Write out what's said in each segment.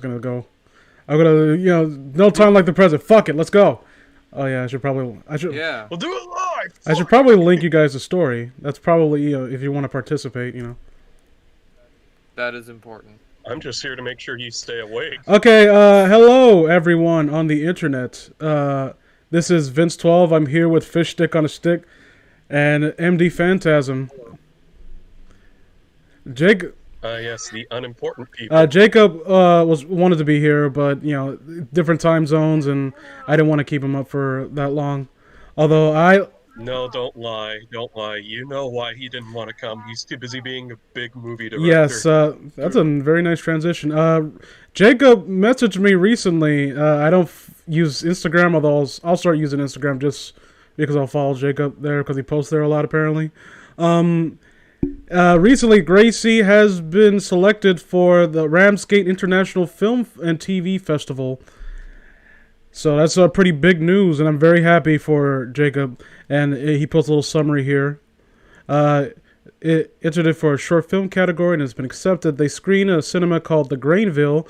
gonna go. I'm gonna, no time like the present. Fuck it, let's go. Oh yeah, I should. Yeah. We'll do it live. I should probably link you guys the story. That's probably, if you want to participate, That is important. I'm just here to make sure you stay awake. Okay, hello everyone on the internet. This is Vince12. I'm here with FishStickOnAStick and MD Phantasm. Yes, the unimportant people. Jacob wanted to be here, but different time zones, and I didn't want to keep him up for that long. Although No, don't lie. Don't lie. You know why he didn't want to come. He's too busy being a big movie director. Yes, that's a very nice transition. Jacob messaged me recently. I don't use Instagram, although I'll start using Instagram just because I'll follow Jacob there because he posts there a lot apparently. Recently, Gracie has been selected for the Ramsgate International Film and TV Festival. So that's pretty big news, and I'm very happy for Jacob. And he puts a little summary here. It entered it for a short film category and has been accepted. They screen a cinema called the Granville,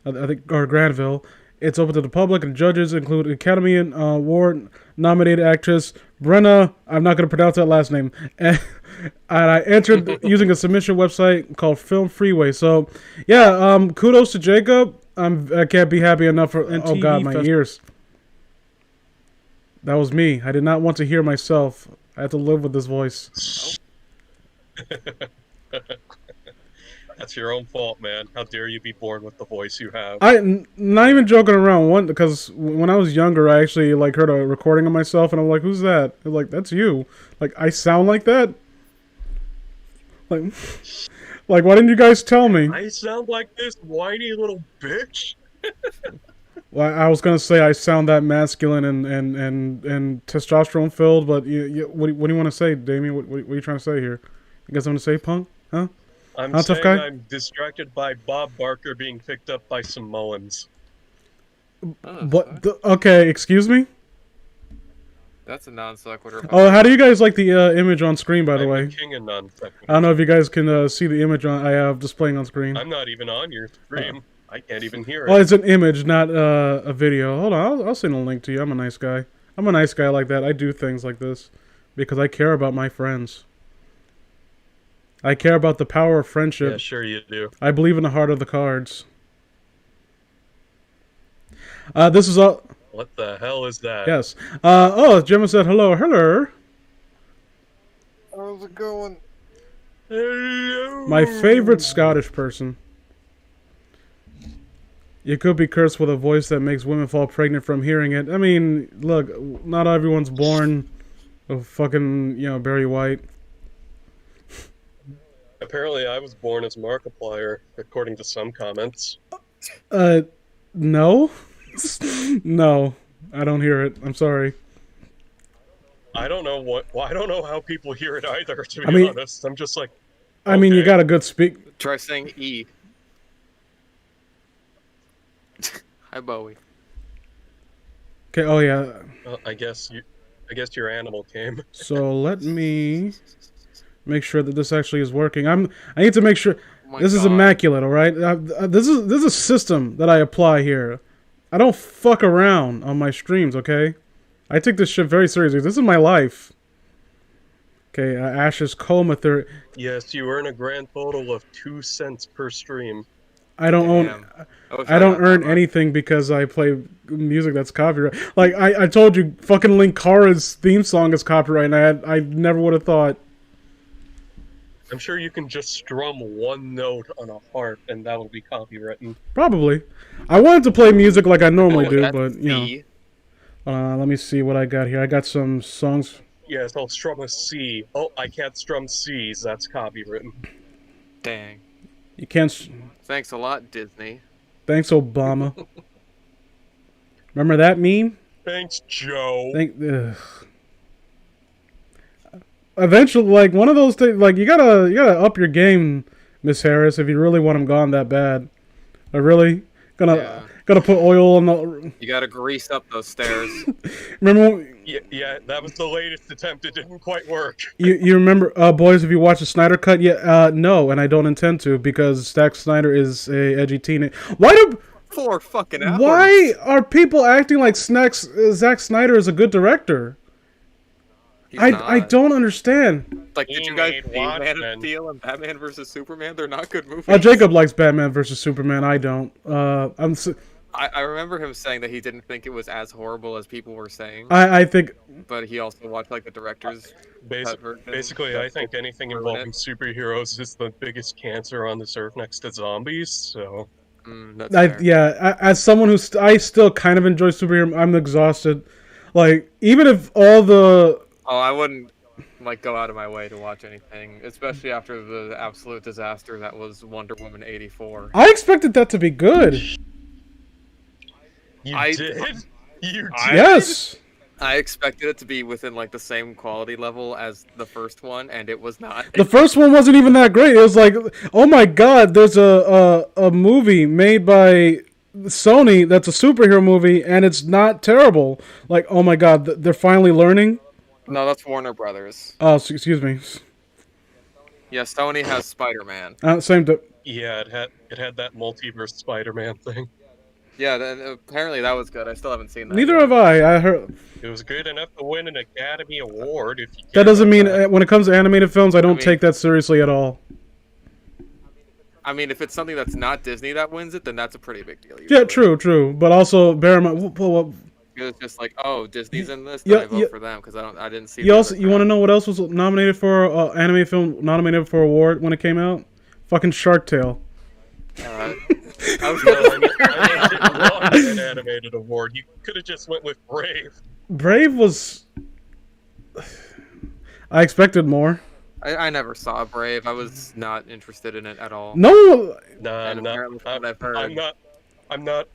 or Granville. It's open to the public, and judges include Academy Award nominated actress Brenna. I'm not going to pronounce that last name. And I entered using a submission website called Film Freeway. So, yeah, kudos to Jacob. I can't be happy enough for. Oh God, my ears. That was me. I did not want to hear myself. I had to live with this voice. That's your own fault, man. How dare you be born with the voice you have? Not even joking around. Because when I was younger, I actually heard a recording of myself, and I'm like, "Who's that?" They're like, "That's you." Like, I sound like that. Like, why didn't you guys tell me? I sound like this whiny little bitch. Well, I was gonna say I sound that masculine and testosterone filled, but what do you want to say, Damien? What are you trying to say here? You got something to say, punk? Huh? I'm Tough saying guy? I'm distracted by Bob Barker being picked up by Samoans. Okay, excuse me? That's a non sequitur. Oh, how do you guys like the image on screen, by the way? I'm the king of non-sequiturs. I don't know if you guys can see the image I have displaying on screen. I'm not even on your screen. I can't even hear it. Oh, it's an image, not a video. Hold on, I'll send a link to you. I'm a nice guy. I'm a nice guy like that. I do things like this because I care about my friends. I care about the power of friendship. Yeah, sure you do. I believe in the heart of the cards. This is all. What the hell is that? Yes. Gemma said hello. Hello. How's it going? Hello. My favorite Scottish person. You could be cursed with a voice that makes women fall pregnant from hearing it. I mean, look, not everyone's born of fucking, Barry White. Apparently I was born as Markiplier, according to some comments. No? No. I don't hear it. I'm sorry. I don't know how people hear it either, to be honest. I'm just like, okay. I mean, you got a good speak. Try saying E. Hi, Bowie. Okay, oh yeah. I guess your animal came. So let me make sure that this actually is working. I need to make sure this is immaculate, all right? This is a system that I apply here. I don't fuck around on my streams, okay? I take this shit very seriously. This is my life. Okay, Ash's Coma theory. Yes, you earn a grand total of 2 cents per stream. I don't I don't earn anything because I play music that's copyright. Like I told you, fucking Link Kara's theme song is copyright, and I never would have thought. I'm sure you can just strum one note on a harp, and that'll be copywritten. Probably. I wanted to play music like I normally do, but let me see what I got here. I got some songs. Yes, I'll strum a C. Oh, I can't strum C's. That's copywritten. Dang. You can't. Thanks a lot, Disney. Thanks, Obama. Remember that meme? Thanks, Joe. Eventually, one of those things, you gotta up your game, Miss Harris, if you really want them gone that bad. I really gotta put oil on the. You gotta grease up those stairs. Remember? Yeah, that was the latest attempt. It didn't quite work. You remember, boys? If you watch the Snyder Cut, no, and I don't intend to because Zack Snyder is a edgy teenager. 4 fucking hours. Why are people acting like Zack Snyder is a good director? He's I not. don't understand. Like, He did you guys made see Man Watchmen. of Steel and Batman vs Superman? They're not good movies. Jacob likes Batman versus Superman. I don't. I remember him saying that he didn't think it was as horrible as people were saying, I think but he also watched like the director's cut version. Basically, I think anything ruin involving it. superheroes is the biggest cancer on this earth next to zombies. So That's fair. as someone who I still kind of enjoy superhero, I'm exhausted. Like even if all the Oh, I wouldn't like go out of my way to watch anything, especially after the absolute disaster that was Wonder Woman 84. I expected that to be good. you did. Yes. I expected it to be within like the same quality level as the first one, and it was not. The first one wasn't even that great. It was like, oh my god, there's a movie made by Sony that's a superhero movie, and it's not terrible. Like, oh my god, they're finally learning. No, that's Warner Brothers. Oh, excuse me. Yeah, Sony has Spider-Man. Same. Yeah, it had that multiverse Spider-Man thing. Yeah, then apparently that was good. I still haven't seen that. Neither yet. have I. I heard It was good enough to win an Academy Award. If you that care doesn't about mean that. when it comes to animated films, I don't mean- take that seriously at all. I mean, if it's something that's not Disney that wins it, then that's a pretty big deal. Yeah, usually. true. But also bear in mind, It's just like, oh, Disney's in this, Yeah, then I vote yeah. for them because I didn't see. you want to know what else was nominated for anime film nominated for award when it came out? Fucking Shark Tale. I was Well, I mean, it didn't want an animated award. You could have just went with Brave. Brave was. I expected more. I never saw Brave. I was not interested in it at all. No, Nah, And apparently from what I've heard. I'm not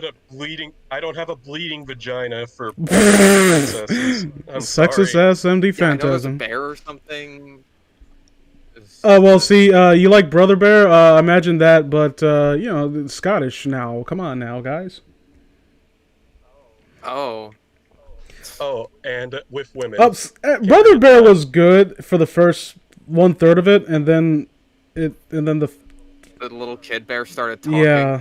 a bleeding. I don't have a bleeding vagina for princesses. I'm sexist sorry. ass MD Yeah, I know there's a Phantasm. bear or something. Well, see, you like Brother Bear? Imagine that, but you know, Scottish now. Come on, now, guys. Oh, Oh, and with women. Brother Bear was good for the first 1/3 of it, and then the the little kid bear started talking. yeah.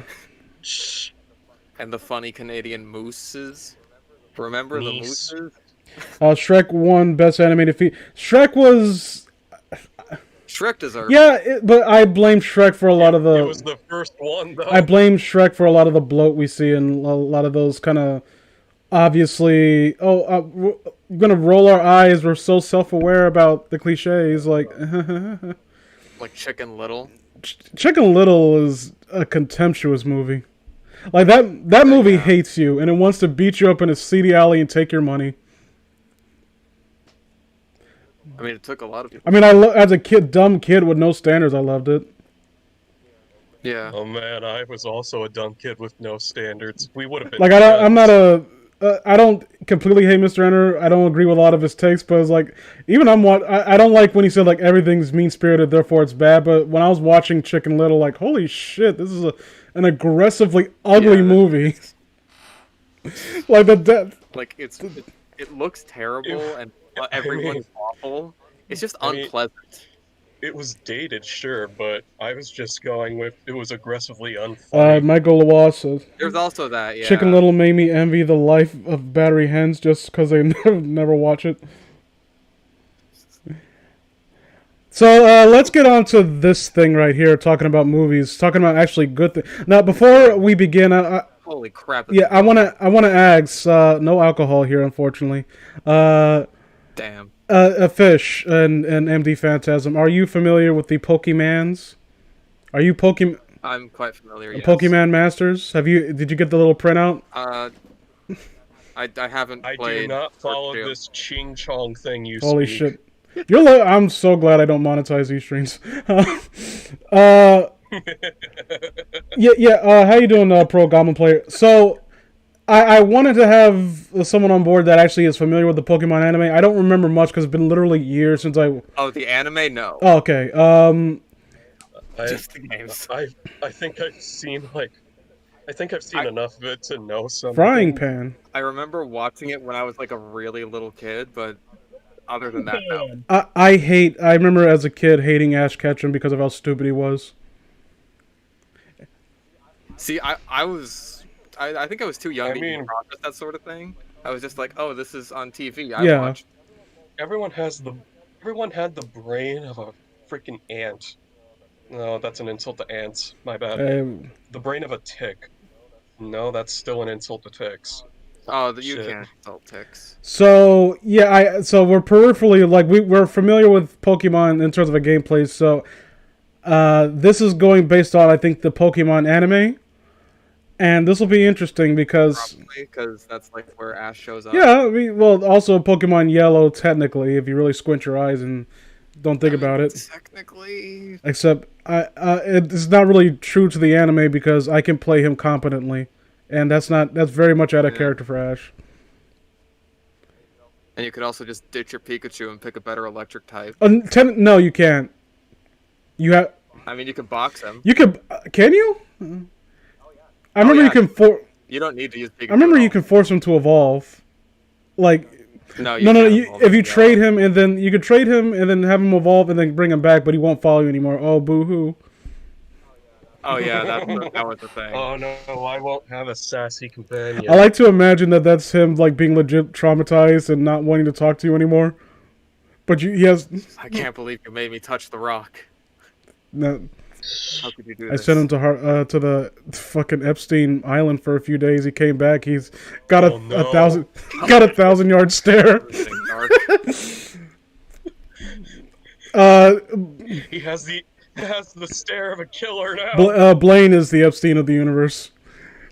And the funny Canadian mooses. Remember the Moose. mooses? Shrek won Best Animated Feature. Shrek was Shrek deserved. but I blame Shrek for a lot of It the. was the first one, though. I blame Shrek for a lot of the bloat we see and a lot of those kind of obviously. We're gonna roll our eyes. We're so self-aware about the cliches. Like Like Chicken Little. Chicken Little is a contemptuous movie. Like that movie Yeah. hates you and it wants to beat you up in a seedy alley and take your money. I mean, it took a lot of people. I mean, as a dumb kid with no standards, I loved it. Yeah. Oh man, I was also a dumb kid with no standards. We would have been. Like I don't completely hate Mr. Enter. I don't agree with a lot of his takes, but it's like even I don't like when he said like everything's mean spirited, therefore it's bad. But when I was watching Chicken Little, like holy shit, this is an aggressively ugly movie. Like the death. Like it looks terrible and everyone's awful. It's just unpleasant. It was dated, sure, but I was just going with it was aggressively unfunny. Michael Lawas says There's also that. Yeah. Chicken Little made me envy the life of battery hens just because they never watch it. So let's get on to this thing right here, talking about movies, talking about actually good things. Now, before we begin, Holy crap! I wanna ask. No alcohol here, unfortunately. Damn. A fish and MD Phantasm. Are you familiar with the Pokemans? Are you Pokemon? I'm quite familiar. Yes. Pokemon Masters? Did you get the little printout? I haven't I played. do not follow Pokemon. this ching chong thing you Holy speak. shit! I'm so glad I don't monetize these streams. How you doing, Pro Goblin Player? So, I wanted to have someone on board that actually is familiar with the Pokemon anime. I don't remember much because it's been literally years since I. Oh, the anime? No. Oh, okay. Just the games. I think I've seen enough of it to know something. Frying Pan. I remember watching it when I was like a really little kid, but other than that, no. I remember as a kid hating Ash Ketchum because of how stupid he was. See, I think I was too young I to even mean, process that sort of thing. I was just like, oh, this is on TV. I Yeah. watch. everyone has the everyone had the brain of a freaking ant. No, that's an insult to ants. My bad. Um, The brain of a tick. No, that's still an insult to ticks. Oh, you Shit. can't insult ticks. so yeah, so we're peripherally like we're familiar with Pokemon in terms of a gameplay. So this is going based on I think the Pokemon anime, and this will be interesting because Probably, because that's like where Ash shows up. yeah, I mean, well, also Pokemon Yellow technically if you really squint your eyes and don't think about it. Technically. Except it's not really true to the anime because I can play him competently, and that's very much out of character for Ash. And you could also just ditch your Pikachu and pick a better electric type. No, you can't. You have. I mean, you can box him. You can. Can you? I remember yeah. you can You don't need to use Pikachu. I remember you can force him to evolve. Like. No. If you trade him and then you could trade him and then have him evolve and then bring him back, but he won't follow you anymore. Oh, boo hoo. Oh yeah, that was the thing. Oh no, I won't have a sassy companion. I like to imagine that that's him like being legit traumatized and not wanting to talk to you anymore. But he has. I can't believe you made me touch the rock. No, How could you do I this? sent him to the fucking Epstein Island for a few days. He came back. He's got a 1,000-yard stare. He has the stare of a killer now. Blaine is the Epstein of the universe.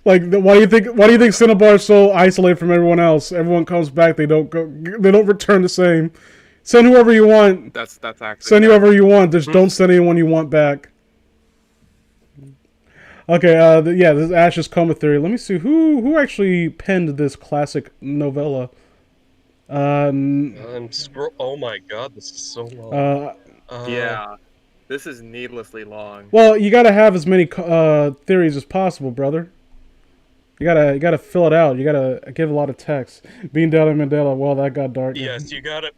Like, why do you think Cinnabar is so isolated from everyone else? Everyone comes back. They don't return the same. Send whoever you want. That's actually. Send whoever you want. Just don't send anyone you want back. Okay, this is Ash's Coma theory. Let me see who actually penned this classic novella. Oh my god, this is so long. Yeah, this is needlessly long. Well, you gotta have as many theories as possible, brother. You gotta fill it out. You gotta give a lot of text. Bean down in Mandela. Well, that got dark. Yes, you gotta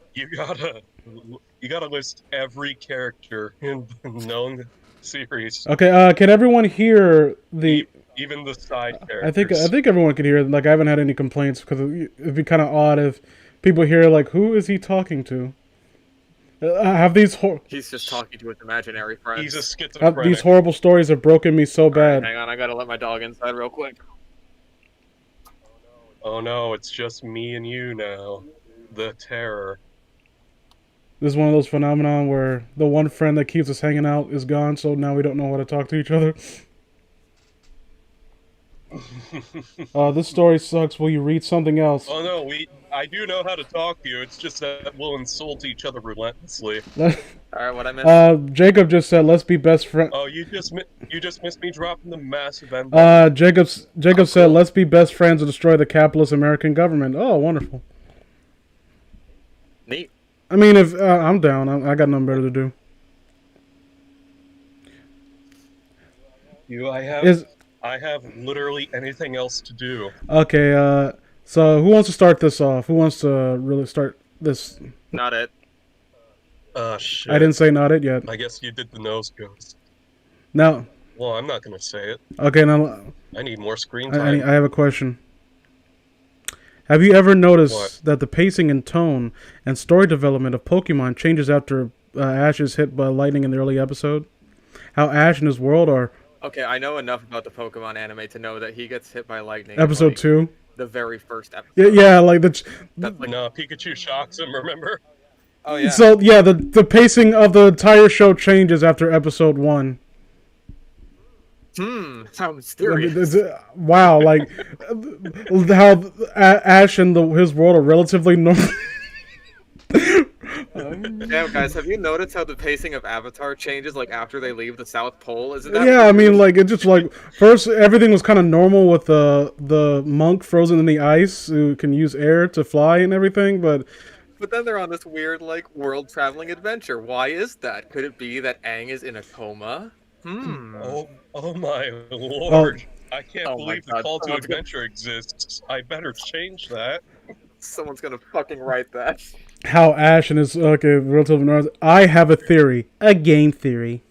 list every character in the known series. Okay. Can everyone hear the? Even the side characters. I think everyone can hear it. Like I haven't had any complaints because it'd be kind of odd if people hear like, who is he talking to? Have these He's just talking to his imaginary friends. He's a schizophrenic. These horrible stories have broken me so bad. Right, hang on, I gotta let my dog inside real quick. Oh no, it's just me and you now. The terror. This is one of those phenomenon where the one friend that keeps us hanging out is gone, so now we don't know how to talk to each other. This story sucks. Will you read something else? Oh no, I do know how to talk to you. It's just that we'll insult each other relentlessly. Alright, what I missed? Jacob just said, "Let's be best friends." Oh, you just missed me dropping the massive M. Jacob said, "Let's be best friends and destroy the capitalist American government." Oh, wonderful. Neat. I mean, if I'm down, I got nothing better to do. I have literally anything else to do. Okay. So who wants to start this off? Who wants to really start this? Not it. Shit. I didn't say not it yet. I guess you did the nose ghost. No. Well, I'm not gonna say it. Okay, now I need more screen time. I have a question. Have you ever noticed that the pacing and tone and story development of Pokemon changes after Ash is hit by lightning in the early episode? How Ash and his world are... Okay, I know enough about the Pokemon anime to know that he gets hit by lightning. Episode 2? The very first episode. Yeah, like the... No, Pikachu shocks him, remember? Oh, yeah. So, yeah, the pacing of the entire show changes after episode 1. How mysterious. Wow, like how Ash and his world are relatively normal. Damn, guys, have you noticed how the pacing of Avatar changes like after they leave the South Pole? Isn't that I mean, like it's just like first everything was kind of normal with the monk frozen in the ice who can use air to fly and everything, but then they're on this weird like world traveling adventure. Why is that? Could it be that Aang is in a coma? Oh my lord. I can't believe the call to adventure exists. I better change that. Someone's gonna fucking write that. How Ash and his relatively normal. I have a theory. A game theory.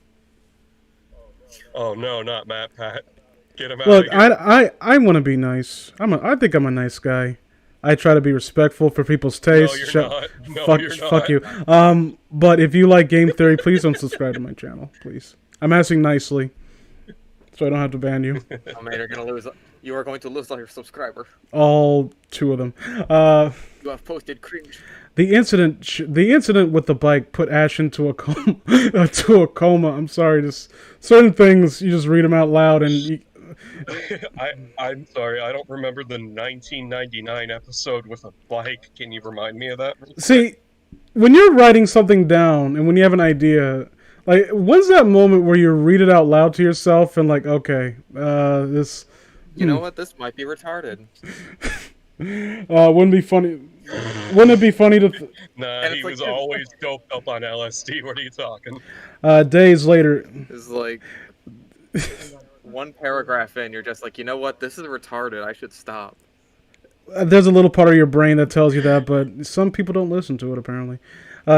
Oh no, not Matt Pat. Get him out Look, of here. I want to be nice. I think I'm a nice guy. I try to be respectful for people's No, taste. you're not. No, Fuck, you're fuck not. you. But if you like game theory, please don't subscribe to my channel, please. I'm asking nicely, so I don't have to ban you. Oh man, you are going to lose all your subscriber. All 2 of them. You have posted cringe. The incident with the bike put Ash into a coma. To a coma. I'm sorry, just certain things you just read them out loud and. I'm sorry, I don't remember the 1999 episode with a bike. Can you remind me of that? See, when you're writing something down and when you have an idea, like, when's that moment where you read it out loud to yourself and like, okay, this. You know what? This might be retarded. Wouldn't be funny. Wouldn't it be funny to? Nah, he was always doped up on LSD. What are you talking? Days later. It's like one paragraph in, you're just like, you know what? This is retarded. I should stop. There's a little part of your brain that tells you that, but some people don't listen to it, apparently.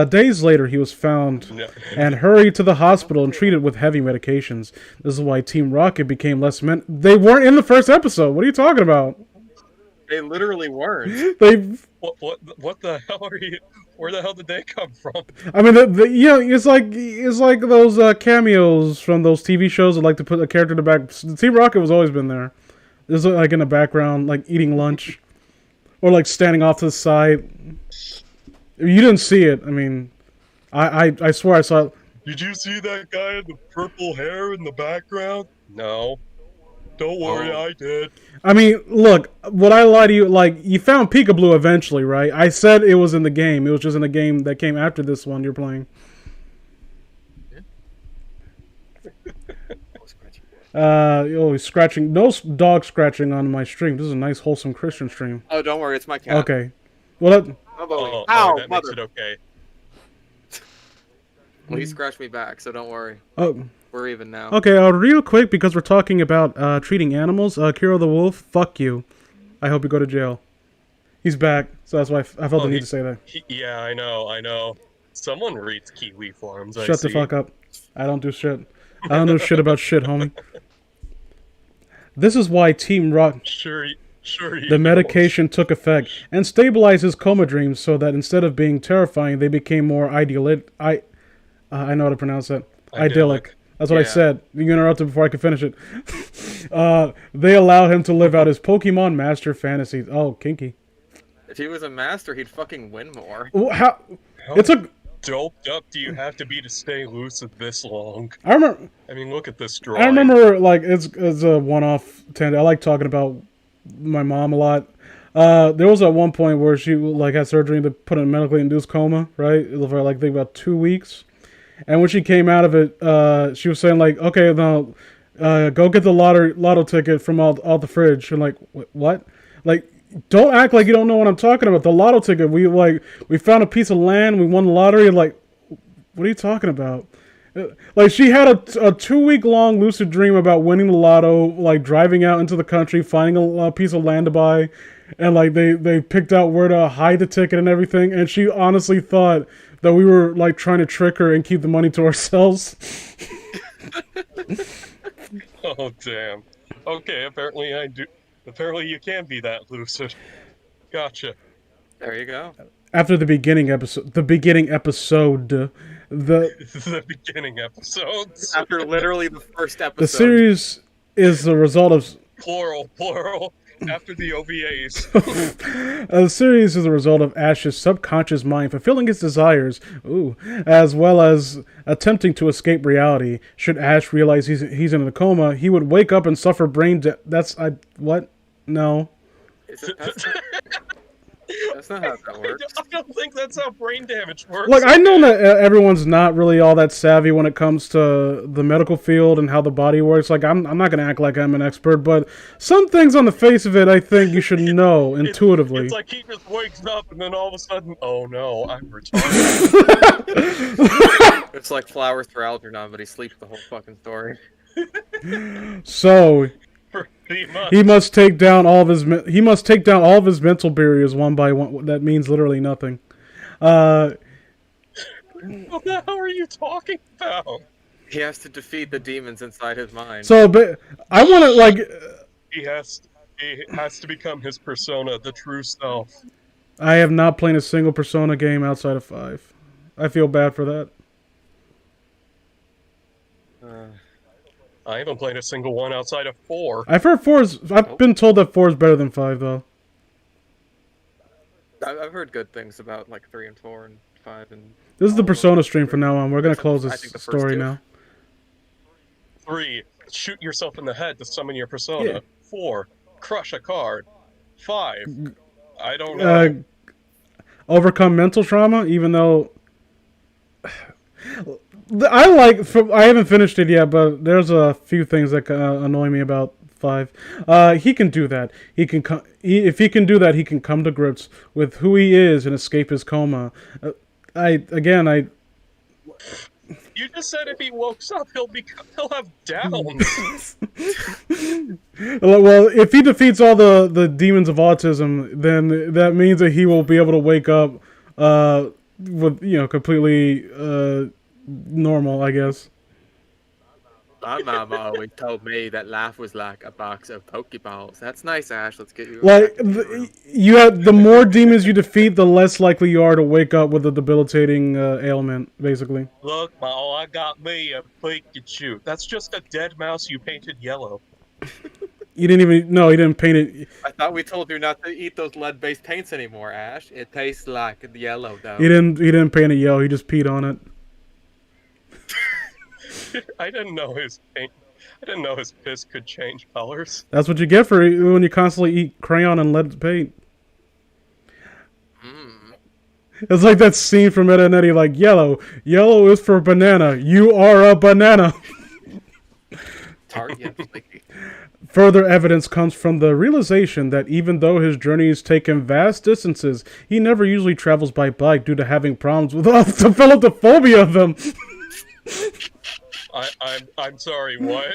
Days later, he was found and hurried to the hospital and treated with heavy medications. This is why Team Rocket became less They weren't in the first episode. What are you talking about? They literally weren't. What the hell are you? Where the hell did they come from? I mean, it's like those cameos from those TV shows that like to put a character in the back. Team Rocket was always been there. This is like in the background, like eating lunch, or like standing off to the side. You didn't see it. I mean, I swear I saw it. Did you see that guy with the purple hair in the background? No. Don't worry, I did. I mean, look, would I lie to you? Like, you found Peekaboo eventually, right? I said it was in the game. It was just in a game that came after this one you're playing. He's scratching. No dog scratching on my stream. This is a nice, wholesome Christian stream. Oh, don't worry, it's my cat. Okay. Well, that makes it okay. Well, he scratched me back, so don't worry. Oh. We're even now. Okay, real quick, because we're talking about treating animals. Kiro the Wolf, fuck you. I hope you go to jail. He's back, so that's why I felt the need to say that. Yeah, I know. Someone reads Kiwi forums. Shut the fuck up. I don't do shit. I don't know shit about shit, homie. This is why Team Rock... Sure the medication took effect and stabilized his coma dreams so that instead of being terrifying, they became more idyllic. I know how to pronounce that. Idyllic. That's what I said. You interrupted before I could finish it. They allowed him to live out his Pokemon Master fantasies. Oh, kinky. If he was a master, he'd fucking win more. How doped up do you have to be to stay lucid this long? I remember. I mean, look at this drawing. I remember, like, it's a one-off tangent. I like talking about my mom a lot. There was at one point where she like had surgery to put in a medically induced coma, right? It was for like I think about 2 weeks. And when she came out of it, she was saying like, "Okay, now go get the lotto ticket from out the fridge." And like, what? Like, don't act like you don't know what I'm talking about. The lotto ticket. We found a piece of land. We won the lottery. And like, what are you talking about? Like, she had a 2-week-long lucid dream about winning the lotto, like driving out into the country, finding a piece of land to buy, and like they picked out where to hide the ticket and everything. And she honestly thought that we were like trying to trick her and keep the money to ourselves. Oh damn. Okay, apparently I do. Apparently you can be that lucid. Gotcha. There you go. After the beginning episode, the beginning episodes. After literally the first episode. The series is the result of plural. After the OVAs. The series is a result of Ash's subconscious mind fulfilling his desires, as well as attempting to escape reality. Should Ash realize he's in a coma, he would wake up and suffer brain what? No. That's not how that works. I don't think that's how brain damage works. Look, I know that everyone's not really all that savvy when it comes to the medical field and how the body works. Like, I'm not going to act like I'm an expert, but some things on the face of it, I think you should know intuitively. It's like he just wakes up and then all of a sudden, oh no, I'm retarded. It's like flowers for Algernon, but he sleeps the whole fucking story. So... He must take down all of his mental barriers one by one. That means literally nothing. What the hell are you talking about? He has to defeat the demons inside his mind. So, but I want to like. He has to become his persona, the true self. I have not played a single Persona game outside of 5. I feel bad for that. I haven't played a single one outside of 4. I've heard 4 is. I've been told that 4 is better than 5, though. I've heard good things about like 3 and 4 and 5 and. This is the Persona stream from now on. We're gonna close this the first story 2. now. 3. Shoot yourself in the head to summon your persona. Yeah. 4. Crush a card. 5. I don't know. Overcome mental trauma, even though I haven't finished it yet, but there's a few things that annoy me about 5. He can do that. If he can do that, he can come to grips with who he is and escape his coma. You just said if he wakes up, he'll have downs. Well, if he defeats all the demons of autism, then that means that he will be able to wake up with completely normal, I guess. My mama always told me that life was like a box of Pokeballs. That's nice, Ash. Let's get you. Like the more demons you defeat, the less likely you are to wake up with a debilitating ailment, basically. Look, Ma, I got me a Pikachu. That's just a dead mouse you painted yellow. You didn't even. No, he didn't paint it. I thought we told you not to eat those lead-based paints anymore, Ash. It tastes like yellow, though. He didn't paint it yellow. He just peed on it. I didn't know his piss could change colors. That's what you get for when you constantly eat crayon and lead paint. It's like that scene from Ed and Eddie, like, yellow is for banana. You are a banana. Further evidence comes from the realization that even though his journeys take him vast distances, he never usually travels by bike due to having problems with developed a phobia of them. I'm sorry, what?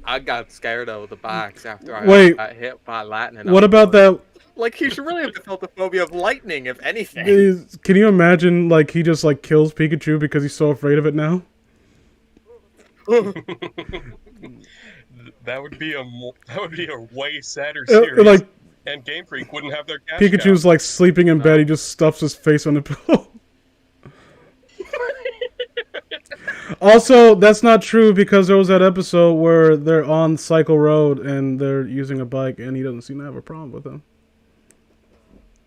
I got scared of the bikes after I got hit by lightning. What about that? Like, he should really have felt the phobia of lightning, if anything. Can you imagine, like, he just, like, kills Pikachu because he's so afraid of it now? That would be a way sadder series. Like, and Game Freak wouldn't have their cash Pikachu's, like, sleeping in bed. He just stuffs his face on the pillow. Also, that's not true because there was that episode where they're on Cycle Road and they're using a bike and he doesn't seem to have a problem with them.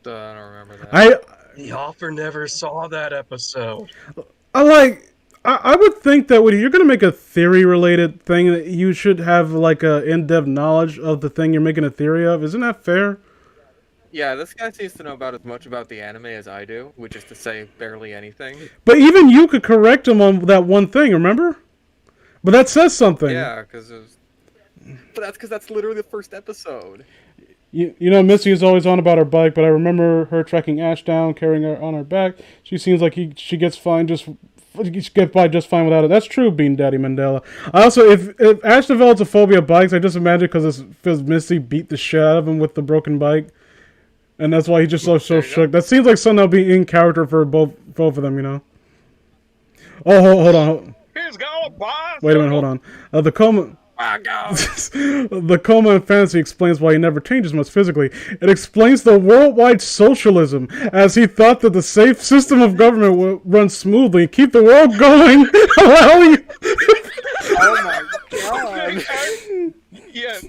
I don't remember that. The author never saw that episode. I would think that when you're going to make a theory-related thing, that you should have like a in-depth knowledge of the thing you're making a theory of. Isn't that fair? Yeah, this guy seems to know about as much about the anime as I do, which is to say barely anything. But even you could correct him on that one thing, remember? But that says something. Yeah, but that's because that's literally the first episode. You know, Missy is always on about her bike, but I remember her tracking Ash down, carrying her on her back. She seems like she gets by just fine without it. That's true, Bean Daddy Mandela. Also, if Ash develops a phobia of bikes, I just imagine because Missy beat the shit out of him with the broken bike. And that's why he's just so shook. That seems like something that'll be in character for both of them, you know. Oh, hold on. Wait a minute, hold on. The Coma. The Coma in Fantasy explains why he never changes much physically. It explains the worldwide socialism, as he thought that the safe system of government would run smoothly and keep the world going. Oh my god.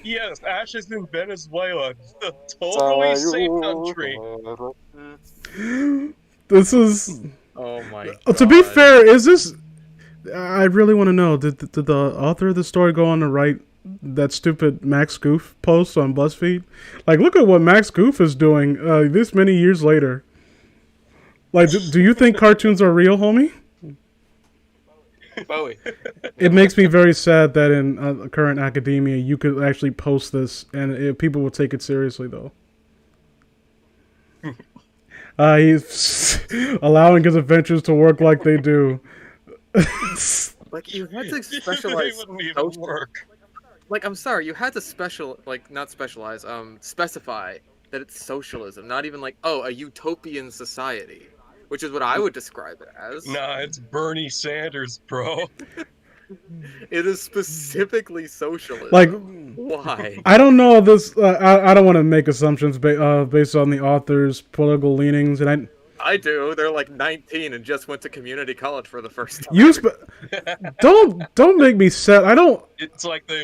Yes, Ash is in Venezuela. The totally safe country. This is... Oh my god. To be fair, is this... I really want to know, did the author of the story go on to write that stupid Max Goof post on BuzzFeed? Like, look at what Max Goof is doing this many years later. Like, do you think cartoons are real, homie? Bowie. It makes me very sad that in current academia you could actually post this and people will take it seriously, though. He's allowing his adventures to work like they do. Like, you had to specialize. They wouldn't even work. Like, I'm sorry, you had to specify that it's socialism, not even like, oh, a utopian society. which is what I would describe it as. Nah, it's Bernie Sanders, bro. It is specifically socialism. Like, why? I don't know this. I don't want to make assumptions based on the author's political leanings, and I do. They're like 19 and just went to community college for the first time. Don't make me sad. I don't. It's like they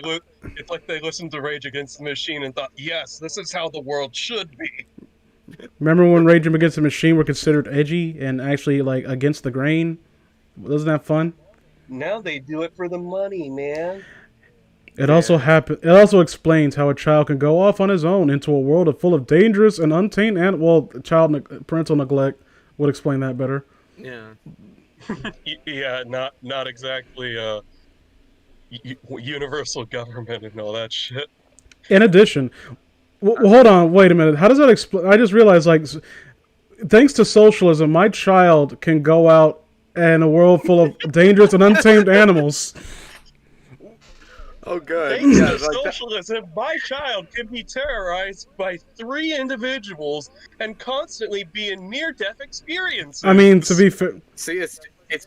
listened to Rage Against the Machine and thought, yes, this is how the world should be. Remember when Rage Against the Machine were considered edgy and actually like against the grain? Wasn't that fun? Now they do it for the money, man. It also explains how a child can go off on his own into a world full of dangerous and untamed parental neglect would explain that better. Yeah. Yeah, not exactly universal government and all that shit. In addition, hold on, wait a minute. How does that explain? I just realized, like, thanks to socialism, my child can go out in a world full of dangerous and untamed animals. Oh, good. Thanks Yeah, to like socialism, my child can be terrorized by 3 individuals and constantly be in near-death experiences. I mean, to be fair, see, it's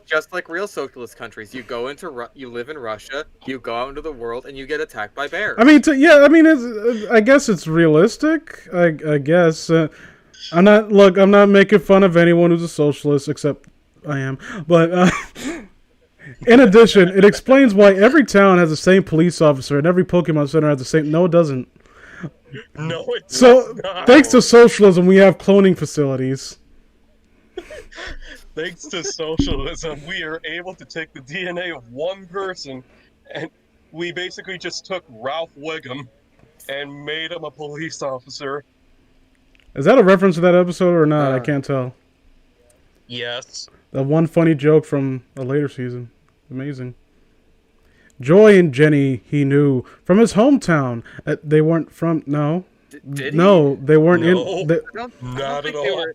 just like real socialist countries. You go into you live in Russia, you go out into the world, and you get attacked by bears. I mean, I guess it's realistic. I guess I'm not making fun of anyone who's a socialist, except I am. But in addition, it explains why every town has the same police officer and every Pokemon Center has the same. No, it doesn't. No, it does So, not. thanks to socialism, we have cloning facilities. Thanks to socialism, we are able to take the DNA of one person, and we basically just took Ralph Wiggum and made him a police officer. Is that a reference to that episode or not? I can't tell. Yes. That one funny joke from a later season. Amazing. Joy and Jenny, he knew from his hometown. They weren't from. No. Did no, they weren't No. in. I don't Not think at they all. were.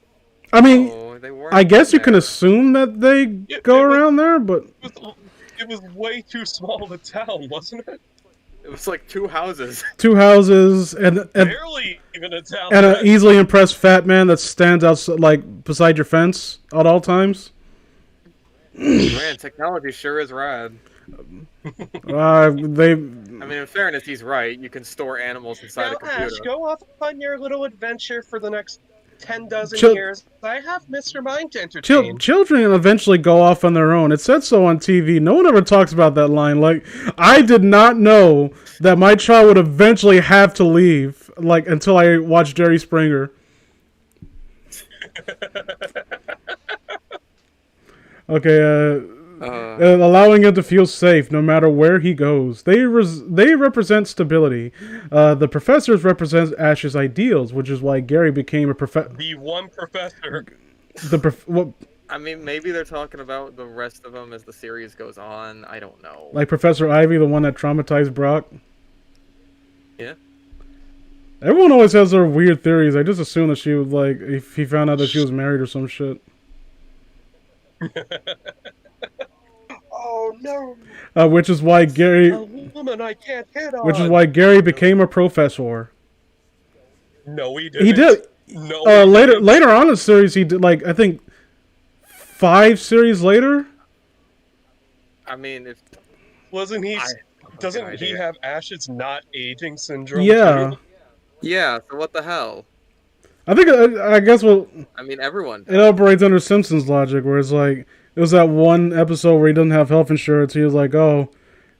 I mean, No, they weren't I guess you there. can assume that they go around there, but It was way too small of a town, wasn't it? It was like 2 houses. 2 houses and Barely even a town. an easily impressed fat man that stands out like beside your fence at all times. Man, technology sure is rad. They. I mean, in fairness, he's right. You can store animals inside Now, a computer. Ash, go off on your little adventure for the next 10 dozen Chil- years. I have Mr. Mind to entertain. Children eventually go off on their own. It said so on TV. No one ever talks about that line. Like, I did not know that my child would eventually have to leave. Like, until I watched Jerry Springer. Okay, allowing him to feel safe no matter where he goes. They represent stability. The professors represent Ash's ideals, which is why Gary became a professor. The one professor. I mean, maybe they're talking about the rest of them as the series goes on. I don't know. Like Professor Ivy, the one that traumatized Brock. Yeah. Everyone always has their weird theories. I just assume that she would, like, if he found out that she was married or some shit. Oh no! Which is why Gary. A woman I can't hit on. Which is why Gary became a professor. No, he didn't. He did. No. Later on in the series, he did, like, I think 5 series later. I mean, if Wasn't he? Doesn't no he idea. have Ash's not aging syndrome? Yeah. too? yeah, so what the hell? I guess I mean, everyone. it operates under Simpsons logic, where it's like, it was that one episode where he doesn't have health insurance. He was like, oh,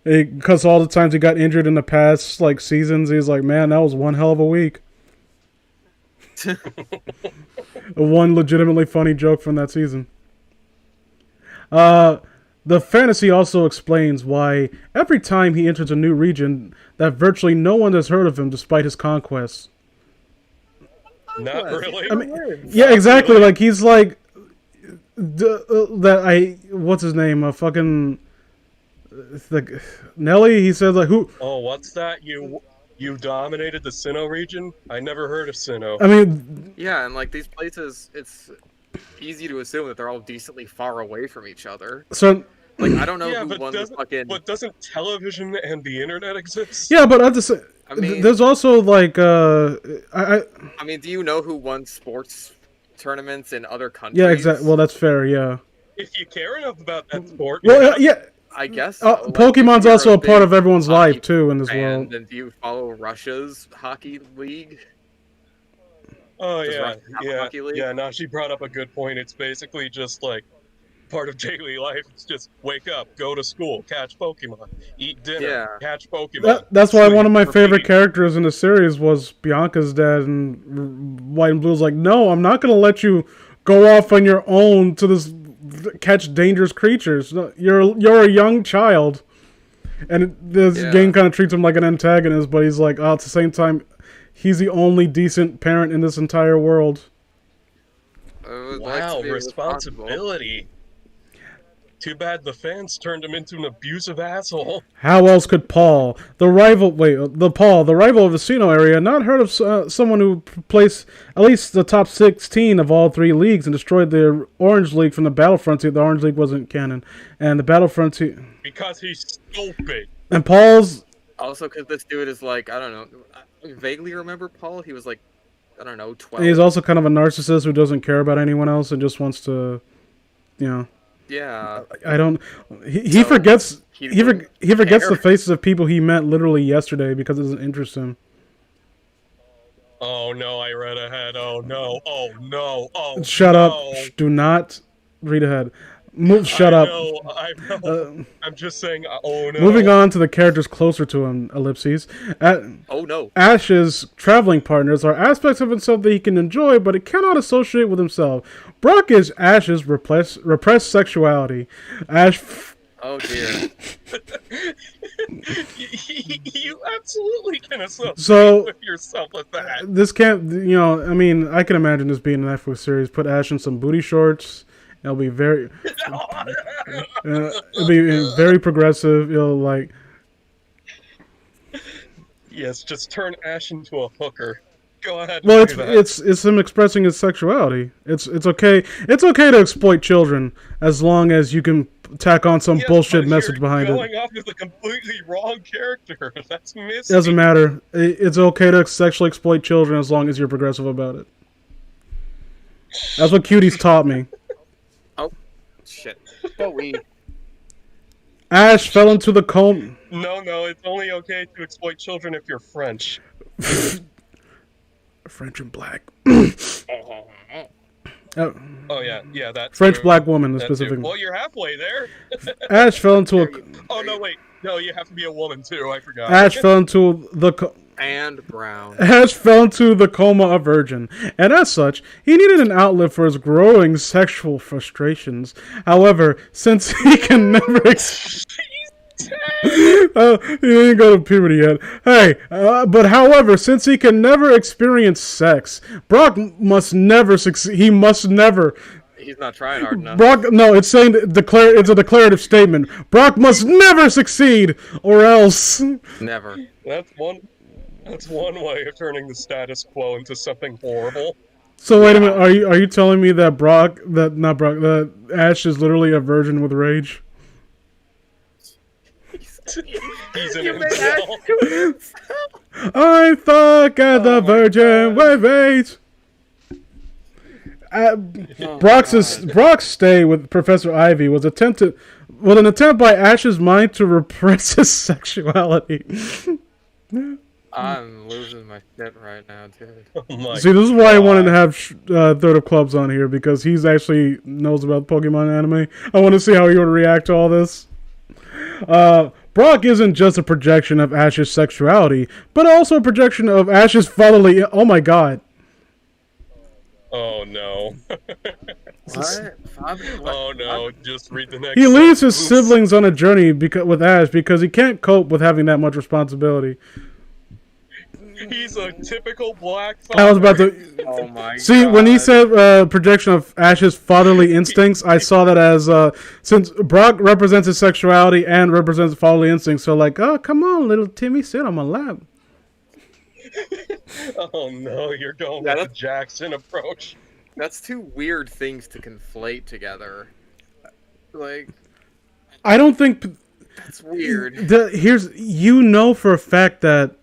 because all the times he got injured in the past, like, seasons, he's like, man, that was one hell of a week. One legitimately funny joke from that season. The fantasy also explains why every time he enters a new region, that virtually no one has heard of him despite his conquests. Not really. I mean, yeah, exactly. Like, he's like what's his name? Nelly. He says, like, who? Oh, what's that? You dominated the Sinnoh region? I never heard of Sinnoh. I mean, Yeah, and like these places, it's easy to assume that they're all decently far away from each other. so Like, I don't know yeah, who but won the fucking. doesn't television and the internet exist? yeah, but at the same, I mean- there's also like I mean, do you know who won sports tournaments in other countries. Yeah, exactly. Well, that's fair. Yeah. If you care enough about that sport, Well, yeah. I guess so. Like, Pokemon's if you're also a part big of everyone's hockey life too in this fan, world. then do you follow Russia's hockey league? Oh Does yeah, Russia have a hockey league? yeah. No, she brought up a good point. It's basically just like part of daily life. It's just wake up, go to school, catch Pokemon, eat dinner, Yeah. catch Pokemon. That's why sleep, one of my favorite repeat. characters in the series was Bianca's dad, and White and Blue's like, no, I'm not gonna let you go off on your own to this catch dangerous creatures. No, you're a young child, and this game kind of treats him like an antagonist, but he's like, oh, at the same time, he's the only decent parent in this entire world. Wow, responsibility. Too bad the fans turned him into an abusive asshole. How else could Paul, the rival of the Sinnoh area, not heard of someone who placed at least the top 16 of all 3 leagues and destroyed the Orange League from the Battlefront team? The Orange League wasn't canon, and the Battlefront team. Because he's stupid. And Paul's Also, because this dude is like, I don't know, I vaguely remember Paul. He was like, I don't know, 12. he's also kind of a narcissist who doesn't care about anyone else and just wants to, you know. Yeah. I don't. He forgets. He forgets the faces of people he met literally yesterday because it doesn't interest him. Oh no, I read ahead. Oh no. Oh no. Oh. Shut no. up. Do not read ahead. Shut up. I know. I'm just saying. Oh no. Moving on to the characters closer to him. Ellipses. Oh no. Ash's traveling partners are aspects of himself that he can enjoy, but he cannot associate with himself. Brock is Ash's repressed sexuality. Ash. Oh dear. You absolutely can So associate yourself with that. this can't. You know. I mean, I can imagine this being an Netflix series. Put Ash in some booty shorts. It'll be very. It'll be very progressive. It'll like. Yes, just turn Ash into a hooker. Go ahead. Well, and do that. it's him expressing his sexuality. It's okay. It's okay to exploit children as long as you can tack on some Yes, bullshit but message you're behind going it. off with a completely wrong character. That's missing. Doesn't matter. It's okay to sexually exploit children as long as you're progressive about it. That's what Cuties taught me. Oh, shit. But we. Ash fell into the coma. No, it's only okay to exploit children if you're French. French and black. Oh yeah, that French too. black woman That too. specifically. Well, you're halfway there. Ash fell into a. Oh no, wait. No, you have to be a woman too. I forgot. Ash fell into the. And Brown. Ash fell into the coma a virgin, and as such, he needed an outlet for his growing sexual frustrations. However, since he can never he didn't go to puberty yet. Hey, but however, since he can never experience sex, Brock must never succeed. He must never. He's not trying hard enough. Brock, no, it's saying it's a declarative statement. Brock must never succeed, or else. Never. That's one way of turning the status quo into something horrible. So wait a minute, are you telling me that that Ash is literally a virgin with rage? He's an incel. I fuck the virgin with rage. Brock's stay with Professor Ivy was an attempt by Ash's mind to repress his sexuality. I'm losing my shit right now, dude. Oh See, this is why I wanted to have Third of Clubs on here, because he's actually knows about Pokemon anime. I want to see how he would react to all this. Brock isn't just a projection of Ash's sexuality, but also a projection of Ash's fatherly. Oh my god. Oh no. What? Oh no, just read the next He leaves his sentence. siblings on a journey with Ash because he can't cope with having that much responsibility. He's a typical black I was about father. to. Oh my god. See, when he said projection of Ash's fatherly instincts, I saw that as since Brock represents his sexuality and represents fatherly instincts, so like, oh, come on, little Timmy, sit on my lap. Oh no, you're going Yeah, with the Jackson approach. That's two weird things to conflate together. Like, I don't think that's weird. here's for a fact that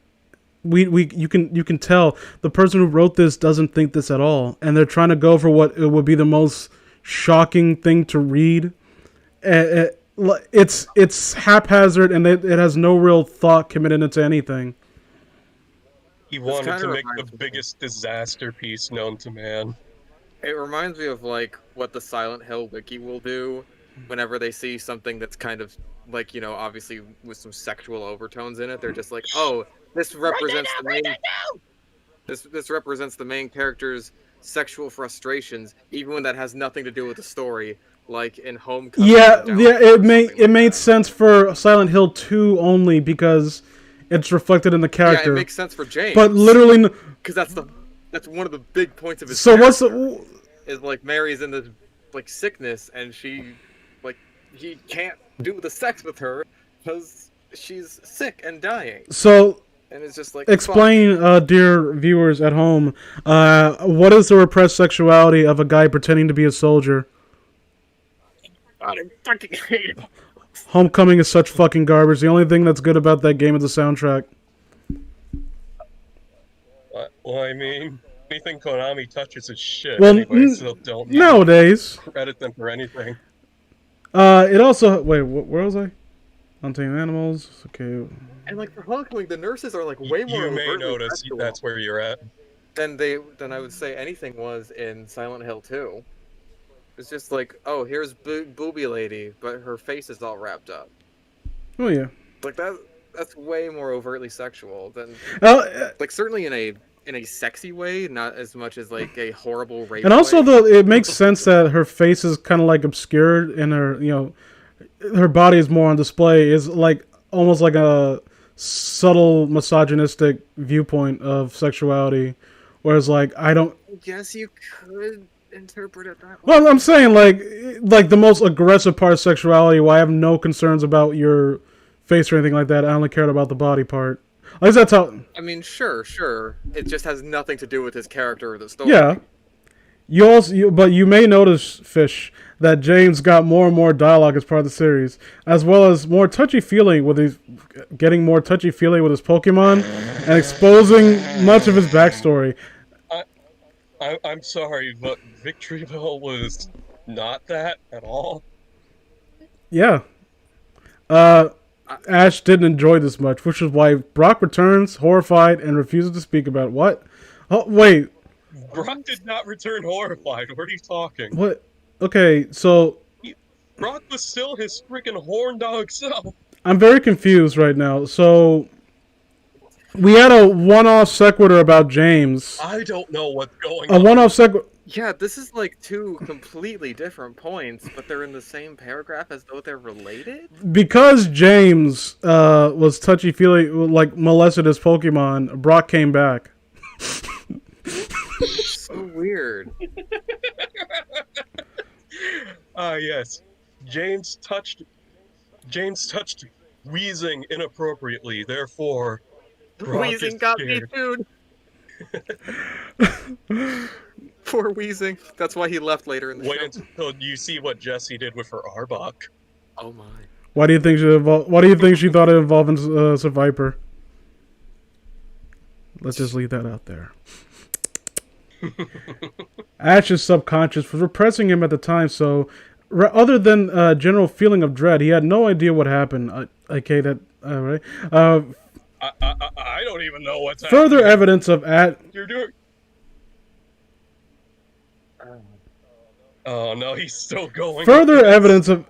you can tell the person who wrote this doesn't think this at all, and they're trying to go for what it would be the most shocking thing to read. It's haphazard, and it has no real thought committed into anything. He wanted to make the biggest disaster piece known to man. It reminds me of like what the Silent Hill wiki will do whenever they see something that's kind of like, you know, obviously with some sexual overtones in it. They're just like, oh, this represents the main. This represents the main character's sexual frustrations, even when that has nothing to do with the story. Like in Homecoming. Yeah. It made sense for Silent Hill 2 only because it's reflected in the character. Yeah, it makes sense for James. But literally, because that's one of the big points of his. So what's the? Is like Mary's in this like sickness, and he can't do the sex with her because she's sick and dying. So. And it's just like, explain, dear viewers at home, what is the repressed sexuality of a guy pretending to be a soldier? God, I fucking hate it. Homecoming is such fucking garbage. The only thing that's good about that game is the soundtrack. Well, I mean, anything Konami touches is shit. Well, anyway, so don't nowadays credit them for anything. It also wait. Where was I? Untamed Animals. Okay. And like for Homecoming, the nurses are like way more. You may notice that's where you're at. Than I would say anything was in Silent Hill 2. It's just like, oh, here's booby lady, but her face is all wrapped up. Oh yeah. Like that's way more overtly sexual than like certainly in a sexy way, not as much as like a horrible rape. And also way. it makes sense that her face is kind of like obscured and her body is more on display. Is like almost like a subtle misogynistic viewpoint of sexuality, whereas like I don't. Yes, you could interpret it that way. Well, I'm saying like the most aggressive part of sexuality, where I have no concerns about your face or anything like that. I only cared about the body part. At least that's how. I mean, sure. It just has nothing to do with his character or the story. Yeah. But you may notice, Fish, that James got more and more dialogue as part of the series, as well as more touchy-feely with his Pokemon and exposing much of his backstory. I'm sorry, but Victoryville was not that at all. Yeah. Ash didn't enjoy this much, which is why Brock returns horrified and refuses to speak about it. What? Oh, wait. Brock did not return horrified. What are you talking? What? Okay, so... Brock was still his freaking horn dog self. I'm very confused right now. So... We had a one-off sequitur about James. I don't know what's going on. A one-off sequitur... Yeah, this is like two completely different points, but they're in the same paragraph as though they're related? Because James was touchy-feely, like molested his Pokemon, Brock came back. So weird. Yes. James touched Wheezing inappropriately, therefore Brock Wheezing got me, dude. Poor Wheezing. That's why he left later in the show. Wait until you see what Jessie did with her Arbok. Oh my. Why do you think she thought it involved Survivor? Let's just leave that out there. Ash's subconscious was repressing him at the time, so other than a general feeling of dread, he had no idea what happened. Okay, that right. I don't even know what's happening. Further evidence of You're doing. Oh no, he's still going. Further evidence of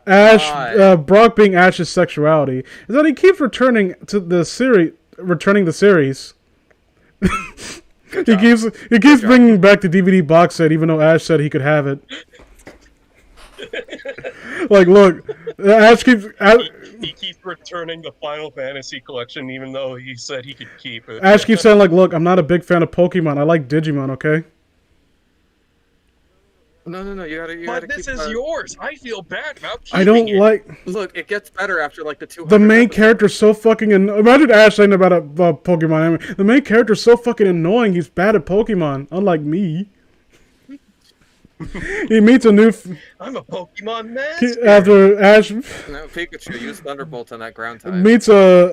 Brock being Ash's sexuality is that he keeps returning the series. He keeps bringing back the DVD box set, even though Ash said he could have it. Like, look, Ash keeps. He keeps returning the Final Fantasy collection, even though he said he could keep it. Ash keeps saying, like, look, I'm not a big fan of Pokemon. I like Digimon, okay? No, you gotta But this is yours. I feel bad about keeping I don't it. like... Look, it gets better after, like, the 200 The main episodes. character's so fucking... Imagine Ash saying about Pokemon. I mean, the main character's so fucking annoying, he's bad at Pokemon, unlike me. He meets a new I'm a Pokemon master. after Ash No, Pikachu, use Thunderbolt on that ground type. meets for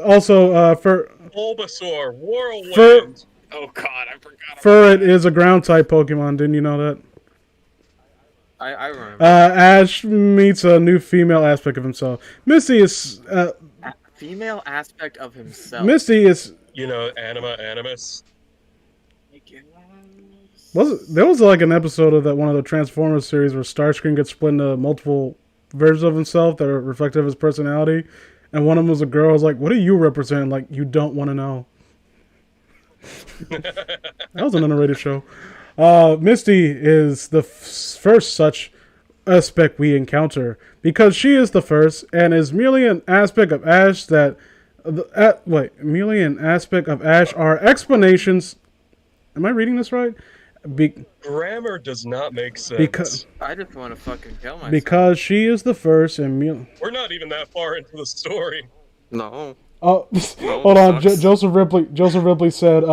Bulbasaur, Whirlwind. Oh god, I forgot. Furret is a ground type Pokemon. Didn't you know that? I remember. Ash meets a new female aspect of himself. Misty is Female aspect of himself. Misty is You know, Animus. there was like an episode of that one of the Transformers series where Starscream gets split into multiple versions of himself that are reflective of his personality, and one of them was a girl. I was like, "What do you represent?" Like, you don't want to know. That was an underrated show. Misty is the first such aspect we encounter because she is the first and is merely an aspect of Ash that merely an aspect of Ash are explanations. Am I reading this right? Grammar does not make sense. Because I just want to fucking kill myself. because she is the first and We're not even that far into the story. No. oh, hold on. Joseph Ripley said,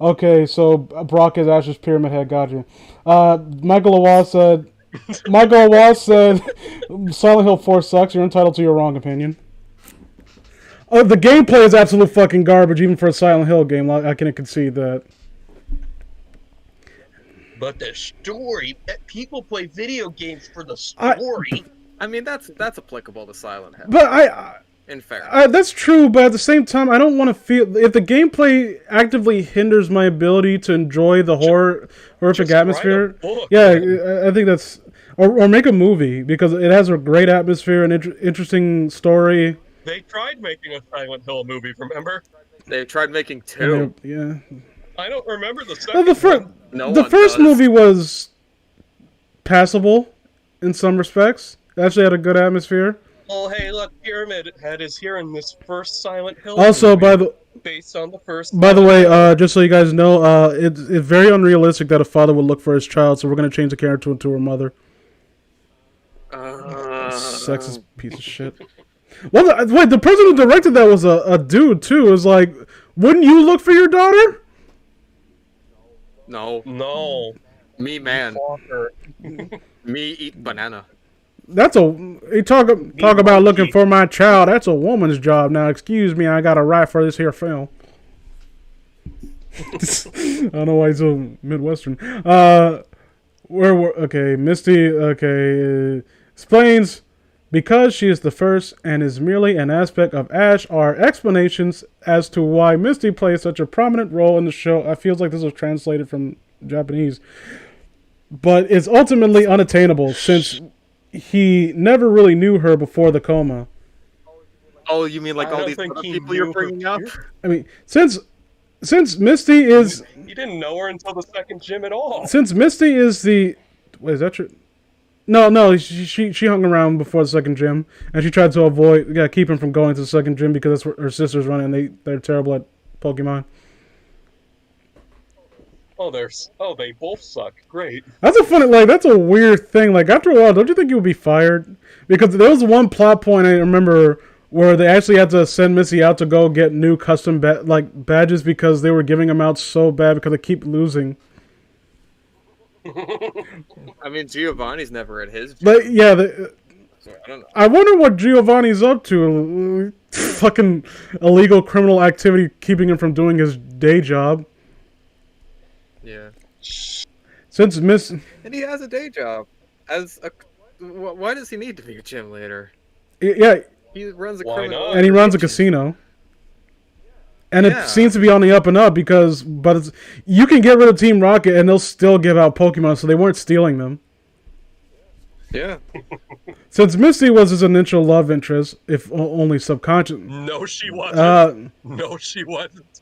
okay, so Brock is Ash's pyramid head. Gotcha. Michael Awaz said, Silent Hill 4 sucks. You're entitled to your wrong opinion. The gameplay is absolute fucking garbage, even for a Silent Hill game. I can concede that. But the story, people play video games for the story. I mean, that's applicable to Silent Hill. But in fairness. that's true, but at the same time, I don't want to feel if the gameplay actively hinders my ability to enjoy the horrific atmosphere. Yeah, I think that's or make a movie because it has a great atmosphere and interesting story. They tried making a Silent Hill movie, remember? They tried making two. Yeah. I don't remember the second the first movie was passable in some respects. It actually had a good atmosphere. Oh, hey, look, Pyramid Head is here in this first Silent Hill Also, movie, based on the first. By the way, just so you guys know, it's very unrealistic that a father would look for his child, so we're going to change the character into her mother. Sexist piece of shit. Well, wait, the person who directed that was a dude, too. It was like, wouldn't you look for your daughter? No. Me, man. Me eat banana. That's talk about looking for my child. That's a woman's job. Now, excuse me, I got a right for this here film. I don't know why he's so Midwestern. Misty, explains because she is the first and is merely an aspect of Ash are explanations as to why Misty plays such a prominent role in the show. I feel like this was translated from Japanese. But it's ultimately unattainable since he never really knew her before the coma. Oh, you mean like all these other people you're bringing up? I mean, since Misty is... You didn't know her until the second gym at all. Since Misty is the... Wait, is that true? No, she hung around before the second gym, and she tried to keep him from going to the second gym because that's where her sisters run, and they're terrible at Pokemon. They both suck. Great. That's that's a weird thing. Like, after a while, don't you think you would be fired? Because there was one plot point I remember where they actually had to send Missy out to go get new custom badges because they were giving them out so bad because they keep losing. I mean, Giovanni's never at his gym. But yeah, So, I don't know. I wonder what Giovanni's up to. Fucking illegal criminal activity keeping him from doing his day job. Yeah. Since And he has a day job. Why does he need to be a gym leader? Yeah. He runs a Why criminal. not? And he runs a casino. And it seems to be on the up and up because you can get rid of Team Rocket and they'll still give out Pokemon, so they weren't stealing them. Yeah. Since Misty was his initial love interest, if only subconscious. No, she wasn't. No, she wasn't.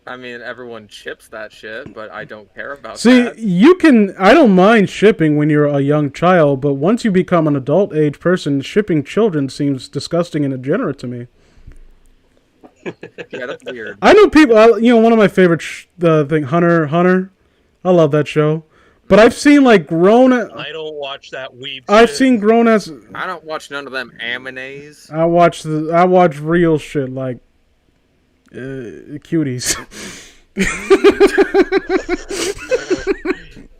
I mean, everyone chips that shit, but I don't care about See, that. I don't mind shipping when you're a young child, but once you become an adult age person, shipping children seems disgusting and degenerate to me. Yeah, that's weird. I know people, one of my favorite Hunter. I love that show. But I've seen like grown. I don't watch that weeb. I've seen grown as. I don't watch none of them animes. I watch real shit like cuties.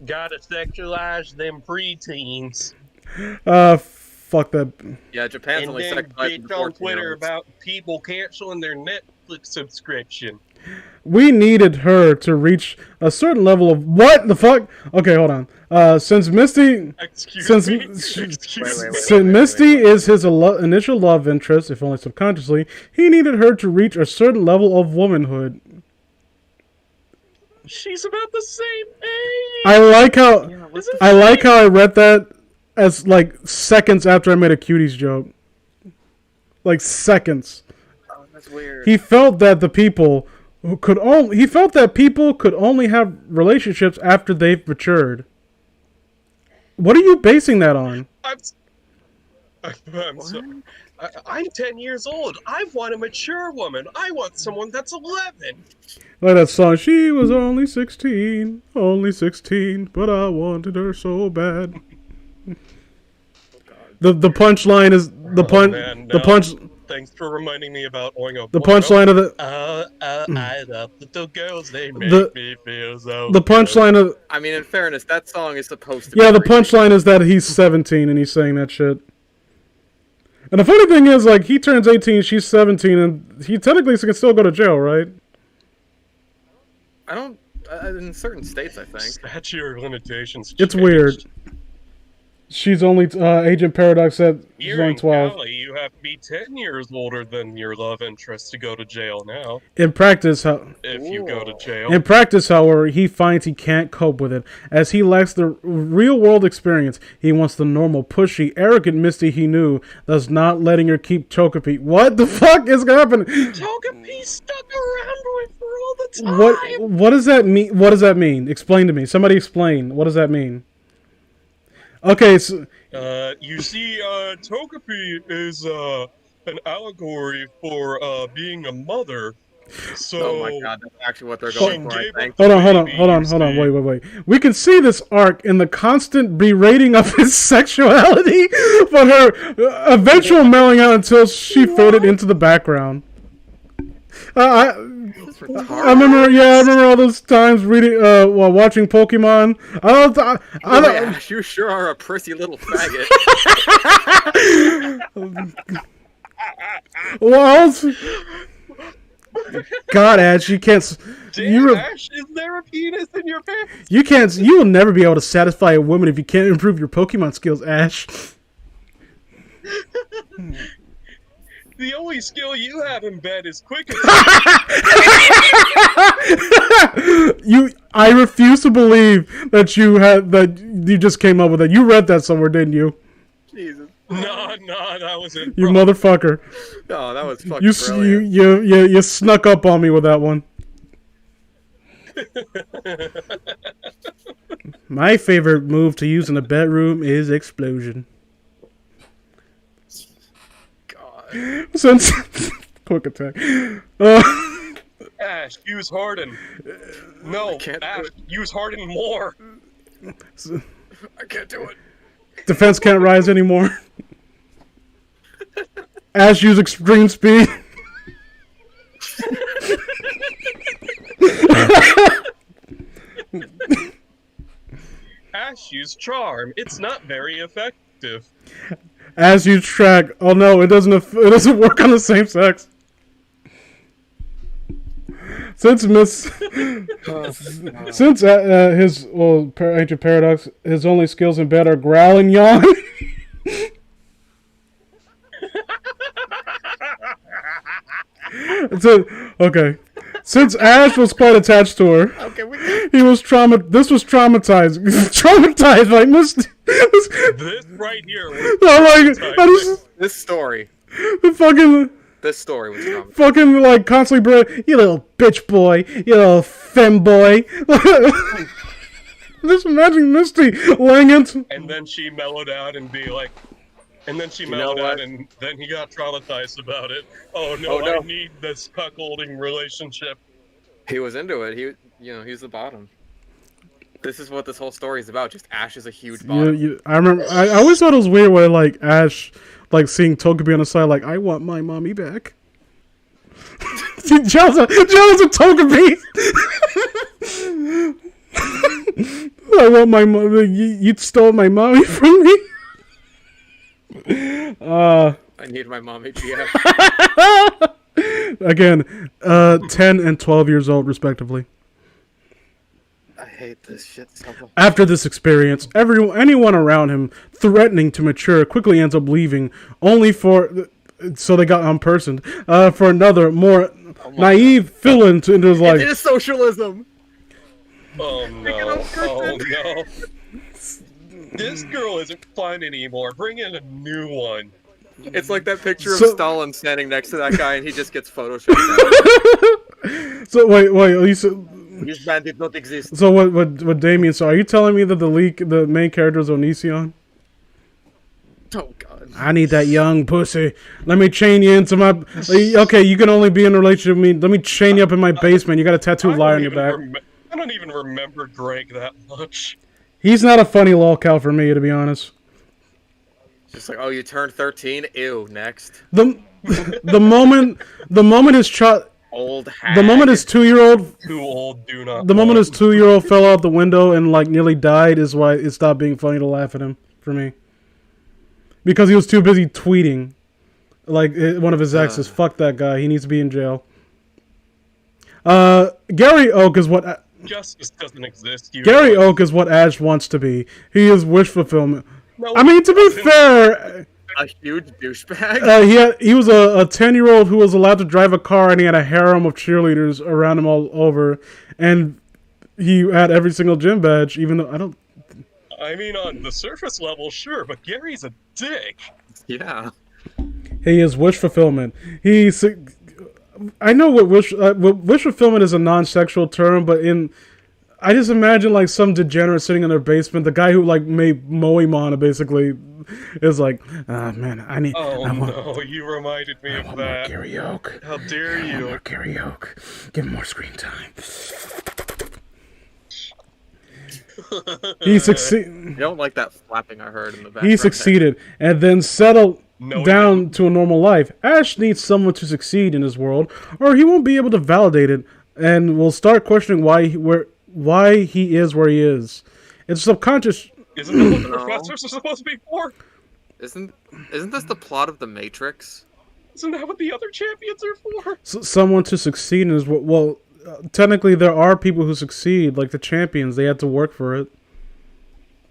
Gotta sexualize them preteens. Fuck that. Yeah, Japan's And only then sexualizing bitch on Twitter 14-year-olds. about people canceling their Netflix subscription. We needed her to reach a certain level of what the fuck. Okay, hold on. Since Misty, Excuse me. since Misty is his initial love interest, if only subconsciously, he needed her to reach a certain level of womanhood. She's about the same age. I like how Yeah, I read that as like seconds after I made a cuties joke. Like seconds. Oh, that's weird. He felt that people could only have relationships after they've matured. What are you basing that on? I'm sorry. I'm 10 years old. I want a mature woman. I want someone that's 11. Like that song, she was only 16, but I wanted her so bad. The punchline is the punch. Thanks for reminding me about Oingo. The punchline of the I love little girls. They make me feel so. the punchline of I mean, in fairness, that song is supposed to be. yeah, the preachy. punchline is that he's 17 and he's saying that shit. And the funny thing is, like, he turns 18, she's 17, and he technically can still go to jail, right? I don't. In certain states, I think. Statute of limitations. It's weird. She's only Agent Paradox said she's Here only in 12. Cali, you have to be 10 years older than your love interest to go to jail now. In practice, If you go to jail. however, he finds he can't cope with it, as he lacks the real-world experience. He wants the normal, pushy, arrogant Misty he knew, thus not letting her keep Chocopi. What the fuck is happening? Togepi stuck around with her all the time. What does that mean? What does that mean? Explain to me. Somebody explain. What does that mean? Okay, so You see, Togepi is an allegory for being a mother. So Oh my god, that's actually what they're going for, I think. hold on. Wait. We can see this arc in the constant berating of his sexuality, but her eventual melting out until she faded into the background. I remember all those times reading, while watching Pokemon. Ash, you sure are a prissy little faggot. What else? God, Ash, you can't. Ash, is there a penis in your pants? You can't. You will never be able to satisfy a woman if you can't improve your Pokemon skills, Ash. The only skill you have in bed is quick attack. I refuse to believe that you just came up with that. You read that somewhere, didn't you? Jesus. No, that was it. You motherfucker. No, that was fucking You brilliant. snuck up on me with that one. My favorite move to use in a bedroom is explosion. God. Since quick attack. Ash, use Harden. No, Ash, use Harden more. I can't do it. Defense can't rise anymore. Ash use extreme speed. Ash, use Charm. It's not very effective. As you track. Oh no, it doesn't work on the same sex. Since his Ancient Paradox, his only skills in bed are growl and yawn. Okay. Since Ash was quite attached to her, he was This was traumatizing. Traumatized by Misty. This right here. This story. This story was traumatizing. Fucking like constantly, bro. You little bitch boy. You little femboy. Just imagine Misty laying into. And then she mellowed out and be like. And then You know what? and then he got traumatized about it. Oh no, I need this cuckolding relationship. He was into it. He's the bottom. This is what this whole story is about. Just Ash is a huge bottom. I remember. I always thought it was weird when like Ash, like seeing Togepi on the side, like I want my mommy back. Joe's a Togepi. I want my you stole my mommy from me. I need my mommy GF. Again, 10 and 12 years old, respectively. I hate this shit so much. After this experience, anyone around him threatening to mature quickly ends up leaving, only so they got unpersoned, for another, more naive villain into his life. It is socialism! Oh no, oh no. This girl isn't fun anymore. Bring in a new one. It's like that picture of Stalin standing next to that guy and he just gets photoshopped out. So wait, you said... This band did not exist. So what Damien, so are you telling me that the main character is Onision? Oh god. I need that young pussy. Let me chain you into my... Okay, you can only be in a relationship with me. Let me chain you up in my basement. You got a tattoo liar on your back. I don't even remember Greg that much. He's not a funny lolcow for me, to be honest. Just like, oh, you turned 13? Ew, next. The moment his child... Old hag. The moment his 2-year-old... Too old, do not... The moment his 2-year-old fell out the window and, like, nearly died is why it stopped being funny to laugh at him, for me. Because he was too busy tweeting. Like, one of his exes. Fuck that guy. He needs to be in jail. Gary Oak is what... Justice doesn't exist. Gary Oak is what Ash wants to be. He is wish fulfillment. No, I mean, to be fair... A huge douchebag? He was a 10-year-old who was allowed to drive a car, and he had a harem of cheerleaders around him all over. And he had every single gym badge, even though I don't... I mean, on the surface level, sure, but Gary's a dick. Yeah. He is wish fulfillment. I know what wish fulfillment is a non-sexual term, but I just imagine like some degenerate sitting in their basement. The guy who like made Moimon basically is like, man, no, you reminded me of that. More Gary Oak. How dare you? More Gary Oak. Give him more screen time. He succeeded. You don't like that flapping I heard in the back. He succeeded and then settled down to a normal life. Ash needs someone to succeed in his world, or he won't be able to validate it, and will start questioning why he is where he is. It's subconscious. Isn't that what the professors are supposed to be for? Isn't this the plot of The Matrix? Isn't that what the other champions are for? Someone to succeed in his world. Well, technically, there are people who succeed, like the champions. They had to work for it.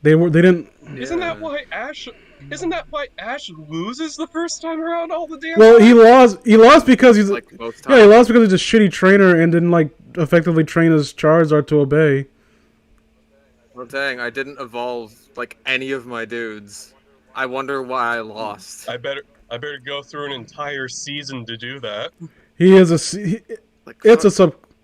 They didn't. Yeah. Isn't that why Ash loses the first time around all the damn Well, time? he lost because he's like both times. he lost because he's a shitty trainer and didn't like effectively train his Charizard to obey. Well, dang, I didn't evolve like any of my dudes. I wonder why I lost. I better go through an entire season to do that. He is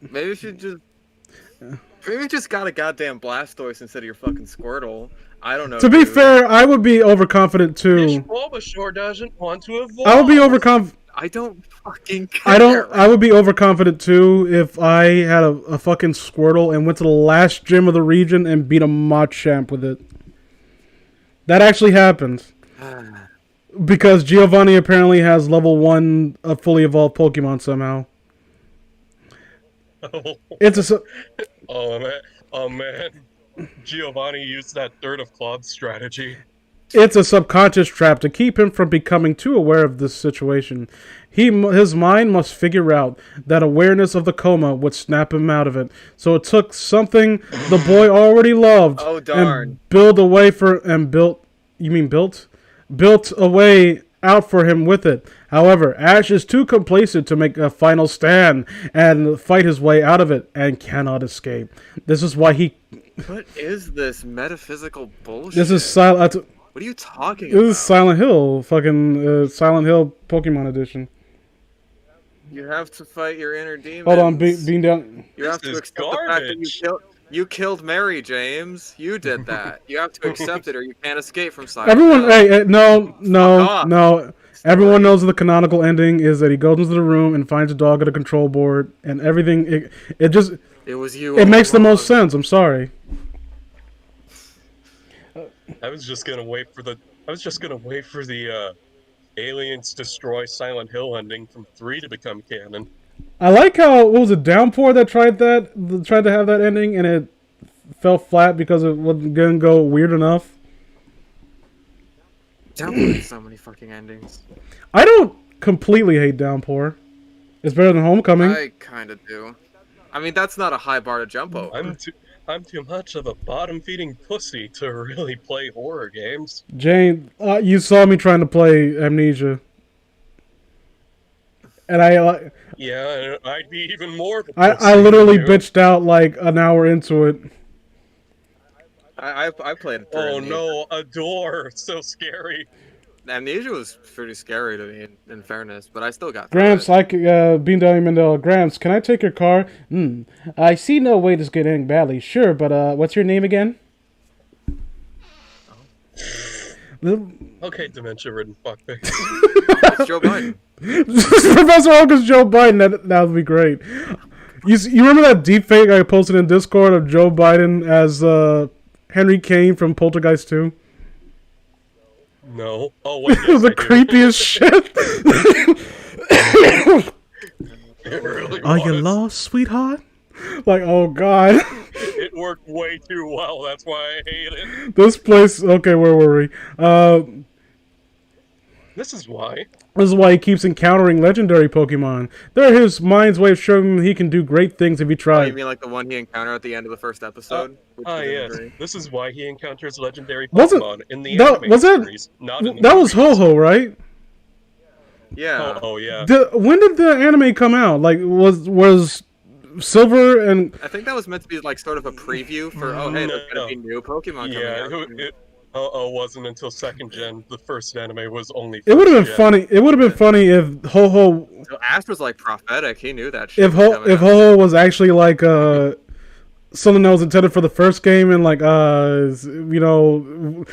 Maybe if you just got a goddamn Blastoise instead of your fucking Squirtle. I don't know. To be fair, I would be overconfident too. Bulbasaur doesn't want to evolve. I would be overconfident. I don't fucking care. I would be overconfident too if I had a fucking Squirtle and went to the last gym of the region and beat a Machamp with it. That actually happened. Because Giovanni apparently has level 1 of fully evolved Pokemon somehow. Oh man. Giovanni used that third of club strategy. It's a subconscious trap to keep him from becoming too aware of this situation. His mind must figure out that awareness of the coma would snap him out of it. So it took something the boy already loved and built a way out for him with it. However, Ash is too complacent to make a final stand and fight his way out of it and cannot escape. This is why he... What is this metaphysical bullshit? This is Silent... What are you talking about? This is Silent Hill, fucking Silent Hill Pokemon Edition. You have to fight your inner demons. Hold on, being down. You have to accept the fact that you killed Mary, James. You did that. You have to accept it, or you can't escape from Silent Hill. Hey, no. Everyone knows the canonical ending is that he goes into the room and finds a dog at a control board, and everything. It was you. It makes the most sense. I'm sorry. I was just gonna wait for the aliens destroy Silent Hill ending from 3 to become canon. I like how Downpour that tried to have that ending, and it fell flat because it wasn't gonna go weird enough. Downpour has so many fucking endings. I don't completely hate Downpour. It's better than Homecoming. I kind of do. I mean, that's not a high bar to jump over. I'm too much of a bottom-feeding pussy to really play horror games. Jane, you saw me trying to play Amnesia. And yeah, I'd be even more of a pussy I literally than you. bitched out like an hour into it. I played it. Oh no, a door! So scary. Amnesia was pretty scary to me, in fairness, but I still got. Gramps, Bean Downy Mandela. Gramps, can I take your car? I see no way this could end badly. Sure, but what's your name again? Okay, dementia-ridden fuckface. It's Joe Biden. Professor Oak's Joe Biden. That would be great. You remember that deepfake I posted in Discord of Joe Biden as Henry Kane from Poltergeist 2? No. Oh, wait. It was the creepiest shit. It really Are you was. lost, sweetheart? Like, oh god. It worked way too well. That's why I hate it. This place. Okay, where were we? This is why. This is why he keeps encountering legendary Pokemon. They're his mind's way of showing him he can do great things if he Oh, tries. you mean like the one he encountered at the end of the first episode? Yes. This is why he encounters legendary Wasn't- Pokemon in the that- anime was that- series, not in the That was movies. Ho-Ho, right? Yeah. Oh, yeah. When did the anime come out? Like, was Silver and... I think that was meant to be like sort of a preview for hey, there's gonna be new Pokemon Yeah, coming out. it wasn't until second gen. The first anime was only. It would have been first gen. funny. It would have been funny if Ho-Ho... So Ash was like prophetic. He knew that shit. If was coming out. Ho-Ho was actually like something that was intended for the first game and like you know...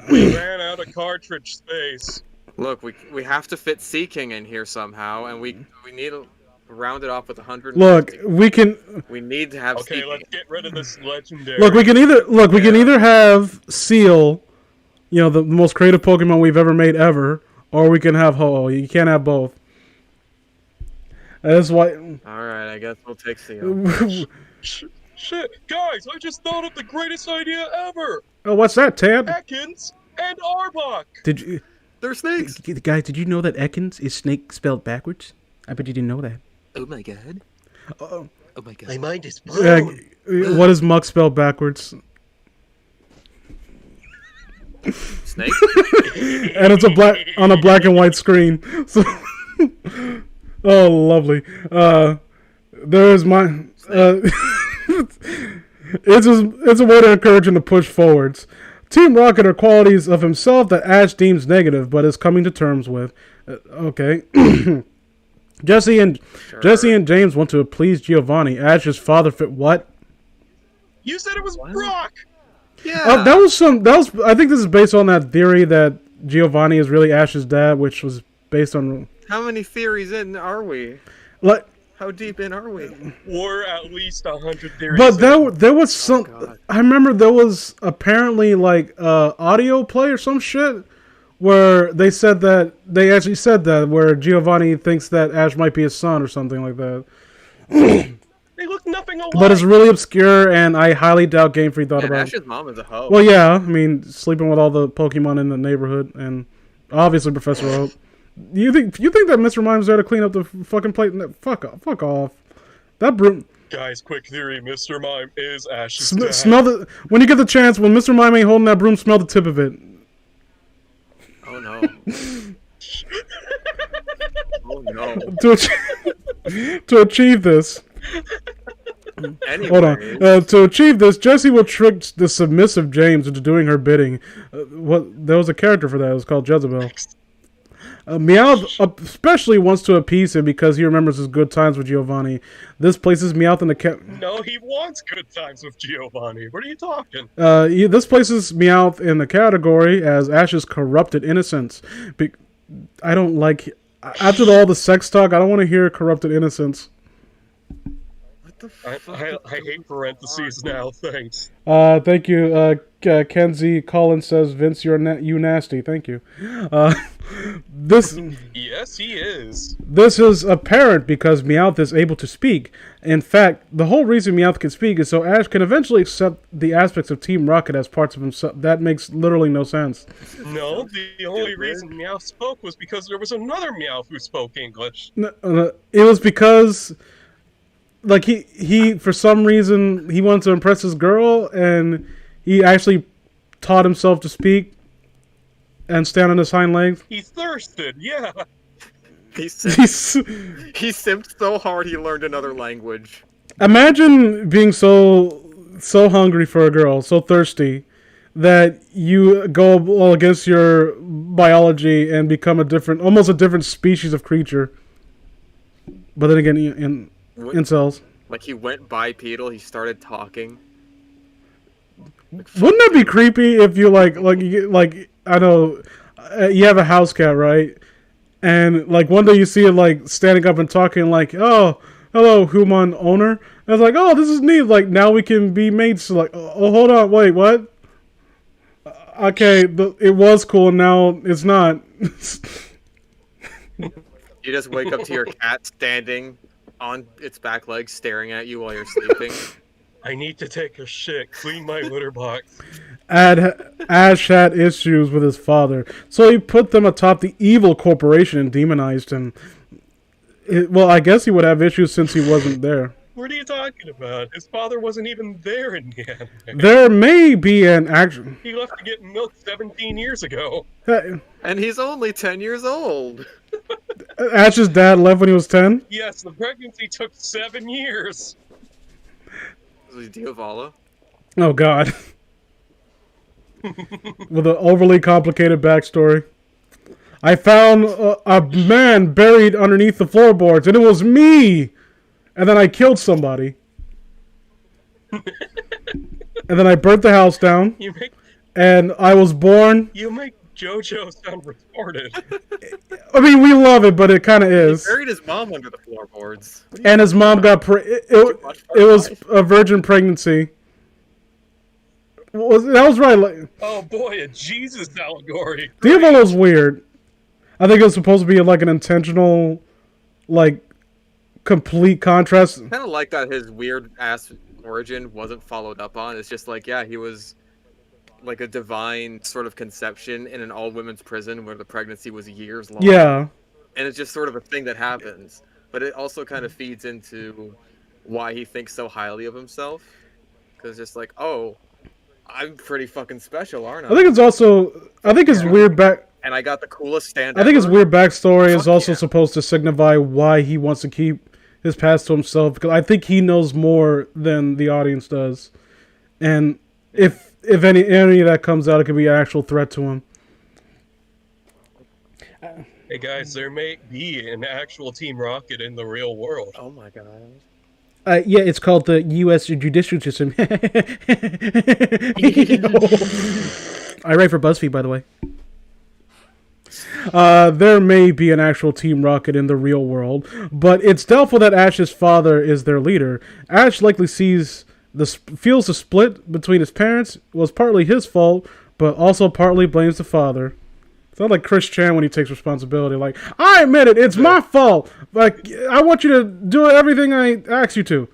We ran out of cartridge space. Look, we have to fit Sea King in here somehow, and we need to round it off with 100. Look, we can... We need to have Sea Okay, King. let's get rid of this legendary. Look, we can either have Seal, you know, the most creative Pokemon we've ever made ever, or we can have Ho-Oh. You can't have both. That's why. Alright, I guess we'll take Seal. Shit, guys! I just thought of the greatest idea ever. Oh, what's that, Tad? Ekans and Arbok. Did you, They're snakes! guys? Did you know that Ekans is snake spelled backwards? I bet you didn't know that. Oh my god. Oh my god. My mind is blown. what is Muck spelled backwards? Snake? And it's on a black and white screen. So, oh, lovely. There's my. It's a way to encourage him to push forwards. Team Rocket are qualities of himself that Ash deems negative, but is coming to terms with. Okay. Jesse and James want to please Giovanni. Ash's father fit what? You said it was Brock. Yeah. That was. I think this is based on that theory that Giovanni is really Ash's dad, which was based on. How many theories in are we? Like, How deep in are we? We're at least 100 theories. but there was some. God. I remember there was apparently like audio play or some shit where they actually said that where Giovanni thinks that Ash might be his son or something like that. They look nothing alike. But it's really obscure, and I highly doubt Game Freak thought And about it. Ash's mom is a hoe. Well, yeah, I mean, sleeping with all the Pokemon in the neighborhood, and obviously Professor Oak. You think that Mr. Mime's there to clean up the fucking plate? No, fuck off. That broom. Guys, quick theory: Mr. Mime is Ash's dad. Smell the when you get the chance. When Mr. Mime ain't holding that broom, smell the tip of it. Oh no. Oh no. To achieve this. Anyway. Hold on. To achieve this, Jessie will trick the submissive James into doing her bidding. There was a character for that. It was called Jezebel. Meowth especially wants to appease him because he remembers his good times with Giovanni. This places Meowth in the No, he wants good times with Giovanni. What are you talking? This places Meowth in the category as Ash's corrupted innocence. I don't like... After all the sex talk, I don't want to hear corrupted innocence. What the fuck? I hate parentheses now. Thanks. Thank you. Kenzie Collins says, Vince, you nasty. Thank you. This Yes, he is. this is apparent because Meowth is able to speak. In fact, the whole reason Meowth can speak is so Ash can eventually accept the aspects of Team Rocket as parts of himself. That makes literally no sense. No, the only reason Meowth spoke was because there was another Meowth who spoke English. It was because, like, he for some reason he wanted to impress his girl, and he actually taught himself to speak and stand on his hind legs. He thirsted, yeah. He simped so hard he learned another language. Imagine being so hungry for a girl, so thirsty, that you go against your biology and become almost a different species of creature. But then again, in incels. Like, he went bipedal, he started talking. Wouldn't that be creepy if you like I know you have a house cat, right? And like one day you see it like standing up and talking like, "Oh, hello, human owner." And it's like, "Oh, this is neat. Like now we can be mates." So like, "Oh, hold on, wait, what?" Okay, it was cool. Now it's not. You just wake up to your cat standing on its back legs, staring at you while you're sleeping. I need to take a shit. Clean my litter box. Ash had issues with his father, so he put them atop the evil corporation and demonized him. Well, I guess he would have issues since he wasn't there. What are you talking about? His father wasn't even there in the end. There may be an action. He left to get milk 17 years ago. And he's only 10 years old. Ash's dad left when he was 10? Yes, the pregnancy took 7 years. Was he Diovala? Oh, God. With an overly complicated backstory. I found a man buried underneath the floorboards, and it was me! And then I killed somebody. And then I burnt the house down. And I was born. You make JoJo sound retarded. I mean, we love it, but it kind of is. He buried his mom under the floorboards. And his mom got it was a virgin pregnancy. That was right. Like, oh boy, a Jesus allegory. Diavolo's weird. I think it was supposed to be like an intentional, like, complete contrast. Kind of like that his weird ass origin wasn't followed up on. It's just like, yeah, he was like a divine sort of conception in an all-women's prison where the pregnancy was years long. Yeah. And it's just sort of a thing that happens. But it also kind of feeds into why he thinks so highly of himself. Because it's just like, oh, I'm pretty fucking special, aren't I? I think it's also, I think his weird back... And I got the coolest stand I think his weird backstory is also yeah. supposed to signify why he wants to keep his past to himself. Because I think he knows more than the audience does. And if any of that comes out, it could be an actual threat to him. Hey guys, there may be an actual Team Rocket in the real world. Oh my god. Yeah, it's called the U.S. judicial system. I write for BuzzFeed, by the way. There may be an actual Team Rocket in the real world, but it's doubtful that Ash's father is their leader. Ash likely feels the split between his parents was partly his fault, but also partly blames the father. Sounds like Chris Chan when he takes responsibility. Like, I admit it, it's my fault. Like, I want you to do everything I ask you to.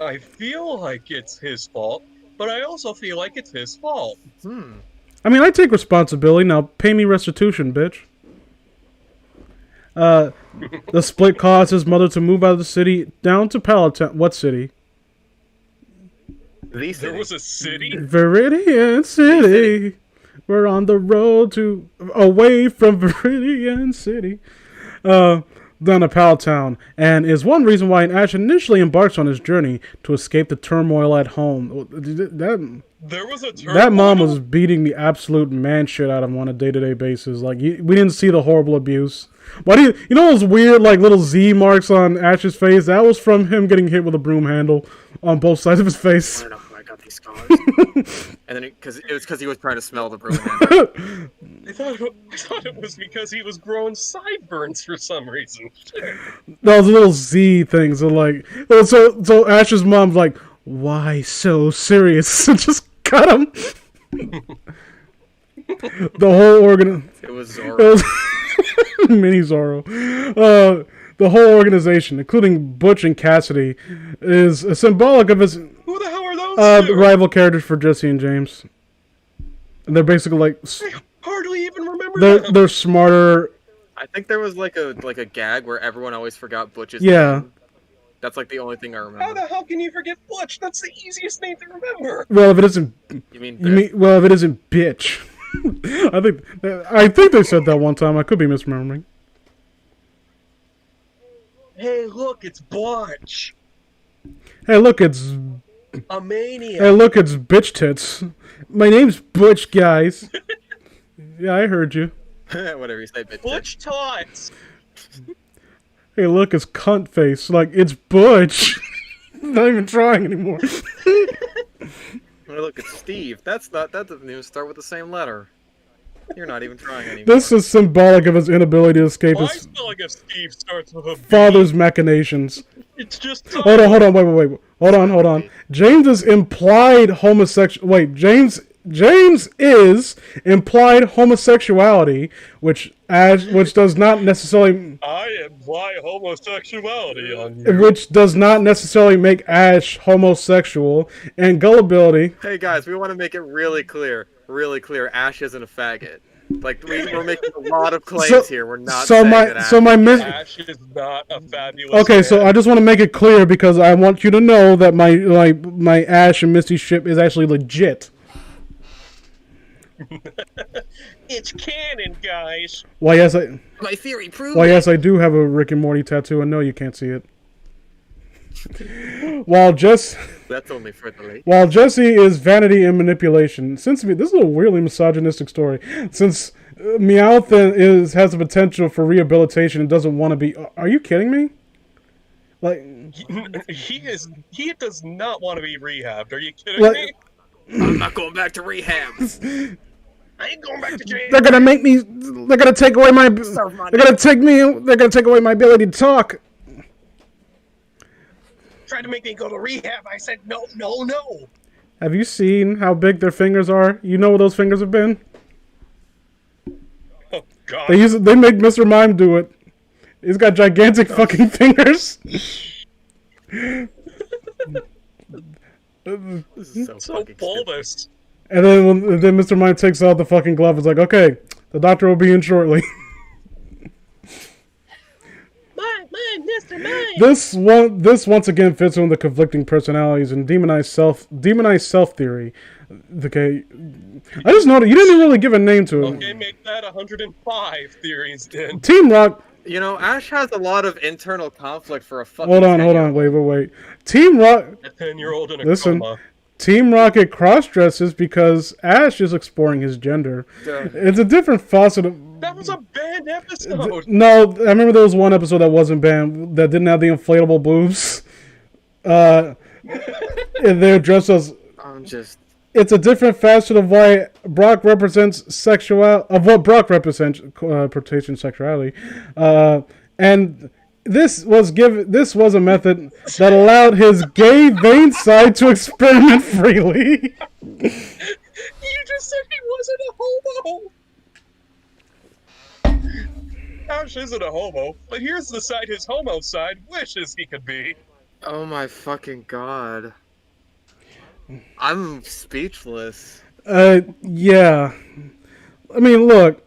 I feel like it's his fault, but I also feel like it's his fault. I mean, I take responsibility. Now, pay me restitution, bitch. The split caused his mother to move out of the city down to Palatine. What city? There was a city? Viridian City. We're on the road away from Viridian City. Down to Palatown, and is one reason why Ash initially embarks on his journey to escape the turmoil at home. There was a turmoil? That mom was beating the absolute man shit out of him on a day-to-day basis. Like, we didn't see the horrible abuse. Why do you know those weird, like, little Z marks on Ash's face? That was from him getting hit with a broom handle on both sides of his face. I don't know how I got these scars. And then it was because he was trying to smell the broom handle. I thought it was because he was growing sideburns for some reason. Those little Z things are like... So Ash's mom's like, why so serious? Just cut him. The whole It was Zoro. It was Mini Zoro. The whole organization, including Butch and Cassidy, is symbolic of his Who the hell are those two? rival characters for Jesse and James. And they're basically like I hardly even remember them. they're smarter. I think there was like a gag where everyone always forgot Butch's Yeah. name. That's like the only thing I How remember. the hell can you forget Butch? That's the easiest name to remember. Well, if it isn't, You mean well, if it isn't bitch. I think they said that one time. I could be misremembering. Hey, look, it's Butch. Hey, look, it's A maniac. Hey, look, it's bitch tits. My name's Butch, guys. Yeah, I heard you. whatever you say, bitch. Butch Tots. Hey, look, it's cunt face. Like, it's Butch. Not even trying anymore. Well, look, it's Steve. That doesn't even start with the same letter. You're not even trying anymore. This is symbolic of his inability to escape My his spelling of Steve starts with a B. father's machinations. It's just Hold on, wait. Hold on. James's implied homosexual. Wait, James is implied homosexuality, which does not necessarily. I imply homosexuality on you. Which does not necessarily make Ash homosexual, and gullibility. Hey guys, we want to make it really clear. Ash isn't a faggot. Like we're making a lot of claims here. We're not. Saying that Ash is not a fabulous. Okay, man. so I just want to make it clear because I want you to know that my Ash and Misty ship is actually legit. It's canon, guys. Why yes, My theory proves. Why yes, I do have a Rick and Morty tattoo, and no, you can't see it. That's only for the late. While Jesse is vanity and manipulation. This is a weirdly misogynistic story. Since Meowth has the potential for rehabilitation and doesn't want to be. Are you kidding me? Like He does not want to be rehabbed. Are you kidding me? I'm not going back to rehab. I ain't going back to jail. They're gonna make me. They're gonna take away my. They're gonna take away my ability to talk. Tried to make me go to rehab. I said no. Have you seen how big their fingers are? You know where those fingers have been? Oh God. They make Mr. Mime do it. He's got gigantic fucking fingers. This is so bulbous. And then then Mr. Mime takes out the fucking glove. It's like, okay, the doctor will be in shortly. Mine, Mr. Mime. This once again fits in the conflicting personalities and demonized self theory. Okay, I just noticed you didn't really give a name to it. Okay, make that 105 theories then. Team Rock. You know, Ash has a lot of internal conflict for a fucking. Hold on, wait. Team Rock. A 10-year-old in a Listen. coma. Team Rocket cross-dresses because Ash is exploring his gender. It's a different facet of... That was a banned episode. No, I remember there was one episode that wasn't banned, that didn't have the inflatable boobs. And they're dressed as... It's a different facet of why Brock represents quotation sexuality. And... This was a method that allowed his gay vein side to experiment freely. You just said he wasn't a homo. Ash isn't a homo, but here's the side his homo side wishes he could be. Oh my fucking god. I'm speechless. Yeah. I mean, look.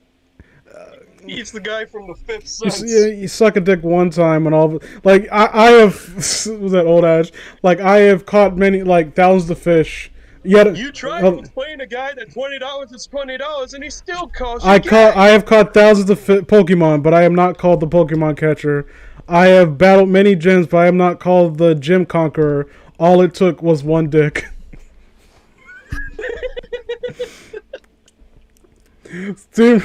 He's the guy from the Fifth Sense. You suck a dick one time and all. Like I have was that old Ash? Like I have caught many, like thousands of fish. Yet you tried to explain a guy that $20 is $20, and he still calls you. I have caught thousands of Pokemon, but I am not called the Pokemon catcher. I have battled many gyms, but I am not called the gym conqueror. All it took was one dick. Team.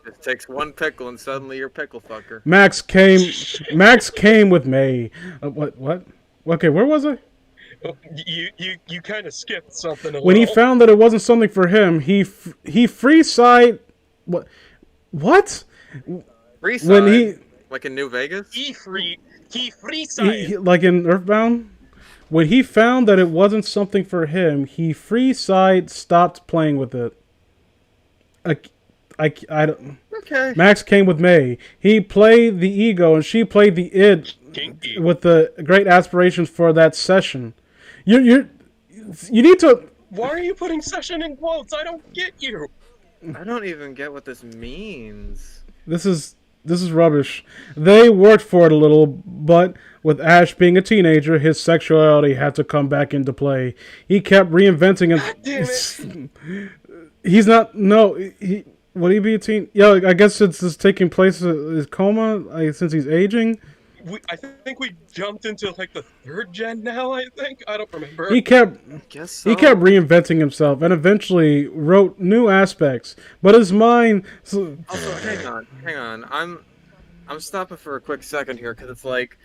It takes one pickle and suddenly you're pickle fucker. Max came with May. What? Okay, where was I? You kind of skipped something. When he found that it wasn't something for him, he free side. What? Free side? When he like in New Vegas? He free side. Like in Earthbound. When he found that it wasn't something for him, he free side stopped playing with it. I don't. Okay. Max came with May. He played the ego, and she played the id, Kinky. with the great aspirations for that session. You need to. Why are you putting session in quotes? I don't get you. I don't even get what this means. This is rubbish. They worked for it a little, but with Ash being a teenager, his sexuality had to come back into play. He kept reinventing him. God damn it. He's not. No. Would he be a teen? Yeah, I guess this is taking place is Coma since he's aging. I think we jumped into like the 3rd gen now. I don't remember. He kept Guess so. he kept reinventing himself and eventually wrote new aspects. But his mind. Also, hang on. I'm stopping for a quick second here because it's like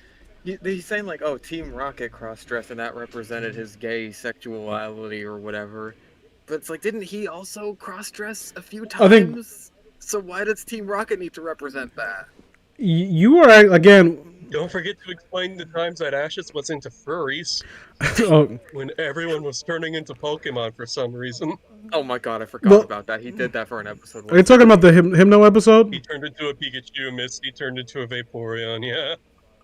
he's saying like, oh, Team Rocket cross-dressed and that represented his gay sexuality or whatever. But it's like, didn't he also cross-dress a few times? I think. So why does Team Rocket need to represent that? You are again. Don't forget to explain the times that Ashes was into furries Oh, when everyone was turning into Pokemon for some reason. Oh my god, I forgot about that. He did that for an episode. are you talking about the Hypno episode? He turned into a Pikachu, Misty turned into a Vaporeon, yeah.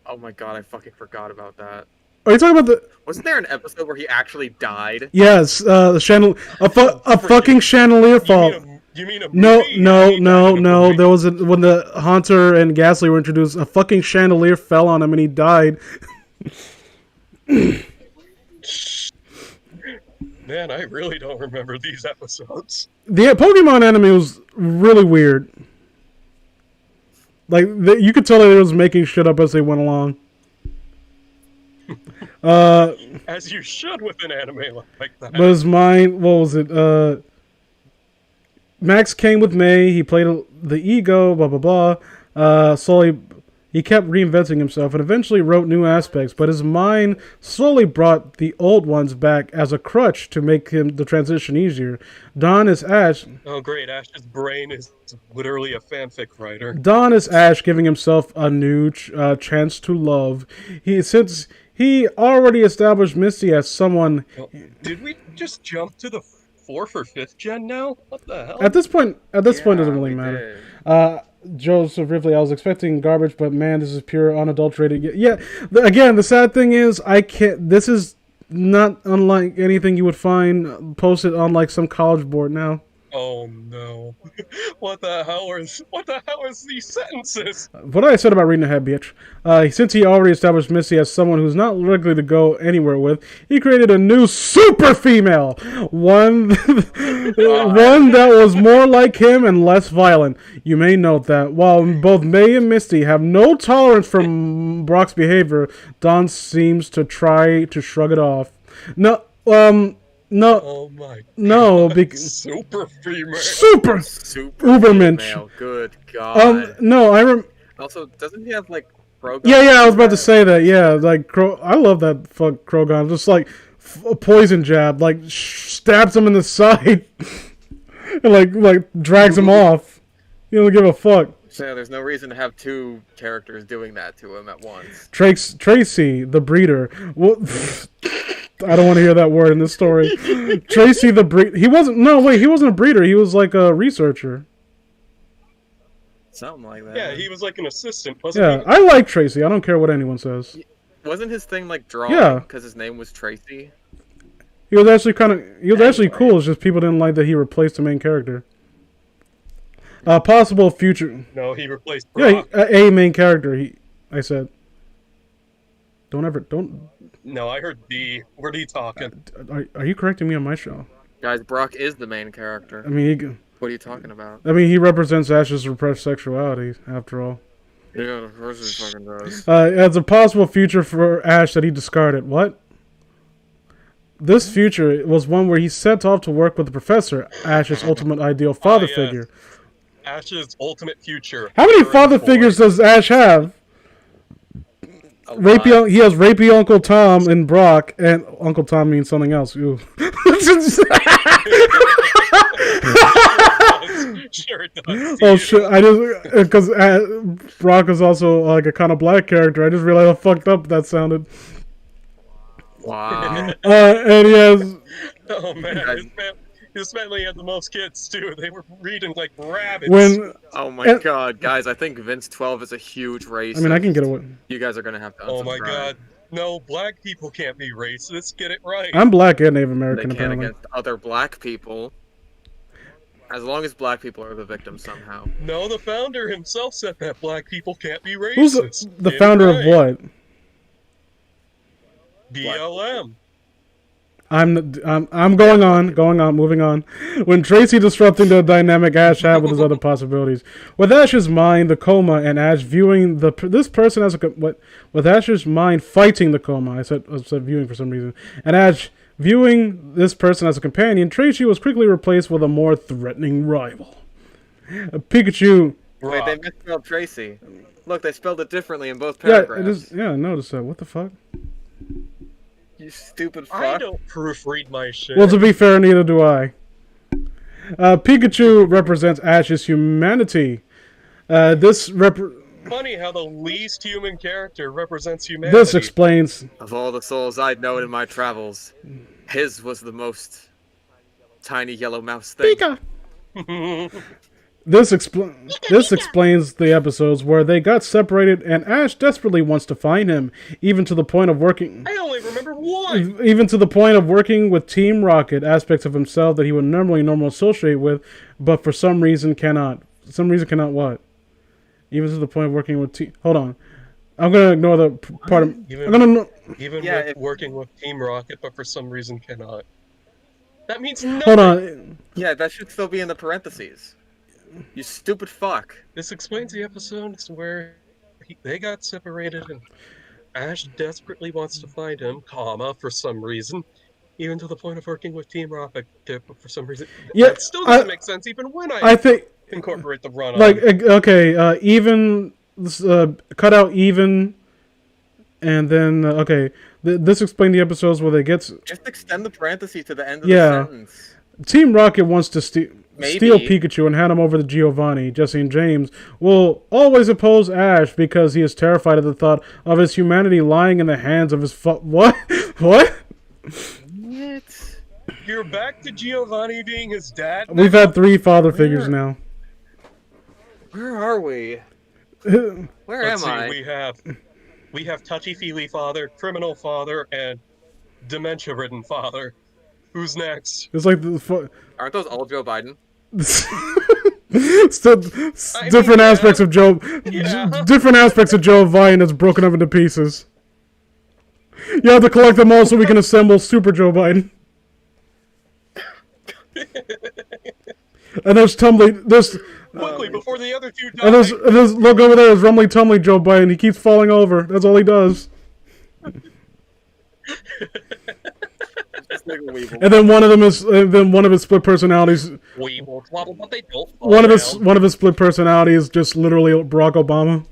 Oh my god, I fucking forgot about that. Are you talking about the? Wasn't there an episode where he actually died? Yes, the a fucking chandelier fall. You mean a No. movie? There was when the Haunter and Ghastly were introduced, a fucking chandelier fell on him and he died. Man, I really don't remember these episodes. The Pokemon anime was really weird. Like you could tell that it was making shit up as they went along. As you should with an anime like that. But his mind, what was it? Max came with May. He played the ego. Blah blah blah. Slowly, he kept reinventing himself and eventually wrote new aspects. But his mind slowly brought the old ones back as a crutch to make the transition easier. Dawn is Ash. Oh great, Ash's brain is literally a fanfic writer. Dawn is Ash giving himself a new chance to love. Since he already established Misty as someone. Did we just jump to the 4th or 5th gen now? What the hell? At this point, it doesn't really we matter. did. Joseph Ripley, I was expecting garbage, but man, this is pure unadulterated. Yeah. Again, the sad thing is, I can't. This is not unlike anything you would find posted on like some college board now. Oh no! What the hell is these sentences? What I said about reading ahead, bitch. Since he already established Missy as someone who's not likely to go anywhere with, he created a new super female, one that was more like him and less violent. You may note that while both May and Misty have no tolerance for Brock's behavior, Dawn seems to try to shrug it off. No. Oh my god. No, super female. Super Ubermensch. Female. Good god. No, Also, doesn't he have like Krogan? Yeah, I was about to say that. Yeah, like I love that fuck Krogan. Just like a poison jab, like stabs him in the side, and like drags him off. You don't give a fuck. So yeah, there's no reason to have two characters doing that to him at once. Tracy, the breeder. Well, I don't want to hear that word in this story. Tracy, the breeder. He wasn't. No, wait. He wasn't a breeder. He was like a researcher. Something like that. Yeah, he was like an assistant, wasn't Yeah, he? I like Tracy. I don't care what anyone says. Wasn't his thing like drawing? Yeah. Because his name was Tracy. He was actually actually cool. It's just people didn't like that he replaced the main character. Possible future. No, he replaced Brock. Yeah, a main character. I said. Don't. No, I heard D. Where'd he talking? Are you correcting me on my show? Guys, Brock is the main character. I mean, What are you talking about? he represents Ash's repressed sexuality. After all. Yeah, of course he fucking does. As a possible future for Ash that he discarded. What? This future was one where he set off to work with the professor, Ash's ultimate ideal father figure. Ash's ultimate future. How many father figures does Ash have? He has Rapey Uncle Tom and Brock, and Uncle Tom means something else. Ooh. Sure does. Oh shit! I just because Brock is also like a kind of black character. I just realized how fucked up that sounded. Wow. And he has. Oh man, This family had the most kids too. They were breeding like rabbits. When Oh my god, guys! I think Vince 12 is a huge racist. I mean, I can get away. You guys are gonna have to unsubscribe. Oh my god. No, black people can't be racist. Get it right. I'm black and Native They American, can't apparently. against other black people. As long as black people are the victims somehow. No, the founder himself said that black people can't be racist. Who's the Get it founder of right. what? BLM. I'm going on, moving on. When Tracy disrupting the dynamic Ash had with his other possibilities, with Ash's mind, the coma, and Ash viewing this person as with Ash's mind fighting the coma. I said viewing for some reason, and Ash viewing this person as a companion. Tracy was quickly replaced with a more threatening rival. Pikachu. Wait, they misspelled Tracy. Look, they spelled it differently in both paragraphs. I noticed that. What the fuck? You stupid fuck. I don't proofread my shit. Well, to be fair, neither do I. Pikachu represents Ash's humanity. Funny how the least human character represents humanity. This explains. Of all the souls I'd known in my travels, his was the most tiny yellow mouse thing. Pika. This explains the episodes where they got separated, and Ash desperately wants to find him, even to the point of working. I only remember one. Even to the point of working with Team Rocket, aspects of himself that he would normally associate with, but for some reason cannot. What? Even to the point of working with Team. Hold on, I'm gonna ignore the part of. Working with Team Rocket, but for some reason cannot. That means nothing. Hold on. Yeah, that should still be in the parentheses. You stupid fuck. This explains the episodes where they got separated and Ash desperately wants to find him, for some reason, even to the point of working with Team Rocket for some reason. Yeah, that still doesn't make sense even when I think incorporate the run-on. Like, okay, even, cut out even, and then, okay, this explained the episodes where they get... Just extend the parentheses to the end of the sentence. Team Rocket wants to steal Pikachu and hand him over to Giovanni. Jesse and James will always oppose Ash because he is terrified of the thought of his humanity lying in the hands of his What? What? You're back to Giovanni being his dad now? We've had 3 father figures now. Where are we? Where am I? We have touchy-feely father, criminal father, and dementia-ridden father. Who's next? It's like aren't those all Joe Biden? Different aspects of Joe. Yeah. Different aspects of Joe Biden that's broken up into pieces. You have to collect them all so we can assemble Super Joe Biden. And there's Tumbly. There's quickly before the other two die. And there's look over there. There's Rumly Tumbly Joe Biden. He keeps falling over. That's all he does. And then one of his split personalities. Weebles, but they don't. One of his split personalities is just literally Barack Obama.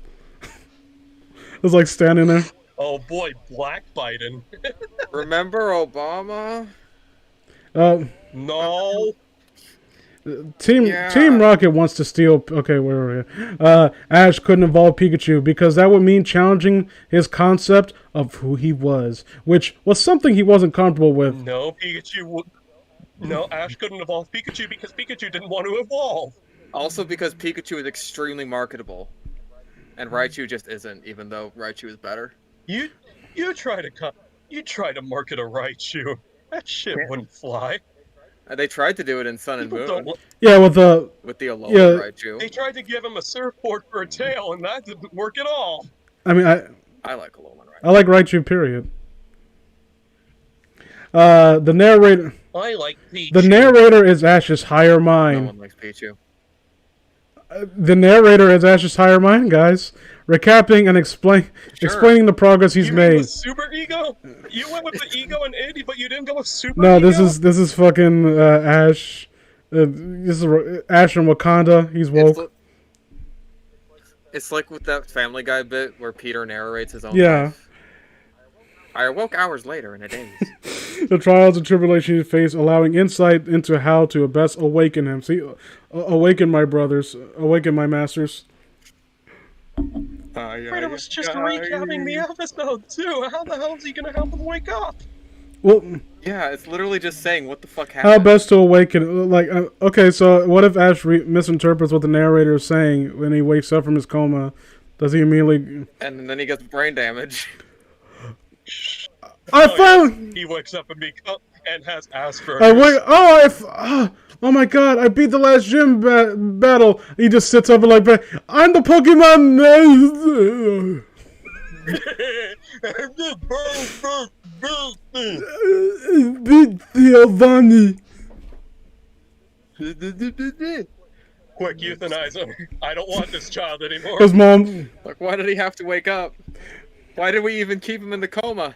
It's like standing there. Oh boy, Black Biden. Remember Obama? No. Team Rocket wants to steal. Okay, where are we? Ash couldn't evolve Pikachu because that would mean challenging his concept of who he was, which was something he wasn't comfortable with. No, Ash couldn't evolve Pikachu because Pikachu didn't want to evolve. Also because Pikachu is extremely marketable, and Raichu just isn't, even though Raichu is better. You try to market a Raichu. That shit wouldn't fly. They tried to do it in Sun and Moon. Yeah, with the Alolan Raichu. They tried to give him a surfboard for a tail, and that didn't work at all. I mean, I like Alolan Raichu. I like Raichu, period. The narrator... I like Pichu. The narrator is Ash's higher mind. No one likes Pichu. The narrator is Ash's higher mind, guys. Recapping and explaining the progress he's made. With super ego? You went with the ego and Andy, but you didn't go with super no, ego? this is fucking Ash. This is Ash from Wakanda. He's woke. It's like with that Family Guy bit where Peter narrates his own life. I awoke hours later in a daze. The trials and tribulations he faced, allowing insight into how to best awaken him. See, awaken my brothers, awaken my masters. Fredo was just recapping the episode too. How the hell is he gonna help him wake up? Well, Yeah, it's literally just saying what the fuck how happened. best to awaken? Like, okay, so what if Ash misinterprets what the narrator is saying when he wakes up from his coma? Does he immediately? And then he gets brain damage. I Oh, found. yes. He wakes up and has Asperger's. I wait. Oh my god! I beat the last gym battle. He just sits over like, I'm the Pokemon. Beat Giovanni. Quick, euthanize him. I don't want this child anymore. His mom. Like, why did he have to wake up? Why did we even keep him in the coma?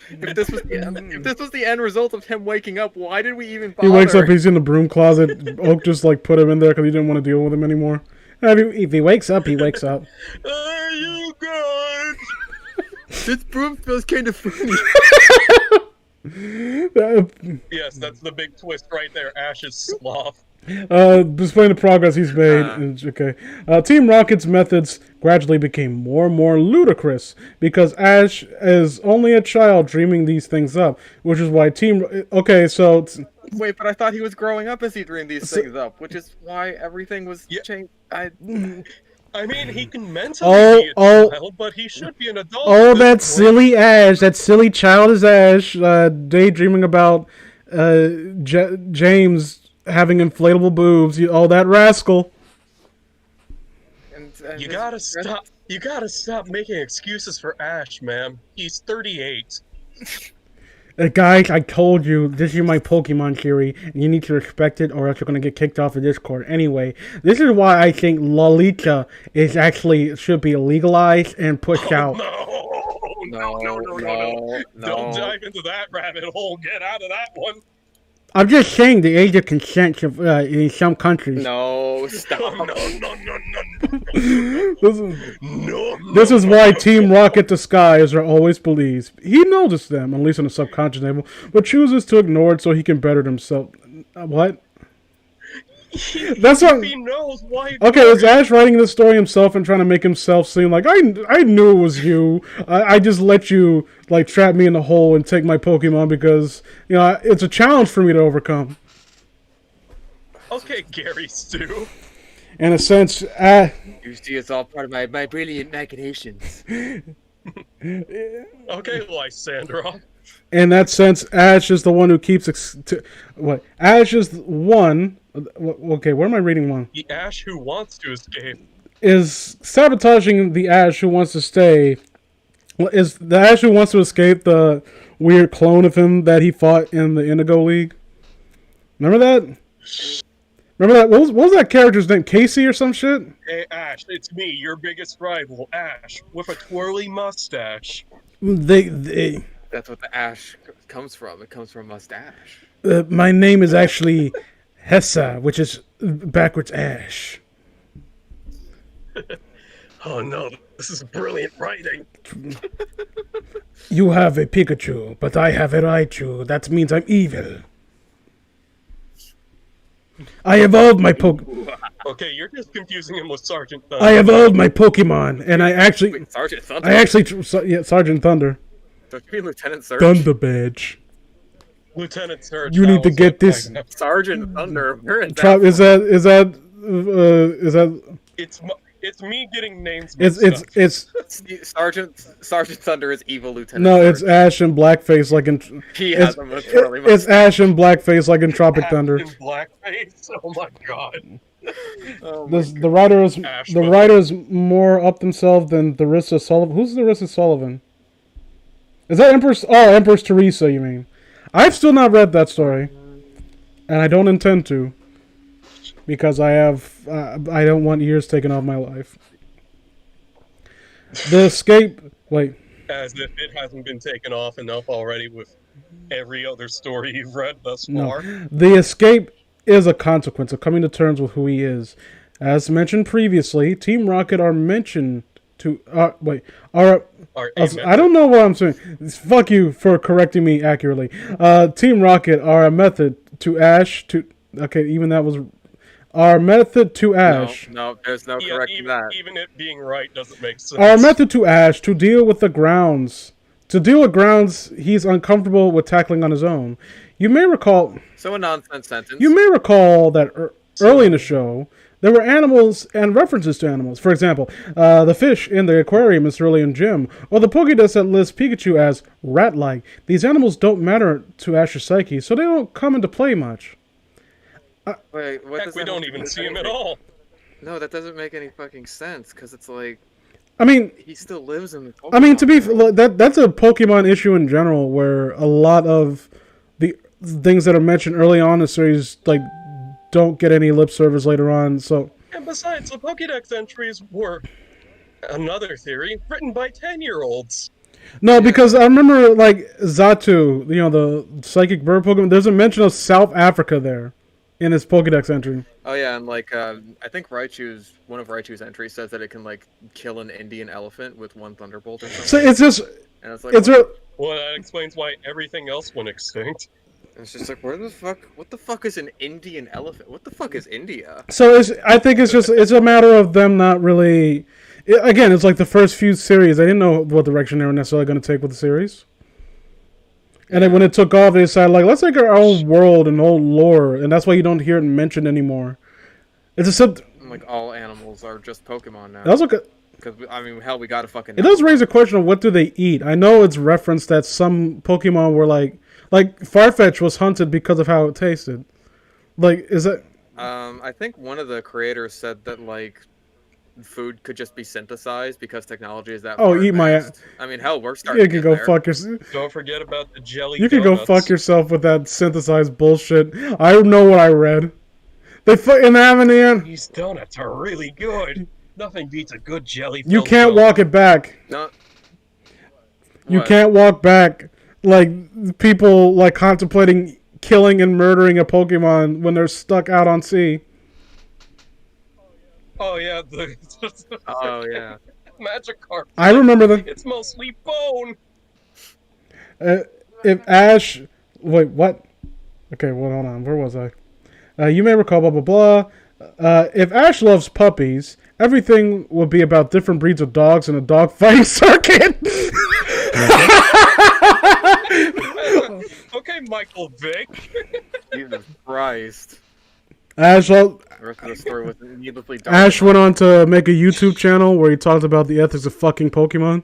If this was the end result of him waking up, why did we even bother? He wakes up. He's in the broom closet. Oak just like put him in there because he didn't want to deal with him anymore. If he wakes up, he wakes up. Are you good? This broom smells kind of funny. Yes, that's the big twist right there. Ash's sloth. Displaying the progress he's made. Okay. Team Rocket's methods gradually became more and more ludicrous because Ash is only a child dreaming these things up, which is why Okay, so... Wait, but I thought he was growing up as he dreamed these things up, which is why everything was changed. I mean, he can mentally be a child, but he should be an adult. Oh, that silly Ash, that silly childish Ash, daydreaming about James having inflatable boobs. That rascal. And, you gotta stop. You gotta stop making excuses for Ash, man. He's 38. Guys, I told you, this is my Pokemon theory, and you need to respect it or else you're going to get kicked off of Discord. Anyway, this is why I think Lolita should be legalized and pushed out. No. Don't dive into that rabbit hole. Get out of that one. I'm just saying the age of consent in some countries. No, stop. This is why Team Rocket Disguise are always believes. He noticed them, at least on a subconscious level, but chooses to ignore it so he can better himself. What? That's what he knows why. Okay, is Ash writing this story himself and trying to make himself seem like I knew it was you. I just let you like trap me in the hole and take my Pokemon because it's a challenge for me to overcome. Okay, Gary Stu. In a sense, you see, it's all part of my brilliant machinations. Okay, Lysandra. In that sense, Ash is the one who keeps what? Ash is one. Okay, where am I reading one? The Ash who wants to escape is sabotaging the Ash who wants to stay. Is the Ash who wants to escape the weird clone of him that he fought in the Indigo League? Remember that? What was that character's name? Casey or some shit? Hey Ash, it's me, your biggest rival, Ash, with a twirly mustache. That's what the ash comes from. It comes from mustache. My name is actually Hessa, which is backwards Ash. Oh no, this is brilliant writing. You have a Pikachu, but I have a Raichu. That means I'm evil. I evolved my Okay, you're just confusing him with Sergeant Thunder. I evolved my Pokemon, and I actually... Wait, Sergeant Thunder? Sergeant Thunder. Don't you mean Lieutenant Surge? Thunder Badge. Lieutenant Surge. You need to get this... Sergeant Thunder. Where is that? Is that... It's me getting names. It's Sergeant Thunder is evil Lieutenant. No, Surge. it's Ash and Blackface like in. He has a twirly mustache. It's Ash and Blackface like in Tropic Thunder. In Blackface. Oh my god. The writer is more up themselves than Larissa Sullivan. Who's Larissa Sullivan? Is that Empress? Oh, Empress Teresa. You mean? I've still not read that story, and I don't intend to. Because I don't want years taken off my life. The escape... Wait. As if it hasn't been taken off enough already with every other story you've read thus far. No. The escape is a consequence of coming to terms with who he is. As mentioned previously, Team Rocket are mentioned to... I don't know what I'm saying. Fuck you for correcting me accurately. Team Rocket are a method to Ash to... Okay, even that was... Our method to Ash. No, there's no correcting that. Even it being right doesn't make sense. Our method to Ash to deal with the grounds To deal with grounds he's uncomfortable with tackling on his own. You may recall So a nonsense sentence. You may recall that early in the show, there were animals and references to animals. For example, the fish in the aquarium in Cerulean Gym, or the Pokédex that lists Pikachu as rat-like. These animals don't matter to Ash's psyche, so they don't come into play much. Wait, what Heck, does we that don't have to even do see with him at anything? all. No, that doesn't make any fucking sense, because it's like, I mean, he still lives in the Pokemon I mean to be world. that's a Pokemon issue in general, where a lot of the things that are mentioned early on in the series like don't get any lip service later on. So, And besides, the Pokédex entries were, another theory, written by 10-year-olds. no, because I remember like Zatu, the psychic bird Pokemon. There's a mention of South Africa there in his Pokédex entry. Oh yeah, and like, I think one of Raichu's entries says that it can like kill an Indian elephant with one thunderbolt or something. So it's just And it's like, it's what Well, that explains why everything else went extinct. It's just like, what the fuck is an Indian elephant? What the fuck is India? so I think it's a matter of them not really. Again, it's like the first few series. They didn't know what direction they were necessarily going to take with the series. And then when it took off, they decided, like, let's make our own world and own lore. And that's why you don't hear it mentioned anymore. It's a sub. Like, all animals are just Pokemon now. That's okay. Because, I mean, hell, we gotta fucking It know. does raise a question of what do they eat. I know it's referenced that some Pokemon were like Farfetch was hunted because of how it tasted. Like, is that? I think one of the creators said that, like, food could just be synthesized because technology is that Oh, far eat my advanced. I mean, hell, we're starting You to can get go there. fuck yourself. Don't forget about the jelly You can go donuts. fuck yourself with that synthesized bullshit. I know what I read. They fucking have in the end. These donuts are really good. Nothing beats a good jelly. You can't walk it back. No. You What? can't walk back. Like people like contemplating killing and murdering a Pokemon when they're stuck out on sea. Oh yeah, Oh, yeah. Magikarp. I remember them. It's mostly bone. If Ash, wait, what? Okay, well, hold on. Where was I? You may recall blah blah blah. If Ash loves puppies, everything will be about different breeds of dogs in a dog fighting circuit. Okay, Michael Vick. Jesus Christ. Ash, The rest of the story was needlessly dark. Ash went on to make a YouTube channel where he talked about the ethics of fucking Pokemon.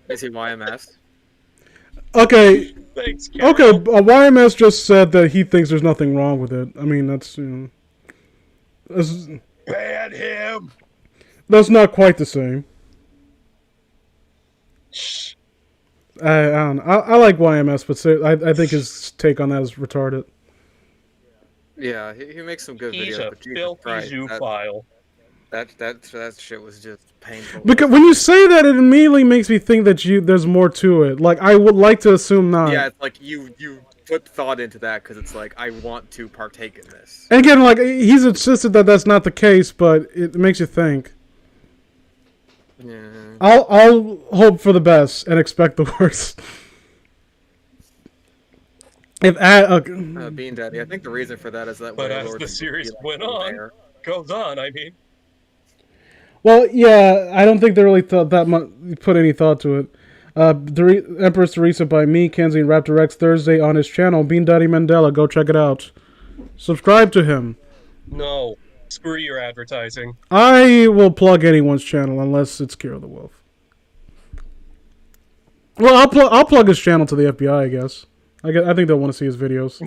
Is he YMS? Okay, Thanks, Carol. okay. YMS just said that he thinks there's nothing wrong with it. I mean, that's Ban him. that's not quite the same. I don't know. I like YMS, but I think his take on that is retarded. Yeah, he makes some good He's videos, a but Jesus filthy Christ, zoophile. that shit was just painful. Because when you say that, it immediately makes me think that there's more to it. Like I would like to assume not. Yeah, it's like you put thought into that because it's like I want to partake in this. And again, like he's insisted that that's not the case, but it makes you think. Yeah. I'll hope for the best and expect the worst. If Bean Daddy, I think the reason for that is that. But Wailord as the would series be like went a on, bear. goes on, I mean. well, yeah, I don't think they really thought that much, put any thought to it. Empress Teresa by me, Kenzie, and Raptor X Thursday on his channel, Bean Daddy Mandela. Go check it out. Subscribe to him. No. Screw your advertising. I will plug anyone's channel unless it's Kira the Wolf. Well, I'll plug his channel to the FBI, I guess. I think they'll want to see his videos.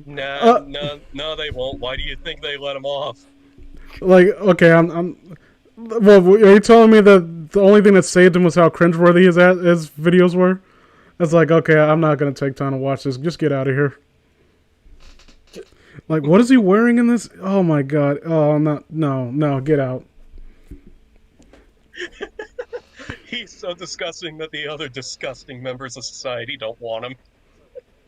No, they won't. Why do you think they let him off? Like, okay, well, are you telling me that the only thing that saved him was how cringeworthy his videos were? It's like, okay, I'm not gonna take time to watch this. Just get out of here. Like, what is he wearing in this? Oh my god! Oh, no, get out. He's so disgusting that the other disgusting members of society don't want him.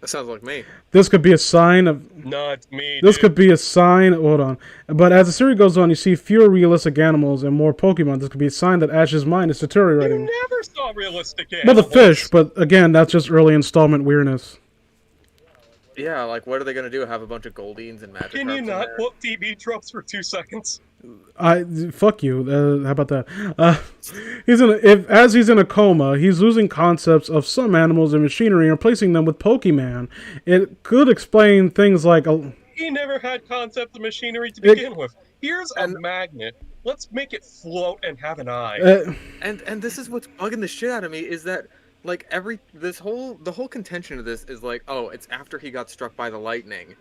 That sounds like me. This could be a sign of. Not me. This dude. could be a sign. Hold on. But as the series goes on, you see fewer realistic animals and more Pokemon. This could be a sign that Ash's mind is deteriorating. You never saw realistic Well, animals. the fish, but again, that's just early installment weirdness. Yeah, like what are they gonna do? Have a bunch of Goldines and Magikarps Can you in not there? quote TV tropes for 2 seconds? Fuck you. How about that? As he's in a coma, he's losing concepts of some animals and machinery and replacing them with Pokemon. It could explain things like He never had concept of machinery to begin with. Here's a magnet. Let's make it float and have an eye. And this is what's bugging the shit out of me is that like the whole contention of this is like, oh, it's after he got struck by the lightning.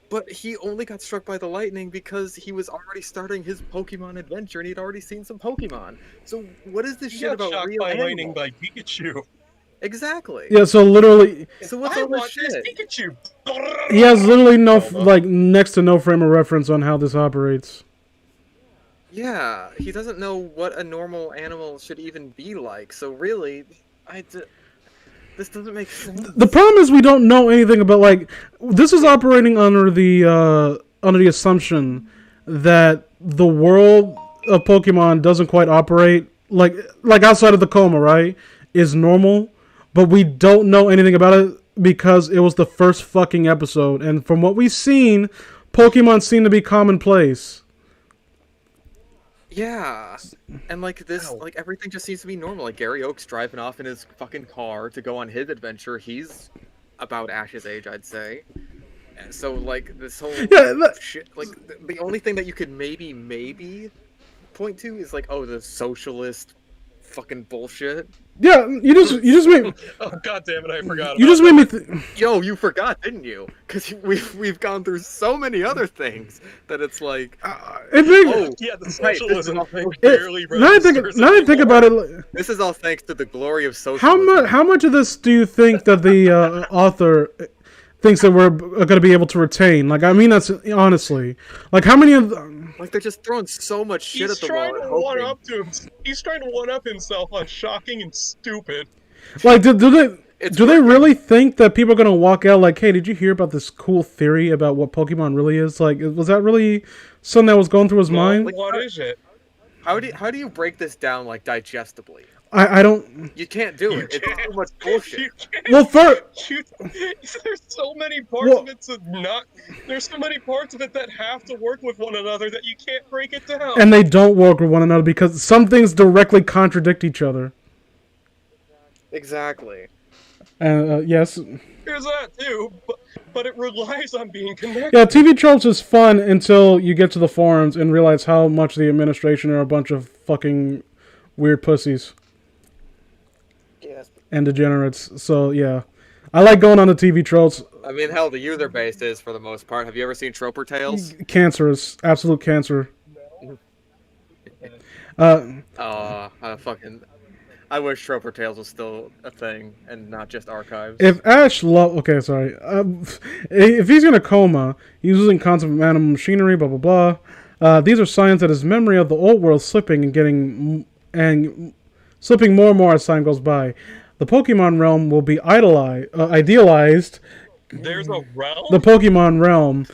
But he only got struck by the lightning because he was already starting his Pokemon adventure and he'd already seen some Pokemon. So what is this shit about real by animals? lightning by Pikachu. Exactly. Yeah, so literally... So what's all this shit? Pikachu. He has literally no, like, next to no frame of reference on how this operates. Yeah, he doesn't know what a normal animal should even be like. So really, this doesn't make sense. The problem is we don't know anything about, like, this is operating under the assumption that the world of Pokemon doesn't quite operate like outside of the coma, right? Is normal, but we don't know anything about it because it was the first fucking episode, and from what we've seen, Pokemon seem to be commonplace. Yeah, and like this, like everything just seems to be normal. Like Gary Oak's driving off in his fucking car to go on his adventure. He's about Ash's age, I'd say. And so like this whole shit, like the only thing that you could maybe point to is like, oh, the socialist fucking bullshit. Yeah, you just made. Oh god damn it! I forgot. You just made me. Yo, you forgot, didn't you? Because we've gone through so many other things that it's like. Yeah, the socialism thing barely. Now I think about it. This is all thanks to the glory of socialism. How much of this do you think that the author thinks that we're going to be able to retain? Like, I mean, that's honestly, like, how many of like they're just throwing so much shit at the wall. He's trying to one up himself on shocking and stupid. Like, do they really think that people are going to walk out like, hey, did you hear about this cool theory about what Pokemon really is? Like, was that really something that was going through his mind? Like, what is it? How do you break this down like digestibly? I don't. You can't do it. It's too much bullshit. Well, there's so many parts of it to not. There's so many parts of it that have to work with one another that you can't break it down. And they don't work with one another because some things directly contradict each other. Exactly. Yes. There's that too, but it relies on being connected. Yeah, TV tropes is fun until you get to the forums and realize how much the administration are a bunch of fucking weird pussies. Yes. And degenerates. So, yeah. I like going on the TV tropes. I mean, hell, the user base is for the most part. Have you ever seen Troper Tales? Cancerous. Absolute cancer. Fucking... I wish Troper Tales was still a thing and not just archives. If Ash Okay, sorry. If he's in a coma, he's using concept of animal machinery, blah, blah, blah. These are signs that his memory of the old world is slipping and slipping more and more as time goes by. The Pokemon realm will be idealized. There's a realm? The Pokemon realm.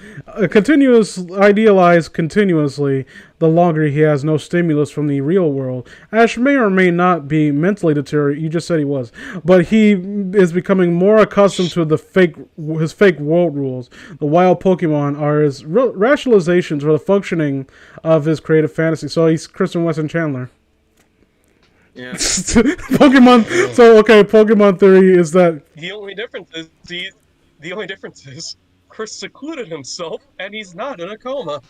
Idealized continuously the longer he has no stimulus from the real world. Ash may or may not be mentally deteriorated. You just said he was. But he is becoming more accustomed to his fake world rules. The wild Pokemon are his rationalizations for the functioning of his creative fantasy. So he's Kristen Weston Chandler. Yeah. Pokemon. So, okay, Pokemon theory is that... The only difference is Chris secluded himself, and he's not in a coma.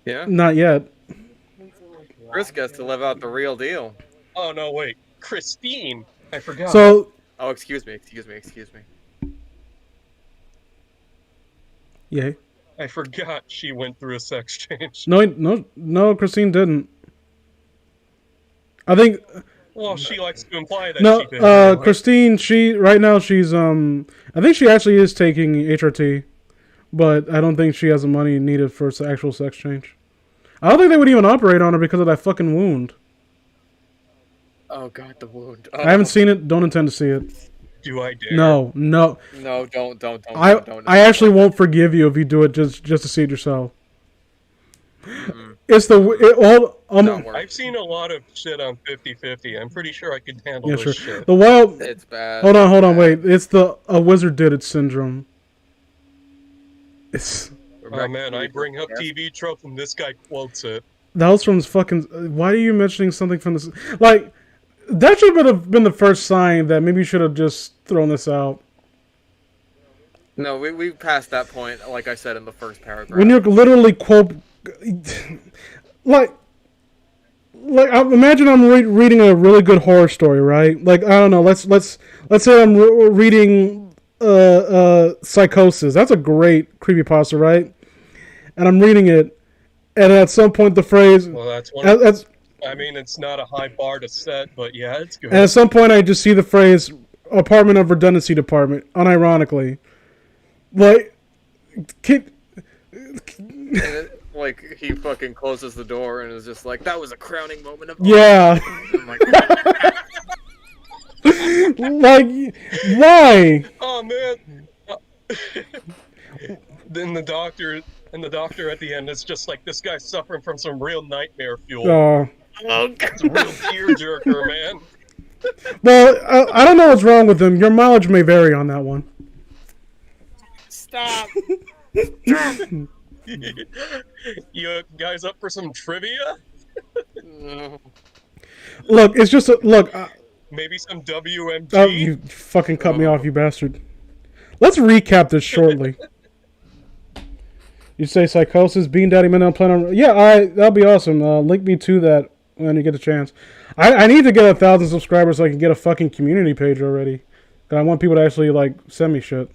Yeah. Not yet. Chris gets to live out the real deal. Oh no, wait, Christine. I forgot. So. Oh, excuse me. Yay. I forgot she went through a sex change. No, Christine didn't. I think. Well, she likes to imply that she did. No, Christine, right now she's I think she actually is taking HRT, but I don't think she has the money needed for actual sex change. I don't think they would even operate on her because of that fucking wound. Oh god, the wound. Oh. I haven't seen it. Don't intend to see it. Do I dare? No. No, don't. I actually won't forgive you if you do it just to see it yourself. Mm-hmm. I've seen a lot of shit on 50/50. I'm pretty sure I could handle this shit. The wild. It's bad. Hold on, wait. It's a wizard did it syndrome. It's. Oh man, I bring up TV trope and this guy quotes it. That was from fucking. Why are you mentioning something from this? Like, that should have been the first sign that maybe you should have just thrown this out. No, we passed that point, like I said in the first paragraph. When you're literally like imagine I'm reading a really good horror story, right? Like, I don't know. Let's say I'm reading Psychosis. That's a great creepypasta, right? And I'm reading it, and at some point the phrase. Well, that's one. I mean, it's not a high bar to set, but yeah, it's good. And at some point, I just see the phrase "Apartment of Redundancy Department," unironically. Like, like, he fucking closes the door and is just like, that was a crowning moment of yeah. like, like, why? Oh man. Then the doctor at the end is just like, this guy's suffering from some real nightmare fuel. It's a real tearjerker, man. Well, I don't know what's wrong with him. Your mileage may vary on that one. Stop. You guys up for some trivia? Look, it's just look. Maybe some WMG. Oh, you fucking cut me off, you bastard. Let's recap this shortly. You say Psychosis, Bean Daddy Men on Plan on. Yeah, that'll be awesome. Link me to that when you get a chance. I need to get 1,000 subscribers so I can get a fucking community page already. I want people to actually like send me shit.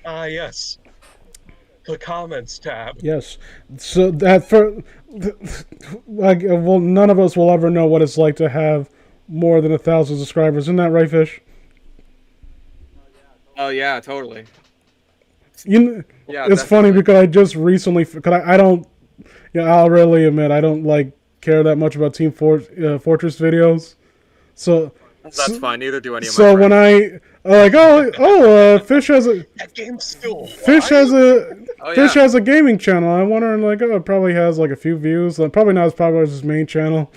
Yes. The comments tab. Yes. So that for like, well, none of us will ever know what it's like to have more than 1,000 subscribers. Isn't that right, Fish? Oh yeah, totally. Yeah, it's funny because I just recently, because I don't, I'll really admit I don't like care that much about Team Fortress videos. So that's fine. Neither do any of my So friends. when I Fish has a that game's still Fish has a gaming channel. I'm wondering like, it probably has like a few views. Probably not as popular as his main channel.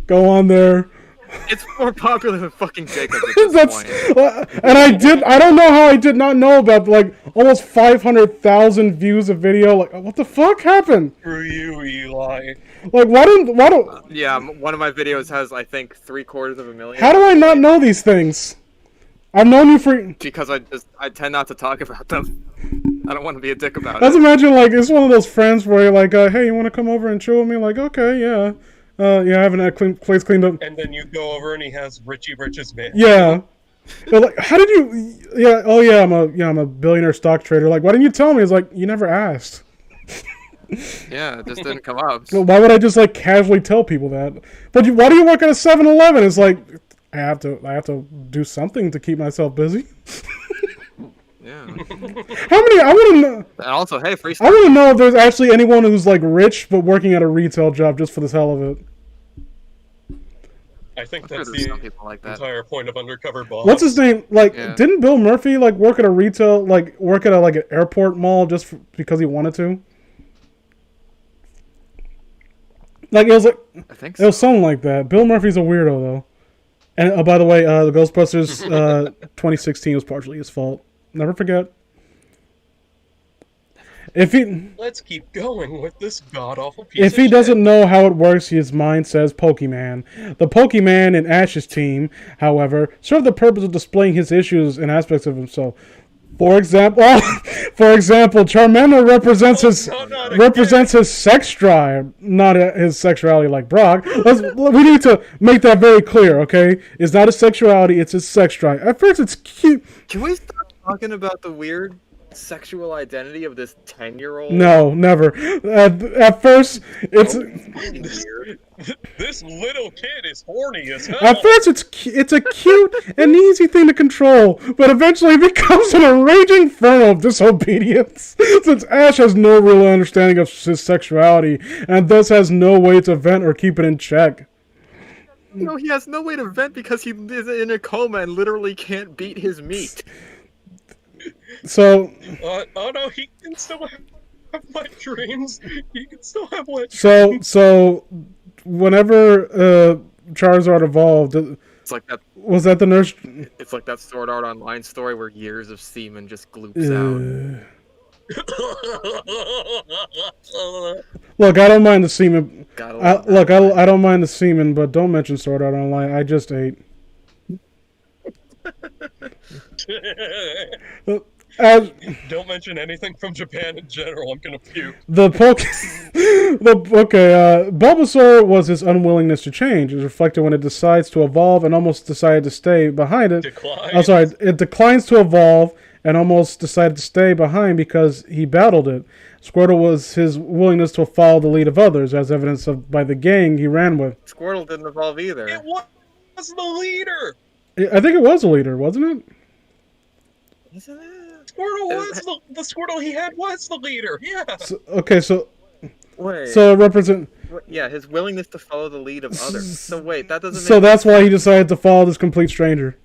Go on there. It's more popular than fucking Jacob at this point. And I don't know how I did not know about like almost 500,000 views of video. Like, what the fuck happened? Screw you, Eli. Like, why don't? Yeah, one of my videos has, I think, 750,000. How do I not know these things? I've known you for. Because I tend not to talk about them. I don't want to be a dick about Let's it. imagine like it's one of those friends where you're like, hey, you want to come over and chill with me? Like, okay, yeah. I haven't had place cleaned up. And then you go over and he has Richie Rich's man. Yeah. They're like, how did you? Yeah. Oh yeah. I'm a billionaire stock trader. Like, why didn't you tell me? It's like, you never asked. Yeah, it just didn't come up. So why would I just like casually tell people that? But why do you work at a 7-Eleven? It's like, I have to do something to keep myself busy. Yeah. How many? I want to know. And also, hey, free stuff. I want to know if there's actually anyone who's like rich but working at a retail job just for the hell of it. I think I'm that's sure there's the some people like that. entire point of Undercover Boss. What's his name? Like, Yeah. didn't Bill Murphy like work at a retail, like work at a like an airport mall just because he wanted to? Like it was like I think it was so. something like that. Bill Murphy's a weirdo though. And by the way, the Ghostbusters 2016 was partially his fault. Never forget. Let's keep going with this god-awful piece If of he shit. doesn't know how it works, his mind says Pokemon. The Pokemon in Ash's team, however, serve the purpose of displaying his issues and aspects of himself. For example, Charmander represents his sex drive, not his sexuality like Brock. We need to make that very clear, okay? It's not his sexuality, it's his sex drive. At first, it's cute. Can we stop talking about the weird sexual identity of this 10-year-old? No, never. At first, it's Weird. This little kid is horny as hell. at first it's a cute and easy thing to control, but eventually it becomes an raging form of disobedience. Since Ash has no real understanding of his sexuality and thus has no way to vent or keep it in check. No, he has no way to vent because he is in a coma and literally can't beat his meat. So, oh no, he can still have wet dreams. He can still have wet dreams. so, whenever Charizard evolved, It's like that. was that the nurse? It's like that Sword Art Online story where years of semen just gloops out. Look, I don't mind the semen. Gotta love that. Look, I don't mind the semen, but don't mention Sword Art Online. I just ate. Don't mention anything from Japan in general. I'm gonna puke. Bulbasaur was his unwillingness to change. It was reflected when it decides to evolve and almost decided to stay behind it. It declines to evolve and almost decided to stay behind because he battled it. Squirtle was his willingness to follow the lead of others, as evidenced by the gang he ran with. Squirtle didn't evolve either. It was the leader. I think it was a leader, wasn't it? Isn't it? Squirtle was the Squirtle he had was the leader. Yeah. Wait. So it represent. Yeah, his willingness to follow the lead of others. So wait, that doesn't. So that's why he decided to follow this complete stranger.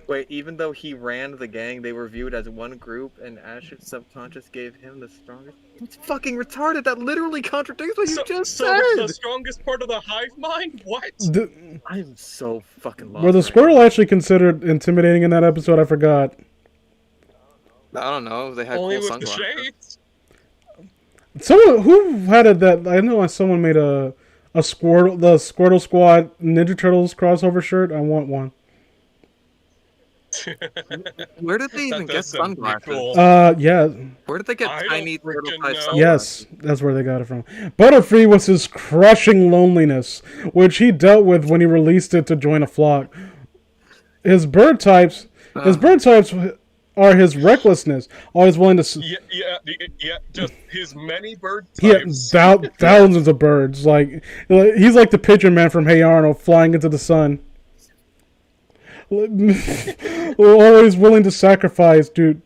Wait, even though he ran the gang, they were viewed as one group, and Ash's subconscious gave him the strongest. It's fucking retarded. That literally contradicts what you just said. The strongest part of the hive mind? What? I'm so fucking lost. Were the Squirtle actually considered intimidating in that episode? I forgot. I don't know. They had only cool with the sunglasses. shades. Someone who had it that I know someone made the Squirtle Squad Ninja Turtles crossover shirt. I want one. Where did they even get sunglasses? Cool. Yeah. Where did they get tiny turtle-type sunglasses? Yes, that's where they got it from. Butterfree was his crushing loneliness, which he dealt with when he released it to join a flock. His bird types are his recklessness, always willing to. Yeah. Just his many bird types. Yeah, thousands of birds. Like he's like the Pigeon Man from Hey Arnold, flying into the sun. Always willing to sacrifice at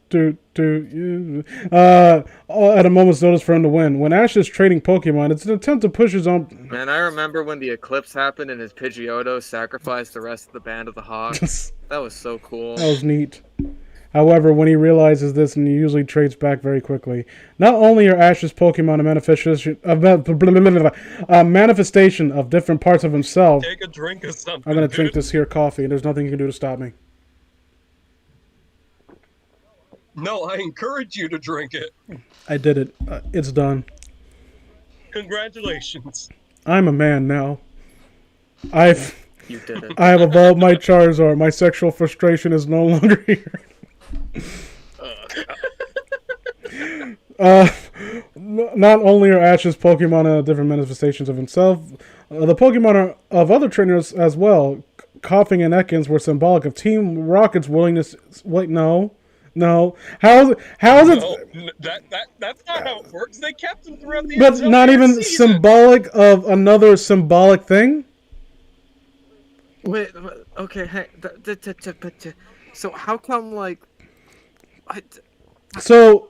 a moment's notice for him to win. When Ash is trading Pokemon, it's an attempt to push his own. Man, I remember when the eclipse happened and his Pidgeotto sacrificed the rest of the band of the Hawks. That was so cool. That was neat. However, when he realizes this, and he usually trades back very quickly. Not only are Ash's Pokemon a manifestation of different parts of himself. Take a drink of something. I'm gonna drink this here coffee, and there's nothing you can do to stop me. No, I encourage you to drink it. I did it. It's done. Congratulations. I'm a man now. You did it. I have evolved my Charizard. My sexual frustration is no longer here. Not only are Ash's Pokemon different manifestations of himself, the Pokemon of other trainers as well. Coughing and Ekans were symbolic of Team Rocket's willingness. Wait, no. How is it? That's not how it works. They kept him throughout the But not even season. symbolic of another symbolic thing? Wait, okay, hey, so how come, like, So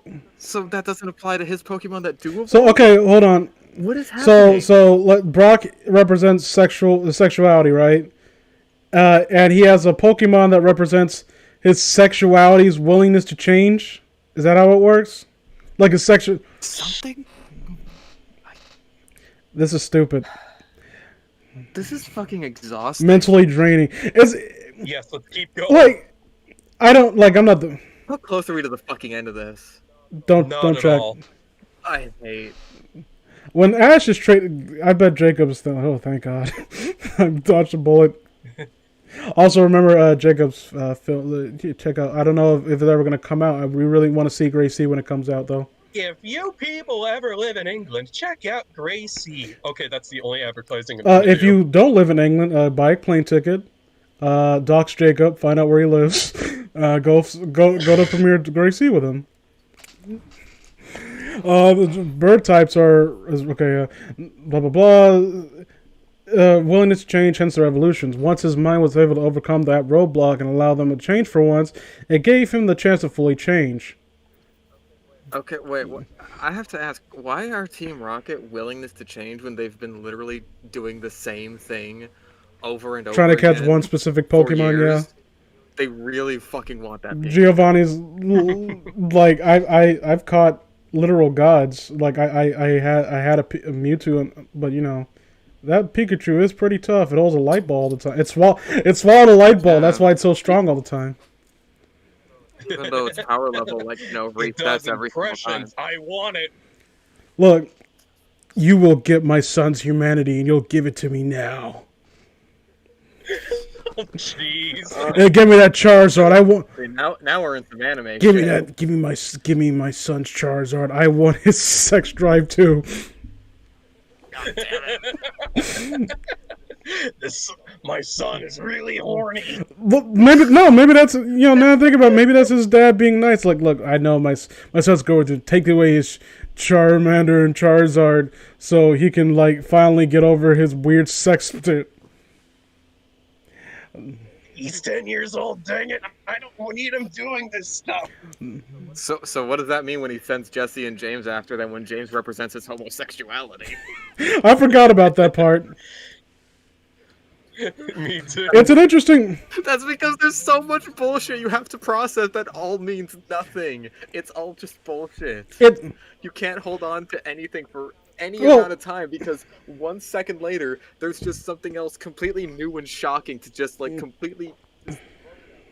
that doesn't apply to his Pokemon that do evolve? So, okay, hold on. What is happening? So Brock represents sexuality, right? And he has a Pokemon that represents his sexuality's willingness to change. Is that how it works? Like a sexual... Something? This is stupid. This is fucking exhausting. Mentally draining. Yes, let's keep going. Like, I don't... Like, I'm not the... How close are we to the fucking end of this? Don't check. All. I hate... When Ash is traded... I bet Jacob's... Oh, thank God. I dodged a bullet. Also, remember Jacob's film. Check out. I don't know if it's ever going to come out. We really want to see Gray Sea when it comes out, though. If you people ever live in England, check out Grey Sea. Okay, that's the only advertising. If you don't live in England, buy a plane ticket. Dox Jacob, find out where he lives. Go to Premier Gray Sea with him. The bird types are okay. Blah blah blah. Willingness to change, hence their evolutions. Once his mind was able to overcome that roadblock and allow them to change for once, it gave him the chance to fully change. Okay, wait. I have to ask, why are Team Rocket willingness to change when they've been literally doing the same thing over and over Trying to catch again one specific Pokemon, yeah. They really fucking want that game. Giovanni's like I've caught literal gods. Like I had a Mewtwo, but you know. That Pikachu is pretty tough. It holds a light ball all the time. It swallowed a light ball. That's why it's so strong all the time. Even though its power level, like, It does resets every single time. impressions. I want it. Look, you will get my son's humanity, and you'll give it to me now. Oh, jeez. Hey, give me that Charizard. I want. See, now we're in some anime. Give me shit. that. Give me my son's Charizard. I want his sex drive too. God damn it. My son is really horny. Well, maybe that's now I think about it, maybe that's his dad being nice. Like, look, I know my son's going to take away his Charmander and Charizard so he can like finally get over his weird sex. He's 10 years old. Dang it! I don't need him doing this stuff. So what does that mean when he sends Jesse and James after them when James represents his homosexuality? I forgot about that part. Me too. It's an interesting. That's because there's so much bullshit you have to process that all means nothing. It's all just bullshit. You can't hold on to anything for any amount of time because 1 second later, there's just something else completely new and shocking to just like completely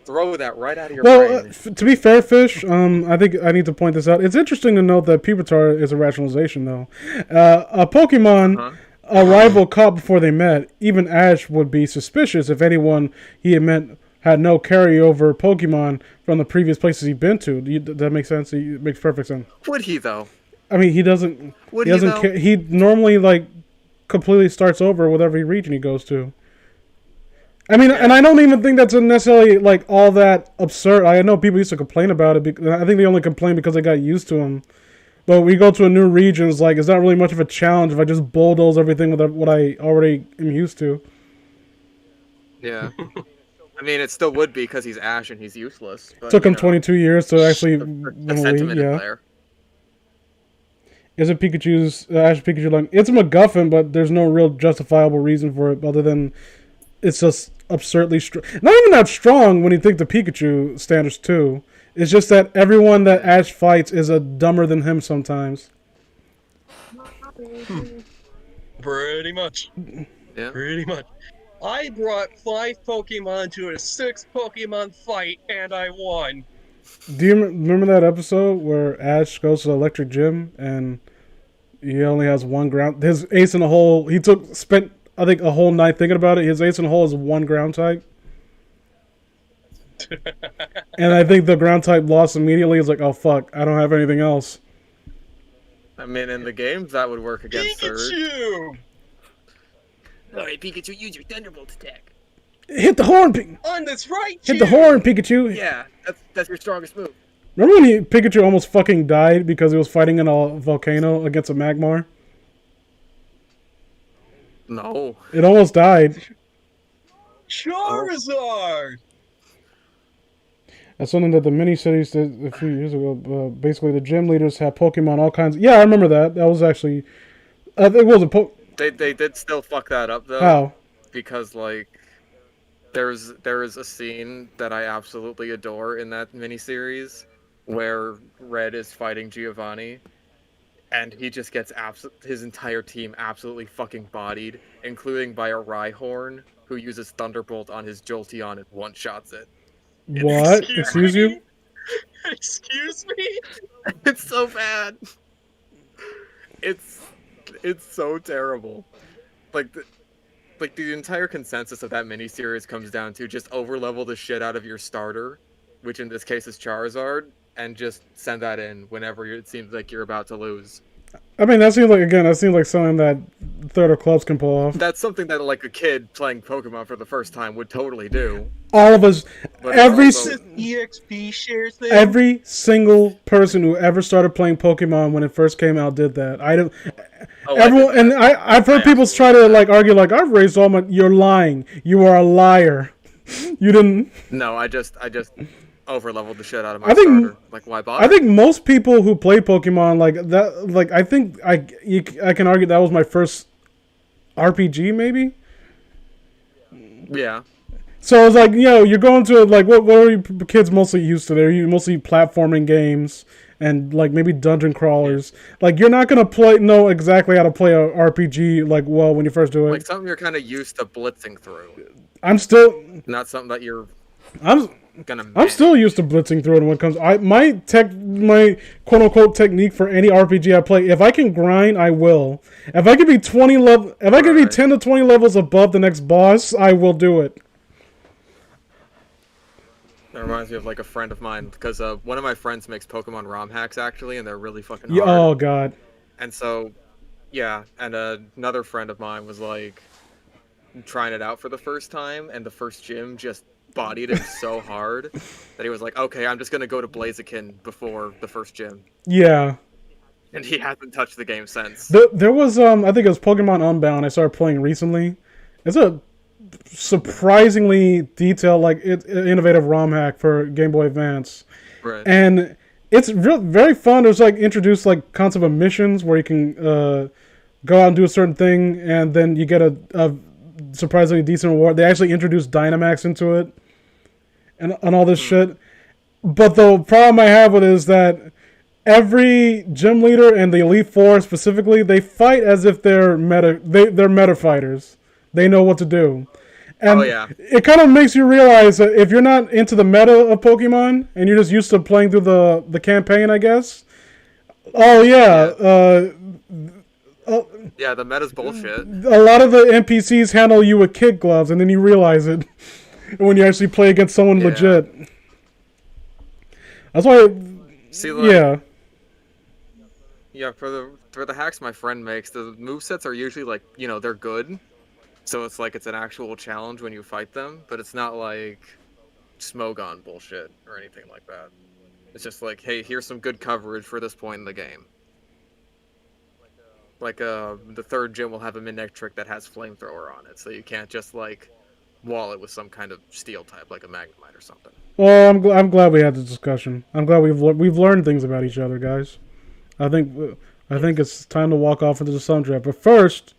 throw that right out of your brain. To be fair, Fish, I think I need to point this out. It's interesting to note that pubertar is a rationalization, though. A Pokemon, a rival caught before they met, even Ash would be suspicious if anyone he had met had no carryover Pokemon from the previous places he'd been to. Does that make sense? It makes perfect sense. Would he, though? I mean, he doesn't. Would he doesn't though? care. He normally like completely starts over with every region he goes to. I mean, and I don't even think that's necessarily like all that absurd. I know people used to complain about it. Because I think they only complain because they got used to him. But we go to a new region, it's like it's not really much of a challenge if I just bulldoze everything with what I already am used to. Yeah. I mean, it still would be because he's Ash and he's useless. But, Took him 22 years to actually the sentiment is there. Isn't Pikachu's Ash Pikachu like it's a MacGuffin, but there's no real justifiable reason for it other than it's just absurdly strong. Not even that strong when you think the Pikachu standards too. It's just that everyone that Ash fights is a dumber than him sometimes. Pretty much. Yeah. Pretty much. I brought 5 Pokemon to a 6 Pokemon fight, and I won. Do you remember that episode where Ash goes to the electric gym and he only has one ground? His ace in the hole. He spent I think a whole night thinking about it. His ace in the hole is one ground type. And I think the ground type lost immediately. It's like, oh fuck, I don't have anything else. I mean, in the games, that would work against Surge. Pikachu! Alright, Pikachu, use your Thunderbolt attack. Hit the horn, On this right, Hit the horn, Pikachu. Yeah, that's your strongest move. Remember when Pikachu almost fucking died because he was fighting in a volcano against a Magmar? No. It almost died. Charizard! That's something that the mini-cities did a few years ago. Basically, the gym leaders have Pokemon all kinds. Yeah, I remember that. That was actually... it was a They did still fuck that up, though. How? Because, like, there is a scene that I absolutely adore in that miniseries where Red is fighting Giovanni, and he just gets his entire team absolutely fucking bodied, including by a Rhyhorn who uses Thunderbolt on his Jolteon and one-shots it. What? Excuse you? Excuse me? It's so bad. It's so terrible. Like the entire consensus of that miniseries comes down to just overlevel the shit out of your starter, which in this case is Charizard, and just send that in whenever it seems like you're about to lose. I mean, that seems like something that theater clubs can pull off. That's something that like a kid playing Pokemon for the first time would totally do. All of us, But every also- EXP shares thing? every single person who ever started playing Pokemon when it first came out did that. I don't. Oh, Everyone, and I've heard people try to like argue like I've raised all my. You're lying. You are a liar. You didn't. No, I just overleveled the shit out of my I think- starter. Like, why bother? I think most people who play Pokemon like that, like I think I can argue that was my first RPG maybe. Yeah. So it's like, you're going to like what are you kids mostly used to? They're mostly platforming games and like maybe dungeon crawlers. Like you're not gonna know exactly how to play a RPG like well when you first do it. Like something you're kind of used to blitzing through. I'm still Not something that you're... gonna I'm manage. still used to blitzing through it when it comes. My quote unquote technique for any RPG I play, if I can grind, I will. If I can be 10 to 20 levels above the next boss, I will do it. That reminds me of like a friend of mine because one of my friends makes Pokemon ROM hacks actually, and they're really fucking hard. Oh god. And so, yeah, and another friend of mine was like trying it out for the first time, and the first gym just bodied him so hard that he was like, "Okay, I'm just gonna go to Blaziken before the first gym." Yeah. And he hasn't touched the game since. There was I think it was Pokemon Unbound I started playing recently. It's a surprisingly detailed, like innovative ROM hack for Game Boy Advance, Right. and it's very fun. There's like introduced like concept of missions where you can go out and do a certain thing, and then you get a surprisingly decent reward. They actually introduced Dynamax into it, and all this shit. But the problem I have with it is that every gym leader and the Elite Four specifically, they fight as if they're meta fighters. They know what to do. And it kind of makes you realize that if you're not into the meta of Pokemon and you're just used to playing through the campaign, I guess. Oh yeah. Yeah, the meta's bullshit. A lot of the NPCs handle you with kid gloves, and then you realize it when you actually play against someone legit. That's why. See, like, yeah. Yeah, for the hacks my friend makes, the movesets are usually like, you know, they're good. So it's like it's an actual challenge when you fight them, but it's not like Smogon bullshit or anything like that. It's just like, hey, here's some good coverage for this point in the game. Like the third gym will have a Midnight trick that has flamethrower on it, so you can't just like wall it with some kind of steel type like a Magnemite or something. Well, I'm glad we had this discussion. I'm glad we've learned things about each other, guys. I think it's time to walk off into the sun trap. But first.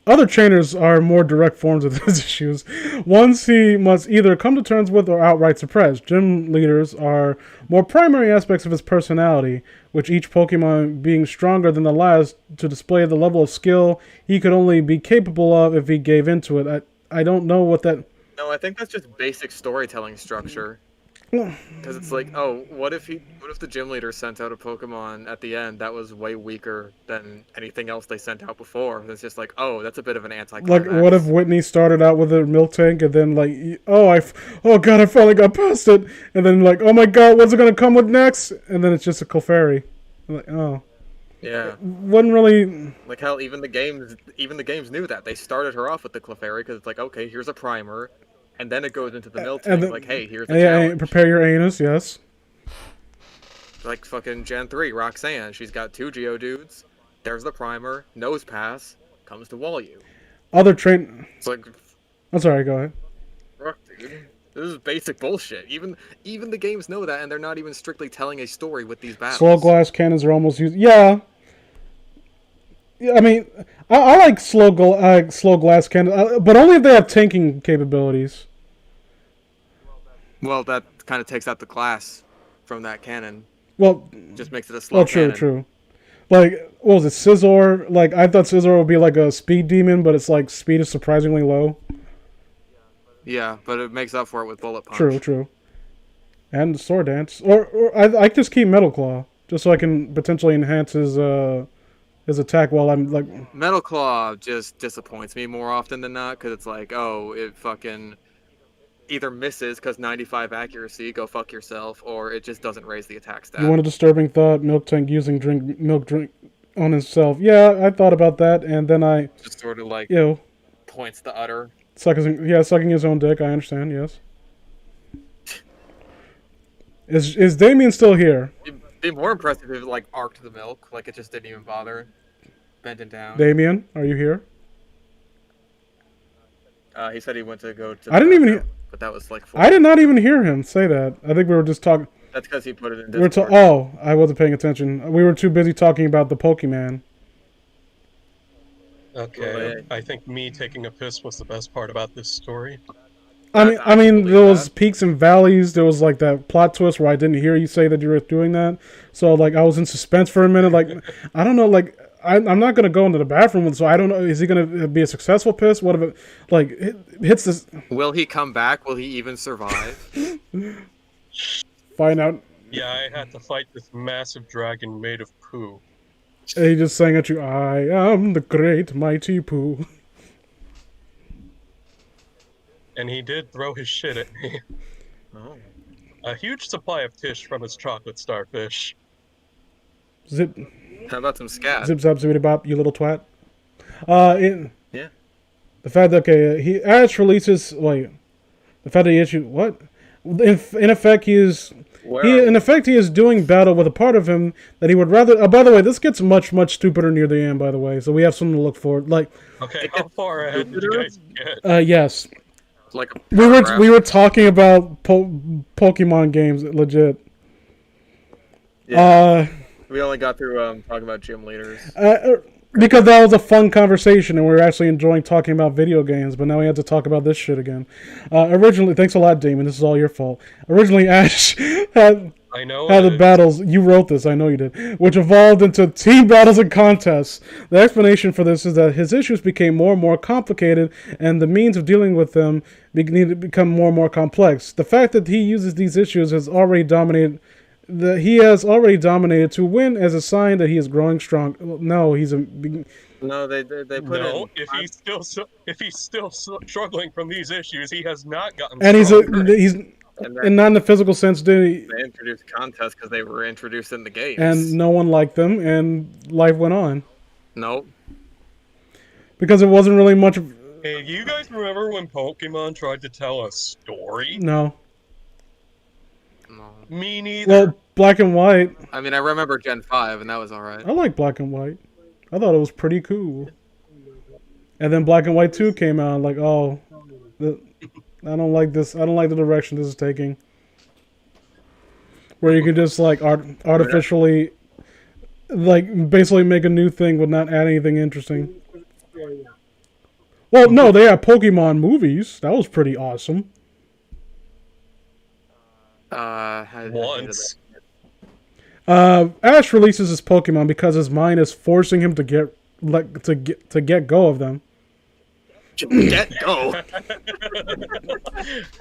Other trainers are more direct forms of these issues. Ones he must either come to terms with or outright suppress. Gym leaders are more primary aspects of his personality, which each Pokemon being stronger than the last to display the level of skill he could only be capable of if he gave into it. I don't know what that... No, I think that's just basic storytelling structure. Because it's like, oh, what if the gym leader sent out a Pokemon at the end that was way weaker than anything else they sent out before? It's just like, oh, that's a bit of an anticlimax. Like, what if Whitney started out with a milk tank and then like, oh god, I finally got past it, and then like, oh my god, what's it gonna come with next? And then it's just a Clefairy. I'm like, oh. Yeah. Wasn't really... Like, hell, even the games knew that. They started her off with the Clefairy because it's like, okay, here's a primer. And then it goes into the milk tank, like, hey, here's the challenge. Prepare your anus, yes. Like fucking Gen 3, Roxanne. She's got 2 Geodudes. There's the primer. Nose pass. Comes to wall you. It's like... I'm sorry, go ahead. Fuck, dude. This is basic bullshit. Even the games know that, and they're not even strictly telling a story with these battles. Slow glass cannons are almost used... Yeah, I mean, I like slow glass cannons, but only if they have tanking capabilities. Well, that kind of takes out the class from that cannon. Well, just makes it a slow cannon. True. Like, what was it, Scizor? Like, I thought Scizor would be like a speed demon, but it's like speed is surprisingly low. Yeah, but it makes up for it with Bullet Punch. True. And Sword Dance. Or I just keep Metal Claw, just so I can potentially enhance his attack while I'm like... Metal Claw just disappoints me more often than not, because it's like, oh, it fucking either misses because 95 accuracy, go fuck yourself, or it just doesn't raise the attack stat. You want a disturbing thought? Milk Tank using milk drink on himself. Yeah, I thought about that, and then I... Just sort of like... Points the udder. Sucking his own dick, I understand, yes. Is Damien still here? It'd be more impressive if it, like, arced the milk, like it just didn't even bother bending down. Damien, are you here? He said he went to go to... I didn't even hear... But that was like... I did not even hear him say that. I think we were just talking... That's because he put it in Discord. I wasn't paying attention. We were too busy talking about the Pokemon. Okay, I think me taking a piss was the best part about this story. I mean, there was peaks and valleys. There was like that plot twist where I didn't hear you say that you were doing that. So like, I was in suspense for a minute. Like, I don't know. Like, I'm not gonna go into the bathroom, so I don't know. Is he gonna be a successful piss? What if it like hits this? Will he come back? Will he even survive? Find out. Yeah, I had to fight this massive dragon made of poo. And he just sang at you. I am the great mighty Pooh. And he did throw his shit at me. Oh. A huge supply of tish from his chocolate starfish. Zip, How about some scat? zip, zap, zippity bop, you little twat. Yeah. The fact that Ash releases the fact that he issued what? In effect, he is doing battle with a part of him that he would rather. By the way, this gets much stupider near the end. By the way, so we have something to look for. Like, okay, how far ahead did you guys get? Yes, Like a we were talking about Pokemon games, legit. Yeah. We only got through talking about gym leaders. Because that was a fun conversation and we were actually enjoying talking about video games, but now we have to talk about this shit again. Originally, thanks a lot, Damon. This is all your fault. Originally, Ash had the battles. You wrote this, I know you did, which evolved into team battles and contests. The explanation for this is that his issues became more and more complicated, and the means of dealing with them needed to become more and more complex. The fact that he uses these issues has already dominated. He has already dominated to win as a sign that he is growing strong. No, he's a. No, they put no. in. If he's still struggling from these issues, he has not gotten. And stronger. he's and not in the physical sense, did he? They introduced contests because they were introduced in the games. And no one liked them, and life went on. Nope. Because it wasn't really much. Hey, you guys remember when Pokemon tried to tell a story? No. No. Me neither. Well, Black and White. I mean, I remember Gen 5, and that was alright. I like Black and White. I thought it was pretty cool. And then Black and White 2 came out. Like, I don't like this. I don't like the direction this is taking. Where you can just like artificially, like basically make a new thing but not add anything interesting. Well, no, they had Pokemon movies. That was pretty awesome. Once. Ash releases his Pokemon because his mind is forcing him to get go of them. Get go.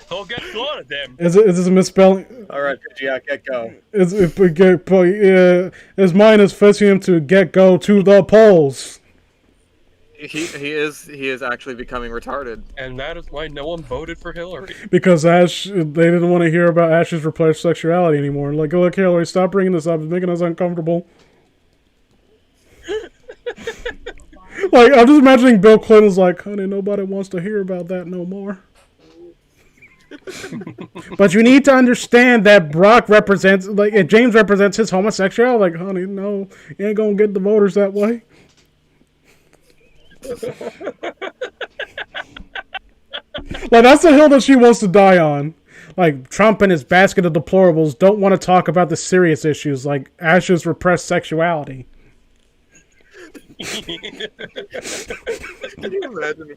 He'll get one of them. Is this a misspelling? All right, yeah, get go. His mind is forcing him to get go to the polls. He is actually becoming retarded. And that is why no one voted for Hillary. Because they didn't want to hear about Ash's repressed sexuality anymore. Like, look, Hillary, stop bringing this up. It's making us uncomfortable. Like, I'm just imagining Bill Clinton's like, honey, nobody wants to hear about that no more. But you need to understand that Brock represents, like, James represents his homosexuality. Like, honey, no, you ain't gonna get the voters that way. Like, that's the hill that she wants to die on. Like, Trump and his basket of deplorables don't want to talk about the serious issues, like Ash's repressed sexuality. Can you imagine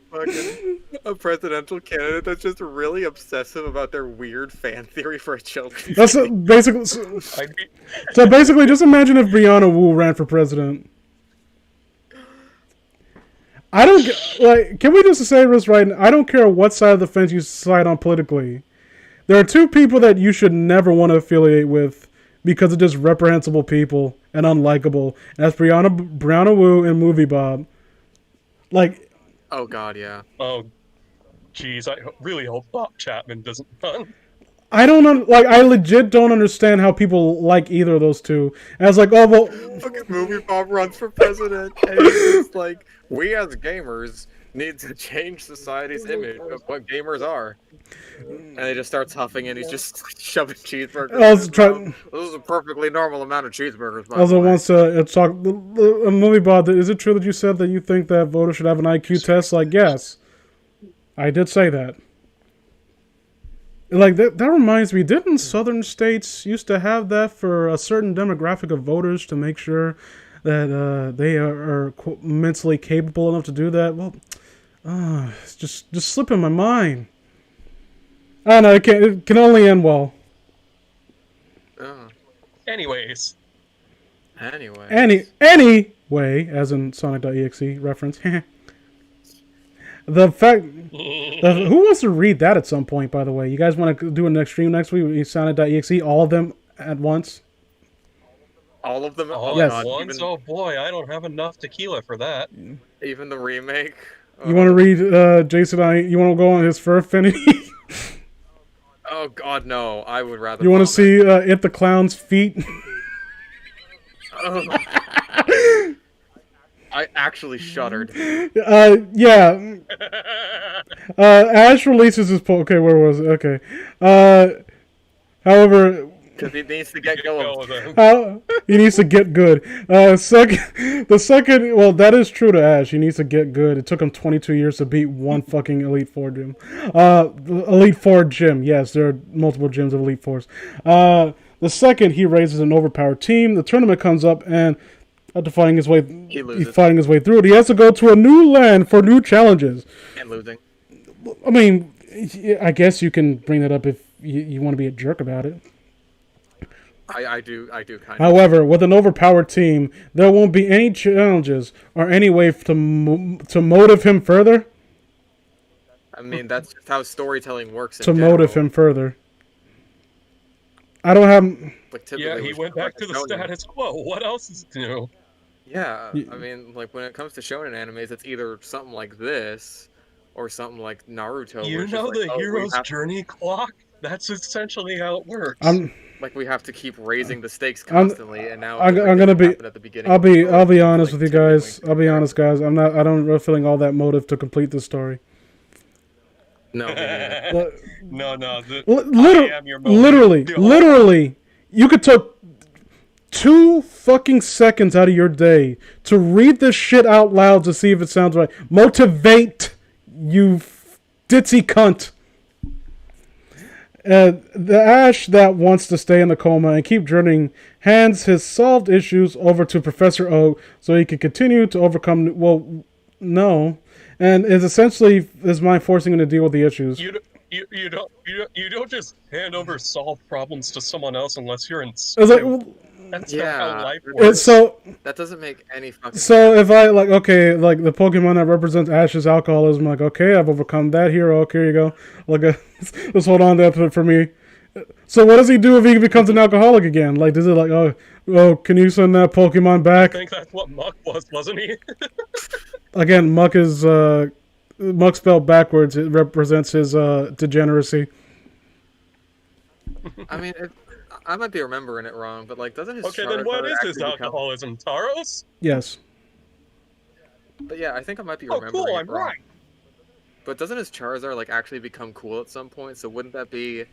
a presidential candidate that's just really obsessive about their weird fan theory for a joke? That's basically. So basically, just imagine if Brianna Wu ran for president. I don't like. Can we just say this right now? I don't care what side of the fence you side on politically. There are two people that you should never want to affiliate with because they're just reprehensible people and unlikable. And that's Brianna Wu and Movie Bob. Like, oh god, yeah. Oh, jeez, I really hope Bob Chapman doesn't run. I legit don't understand how people like either of those two. And I was like, oh well. Look at Movie Bob runs for president, and he's just like, we as gamers need to change society's image of what gamers are. And he just starts huffing, and he's just shoving cheeseburgers. This is a perfectly normal amount of cheeseburgers. Also wants to talk. Movie Bob, is it true that you said that you think that voters should have an IQ test? Like, yes, I did say that. Like, that reminds me, didn't southern states used to have that for a certain demographic of voters to make sure that they are mentally capable enough to do that? Well, it's just slipping my mind. I don't know, it can only end well. Anyways. Anyway. way, as in Sonic.exe reference. The fact... who wants to read that at some point, by the way? You guys want to do an extreme next week? Sonic.exe, all of them at once? All of them? All Yes. at once? Oh boy, I don't have enough tequila for that. Even the remake? You want to read Jason? You want to go on his Fur Affinity? Oh god, no. I would rather... You want to see It the Clown's feet? Oh. I actually shuddered. Yeah. Ash releases his okay, where was it? Okay. However, Because he needs to get going. he needs to get good. Well, that is true to Ash. He needs to get good. It took him 22 years to beat one fucking Elite Four gym. Elite Four gym. Yes, there are multiple gyms of Elite Fours. The second he raises an overpowered team, the tournament comes up, and after fighting his way through it, he has to go to a new land for new challenges. And losing. I mean, I guess you can bring that up if you want to be a jerk about it. I do kind of. However, with an overpowered team, there won't be any challenges or any way to motive him further. I mean, that's just how storytelling works. To motive him further. I don't have... Like, yeah, he went back to the status quo. What else is new? Yeah, I mean, like, when it comes to shonen animes, it's either something like this, or something like Naruto. You know the hero's journey clock? That's essentially how it works. Like, we have to keep raising the stakes constantly, and now I'm gonna be... at the beginning I'll be honest with you guys. I'll be honest, guys. I don't really feeling all that motive to complete this story. No, no. Literally, you could take 2 fucking seconds out of your day to read this shit out loud to see if it sounds right. Motivate, you ditzy cunt. The Ash that wants to stay in the coma and keep journeying hands his solved issues over to Professor Oak so he can continue to overcome... Well, no. And is essentially his mind forcing him to deal with the issues. You don't just hand over solved problems to someone else unless you're in... It's like, well, that's not how life works. So that doesn't make any fucking sense. If I, like, okay, like, the Pokemon that represents Ash's alcoholism, like, okay, I've overcome that hero, okay, here you go. Like, let's hold on to that for me. So what does he do if he becomes an alcoholic again? Like, does it like, oh, can you send that Pokemon back? I think that's what Muck was, wasn't he? Again, Muck is, Muck spelled backwards. It represents his, degeneracy. I mean, I might be remembering it wrong, but, like, doesn't his Okay, then what is his alcoholism? Taros? Yes. But yeah, I think I might be remembering cool, it I'm wrong. right. But doesn't his Charizard, like, actually become cool at some point? So wouldn't that be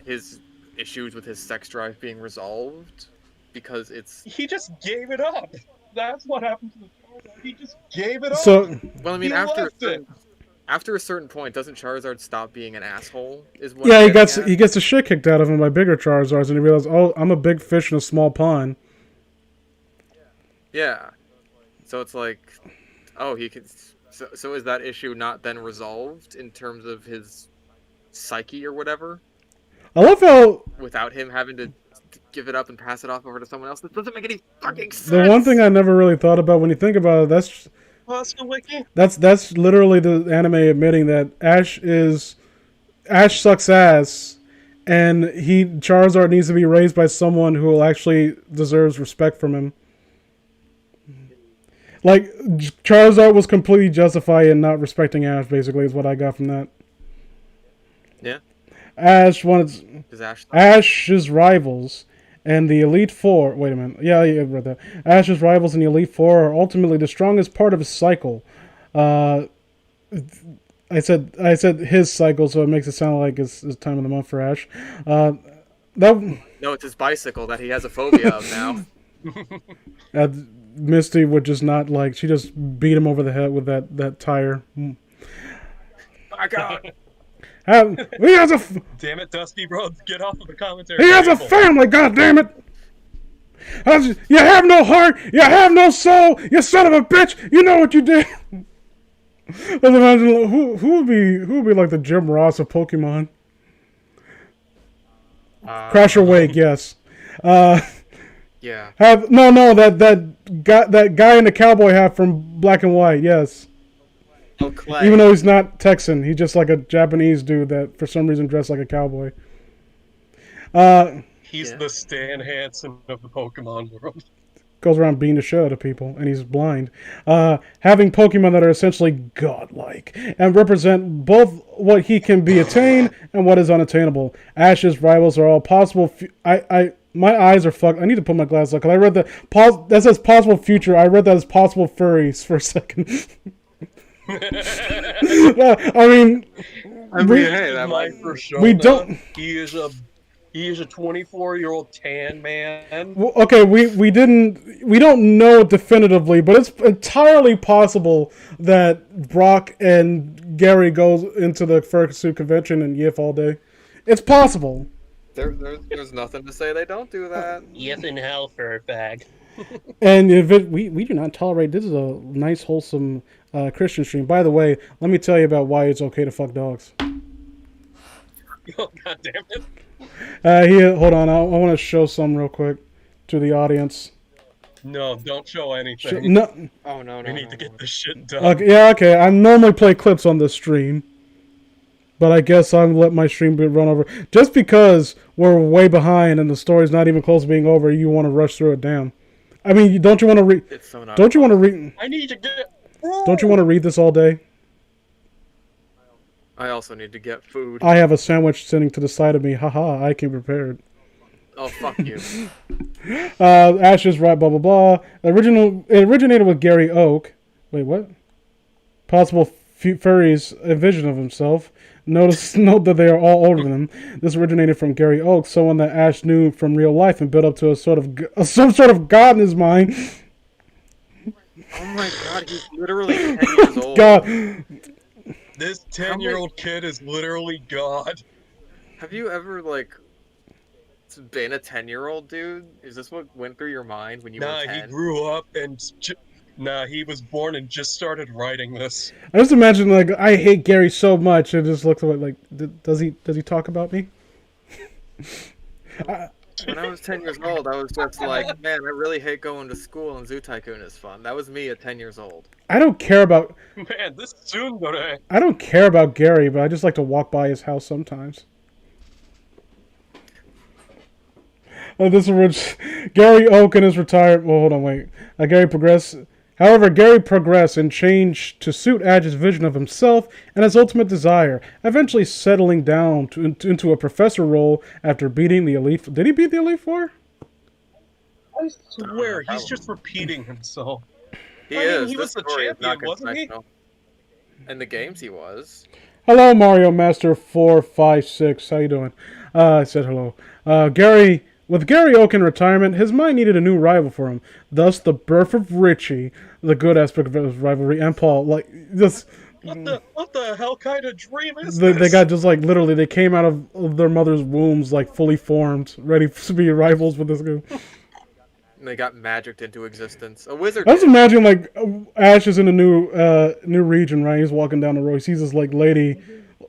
his issues with his sex drive being resolved? Because it's... He just gave it up. That's what happened to the Charizard. He just gave it up. So, well, I mean, after a certain point, doesn't Charizard stop being an asshole? Yeah, he gets the shit kicked out of him by bigger Charizards, and he realizes, oh, I'm a big fish in a small pond. Yeah. So it's like, oh, he can... So is that issue not then resolved in terms of his psyche or whatever? I love how... Without him having to give it up and pass it off over to someone else? That doesn't make any fucking sense! The one thing I never really thought about when you think about it, that's literally the anime admitting that Ash sucks ass, and Charizard needs to be raised by someone who actually deserves respect from him. Like, Charizard was completely justified in not respecting Ash, basically, is what I got from that. Yeah. Ash's rivals and the Elite Four... Wait a minute. Yeah, I read that. Ash's rivals and the Elite Four are ultimately the strongest part of his cycle. I said his cycle, so it makes it sound like it's time of the month for Ash. No, it's his bicycle that he has a phobia of now. Misty would just not like... She just beat him over the head with that tire. My God. He has a... Damn it, Dusty Bro, get off of the commentary. He has a family, goddammit! You have no heart, you have no soul, you son of a bitch, you know what you did! Let's imagine, who would be like the Jim Ross of Pokemon? Crasher Wake, yes. Yeah, Yeah. That guy in the cowboy hat from Black and White. Yes. Oh, Clay. Even though he's not Texan, he's just like a Japanese dude that for some reason dressed like a cowboy. He's the Stan Hansen of the Pokemon world. Goes around beating the shit out of people, and he's blind. Having Pokemon that are essentially godlike and represent both what he can be attained and what is unattainable. Ash's rivals are all possible. My eyes are fucked. I need to put my glasses on because I read that says possible future. I read that as possible furries for a second. We don't. He is a 24-year-old tan man. Okay, we don't know it definitively, but it's entirely possible that Brock and Gary goes into the fursuit convention and yiff all day. It's possible. There's nothing to say they don't do that. Yiff in hell for a bag. And we do not tolerate. This is a nice, wholesome Christian stream. By the way, let me tell you about why it's okay to fuck dogs. Oh, God damn it. Hold on. I want to show some real quick to the audience. No, don't show anything. No. Oh, no. We need to get this shit done. Okay. I normally play clips on this stream, but I guess I'm let my stream be run over. Just because we're way behind and the story's not even close to being over, you want to rush through it down. I mean, don't you want to read? Don't you want to read? I need to get. Don't you want to read this all day? I also need to get food. I have a sandwich sitting to the side of me. Haha, I came prepared. Oh, fuck you. Ash is right, blah, blah, blah. It originated with Gary Oak. Wait, what? Possible furries, a vision of himself. Note that they are all older than him. This originated from Gary Oak, someone that Ash knew from real life and built up to some sort of god in his mind. Oh my god, he's literally 10 years old. God. This 10-year-old kid is literally God. Have you ever, been a 10-year-old, dude? Is this what went through your mind when you were 10? Nah, he grew up and... he was born and just started writing this. I just imagine, I hate Gary so much, it just looks does he talk about me? When I was 10 years old, I was just like, man, I really hate going to school and Zoo Tycoon is fun. That was me at 10 years old. I don't care about... Man, this soon gonna... I don't care about Gary, but I just like to walk by his house sometimes. Gary Oak and his retirement... Well, hold on, wait. Gary progressed and changed to suit Ash's vision of himself and his ultimate desire, eventually settling down into a professor role after beating the Elite... Did he beat the Elite Four? I swear, he's just repeating himself. He is. He was the champion, wasn't he? In the games, he was. Hello, Mario Master 456. How you doing? I said hello. With Gary Oak in retirement, his mind needed a new rival for him. Thus, the birth of Richie, the good aspect of his rivalry, and Paul. What the hell kind of dream is this? They got literally, they came out of their mother's wombs, fully formed, ready to be rivals with this guy. And they got magicked into existence. A wizard. I just imagine, Ash is in a new region, right? He's walking down the road. He sees this, lady,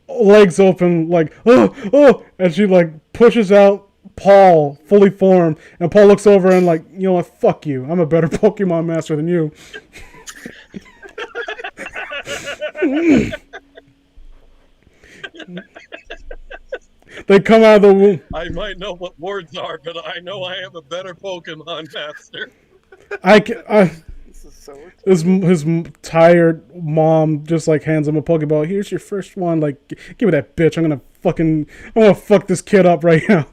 legs open, and she, pushes out Paul, fully formed, and Paul looks over and you know what, fuck you. I'm a better Pokemon master than you. They come out of the womb. I might know what words are, but I know I am a better Pokemon master. His tired mom just hands him a Pokeball. Here's your first one. Give me that bitch. I'm gonna fuck this kid up right now.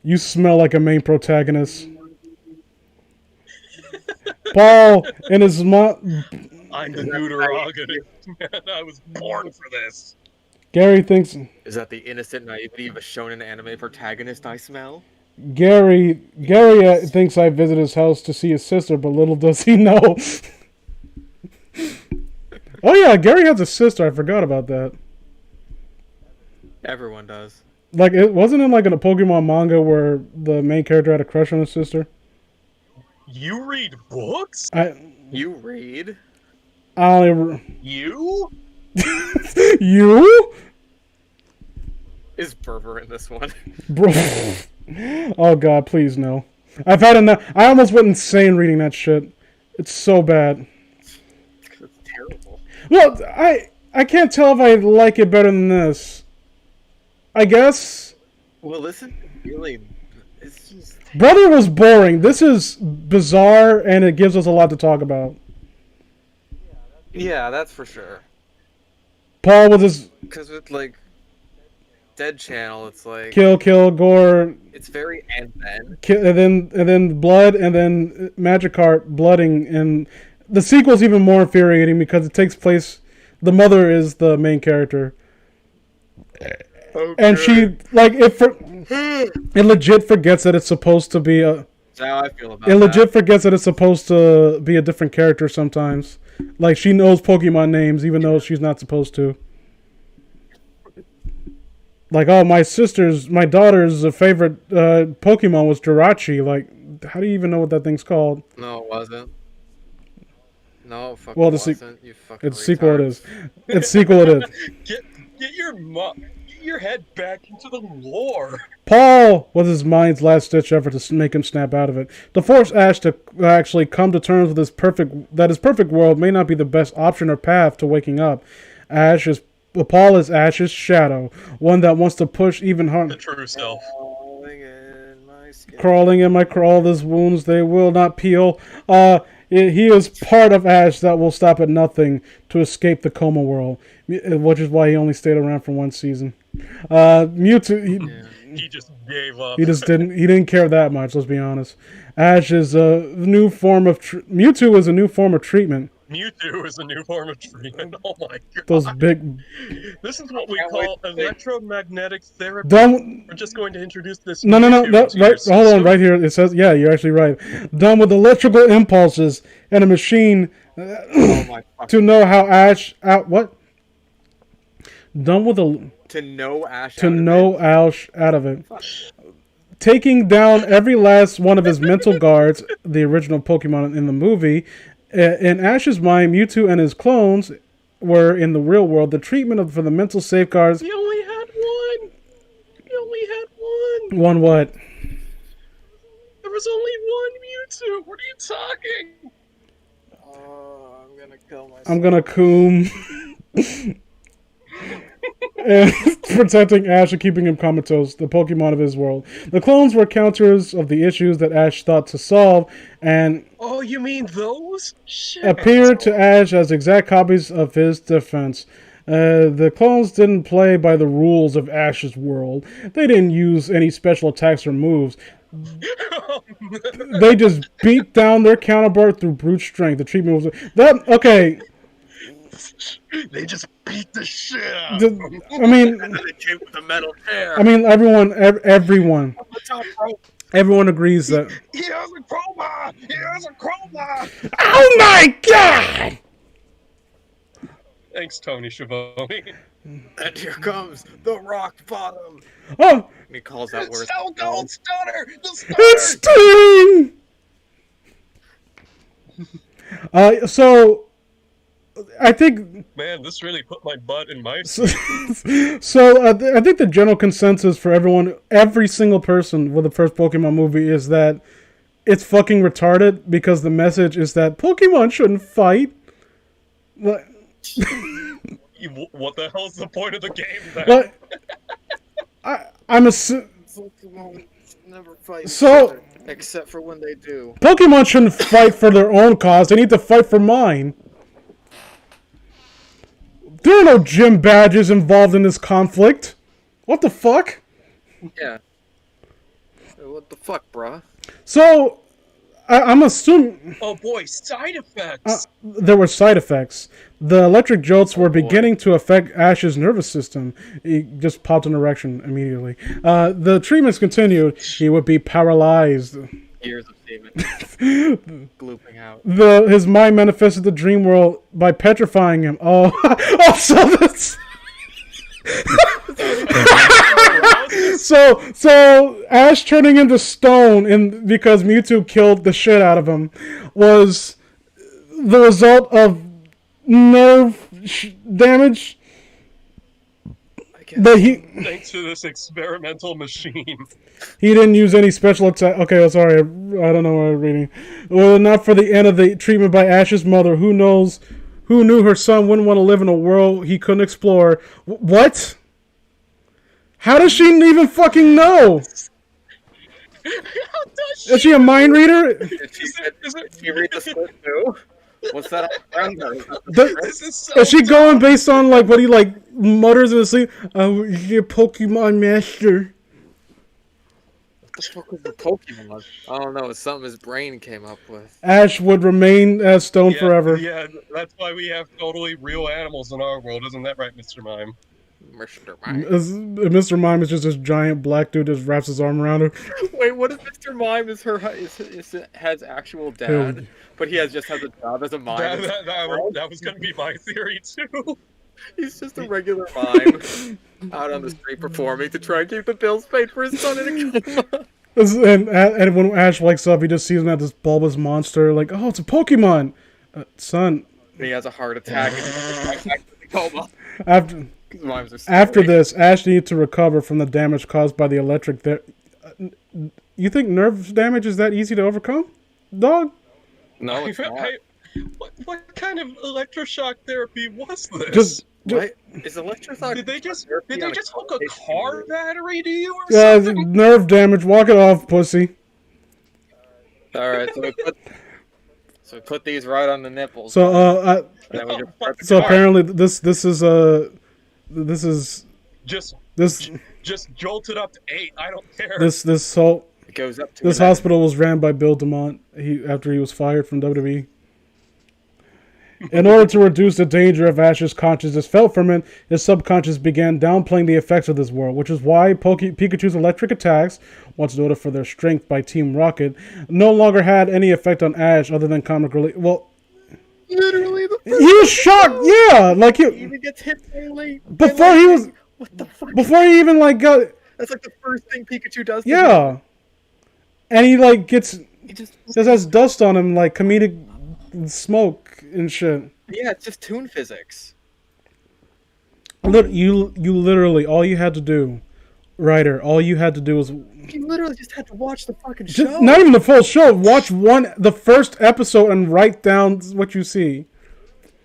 You smell like a main protagonist. Paul and his mom. I'm the Deuterogonist, man. I was born for this. Gary thinks... Is that the innocent naivety of a shonen anime protagonist I smell? Gary thinks I visit his house to see his sister, but little does he know. Oh yeah, Gary has a sister. I forgot about that. Everyone does. It wasn't in in a Pokemon manga where the main character had a crush on his sister? You read books? You read? You? You? Is Berber in this one? Bro. Oh god, please no. I've had enough. I almost went insane reading that shit. It's so bad. It's terrible. Well, I can't tell if I like it better than this. I guess Well, listen, really, it's just Brother was boring. This is bizarre, and it gives us a lot to talk about. yeah, that's for sure. Paul with his Because with like Dead Channel, it's like kill, gore, it's very and then. and then blood, and then Magikarp blooding, and the sequel's even more infuriating because it takes place. The mother is the main character, and she like it legit forgets that it's supposed to be a. That's how I feel about It legit that. forgets that it's supposed to be a different character sometimes. Like she knows Pokemon names even though she's not supposed to. Like, oh, my daughter's favorite Pokemon was Jirachi. Like, how do you even know what that thing's called? No, it wasn't. No, it fucking Well, wasn't. You fucking It's sequel it retard. is. It's sequel it is. Get your head back into the lore. Paul was his mind's last-ditch effort to make him snap out of it. To force Ash to actually come to terms with his perfect world may not be the best option or path to waking up. Paul is Ash's shadow, one that wants to push even harder. The true self. Crawling in my crawler's wounds, they will not peel. He is part of Ash that will stop at nothing to escape the Coma world, which is why he only stayed around for one season. Mewtwo, He just gave up. he didn't care that much. Let's be honest. Ash is a new form of Mewtwo is a new form of treatment. Mewtwo is a new form of treatment. Oh my god. Those big. This is what we call electromagnetic therapy. Done. We're just going to introduce this. No. Mewtwo Right. to your Hold on. system. Right here, it says. Yeah, you're actually right. Done with electrical impulses and a machine Oh my fuck. to know how Ash. What? Done with a. To know Ash. To out of know it. Ash out of it. Taking down every last one of his mental guards, the original Pokemon in the movie. In Ash's mind, Mewtwo and his clones were, in the real world, the treatment for the mental safeguards. He only had one. He only had one. One what? There was only one Mewtwo. What are you talking? Oh, I'm gonna kill myself. I'm gonna coom. And protecting Ash and keeping him comatose, the Pokemon of his world. The clones were counters of the issues that Ash thought to solve, and Oh, you mean those? Shit. appeared to Ash as exact copies of his defense. The clones didn't play by the rules of Ash's world. They didn't use any special attacks or moves. They just beat down their counterpart through brute strength. The treatment was that okay. They just beat the shit out. I mean, They came with a metal chair. everyone agrees that. He has a Coma! He has a Coma! Oh my god! Thanks, Tony Schiavone. And here comes the rock bottom. Oh, And he calls out where Stone Cold Stunner! The it's Sting! So, I think Man, this really put my butt in my so. seat. I think the general consensus for every single person with the first Pokemon movie is that it's fucking retarded because the message is that Pokemon shouldn't fight. Like, What the hell's the point of the game then? but I'm assuming. Pokemon never fight So- each other, except for when they do. Pokemon shouldn't fight for their own cause. They need to fight for mine. There are no gym badges involved in this conflict. What the fuck? Yeah. What the fuck, bruh? So, I'm assuming Oh boy, side effects! there were side effects. The electric jolts were boy. beginning to affect Ash's nervous system. He just popped an erection immediately. The treatments continued. He would be paralyzed. Years of semen. Glooping out. His mind manifested the dream world by petrifying him. Oh, so that's... So Ash turning into stone because Mewtwo killed the shit out of him was the result of nerve damage. I guess. But Thanks to this experimental machine. he didn't use any special attack. Okay, I'm sorry. I don't know what I'm reading. Well, not for the end of the treatment by Ash's mother. Who knows? Who knew her son wouldn't want to live in a world he couldn't explore? What? How does she even fucking know? How does she? Is she a mind reader? Did she read the script too? What's that around her? This is so Is she dumb. going based on like what he like mutters in his sleep? You're Pokemon master. What the fuck was the Pokemon? I don't know. It's something his brain came up with. Ash would remain as stone forever. Yeah, that's why we have totally real animals in our world, isn't that right, Mr. Mime? Mr. Mime. Mr. Mime is just this giant black dude that just wraps his arm around her. Wait, what if Mr. Mime has actual dad, but he just has a job as a mime? That was going to be my theory, too. He's just a regular mime out on the street performing to try and keep the bills paid for his son in a coma. And when Ash wakes up, he just sees him at this bulbous monster. Like, oh, it's a Pokemon, son. And he has a heart attack and he's right back to the coma. After this, Ash needs to recover from the damage caused by the electric. You think nerve damage is that easy to overcome, dog? No, it's not. What kind of electroshock therapy was this? What? Is electroshock? Did they just hook a car battery to you or something? Nerve damage. Walk it off, pussy. All right, so we put these right on the nipples. So so apparently this just jolted up to 8. I don't care. It goes up to this hospital was ran by Bill DeMont. After he was fired from WWE. In order to reduce the danger of Ash's consciousness felt from it, his subconscious began downplaying the effects of this world, which is why Pikachu's electric attacks, once noted for their strength by Team Rocket, no longer had any effect on Ash other than comic relief. Well, literally, he was shocked. Yeah, like he even gets hit early. Before he was. What the fuck? Before he even like got. That's like the first thing Pikachu does. To him. And he like gets. He just has dust on him, like comedic smoke and shit. Yeah, it's just toon physics. You literally all you had to do, writer. All you had to do was. You literally just had to watch the fucking show. Not even the full show. Watch the first episode and write down what you see.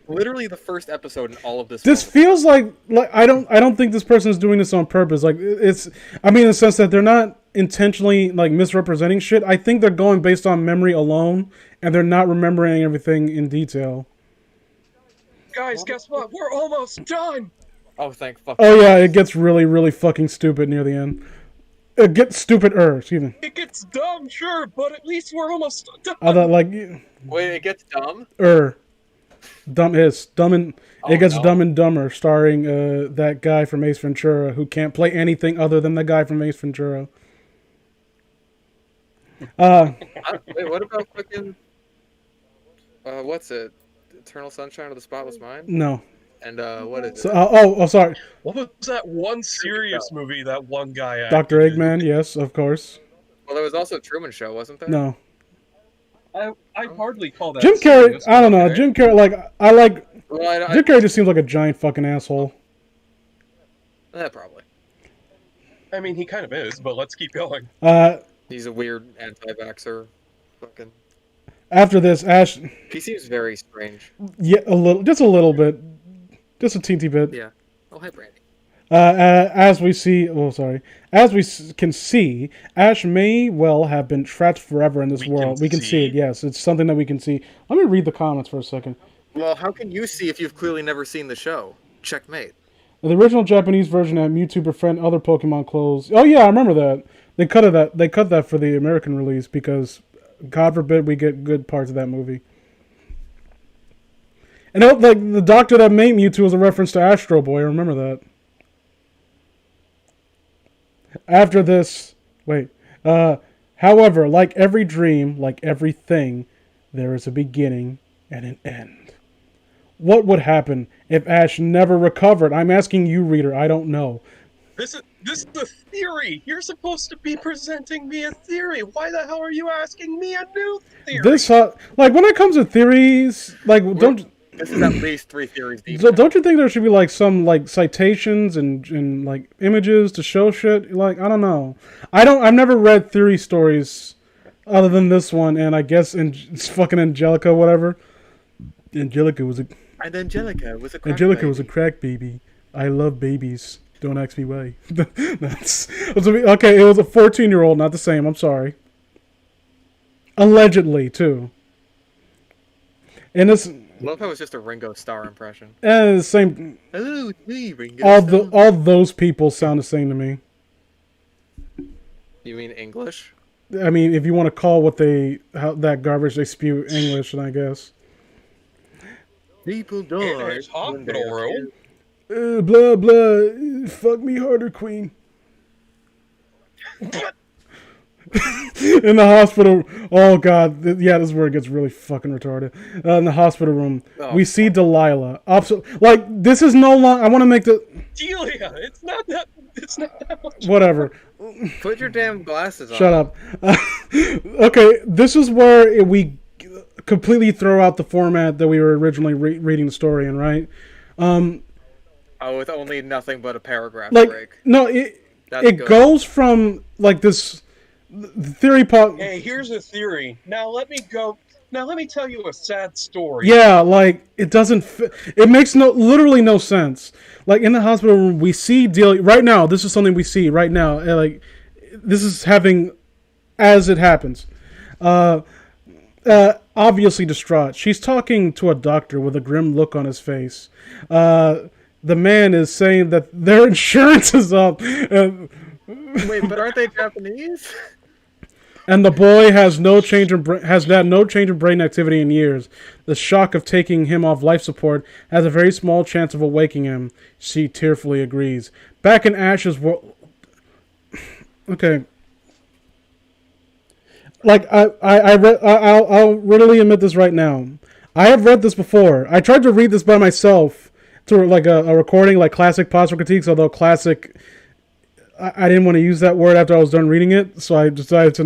Literally the first episode in all of this. This feels like I don't think this person is doing this on purpose. Like it's. I mean, in the sense that they're not intentionally like misrepresenting shit. I think they're going based on memory alone, and they're not remembering everything in detail. Guys, guess what? We're almost done. Oh, thank fuck. Oh yeah, it gets really, really fucking stupid near the end. It gets stupider. Excuse me. It gets dumb, sure, but at least we're almost done. I thought like. Wait, it gets dumb. Dumb and it gets Dumb and Dumber, starring that guy from Ace Ventura who can't play anything other than the guy from Ace Ventura. Wait, what about fucking? What's it? Eternal Sunshine of the Spotless Mind? No. And what is it? Oh, sorry. What was that one serious movie that one guy acted Dr. Eggman, yes, of course. Well, there was also Truman Show, wasn't there? No. I hardly call that Jim Carrey. serious, I don't know. okay. Jim Carrey, Jim Carrey just seems like a giant fucking asshole. Probably. I mean, he kind of is, but let's keep going. He's a weird anti-vaxxer. Fucking. After this, Ash. He seems very strange. Yeah, just a little bit, just a teensy bit. Yeah. Oh, hi, Brandy. As we can see, Ash may well have been trapped forever in this world. We can see it. Yes, it's something that we can see. Let me read the comments for a second. Well, how can you see if you've clearly never seen the show? Checkmate. The original Japanese version had Mewtwo befriend other Pokemon clothes. Oh yeah, I remember that. They cut that for the American release because, God forbid, we get good parts of that movie. And like the doctor that made Mewtwo was a reference to Astro Boy. I remember that. After this, however, like every dream, like everything, there is a beginning and an end. What would happen if Ash never recovered? I'm asking you, reader. I don't know. This is a theory. You're supposed to be presenting me a theory. Why the hell are you asking me a new theory? When it comes to theories, don't. This is at least 3 theories deep. So don't you think there should be like some like citations and like images to show shit? Like I don't know. I've never read theory stories other than this one, and I guess it's fucking Angelica, whatever. Angelica was a crack baby. I love babies. Don't ask me why. Okay. It was a 14-year-old, not the same. I'm sorry. Allegedly, too. And this. I love how it's just a Ringo Starr impression. And the same. Oh, hey, Ringo All those people sound the same to me. You mean English? I mean, if you want to call that garbage they spew English, then I guess. People die In a hospital room. Blah blah. Fuck me harder, Queen. In the hospital. Oh god. Yeah, this is where it gets really fucking retarded. In the hospital room, we see Delilah. Like this is no longer. I want to make the. Delia, it's not that much. Whatever. Put your damn glasses on. Shut up. Okay, this is where we completely throw out the format that we were originally reading the story in, right? With only nothing but a paragraph like, break. No, it goes from like this theory pop. Hey, here's a theory. Now let me tell you a sad story. Yeah, like it doesn't. It makes literally no sense. Like in the hospital room, we see Delia right now. This is something we see right now. Like this is happening as it happens. Obviously distraught. She's talking to a doctor with a grim look on his face. The man is saying that their insurance is up. Wait, but aren't they Japanese? And the boy has had no change in brain activity in years. The shock of taking him off life support has a very small chance of awaking him. She tearfully agrees. Back in Ash's world. Okay. Like I'll readily admit this right now. I have read this before. I tried to read this by myself to like a recording, like classic Posture Critiques. Although classic, I didn't want to use that word after I was done reading it, so I decided to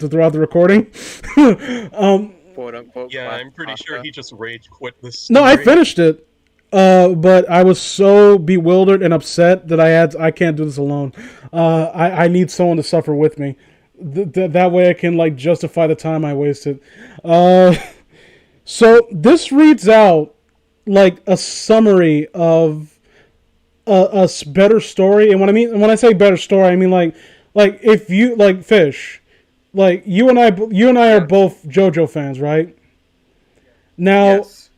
throw out the recording. Quote unquote. Yeah, I'm pretty sure he just rage quit this. No, I finished it, but I was so bewildered and upset that I can't do this alone. I need someone to suffer with me. That way I can like justify the time I wasted. So this reads out like a summary of a better story, and when I say better story, I mean like if you like Fish, like you and I are both JoJo fans, right? Now, yes.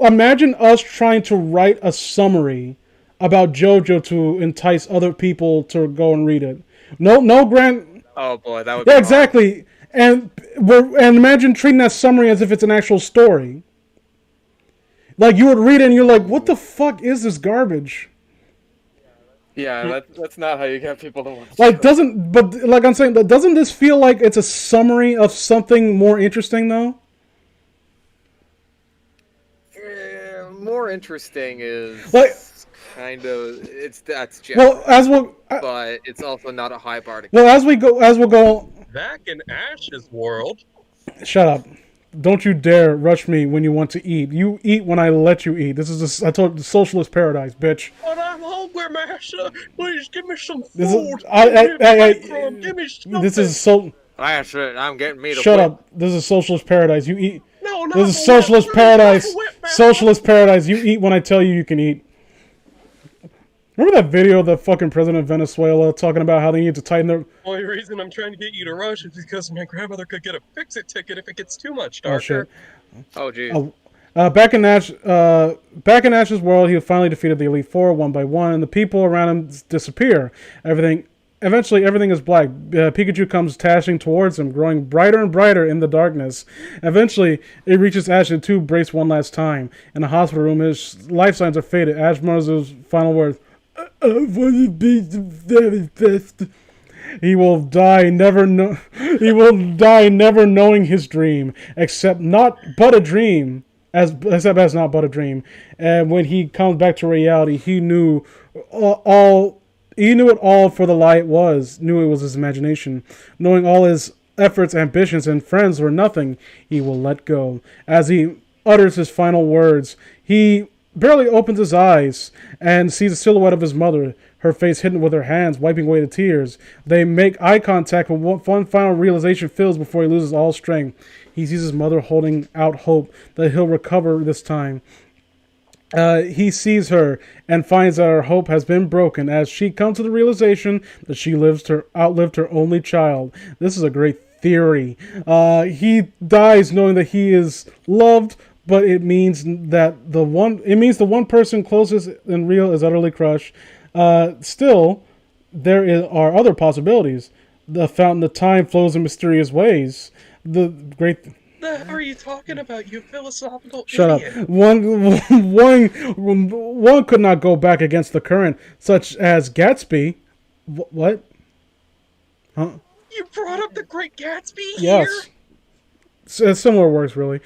Imagine us trying to write a summary about JoJo to entice other people to go and read it. No grand. Oh boy, that would be Yeah, hard. exactly. And imagine treating that summary as if it's an actual story. Like you would read it and you're like, what the fuck is this garbage? Yeah, that's not how you get people to watch. Like doesn't this feel like it's a summary of something more interesting though? More interesting is Like kind of that's just. well But it's also not a high bar to well as we'll go. Back in Ash's world. Shut up! Don't you dare rush me when you want to eat. You eat when I let you eat. This is I told the socialist paradise, bitch. But I'm hungry, master. Please give me some food. This is Give me something. this is so. I'm getting me to Shut whip. up! This is socialist paradise. You eat. No, not This is the socialist whip, paradise. not the whip, man. Socialist paradise. You eat when I tell you can eat. Remember that video of the fucking president of Venezuela talking about how they need to tighten their... The only reason I'm trying to get you to rush is because my grandmother could get a fix-it ticket if it gets too much darker. Oh jeez. Back in Ash's world, he finally defeated the Elite Four one by one, and the people around him disappear. Eventually, everything is black. Pikachu comes dashing towards him, growing brighter and brighter in the darkness. Eventually, it reaches Ash, and the two brace one last time. In the hospital room, his life signs are faded. Ash mutters his final words. I want to be the very best. He will die never knowing his dream, except not but a dream. Except as not but a dream. And when he comes back to reality, he knew all. He knew it all for the lie it was. Knew it was his imagination. Knowing all his efforts, ambitions, and friends were nothing, he will let go. As he utters his final words. He barely opens his eyes and sees the silhouette of his mother, her face hidden with her hands, wiping away the tears. They make eye contact, but one final realization fills before he loses all strength. He sees his mother holding out hope that he'll recover this time. He sees her and finds that her hope has been broken as she comes to the realization that she outlived her only child. This is a great theory. He dies knowing that he is loved, but it means that the one person closest and real is utterly crushed. Still, are other possibilities. The fountain of time flows in mysterious ways. The hell are you talking about, you philosophical Shut idiot? up. One could not go back against the current, such as Gatsby. What? Huh? You brought up the Great Gatsby Yes. Similar works, really.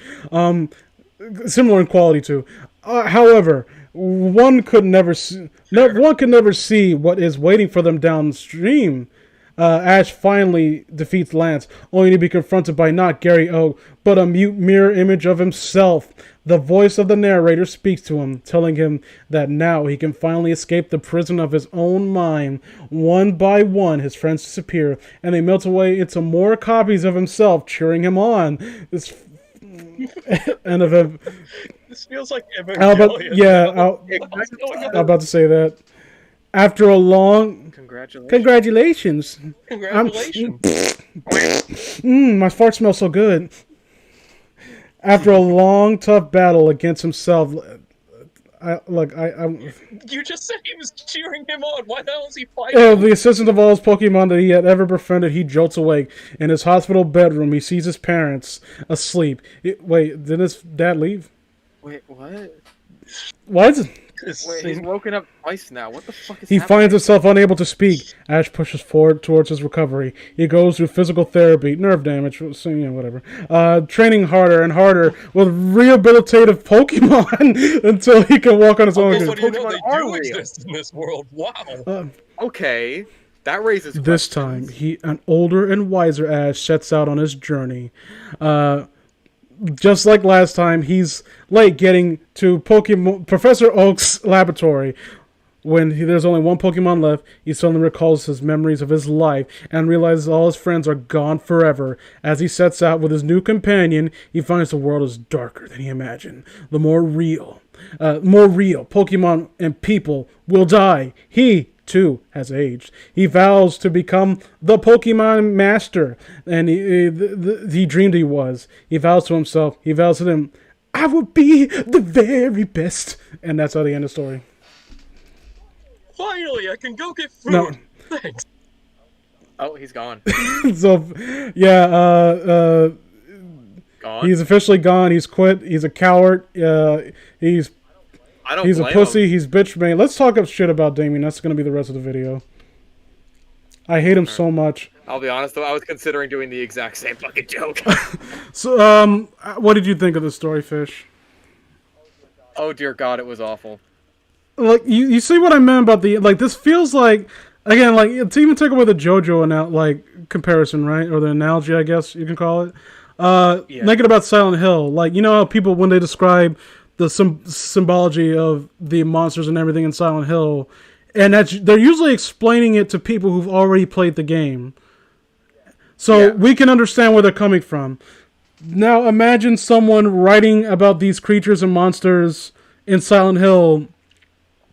Similar in quality, too. However, one could never see what is waiting for them downstream. Ash finally defeats Lance, only to be confronted by not Gary Oak, but a mute mirror image of himself. The voice of the narrator speaks to him, telling him that now he can finally escape the prison of his own mind. One by one, his friends disappear, and they melt away into more copies of himself, cheering him on. This feels like Evangelion. I'm about to say that. After a long... Congratulations. My fart smells so good. After a long, tough battle against himself... You just said he was cheering him on. Why the hell is he fighting? The assistant of all his Pokemon that he had ever befriended, he jolts awake. In his hospital bedroom, he sees his parents asleep. Wait, did his dad leave? Wait, what? What? Wait, he's woken up twice now. What the fuck is He happening? finds himself unable to speak. Ash pushes forward towards his recovery. He goes through physical therapy, nerve damage, whatever. Training harder and harder with rehabilitative Pokemon until he can walk on his own. But you know they do exist in this world. Wow. Okay, that raises questions. This time, an older and wiser Ash sets out on his journey. Just like last time, he's late getting to Professor Oak's laboratory. When there's only one Pokemon left, he suddenly recalls his memories of his life and realizes all his friends are gone forever. As he sets out with his new companion, he finds the world is darker than he imagined. The more real Pokemon and people will die. He too has aged. He vows to become the Pokemon master, and he dreamed he was. He vows to himself. He vows to them, I will be the very best. And that's how they end the story. Finally, I can go get food. No. Thanks. Oh, he's gone. So, yeah, Gone? he's officially gone. He's quit. He's a coward. He's a pussy. He's bitch made. Let's talk up shit about Damien. That's going to be the rest of the video. I hate him so much. I'll be honest though, I was considering doing the exact same fucking joke. So, what did you think of the story, Fish? Oh dear God, it was awful. Like, you see what I meant about this feels like, again, like, to even take away the JoJo comparison, right? Or the analogy, I guess you can call it. Make it about Silent Hill. Like, you know how people, when they describe the symbology of the monsters and everything in Silent Hill, and they're usually explaining it to people who've already played the game. So we can understand where they're coming from. Now imagine someone writing about these creatures and monsters in Silent Hill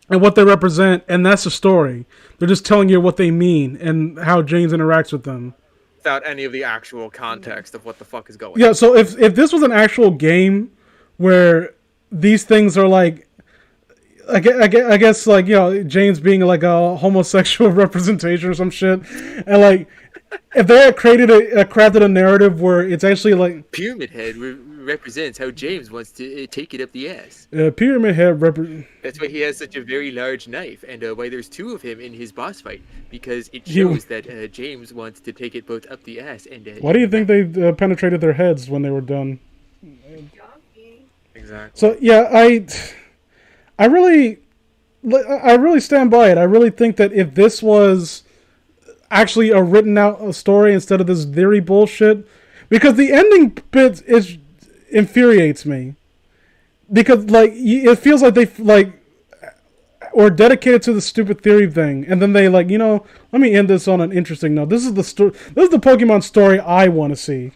and what they represent, and that's the story. They're just telling you what they mean and how James interacts with them. Without any of the actual context of what the fuck is going on. Yeah, so if this was an actual game where these things are like, I guess like, you know, James being like a homosexual representation or some shit, and like, if they had crafted a narrative where it's actually like Pyramid Head represents how James wants to take it up the ass. Pyramid Head That's why he has such a very large knife, and why there's two of him in his boss fight, because it shows that James wants to take it both up the ass and. Why do you think they penetrated their heads when they were done? Exactly. So yeah, I really stand by it. I really think that if this was actually a written out story instead of this theory bullshit, because the ending bit infuriates me. because like it feels like they like or dedicated to the stupid theory thing, and then they like let me end this on an interesting note. This is the story. This is the Pokemon story I want to see.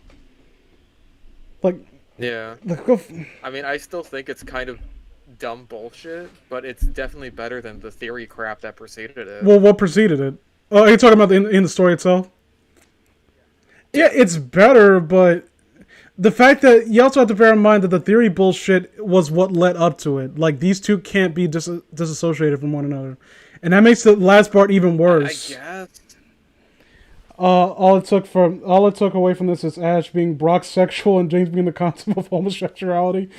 Like, Yeah. go. I mean, I still think it's kind of dumb bullshit, but it's definitely better than the theory crap that preceded it. Well, what preceded it? Oh, are you talking about in the story itself? Yeah, it's better, but the fact that you also have to bear in mind that the theory bullshit was what led up to it. Like, these two can't be disassociated from one another, and that makes the last part even worse. I guess. All it took away from this is Ash being Brock's sexual and James being the concept of homosexuality.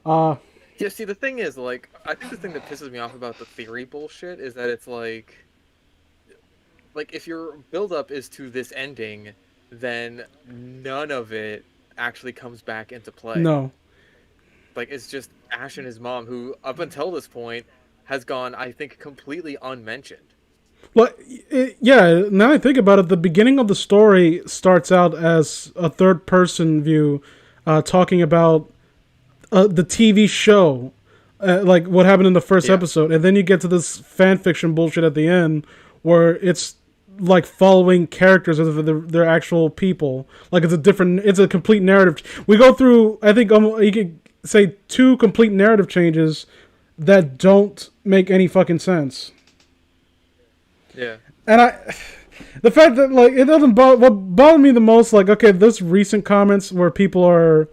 Yeah, see, the thing is, like, I think the thing that pisses me off about the theory bullshit is that it's like, if your build-up is to this ending, then none of it actually comes back into play. No. Like, it's just Ash and his mom, who, up until this point, has gone, I think, completely unmentioned. Well, yeah, now I think about it, the beginning of the story starts out as a third-person view, talking about the TV show, like what happened in the first episode, and then you get to this fan fiction bullshit at the end, where it's like following characters as if they're actual people. Like it's a complete narrative. We go through, I think, you could say 2 complete narrative changes that don't make any fucking sense. Yeah. And the fact that like it doesn't what bothered me the most, like, okay, those recent comments where people are,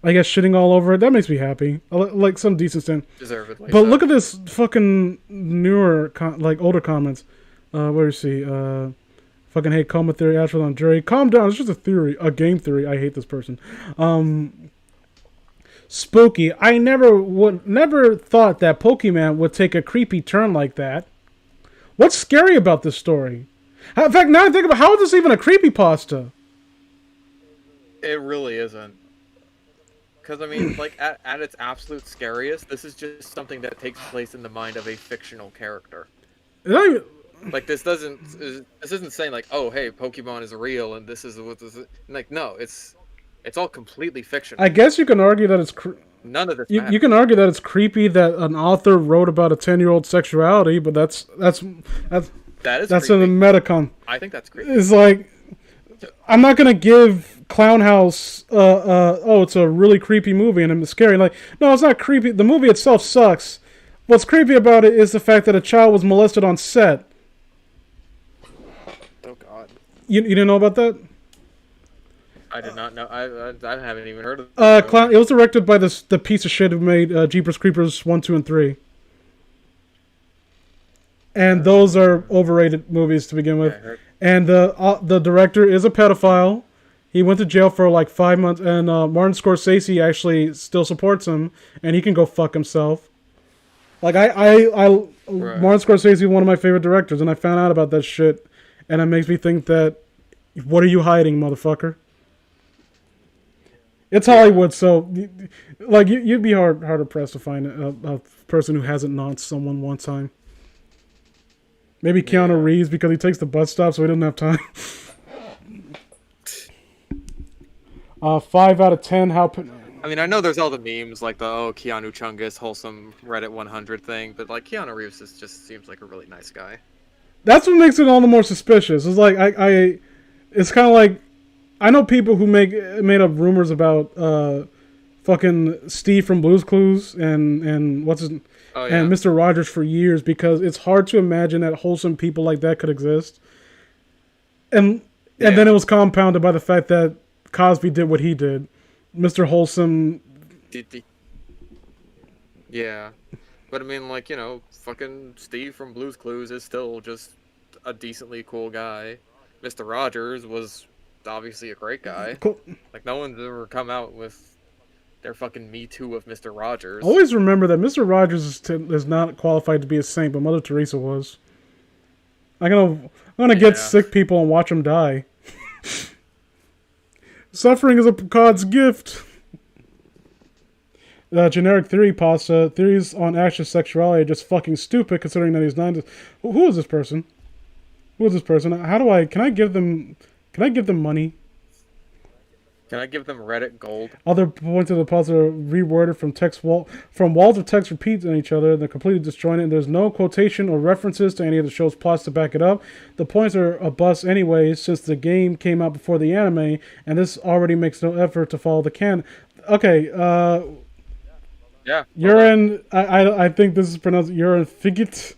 I guess, shitting all over it, that makes me happy. Like some decent stand. Deservedly. But look at this fucking newer, older comments. Where is he? Fucking hate Coma theory, Ashford on jury. Calm down, it's just a theory, a game theory. I hate this person. Spooky. I never thought that Pokemon would take a creepy turn like that. What's scary about this story? In fact, now I think about, how is this even a creepypasta? It really isn't. Because, I mean, like, at its absolute scariest, this is just something that takes place in the mind of a fictional character. Like, this isn't saying, like, oh, hey, Pokemon is real, and this is what this is. Like, no, it's all completely fictional. I guess you can argue that it's... None of this you can argue that it's creepy that an author wrote about a 10-year-old sexuality, but that's in the Metacon. I think that's creepy. It's like, I'm not gonna give Clown House it's a really creepy movie and it's scary. Like, no, it's not creepy. The movie itself sucks. What's creepy about it is the fact that a child was molested on set. Oh God. You didn't know about that? I did not know. I haven't even heard of it. It was directed by the piece of shit who made Jeepers Creepers 1, 2, and 3. And those are overrated movies to begin with. Yeah, and the director is a pedophile. He went to jail for like 5 months, and Martin Scorsese actually still supports him, and he can go fuck himself. Like Martin Scorsese is one of my favorite directors, and I found out about that shit, and it makes me think that, what are you hiding, motherfucker? It's Hollywood, so like you'd be hard pressed to find a person who hasn't knocked someone one time. Maybe Keanu Reeves, because he takes the bus stop, so he doesn't have time. 5 out of 10. I mean, I know there's all the memes like the Keanu Chungus wholesome Reddit 100 thing, but like Keanu Reeves just seems like a really nice guy. That's what makes it all the more suspicious. It's like it's kind of like, I know people who made up rumors about fucking Steve from Blue's Clues and what's his and Mr. Rogers for years, because it's hard to imagine that wholesome people like that could exist. And then it was compounded by the fact that Cosby did what he did. Mr. Wholesome. Yeah. But I mean, like, fucking Steve from Blue's Clues is still just a decently cool guy. Mr. Rogers was obviously a great guy. Cool. Like, no one's ever come out with their fucking Me Too of Mr. Rogers. Always remember that Mr. Rogers is not qualified to be a saint, but Mother Teresa was. I'm gonna get sick people and watch them die. Suffering is a God's gift. Generic theory pasta. Theories on Ash's sexuality are just fucking stupid, considering that he's not. Who is this person? How do can I give them money? Can I give them Reddit gold? Other points of the puzzle are reworded from walls of text repeating each other. They're completely disjointed. And there's no quotation or references to any of the show's plots to back it up. The points are a bust anyways, since the game came out before the anime, and this already makes no effort to follow the canon. Okay, Yeah. urine. I think this is pronounced urine figit.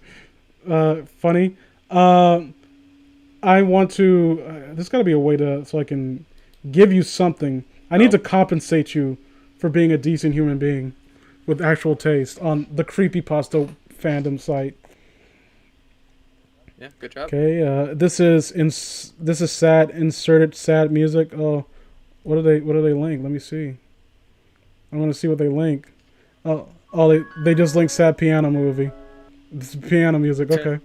Funny. I want to. There's got to be a way to so I can give you something. I need to compensate you for being a decent human being with actual taste on the creepypasta fandom site. Yeah, good job. Okay, this is sad. Inserted sad music. Oh, what do they link? Let me see. I want to see what they link. They just link sad piano movie. This is piano music. Okay,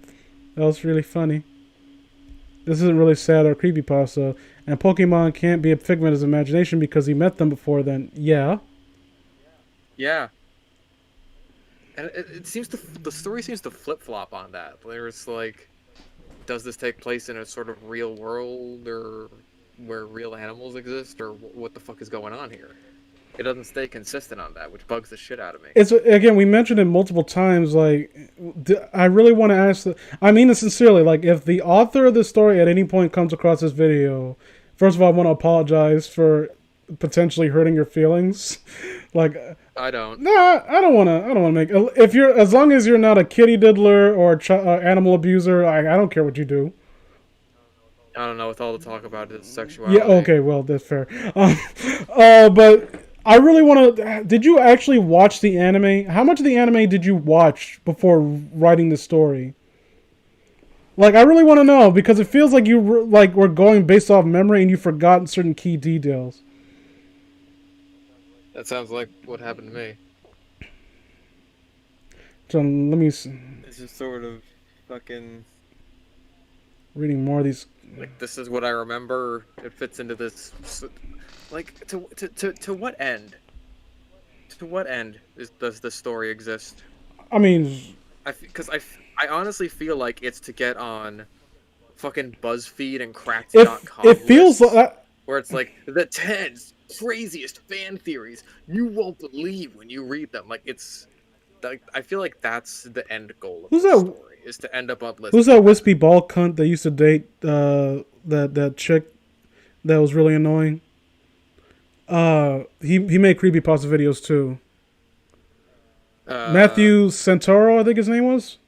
that was really funny. This isn't really sad or creepypasta. And Pokemon can't be a figment of his imagination because he met them before then. Yeah. Yeah. And it seems the story seems to flip-flop on that. There's like, does this take place in a sort of real world or where real animals exist, or what the fuck is going on here? It doesn't stay consistent on that, which bugs the shit out of me. It's again, we mentioned it multiple times. Like, I really want to ask. I mean it sincerely. Like, if the author of the story at any point comes across this video, first of all, I want to apologize for potentially hurting your feelings. Like, I don't. Nah, I don't want to make. If you're, as long as you're not a kitty diddler or animal abuser, I don't care what you do. I don't know. With all the talk about it, sexuality. Yeah. Okay. Well, that's fair. But I really want to. Did you actually watch the anime? How much of the anime did you watch before writing the story? Like, I really want to know because it feels like you were going based off memory and you've forgotten certain key details. That sounds like what happened to me. So let me. It's just sort of fucking Reading more of these. like, this is what I remember. It fits into this. Like, to what end? To what end does this story exist? I mean, Because I honestly feel like it's to get on fucking BuzzFeed and Cracked.com. it feels like where it's like the 10 craziest fan theories you won't believe when you read them. Like, it's like, I feel like that's the end goal of the story, is to end up on lists. Who's that wispy ball cunt that used to date that chick that was really annoying? He made creepypasta videos too. Matthew Santoro, I think his name was.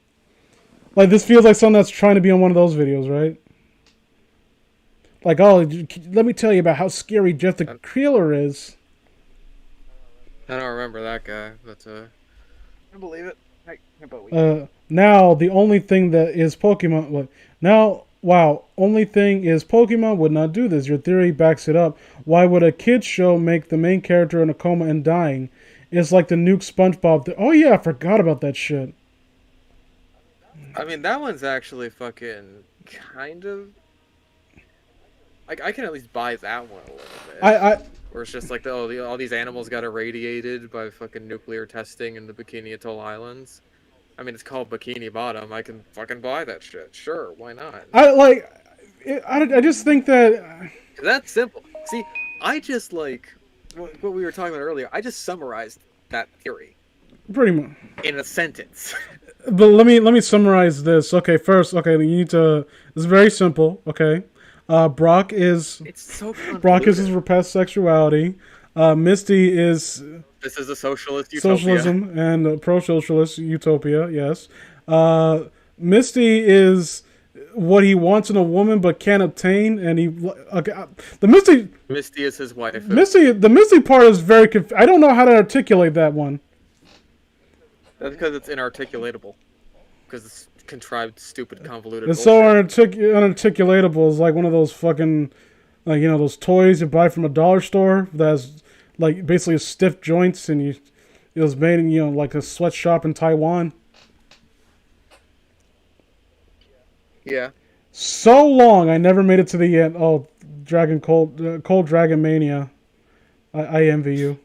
Like, this feels like something that's trying to be on one of those videos, right? Like, oh, let me tell you about how scary Jeff the Killer is. I don't remember that guy, but I believe it. I believe it. Now the only thing that is Pokemon. Like, now, wow, only thing is Pokemon would not do this. Your theory backs it up. Why would a kids show make the main character in a coma and dying? It's like the nuke SpongeBob. Oh yeah, I forgot about that shit. I mean, that one's actually fucking kind of. Like, I can at least buy that one a little bit. Where it's just like, all these animals got irradiated by fucking nuclear testing in the Bikini Atoll Islands. I mean, it's called Bikini Bottom. I can fucking buy that shit. Sure, why not? I just think that that's simple. See, I just like what we were talking about earlier. I just summarized that theory pretty much in a sentence. But let me summarize this. Okay, first, okay, you need to. It's very simple. Okay, Brock is. It's so convoluted. Brock is his repressed sexuality. Misty is. This is a socialist utopia. Socialism and pro-socialist utopia. Yes. Misty is what he wants in a woman but can't obtain, and he. Okay, Misty is his wife. The Misty part is very. I don't know how to articulate that one. That's because it's inarticulatable. Because it's contrived, stupid, convoluted. It's bullshit. so unarticulatable. It's like one of those fucking, like, you know, those toys you buy from a dollar store that's like basically stiff joints, and it was made in, you know, like a sweatshop in Taiwan. Yeah. So long, I never made it to the end. Oh, Cold Dragon Mania. I envy you.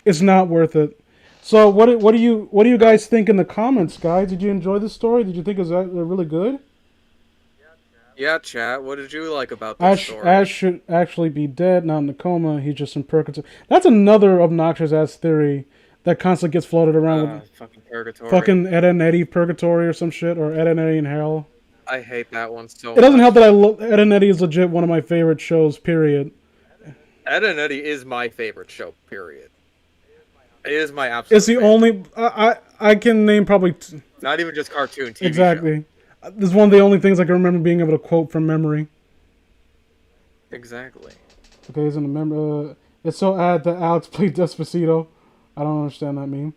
It's not worth it. So what do you guys think in the comments, guys? Did you enjoy the story? Did you think it was really good? Yeah, chat. What did you like about this Ash story? Ash should actually be dead, not in a coma. He's just in purgatory. That's another obnoxious ass theory that constantly gets floated around with Fucking purgatory. fucking Ed and Eddie purgatory or some shit, or Ed and Eddie in hell. I hate that one so It doesn't help much. that Ed and Eddie is legit one of my favorite shows. Period. Ed and Eddie is my favorite show. Period. It is my It's absolute the favorite. only I can name probably Not even just cartoon, TV show. exactly. This is one of the only things I can remember being able to quote from memory. Exactly. Okay, he's in the member. It's so odd that Alex played Despacito. I don't understand that meme.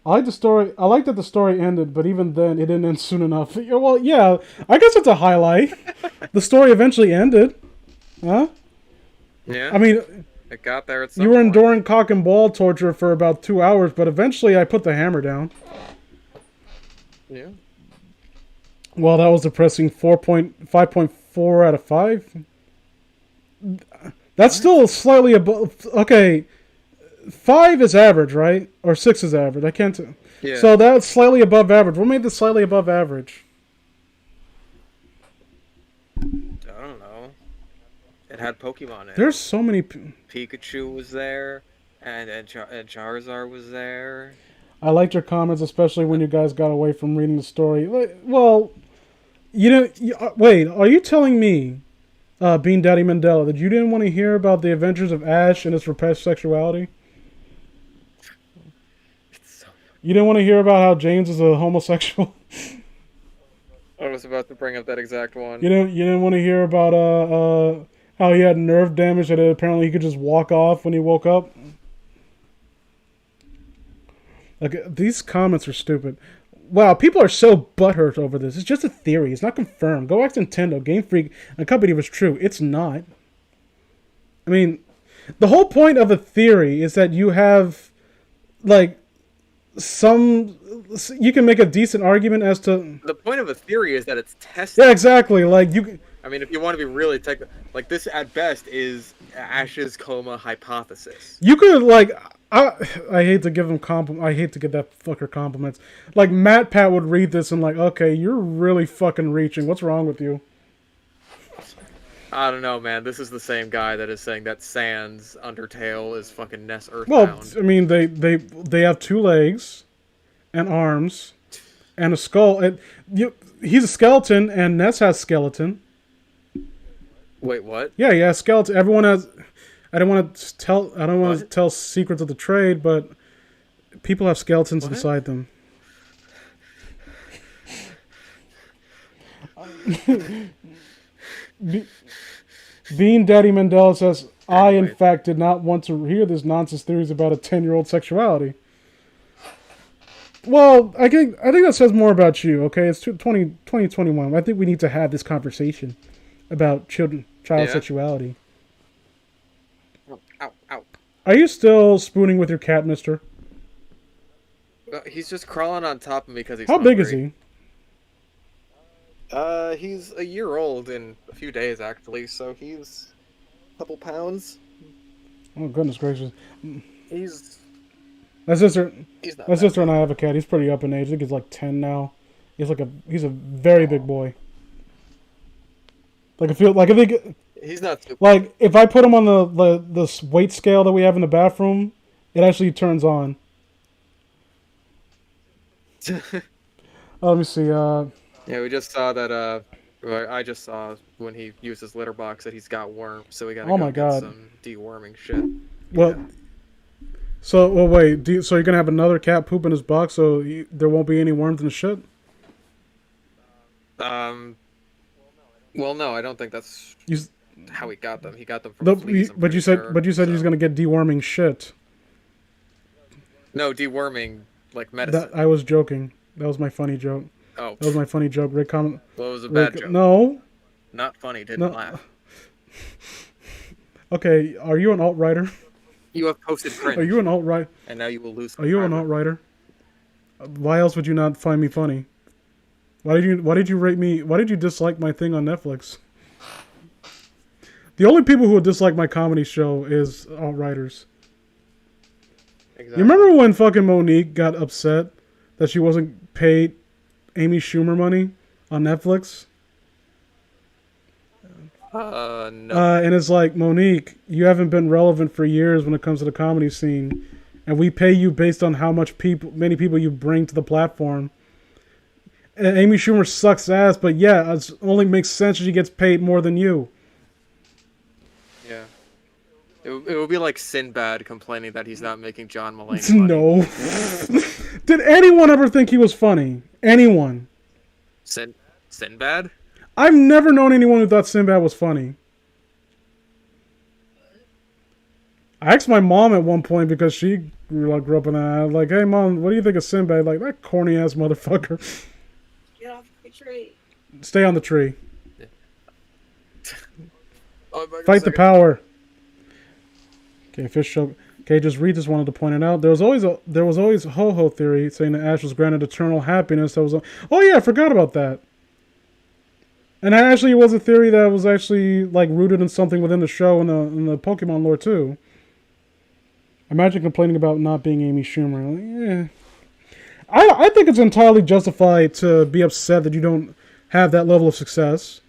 I like the story. I like that the story ended, but even then, it didn't end soon enough. Yeah, well, yeah, I guess it's a highlight. The story eventually ended. Huh? Yeah. I mean, It got there at some you were point. enduring cock and ball torture for about 2 hours, but eventually I put the hammer down. Yeah. Well, that was depressing. 5.4 out of 5. That's still slightly above. Okay, 5 is average, right? Or 6 is average. I can't. Yeah. So that's slightly above average. What made this slightly above average? I don't know. It had Pokemon in it. There's so many. Pikachu was there, and Charizard was there. I liked your comments, especially when you guys got away from reading the story. Well, you know. Wait, are you telling me, Bean Daddy Mandela, that you didn't want to hear about the adventures of Ash and his repressed sexuality? You didn't want to hear about how James is a homosexual? I was about to bring up that exact one. You didn't want to hear about how he had nerve damage that apparently he could just walk off when he woke up? Like, these comments are stupid. Wow, people are so butthurt over this. It's just a theory. It's not confirmed. Go ask Nintendo, Game Freak, and company was true. It's not. I mean, the whole point of a theory is that you have, like, you can make a decent argument as to. The point of a theory is that it's tested. Yeah, exactly. Like, you. I mean, if you want to be really technical, like this at best is Ash's coma hypothesis. You could, like, I hate to give him I hate to give that fucker compliments. Like, Matt Pat would read this and like, okay, you're really fucking reaching. What's wrong with you? I don't know, man. This is the same guy that is saying that Sans Undertale is fucking Ness Well, Earthbound. I mean, they have 2 legs, and arms, and a skull. And he's a skeleton, and Ness has skeleton. Wait, what? Yeah, yeah, skeleton. Everyone has. I don't want to tell secrets of the trade, but people have skeletons inside them. Bean Daddy Mandela says, I, in fact, did not want to hear this nonsense theories about a 10-year-old sexuality. Well, I think that says more about you, okay? It's 2021. I think we need to have this conversation about child sexuality. Ow, ow. Are you still spooning with your cat, mister? He's just crawling on top of me because he's How hungry. big is he? He's a year old in a few days, actually, so he's a couple pounds. Oh, goodness gracious. He's My sister not My that sister big. and I have a cat. He's pretty up in age. I think he's like 10 now. He's a very big boy. I think He's not super. like if I put him on the weight scale that we have in the bathroom, it actually turns on. Let me see. Yeah, we just saw that, I just saw when he used his litter box that he's got worms, so we gotta Oh go my get God. some deworming shit. Well, so wait. So you're gonna have another cat poop in his box, so there won't be any worms in the shit? Well, no, I don't think that's You, how he got them. He got them from fleas, I'm but you pretty said sure, but you said he was so- gonna get deworming shit. No, deworming, like medicine. I was joking. That was my funny joke. Oh, That was my funny joke. Rick comment. well, it was a bad joke. No. Not funny, didn't No. laugh. Okay, are you an alt-writer? You have posted cringe, Are you an alt-writer? and now you will lose. Are you an alt-writer? Why else would you not find me funny? Why did you rate me? Why did you dislike my thing on Netflix? The only people who would dislike my comedy show is alt-writers. Exactly. You remember when fucking Monique got upset that she wasn't paid Amy Schumer money on Netflix? No. And it's like, Monique, you haven't been relevant for years when it comes to the comedy scene, and we pay you based on how many people you bring to the platform. And Amy Schumer sucks ass, but yeah, it only makes sense if she gets paid more than you. Yeah. It would be like Sinbad complaining that he's not making John Mulaney money. No. Did anyone ever think he was funny? Anyone? Sinbad? I've never known anyone who thought Sinbad was funny. I asked my mom at one point because she grew up in that. I was like, hey, Mom, what do you think of Sinbad? Like, that corny ass motherfucker. Get off the tree. Stay on the tree. Yeah. Fight the power. Okay, Fish Show. Okay, just read this. Wanted to point it out. There was always a ho-ho theory saying that Ash was granted eternal happiness. Oh yeah, I forgot about that. And that actually was a theory that was actually like rooted in something within the show and the Pokemon lore too. Imagine complaining about not being Amy Schumer. Like, I think it's entirely justified to be upset that you don't have that level of success,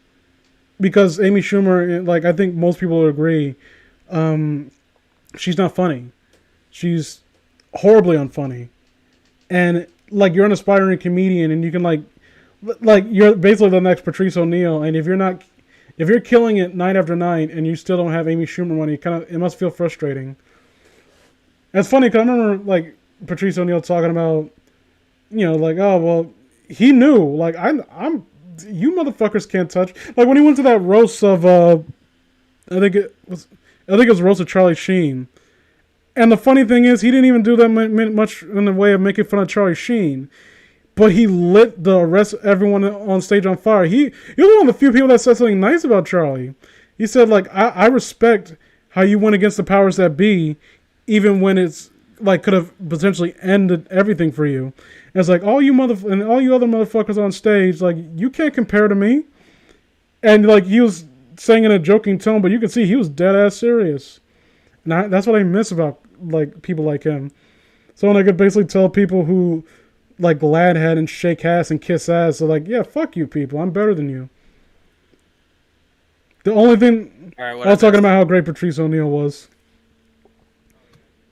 because Amy Schumer, like I think most people would agree, she's not funny. She's horribly unfunny, and like you're an aspiring comedian, and you can like you're basically the next Patrice O'Neal, and if you're killing it night after night, and you still don't have Amy Schumer money, it must feel frustrating. And it's funny because I remember like Patrice O'Neal talking about, like, oh well, he knew, like I'm you motherfuckers can't touch, like when he went to that roast of I think it was roast of Charlie Sheen. And the funny thing is, he didn't even do that much in the way of making fun of Charlie Sheen. But he lit the rest of everyone on stage on fire. He was one of the few people that said something nice about Charlie. He said, like, I respect how you went against the powers that be, even when it's, like, could have potentially ended everything for you. And it's like, all you other motherfuckers on stage, like, you can't compare to me. And, like, he was saying in a joking tone, but you can see he was dead-ass serious. And that's what I miss about, like, people like him. Someone that could basically tell people who, like, glad head and shake ass and kiss ass, so like, yeah, fuck you people, I'm better than you. The only thing, I was talking about how great Patrice O'Neal was.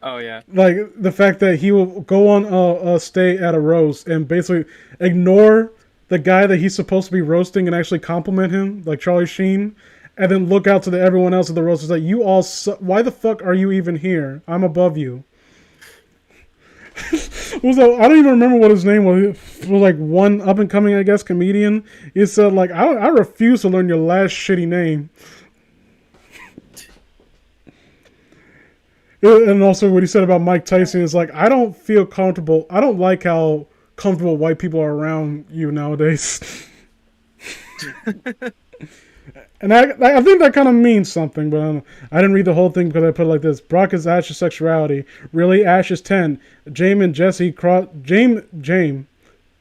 Oh, yeah. Like, the fact that he will go on a stay at a roast and basically ignore the guy that he's supposed to be roasting and actually compliment him, like Charlie Sheen, and then look out to everyone else at the roast. It's like, you all why the fuck are you even here? I'm above you. I don't even remember what his name was. It was like one up and coming, I guess, comedian. He said, like, I refuse to learn your last shitty name. And also what he said about Mike Tyson is like, I don't feel comfortable. I don't like how comfortable white people are around you nowadays. And I think that kind of means something, but I didn't read the whole thing because I put it like this. Brock is Ash's sexuality. Really? Ash is 10. James and Jesse cross... James.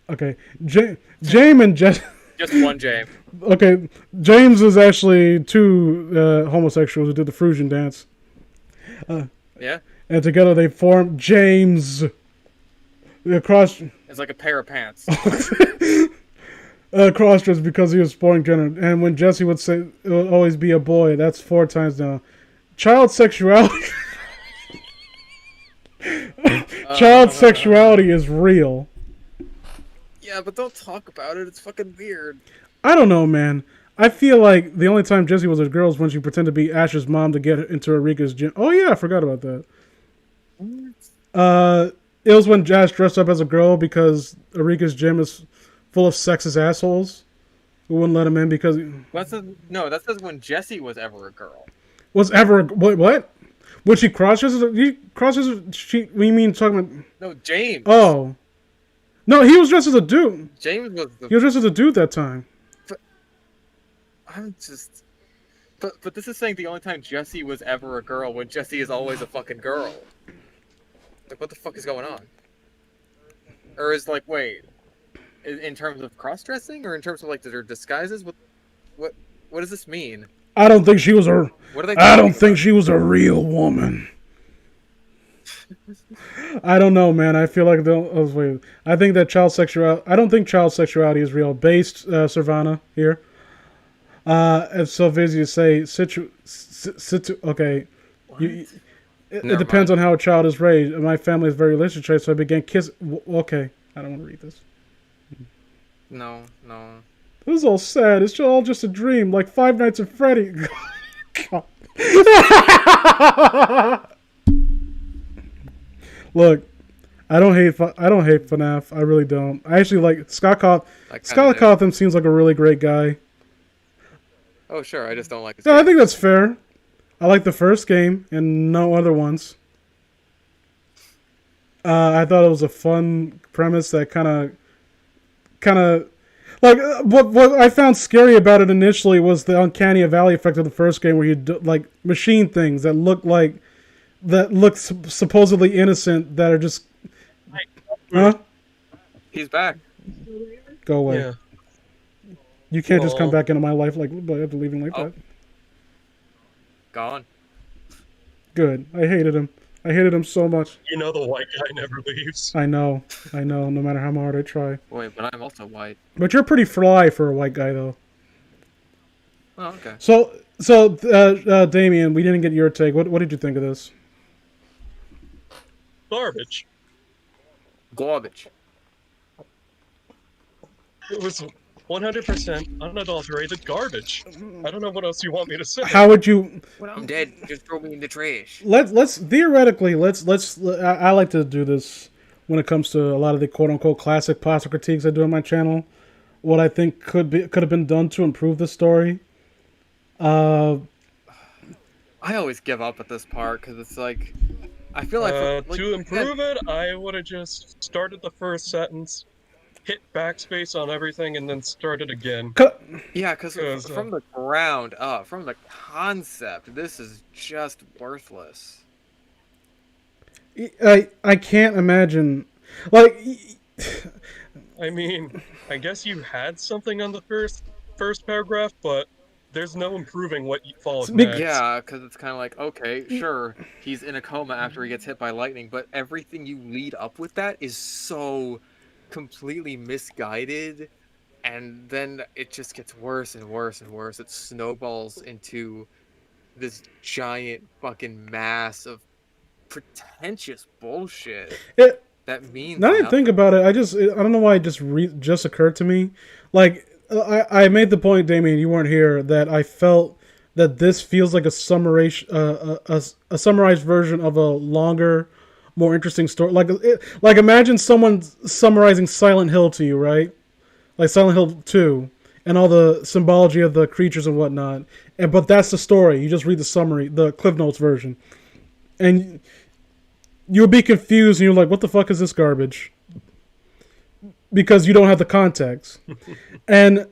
Okay. James and Jesse... Just one James. Okay. James is actually two homosexuals who did the Frisian dance. Yeah? And together they form James. Cross... It's like a pair of pants. Cross-dressed because he was sporting gender. And when Jesse would say it would always be a boy, that's 4 times now. Child sexuality. Child sexuality is real. Yeah, but don't talk about it. It's fucking weird. I don't know, man. I feel like the only time Jessie was a girl is when she pretended to be Ash's mom to get into Erika's gym. Oh, yeah, I forgot about that. It was when Ash dressed up as a girl because Erika's gym is full of sexist assholes who wouldn't let him in because... that says when Jessie was ever a girl. Was ever... What? When she cross-dresses... You mean talking about... No, James. Oh. No, he was dressed as a dude. James was... He was dressed as a dude that time. I'm just... But this is saying the only time Jessie was ever a girl when Jessie is always a fucking girl. Like, what the fuck is going on? Or is, like, wait... In terms of cross-dressing, or in terms of like their disguises, what does this mean? I don't think she was she was a real woman. I don't know, man. I feel like I think that child sexuality. I don't think child sexuality is real. Based Savannah here. It's so busy to say okay. What? It Never depends mind. on how a child is raised. My family is very religious, right? So I began kissing. Okay, I don't want to read this. No. This is all sad. It's all just a dream, like Five Nights at Freddy. God. Look, I don't hate FNAF. I really don't. I actually like Scott Cawthon seems like a really great guy. Oh, sure. I just don't like his Yeah, I game. think that's fair. I like the first game and no other ones. I thought it was a fun premise that kind of like what I found scary about it initially was the uncanny valley effect of the first game, where you like machine things that look supposedly innocent that are just huh? He's back. Go away. Yeah. You can't just come Aw. back into my life like after leaving like Oh. that. Gone. Good. I hated him. I hated him so much. You know the white guy never leaves. I know. No matter how hard I try. Wait, but I'm also white. But you're pretty fly for a white guy, though. Oh, okay. So, Damien, we didn't get your take. What did you think of this? Garbage. Garbage. It was 100% unadulterated garbage. I don't know what else you want me to say. How would you? When I'm dead, just throw me in the trash. Let's theoretically I like to do this when it comes to a lot of the quote unquote classic pasta critiques I do on my channel. What I think could have been done to improve the story. I always give up at this part because it's like, I feel like, To improve it, I would have just started the first sentence, hit backspace on everything, and then started again. Yeah, because 'Cause, from the ground up, from the concept, this is just worthless. I can't imagine, like. I mean, I guess you had something on the first paragraph, but there's no improving what follows next. Yeah, because it's kind of like, okay, sure, he's in a coma after he gets hit by lightning, but everything you lead up with that is so completely misguided, and then it just gets worse and worse and worse. It snowballs into this giant fucking mass of pretentious bullshit that means Now that I nothing. think about it, I don't know why it just occurred to me. Like, I made the point, Damien, you weren't here, that I felt that this feels like a summarized version of a longer, more interesting story. Like imagine someone summarizing Silent Hill to you, right? Like Silent Hill 2 and all the symbology of the creatures and whatnot. But that's the story. You just read the summary, the Cliff Notes version. And you'll be confused and you're like, what the fuck is this garbage? Because you don't have the context. And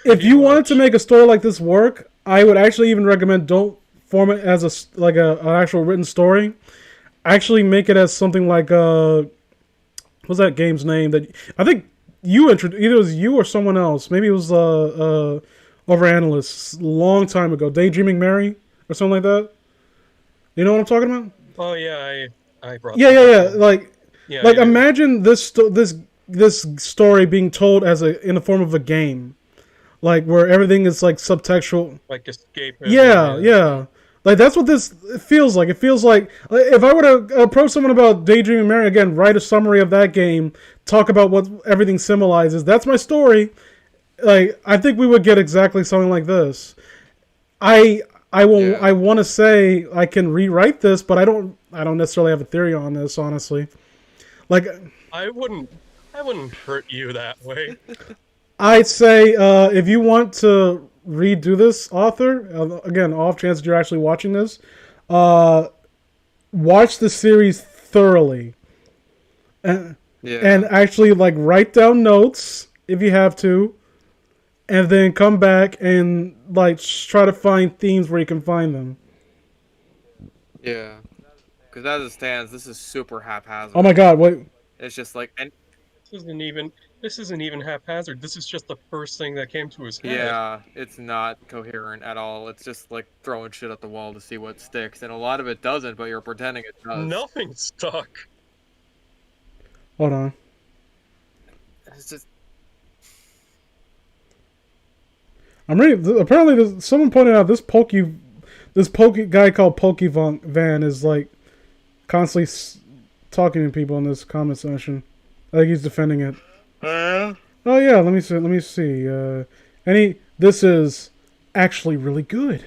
if you wanted to make a story like this work, I would actually even recommend don't form it as an actual written story. Actually make it as something like what's that game's name that I think you introduced? Either it was you or someone else. Maybe it was Overanalyst a long time ago. Daydreaming Mary or something like that. You know what I'm talking about? Oh yeah, I brought. Yeah. Like Yeah, imagine this story being told in the form of a game, like where everything is like subtextual. like escape. Yeah. Like that's what this feels like. It feels like if I were to approach someone about Daydreaming Mary again, write a summary of that game, talk about what everything symbolizes. That's my story. Like I think we would get exactly something like this. I want to say I can rewrite this, but I don't necessarily have a theory on this, honestly. Like I wouldn't hurt you that way. I'd say if you want to redo this, author, again, off chance that you're actually watching this, watch the series thoroughly, and actually like write down notes if you have to, and then come back and like try to find themes where you can find them. Yeah, because as it stands, this is super haphazard. Oh my god, wait. It's just like, and This isn't even haphazard. This is just the first thing that came to his head. yeah, it's not coherent at all. It's just like throwing shit at the wall to see what sticks, and a lot of it doesn't, but you're pretending it does. Nothing stuck. Hold on. It's just, I'm reading. Apparently, someone pointed out this guy called Van is like constantly talking to people in this comment section. I think he's defending it. Oh yeah, let me see. This is actually really good.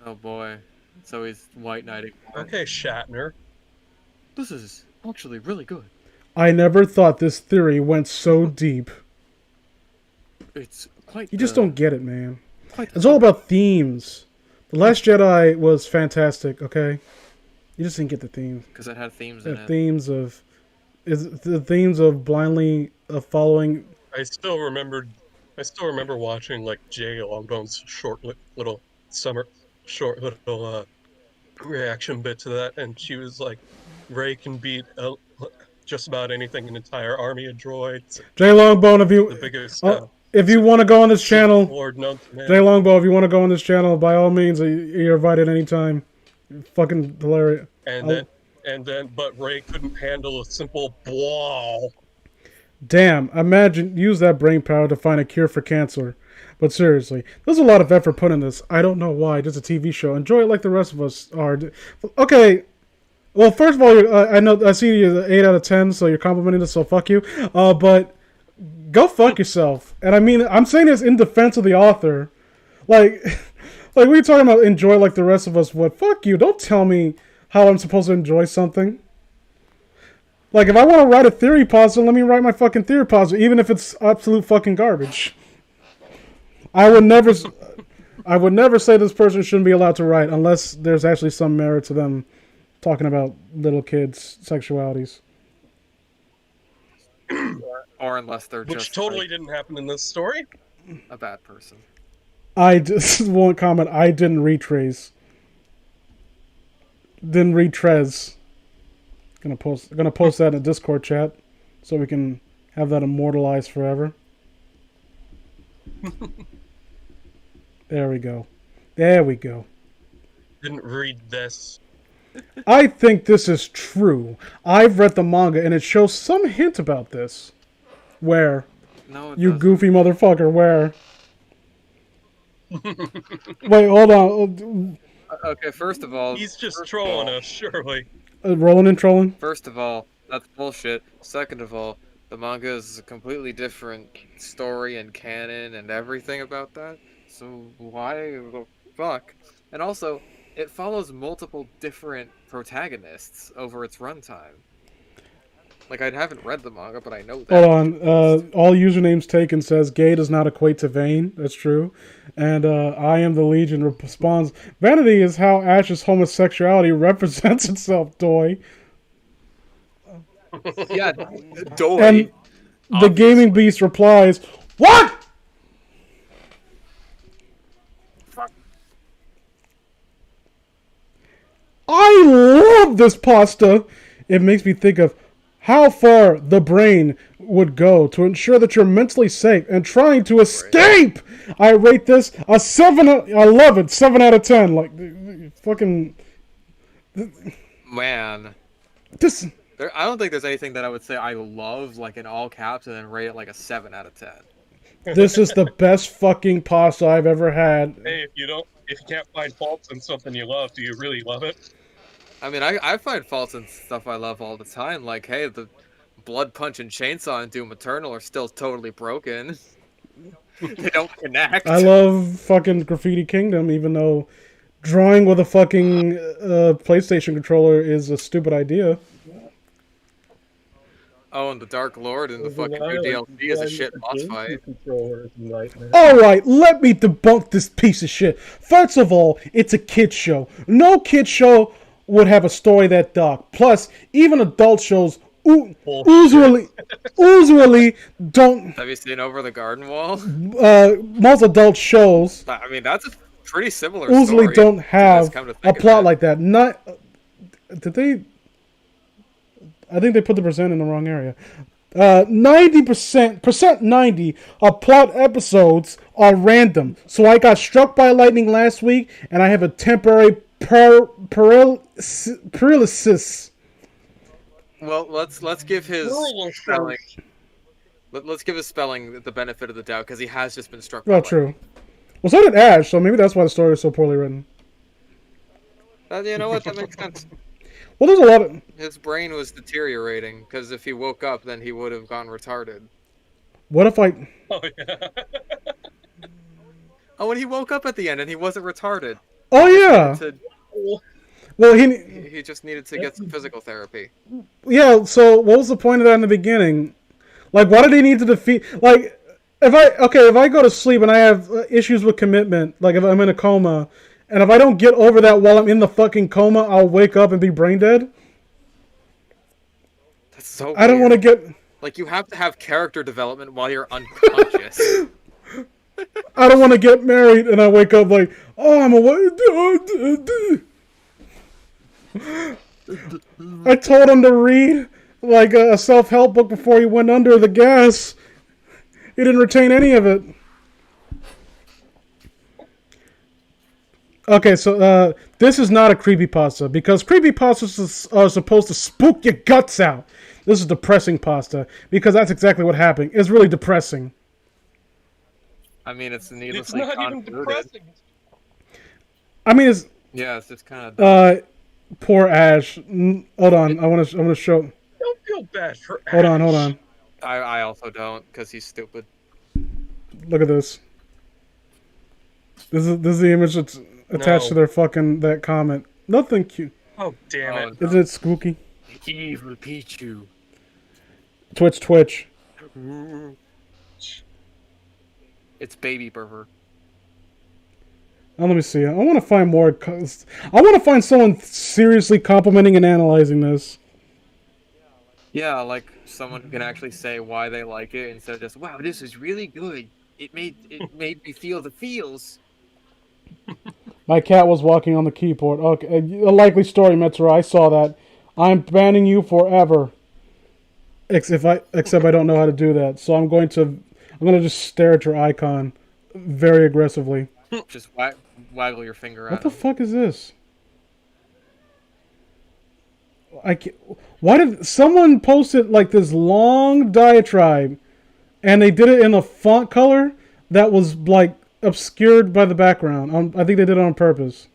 Oh boy. So he's white knighting. Okay, Shatner. This is actually really good. I never thought this theory went so deep. It's quite. You just don't get it, man. Quite It's all about themes. The Last Jedi was fantastic. Okay, you just didn't get the themes. Because it had themes The in it. the themes of blindly following. I still remember watching like Jay Longbone's little reaction bit to that, and she was like, Ray can beat just about anything, an entire army of droids. Jay Longbone, The biggest. if you want to go on this channel, Lord known to man. Jay Longbone, if you want to go on this channel, by all means, you're invited anytime. Fucking hilarious. But Ray couldn't handle a simple blah. Damn, use that brain power to find a cure for cancer. But seriously, there's a lot of effort put in this. I don't know why. Just a TV show. Enjoy it like the rest of us are. Okay. Well, first of all, I see you're 8 out of 10, so you're complimenting this, so fuck you. But go fuck yourself. And I mean, I'm saying this in defense of the author. Like we're talking about enjoy like the rest of us would. Fuck you. Don't tell me how I'm supposed to enjoy something. Like, if I want to write a theory positive, let me write my fucking theory positive, even if it's absolute fucking garbage. I would never say this person shouldn't be allowed to write unless there's actually some merit to them talking about little kids' sexualities. Or unless they're Which just totally didn't happen in this story. a bad person. I just one comment. I didn't read Trez. Gonna post that in the Discord chat so we can have that immortalized forever. There we go. Didn't read this. I think this is true. I've read the manga and it shows some hint about this. Where? No, it You doesn't. goofy motherfucker, where? Wait, hold on. Okay, first of all, He's just trolling us, surely. Rolling and trolling? First of all, that's bullshit. Second of all, the manga is a completely different story and canon and everything about that. So why the fuck? And also, it follows multiple different protagonists over its runtime. Like, I haven't read the manga, but I know that. Hold on. All usernames taken says gay does not equate to vain. That's true. And I am the Legion responds, vanity is how Ash's homosexuality represents itself, doy. Yeah, doy. And the Gaming Beast replies, what? I love this pasta. It makes me think of how far the brain would go to ensure that you're mentally safe and trying to escape. I rate this a 7. I love it. 7 out of 10. Like, fucking. Man. This. I don't think there's anything that I would say I love, like, in all caps, and then rate it like a 7 out of 10. This is the best fucking pasta I've ever had. Hey, if you can't find faults in something you love, do you really love it? I mean, I find faults in stuff I love all the time. Like, hey, the Blood Punch and Chainsaw and Doom Eternal are still totally broken. They don't connect. I love fucking Graffiti Kingdom, even though drawing with a fucking PlayStation controller is a stupid idea. Oh, and the Dark Lord and the fucking new DLC is a shit boss fight. Alright, let me debunk this piece of shit. First of all, it's a kid's show. No kid's show would have a story that dark. Plus, even adult shows usually don't. Have you seen Over the Garden Wall? Most adult shows I mean, that's a pretty similar usually story. don't have Come to a think of plot it. like that. Not did they? I think they put the percent in the wrong area. 90% of plot episodes are random. So I got struck by lightning last week, and I have a temporary paralysis. Well, let's give his spelling. Let's give his spelling the benefit of the doubt because he has just been struck. Well, true. Well, so did Ash, so maybe that's why the story is so poorly written. You know what? That makes sense. Well, there's a lot of... His brain was deteriorating because if he woke up, then he would have gone retarded. What if I... Oh, yeah. Oh, and he woke up at the end and he wasn't retarded. Oh, yeah! Well, He just needed to get some physical therapy. Yeah, so what was the point of that in the beginning? Like, why did he need to defeat... Like, if I go to sleep and I have issues with commitment, like if I'm in a coma, and if I don't get over that while I'm in the fucking coma, I'll wake up and be brain dead? That's so weird. I don't want to get... Like, you have to have character development while you're unconscious. I don't want to get married and I wake up like, oh, I'm awake. I told him to read like a self-help book before he went under the gas. He didn't retain any of it. Okay, so this is not a creepypasta because creepypastas are supposed to spook your guts out. This is depressing pasta because that's exactly what happened. It's really depressing. I mean, it's It's needlessly not even convoluted. depressing. I mean, it's Yeah, it's just kind of. poor Ash. Hold on, I want to show. Don't feel bad for Hold on, Ash. hold on. I also don't because he's stupid. Look at this. This is the image that's attached No. to their fucking that comment. Nothing cute. Oh, damn it. Isn't it spooky? Evil Pichu. Twitch. It's baby pervert. Let me see. I want to find more. I want to find someone seriously complimenting and analyzing this. Yeah, like someone who can actually say why they like it instead of just, wow, this is really good. It made me feel the feels. My cat was walking on the keyboard. Okay, a likely story, Metzra. I saw that. I'm banning you forever. Except I don't know how to do that. So I'm going to just stare at your icon very aggressively. Just waggle your finger What at the him. fuck is this? Why did someone posted like this long diatribe, and they did it in a font color that was like obscured by the background? I think they did it on purpose.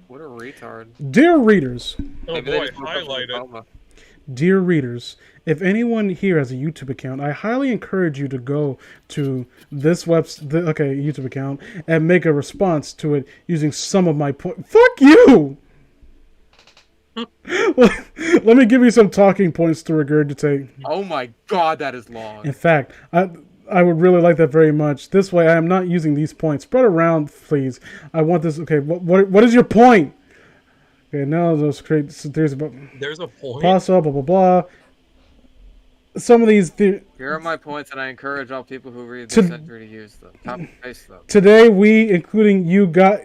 What a retard. Dear readers, Oh Maybe they boy, just woke up from highlight a it. coma. dear readers, if anyone here has a YouTube account, I highly encourage you to go to this YouTube account and make a response to it using some of my points. Fuck you! Let me give you some talking points to regurgitate. Oh my god, that is long. In fact, I would really like that very much. This way, I am not using these points. Spread around, please. I want this. Okay, what is your point? Okay, now those create theories about There's a point. pasta, blah blah blah. Some of these Here are my points, and I encourage all people who read this entry to use them. Copy and paste them. today, we, including you, got.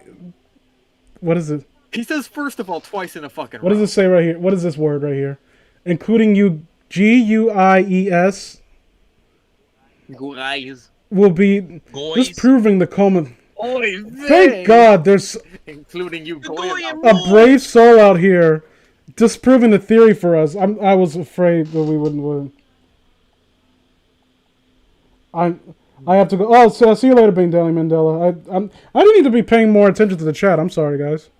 What is it? He says first of all twice in a fucking What does it say right here? What is this word right here? Including you, GUIES Guys. will be Guys. disproving the coma. Oy Thank God, there's Including you, Goyim. a brave soul out here disproving the theory for us. I was afraid that we wouldn't. I have to go. Oh, so see you later, Bing Daily Mandela. I do need to be paying more attention to the chat. I'm sorry, guys.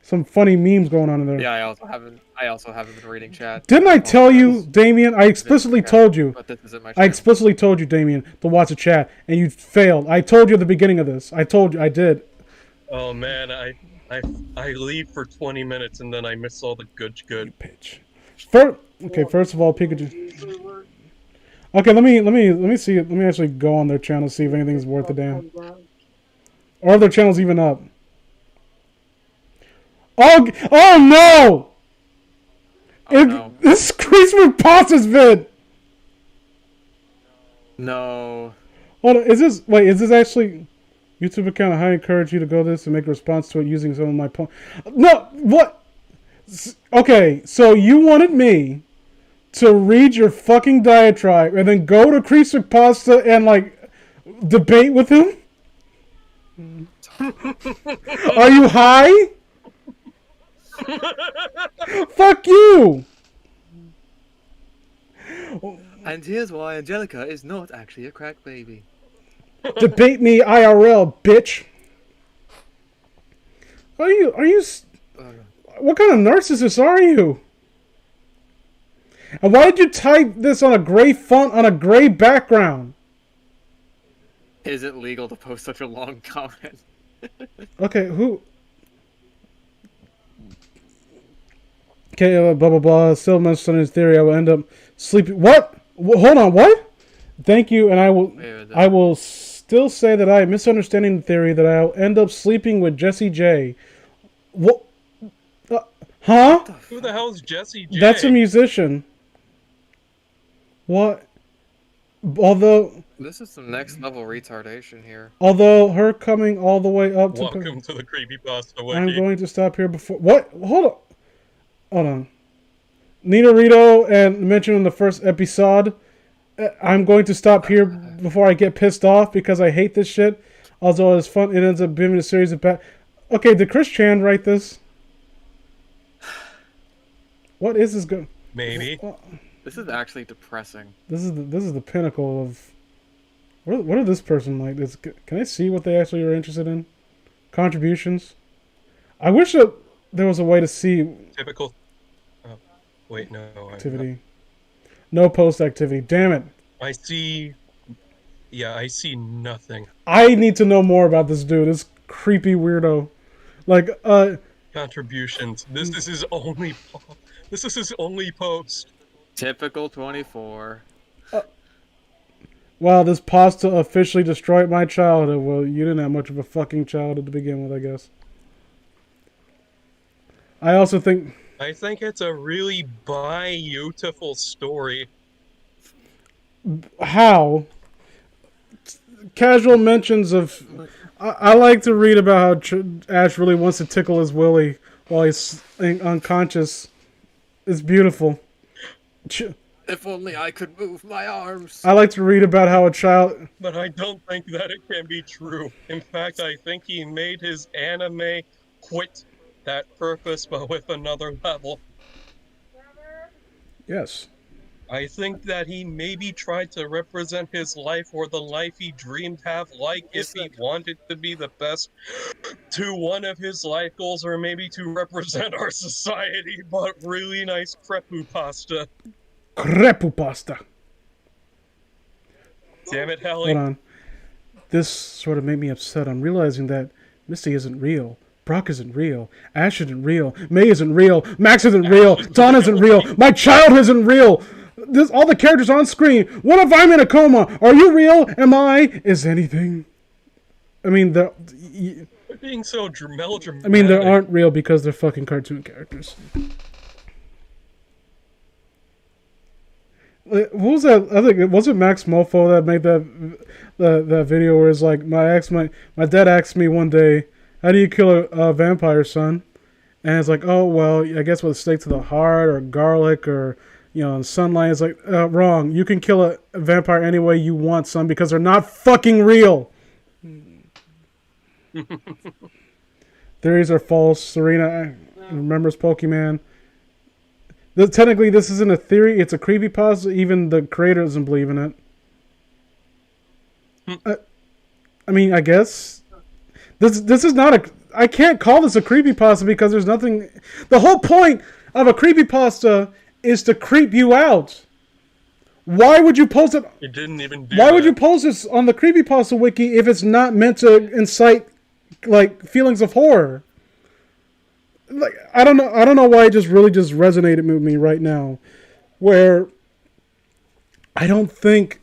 Some funny memes going on in there. Yeah, I also haven't been reading chat. Didn't I tell you, Damien? I explicitly told you. But this isn't my I channel. explicitly told you, Damien, to watch the chat, and you failed. I told you at the beginning of this. I told you. I did. Oh man, I leave for 20 minutes and then I miss all the good. Bitch. First of all, Pikachu. Okay, let me see it. Let me actually go on their channel, see if anything's worth a damn. Or if their channel's even up. Oh no! Oh, no. This Christmas Pasta's vid! No. Hold on, is this actually YouTube account? I highly encourage you to go to this and make a response to it using some of my points. No, what? Okay, so you wanted me to read your fucking diatribe and then go to Christmas Pasta and like debate with him? Are you high? Fuck you! And here's why Angelica is not actually a crack baby. Debate me IRL, bitch. Are you? What kind of narcissist are you? And why did you type this on a gray font on a gray background? Is it legal to post such a long comment? Okay, who? Okay, blah blah blah. Still misunderstanding his theory. I will end up sleeping. What? Hold on. What? Thank you, and I will still say that I am misunderstanding the theory that I'll end up sleeping with Jessie J. What? Huh? Who the hell's Jessie J? That's a musician. What? Although This is some next level retardation here. although her coming all the way up to Welcome to the creepypasta wiki. I'm going to stop here before what? Hold on. Nina Rito and mentioned in the first episode. I'm going to stop here before I get pissed off because I hate this shit. Although it's fun, it ends up being a series of bad. Okay, did Chris Chan write this? What is this go? Maybe. This is actually depressing. This is the pinnacle of. What are this person like? Can I see what they actually are interested in? Contributions. I wish that there was a way to see Typical. Oh, wait, no. activity. No post activity. Damn it. I see. Yeah, I see nothing. I need to know more about this dude. This creepy weirdo. Like, Contributions. This is his only. This is his only post. Typical 24. wow, this pasta officially destroyed my childhood. Well, you didn't have much of a fucking childhood to begin with, I guess. I also think it's a really beautiful story. how casual mentions of I like to read about how Ash really wants to tickle his willy while he's unconscious. It's beautiful. If only I could move my arms. I like to read about how a child. But I don't think that it can be true. In fact, I think he made his anime quit that purpose, but with another level. Yes. I think that he maybe tried to represent his life or the life he dreamed have, like if he wanted to be the best to one of his life goals, or maybe to represent our society, but really nice creepypasta. Creepypasta. Damn it, Helly. Hold on. This sort of made me upset. I'm realizing that Misty isn't real. Brock isn't real. Ash isn't real. May isn't real. Max isn't real. Dawn isn't real. My child isn't real. All the characters on screen. What if I'm in a coma? Are you real? Am I? Is anything? I mean, They're being so melodramatic. I mean, they aren't real because they're fucking cartoon characters. What was that? I think was it Max Mofo that made that video where it's like my dad asked me one day, how do you kill a vampire, son? And it's like, oh well, I guess with a stake to the heart or garlic or sunlight. It's like wrong. You can kill a vampire any way you want, son, because they're not fucking real. Theories are false. Serena remembers Pokemon. Technically, this isn't a theory. It's a creepypasta. Even the creator doesn't believe in it. I mean, I guess this is not a. I can't call this a creepypasta because there's nothing. The whole point of a creepypasta is to creep you out. Why would you post it? It didn't even do Why that. would you post this on the creepypasta wiki if it's not meant to incite like feelings of horror? Like I don't know why it just resonated with me right now, where I don't think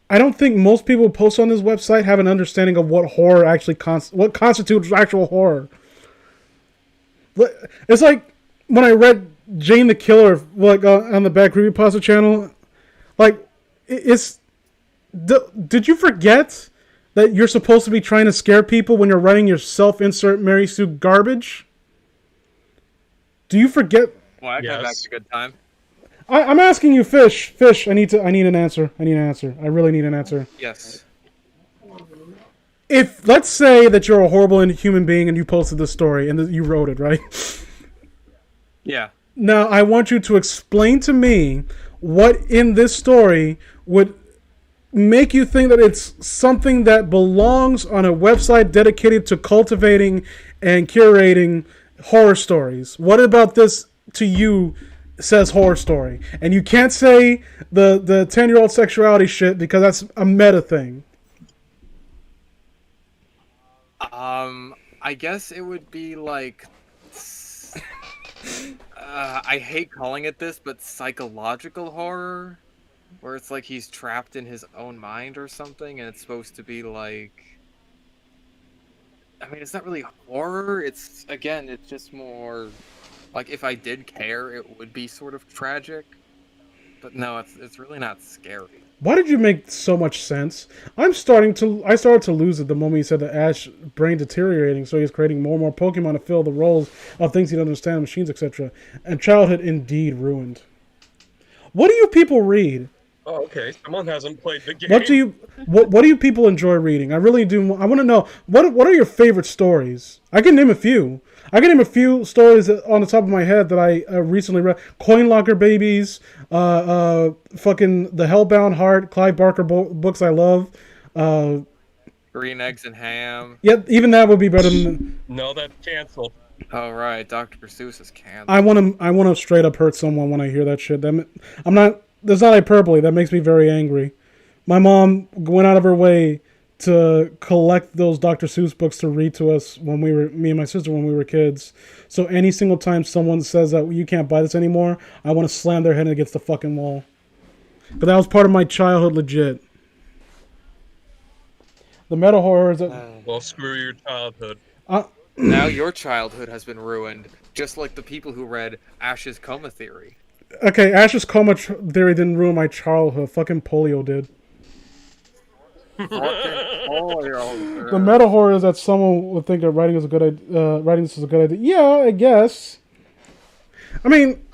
most people who post on this website have an understanding of what horror actually what constitutes actual horror. It's like when I read Jane the Killer like on the Bad Creepypasta channel, like did you forget that you're supposed to be trying to scare people when you're writing your self-insert Mary Sue garbage? Do you forget? Well, I got back to good time. I'm asking you, Fish. Fish, I need an answer. I really need an answer. Yes. If, let's say that you're a horrible human being and you posted this story and you wrote it, right? Yeah. Now, I want you to explain to me what in this story would make you think that it's something that belongs on a website dedicated to cultivating and curating horror stories? What about this to you says horror story? And you can't say the 10-year-old sexuality shit because that's a meta thing. I guess it would be like I hate calling it this, but psychological horror, where it's like he's trapped in his own mind or something, and it's supposed to be like, I mean, it's not really horror. It's just more like if I did care, it would be sort of tragic. But no, it's really not scary. Why did you make so much sense? I started to lose it the moment you said that Ash brain deteriorating, so he's creating more and more Pokemon to fill the roles of things he doesn't understand, machines, etc. And childhood indeed ruined. What do you people read? Oh, okay. Someone hasn't played the game. What do you people enjoy reading? I really do. I want to know what are your favorite stories? I can name a few. I can name a few stories on the top of my head that I recently read. Coin Locker Babies, fucking The Hellbound Heart, Clive Barker books I love. Green Eggs and Ham. Yeah, even that would be better than. No, that's canceled. Oh right, Dr. Seuss is canceled. I want to straight up hurt someone when I hear that shit. I'm not. There's not hyperbole. That makes me very angry. My mom went out of her way to collect those Dr. Seuss books to read to us me and my sister when we were kids. So any single time someone says that you can't buy this anymore, I want to slam their head against the fucking wall. But that was part of my childhood, legit. The meta horror is Well, screw your childhood. Now your childhood has been ruined, just like the people who read Ash's Coma Theory. Okay, Ash's Coma Theory didn't ruin my childhood. Fucking polio did. The meta horror is that someone would think that writing this is a good idea. Yeah, I guess. I mean,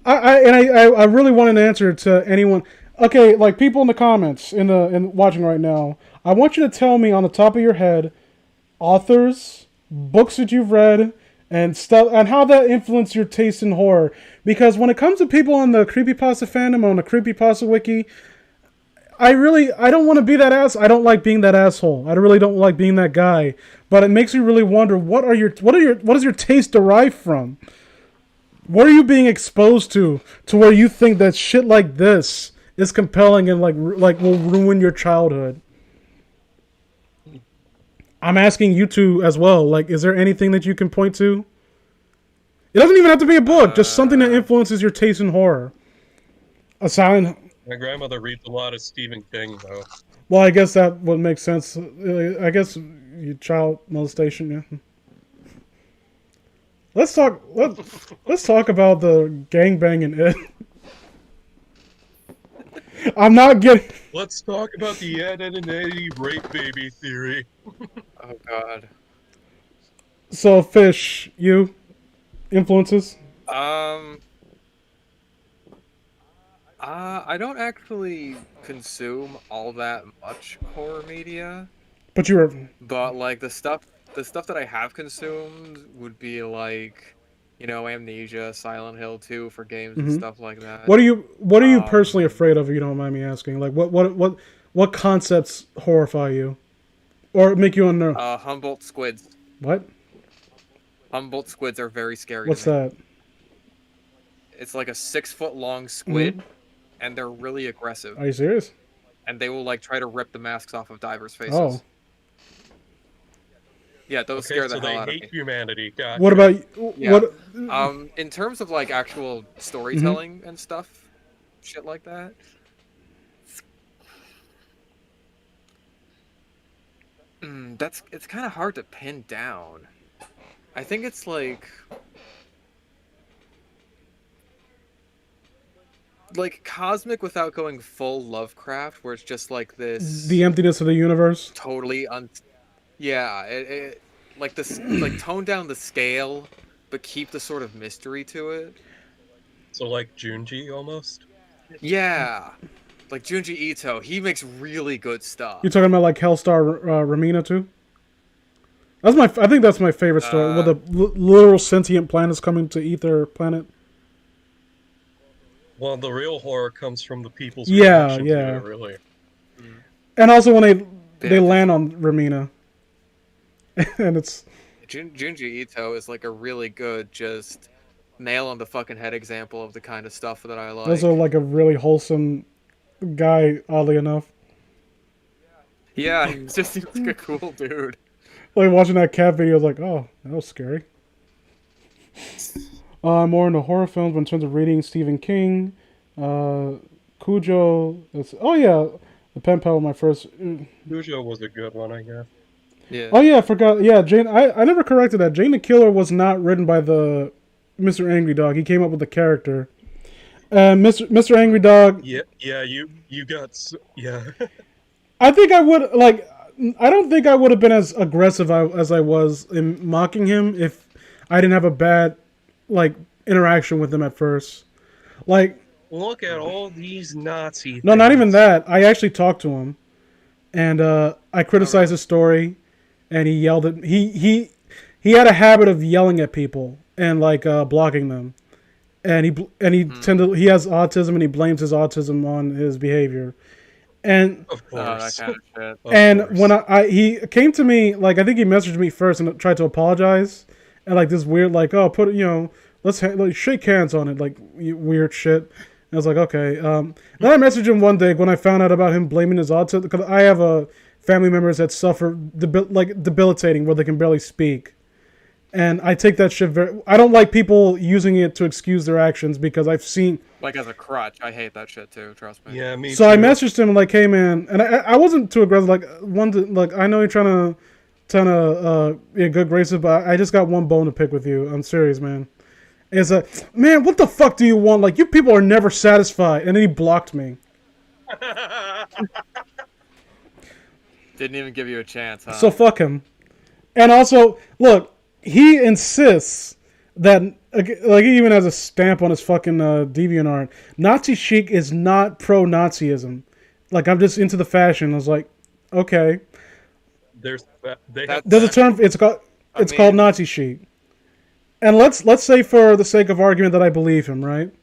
I really want an answer to anyone. Okay, like people in the comments in watching right now, I want you to tell me on the top of your head authors, books that you've read, and stuff, and how that influenced your taste in horror. Because when it comes to people on the creepypasta fandom, on the creepypasta wiki, I don't want to be that ass. I don't like being that asshole. I really don't like being that guy. But it makes me really wonder what is your taste derived from? What are you being exposed to where you think that shit like this is compelling and like will ruin your childhood? I'm asking you two as well. Like, is there anything that you can point to? It doesn't even have to be a book. Just something that influences your taste in horror. My grandmother reads a lot of Stephen King, though. Well, I guess that would make sense. I guess child molestation. Yeah. Let's talk about the gangbang in it. I'm not getting. Let's talk about the Ed, Edd and Eddy rape baby theory. Oh god. So, Fish, you influences? I don't actually consume all that much horror media. But you were. But like the stuff that I have consumed would be like, Amnesia, Silent Hill 2 for games and stuff like that. What are you personally afraid of, if you don't mind me asking? Like what concepts horrify you? Or make you unnerved? Humboldt squids. What? Humboldt squids are very scary. What's to me. that? It's like a 6-foot-long squid, and they're really aggressive. Are you serious? And they will like try to rip the masks off of divers' faces. Oh. Yeah, those scare the hell out of me. They hate humanity. Gotcha. What about yeah. what? In terms of like actual storytelling and stuff, shit like that. It's kind of hard to pin down. I think it's like cosmic without going full Lovecraft, where it's just like this. The emptiness of the universe. Totally Yeah, it like this, like tone down the scale, but keep the sort of mystery to it. So like Junji almost. Yeah, like Junji Ito, he makes really good stuff. You're talking about like Hellstar Ramina too? I think that's my favorite story. Where the literal sentient planets coming to eat their planet. Well, the real horror comes from the people's Yeah, reaction yeah. to it, really. And also when they Yeah, land on Ramina. And it's... Junji Ito is like a really good, just nail on the fucking head example of the kind of stuff that I like. also like a really wholesome guy, oddly enough. Yeah, he just seems like a cool dude. Like watching that cat video, I was like, oh, that was scary. I'm more into horror films, but in terms of reading Stephen King, Cujo. Oh yeah, the pen pal, my first. Cujo was a good one, I guess. Yeah. Oh yeah, I forgot. Yeah, Jane. I never corrected that. Jane the Killer was not written by the Mr. Angry Dog. He came up with the character. Mr. Angry Dog. Yeah, you got yeah. I think I would like. I don't think I would have been as aggressive as I was in mocking him if I didn't have a bad like interaction with him at first. Like, Look at all these Nazi. no, not things. even that. I actually talked to him, and I criticized his story, and he yelled at he had a habit of yelling at people and like blocking them, and he has autism and he blames his autism on his behavior, and Of That course. kind of shit. Of and course. when he came to me, like I think he messaged me first and tried to apologize, and like this weird like, oh, put let's like shake hands on it, like weird shit. And I was like, okay. Then I messaged him one day when I found out about him blaming his autism, because I have family members that suffer debilitating where they can barely speak, and I take that shit very. I don't like people using it to excuse their actions because I've seen. Like as a crutch, I hate that shit too. Trust me. Yeah, me So too. I messaged him like, "Hey man," and I wasn't too aggressive. Like I know you're trying to be good graces, but I just got one bone to pick with you. I'm serious, man. And it's like, man, what the fuck do you want? Like, you people are never satisfied. And then he blocked me. Didn't even give you a chance, huh? So fuck him. And also, look, he insists that, like, he even has a stamp on his fucking DeviantArt. Nazi chic is not pro-Nazism. Like, I'm just into the fashion. I was like, okay. There's There's a term. It's called Nazi chic. And let's say for the sake of argument that I believe him, right?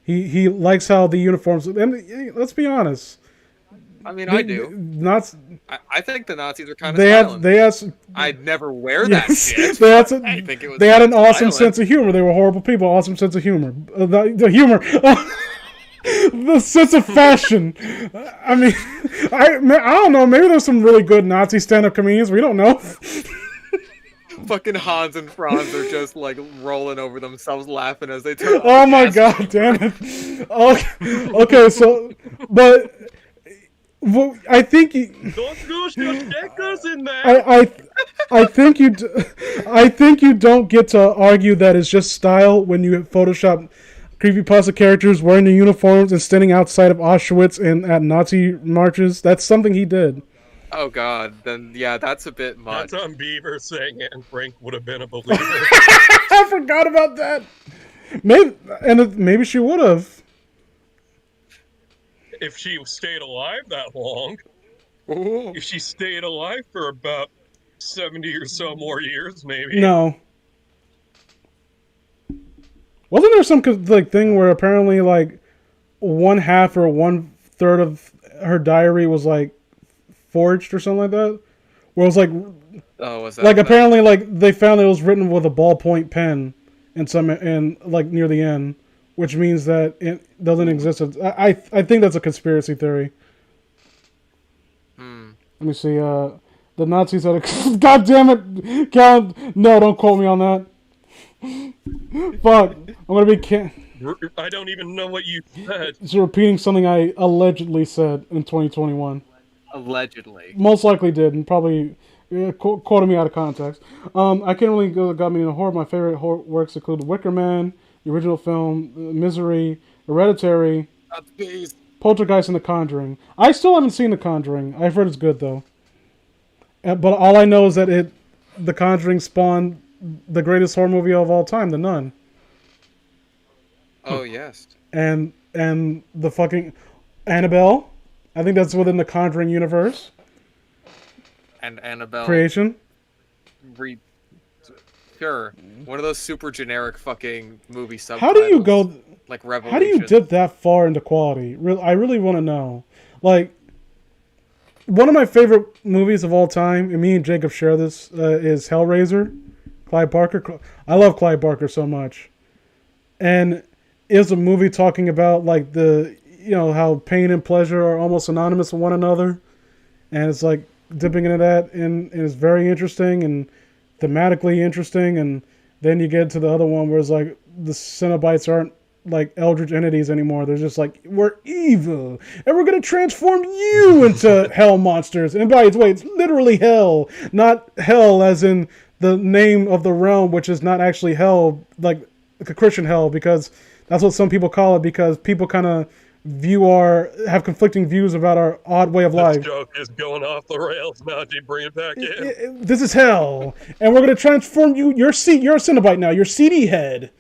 He likes how the uniforms. And let's be honest. I mean, I do. I think the Nazis are kind of violent. I'd never wear that shit. I think it was they had an awesome violent. sense of humor. They were horrible people. Awesome sense of humor. The humor. The sense of fashion. I mean, I don't know. Maybe there's some really good Nazi stand-up comedians. We don't know. Fucking Hans and Franz are just like rolling over themselves laughing as they turn. Oh my god, damn it. Okay, so, but I think Don't lose your stickers in there. I think you don't get to argue that it's just style when you Photoshop creepypasta characters wearing the uniforms and standing outside of Auschwitz and at Nazi marches. That's something he did. Oh god, then yeah, that's a bit much. That's on Beaver saying it, and Frank would have been a believer. I forgot about that. Maybe she would have. If she stayed alive that long. Ooh. If she stayed alive for about 70 or so more years, maybe. No. Wasn't there some like thing where apparently like 1/2 or 1/3 of her diary was like forged or something like that? Where it was like, Oh, was that like apparently like they found it was written with a ballpoint pen and like near the end, which means that it doesn't exist. I think that's a conspiracy theory. Let me see. The Nazis had a God damn it, Cal. No, don't quote me on that. Fuck, I'm gonna be I don't even know what you said. It's repeating something I allegedly said in 2021. Allegedly. Most likely did, and probably quoted me out of context. I can't really got me into horror. My favorite horror works include The Wicker Man, the original film, Misery, Hereditary, Poltergeist, and The Conjuring. I still haven't seen The Conjuring. I've heard it's good though. But all I know is that The Conjuring spawned the greatest horror movie of all time, The Nun. Oh yes. And the fucking Annabelle. I think that's within the Conjuring universe. And Annabelle. Creation. Sure. One of those super generic fucking movie subtitles. How do you go? like How do you revelation. dip that far into quality? I really want to know. Like, one of my favorite movies of all time, and me and Jacob share this, is Hellraiser. Clive Barker. I love Clive Barker so much. And it's a movie talking about, like, how pain and pleasure are almost synonymous with one another. And it's, like, dipping into that, and it's very interesting and thematically interesting. And then you get to the other one where it's, like, the Cenobites aren't, like, eldritch entities anymore. They're just like, we're evil, and we're gonna transform you into hell monsters. And by the way, it's literally hell, not hell as in the name of the realm, which is not actually hell, like a Christian hell, because that's what some people call it, because people kind of have conflicting views about our odd way of life. This joke is going off the rails now. Do you bring it back in? This is hell, and we're gonna transform you. You're a Cenobite now. You're CD head.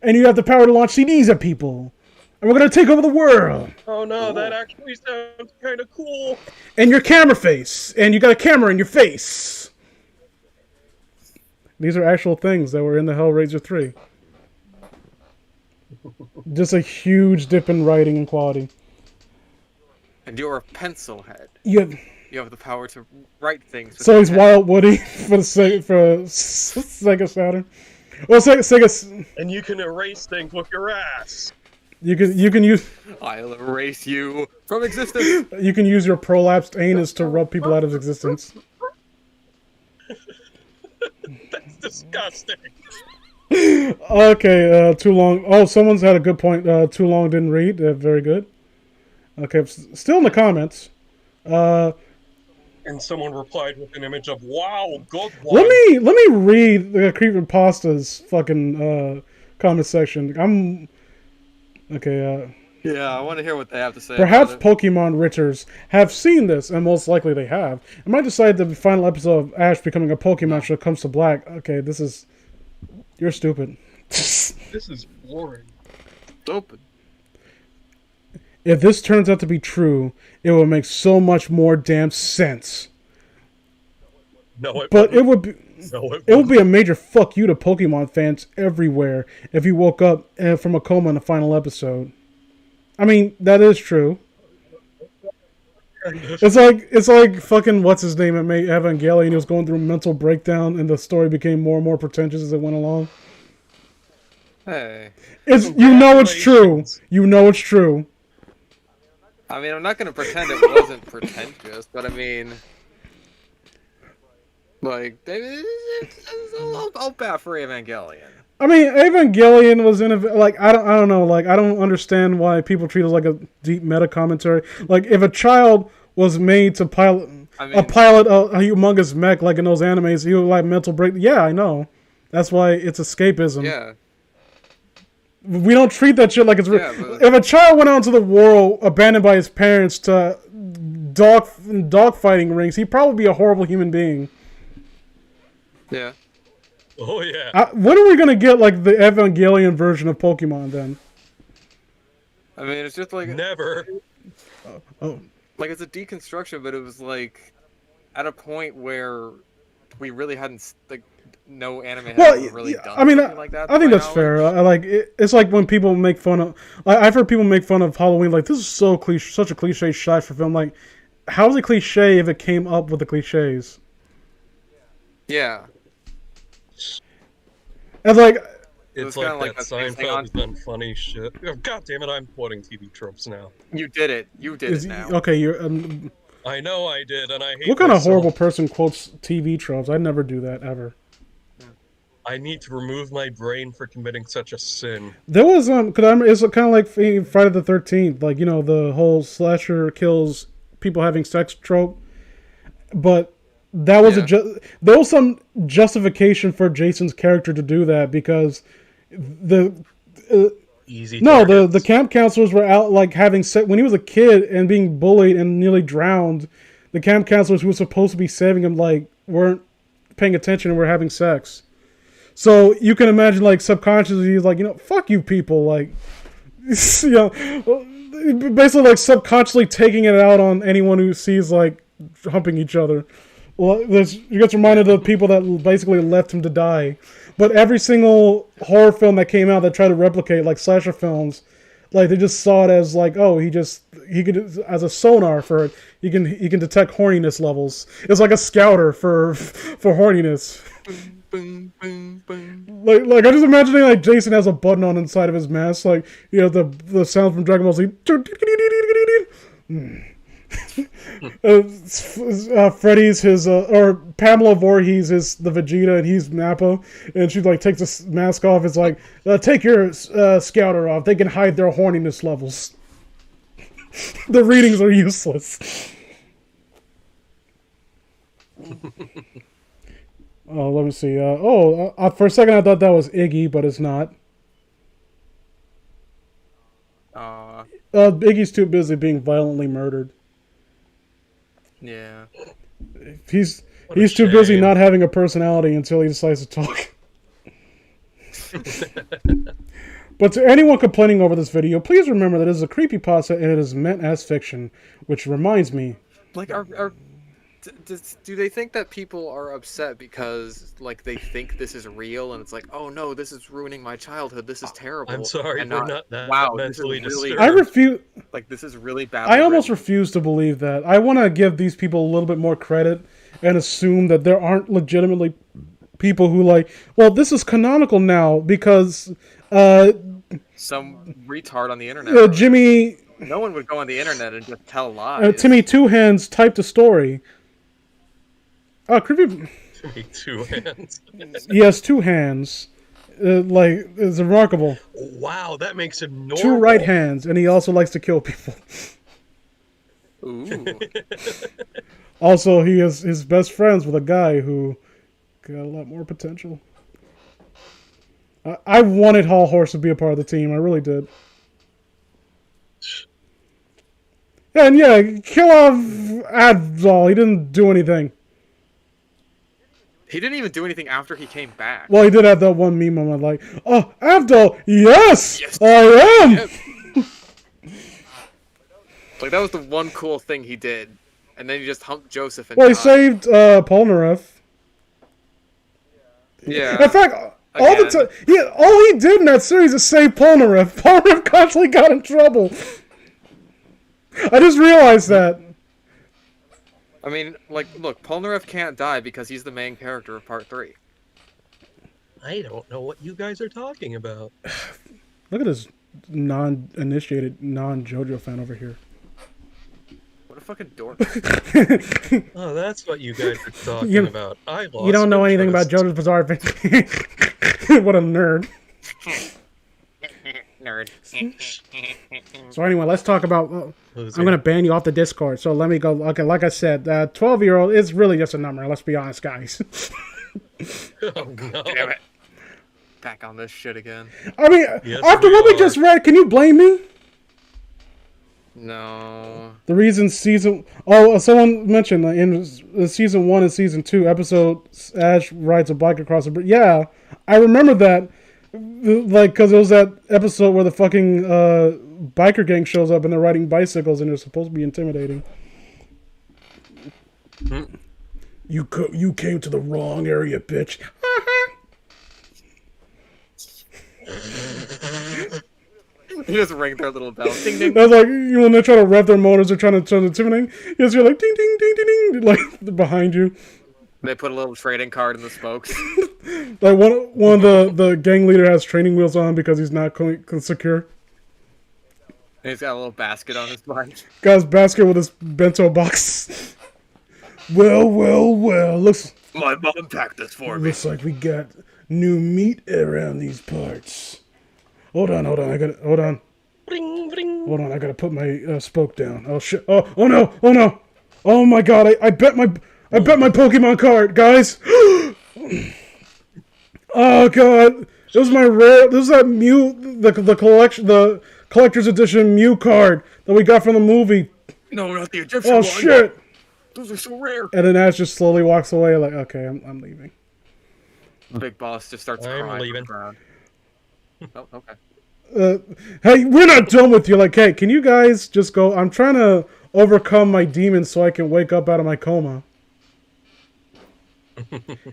And you have the power to launch CDs at people. And we're going to take over the world. Oh no, that actually sounds kind of cool. And your camera face. And you got a camera in your face. These are actual things that were in the Hellraiser 3. Just a huge dip in writing and quality. And you're a pencil head. You have the power to write things. So he's Wild Woody for Sega Saturn. Well, Sega. And you can erase things with your ass. You can use. I'll erase you from existence. You can use your prolapsed anus to rub people out of existence. That's disgusting. Okay, too long. Oh, someone's had a good point. Too long didn't read. Very good. Okay, still in the comments. And someone replied with an image of, wow, good one. Let me read the Creepypasta's fucking comment section. Okay, yeah, I want to hear what they have to say. Perhaps Pokemon Ritters have seen this, and most likely they have. I might decide the final episode of Ash becoming a Pokemon show comes to black. Okay, you're stupid. This is boring. Stupid. If this turns out to be true, it will make so much more damn sense. No, it would be a major fuck you to Pokemon fans everywhere if you woke up from a coma in the final episode. I mean, that is true. It's like fucking what's his name at Evangelion. He was going through a mental breakdown, and the story became more and more pretentious as it went along. Hey, you know it's true. You know it's true. I mean, I'm not going to pretend it wasn't pretentious, but I mean, like, I'll bat for Evangelion. I mean, Evangelion was like, I don't know, like, I don't understand why people treat it like a deep meta commentary. Like, if a child was made to pilot a humongous mech, like in those animes, he would like mental break. Yeah, I know. That's why it's escapism. Yeah. We don't treat that shit like it's real. Yeah, if a child went out into the world abandoned by his parents to dog fighting rings, he'd probably be a horrible human being. Yeah. Oh yeah. When are we gonna get like the Evangelion version of Pokemon then? I mean, it's just like never. Like it's a deconstruction, but it was like at a point where we really hadn't like. No anime has really done something like that. I think that's fair. It's like when people make fun of. I've heard people make fun of Halloween. Like, this is so such a cliche shot for film. Like, how is it cliche if it came up with the cliches? Yeah. It's like it's like that Seinfeld done funny shit. Oh, God damn it! I'm quoting TV tropes now. You did it. You did it now. Okay, you're. I know I did, and I hate. What kind of horrible person quotes TV tropes? I'd never do that ever. I need to remove my brain for committing such a sin. There was it's kind of like Friday the 13th, like, you know, the whole slasher kills people having sex trope, but that was there was some justification for Jason's character to do that because the camp counselors were out like having sex when he was a kid and being bullied and nearly drowned. The camp counselors who were supposed to be saving him like weren't paying attention and were having sex. So you can imagine, like, subconsciously, he's like, you know, fuck you people, like, you know, basically, like, subconsciously taking it out on anyone who sees, like, humping each other. Well, you get reminded of the people that basically left him to die. But every single horror film that came out that tried to replicate like slasher films, like they just saw it as like, oh, he could as a sonar for it. He can detect horniness levels. It's like a scouter for horniness. Boom, boom, boom. Like I'm just imagining like Jason has a button on inside of his mask, like you know the sound from Dragon Ball Z. Freddy's his or Pamela Voorhees is the Vegeta and he's Nappa, and she like takes the mask off. It's like take your scouter off. They can hide their horniness levels. The readings are useless. Oh, let me see. For a second I thought that was Iggy, but it's not. Iggy's too busy being violently murdered. Yeah. He's too busy not having a personality until he decides to talk. But to anyone complaining over this video, please remember that it is a creepypasta and it is meant as fiction. Which reminds me... Like, do they think that people are upset because, like, they think this is real and it's like, oh no, this is ruining my childhood, this is terrible. I'm sorry, and we're not that wow, mentally this is really, disturbed. I refuse... Like, this is really bad. I almost refuse to believe that. I want to give these people a little bit more credit and assume that there aren't legitimately people who like, well, this is canonical now because... some retard on the internet. Jimmy... No one would go on the internet and just tell lies. Timmy Two Hands typed a story. Oh, creepy... Timmy Two Hands. He has two hands. Like, it's remarkable. Wow, that makes him normal. Two right hands, and he also likes to kill people. Ooh. Also, he is his best friends with a guy who got a lot more potential. I wanted Hall Horse to be a part of the team. I really did. And yeah, kill off Adval. He didn't do anything. He didn't even do anything after he came back. Well, he did have that one meme on like, oh, Abdul, yes, I am. Yep. Like, that was the one cool thing he did. And then he just humped Joseph and He saved Polnareff. Yeah. In fact, all he did in that series is save Polnareff. Polnareff constantly got in trouble. I just realized that. I mean, like, look, Polnareff can't die because he's the main character of Part 3. I don't know what you guys are talking about. Look at this non-initiated, non-JoJo fan over here. What a fucking dork. Oh, that's what you guys are talking about. I lost You don't know anything about interest. JoJo's Bizarre Adventure. What a nerd. Nerd. So anyway, let's talk about... I'm going to ban you off the Discord, so let me go... Okay, like I said, 12-year-old is really just a number, let's be honest, guys. Oh, no. Damn it. Back on this shit again. I mean, Yes, after we what we are. just read, can you blame me? No. The reason season... Oh, someone mentioned in season 1 and season 2 episode, Ash rides a bike across the bridge. Yeah, I remember that. Like, because it was that episode where the fucking biker gang shows up and they're riding bicycles and they're supposed to be intimidating. You came to the wrong area, bitch. You just ring their little bell. Ding, ding. That's like when they try to rev their motors, they're trying to intimidate. You just hear like ding, ding, ding, ding, ding, like behind you. They put a little trading card in the spokes. Like one of the gang leader has training wheels on because he's not secure. And he's got a little basket on his bike. Got his basket with his bento box. Well. Looks My mom packed this for me. like we got new meat around these parts. Hold on. Hold on. Bring, bring. Hold on. I gotta put my spoke down. Oh shit. Oh no. Oh my god. I bet my Pokemon card, guys. Oh god. This was my rare. This is that Mew, the collection, the collector's edition Mew card that we got from the movie. No, not the Egyptian Oh one. shit. Those are so rare. And then Ash just slowly walks away like, okay, I'm leaving. Big Boss just starts I'm crying. leaving. Around. Oh, okay. Hey, we're not done with you. Like, hey, can you guys just go? I'm trying to overcome my demons so I can wake up out of my coma.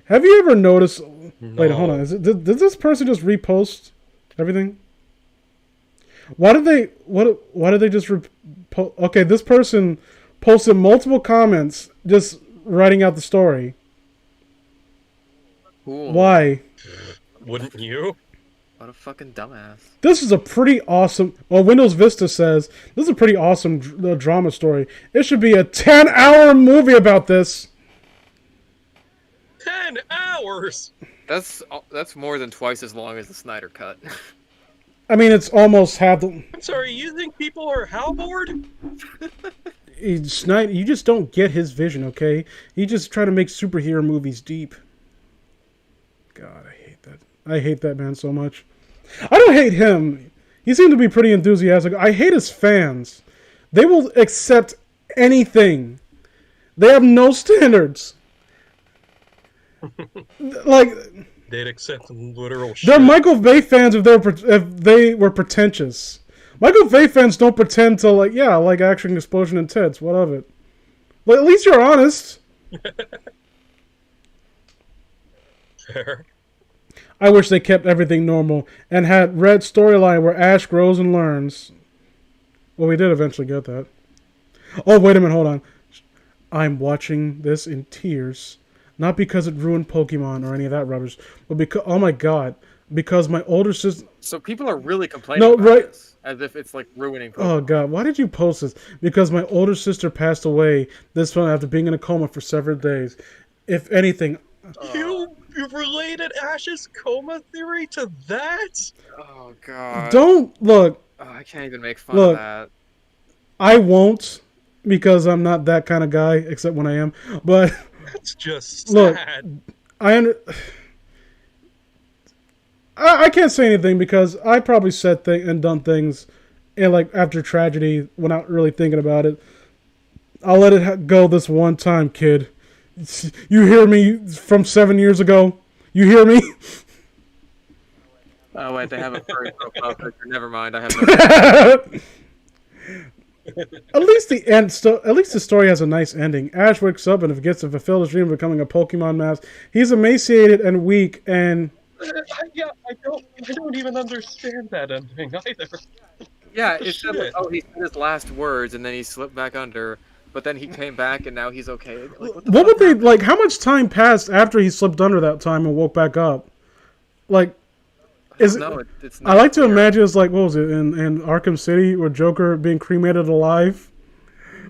Have you ever noticed? Wait, hold on. No. Did this person just repost everything? Why did they? Why did they just? Okay, this person posted multiple comments just writing out the story. Cool. Why? Wouldn't you? What a fucking dumbass. This is a pretty awesome. Well, Windows Vista says this is a pretty awesome drama story. It should be a 10-hour movie about this. 10 hours! That's more than twice as long as the Snyder Cut. I mean, it's almost half the. I'm sorry, you think people are how bored? Snyder, you just don't get his vision, okay? He just try to make superhero movies deep. God, I hate that. I hate that man so much. I don't hate him. He seemed to be pretty enthusiastic. I hate his fans. They will accept anything. They have no standards. Like, They'd accept literal shit. they're Michael Bay fans if they were pretentious. Michael Bay fans don't pretend to like action, explosion, and tits. What of it? Well, at least you're honest. Fair. I wish they kept everything normal and had red storyline where Ash grows and learns. Well, we did eventually get that. Oh, wait a minute, hold on. I'm watching this in tears. Not because it ruined Pokemon or any of that rubbish, but because, oh my god, because my older sister... So people are really complaining about this, as if it's like ruining Pokemon. Oh god, why did you post this? Because my older sister passed away this one after being in a coma for several days. If anything... You've related Ash's coma theory to that? Oh god. Don't, look... Oh, I can't even make fun of that. I won't, because I'm not that kind of guy, except when I am, but... That's just Look, sad. I can't say anything because I probably said and done things, and like after tragedy, without really thinking about it. I'll let it go this one time, kid. You hear me from 7 years ago? You hear me? Oh wait, they have a furry profile picture. Never mind, I have no... At least the story has a nice ending. Ash wakes up and gets to fulfill his dream of becoming a Pokemon master. He's emaciated and weak, and I don't even understand that ending either. Yeah, it said like, oh, he said his last words and then he slipped back under, but then he came back and now he's okay. Like, what would they like? How much time passed after he slipped under that time and woke back up? Like, is it? No, it's not I like to clear. imagine it's like, what was it in Arkham City where Joker being cremated alive?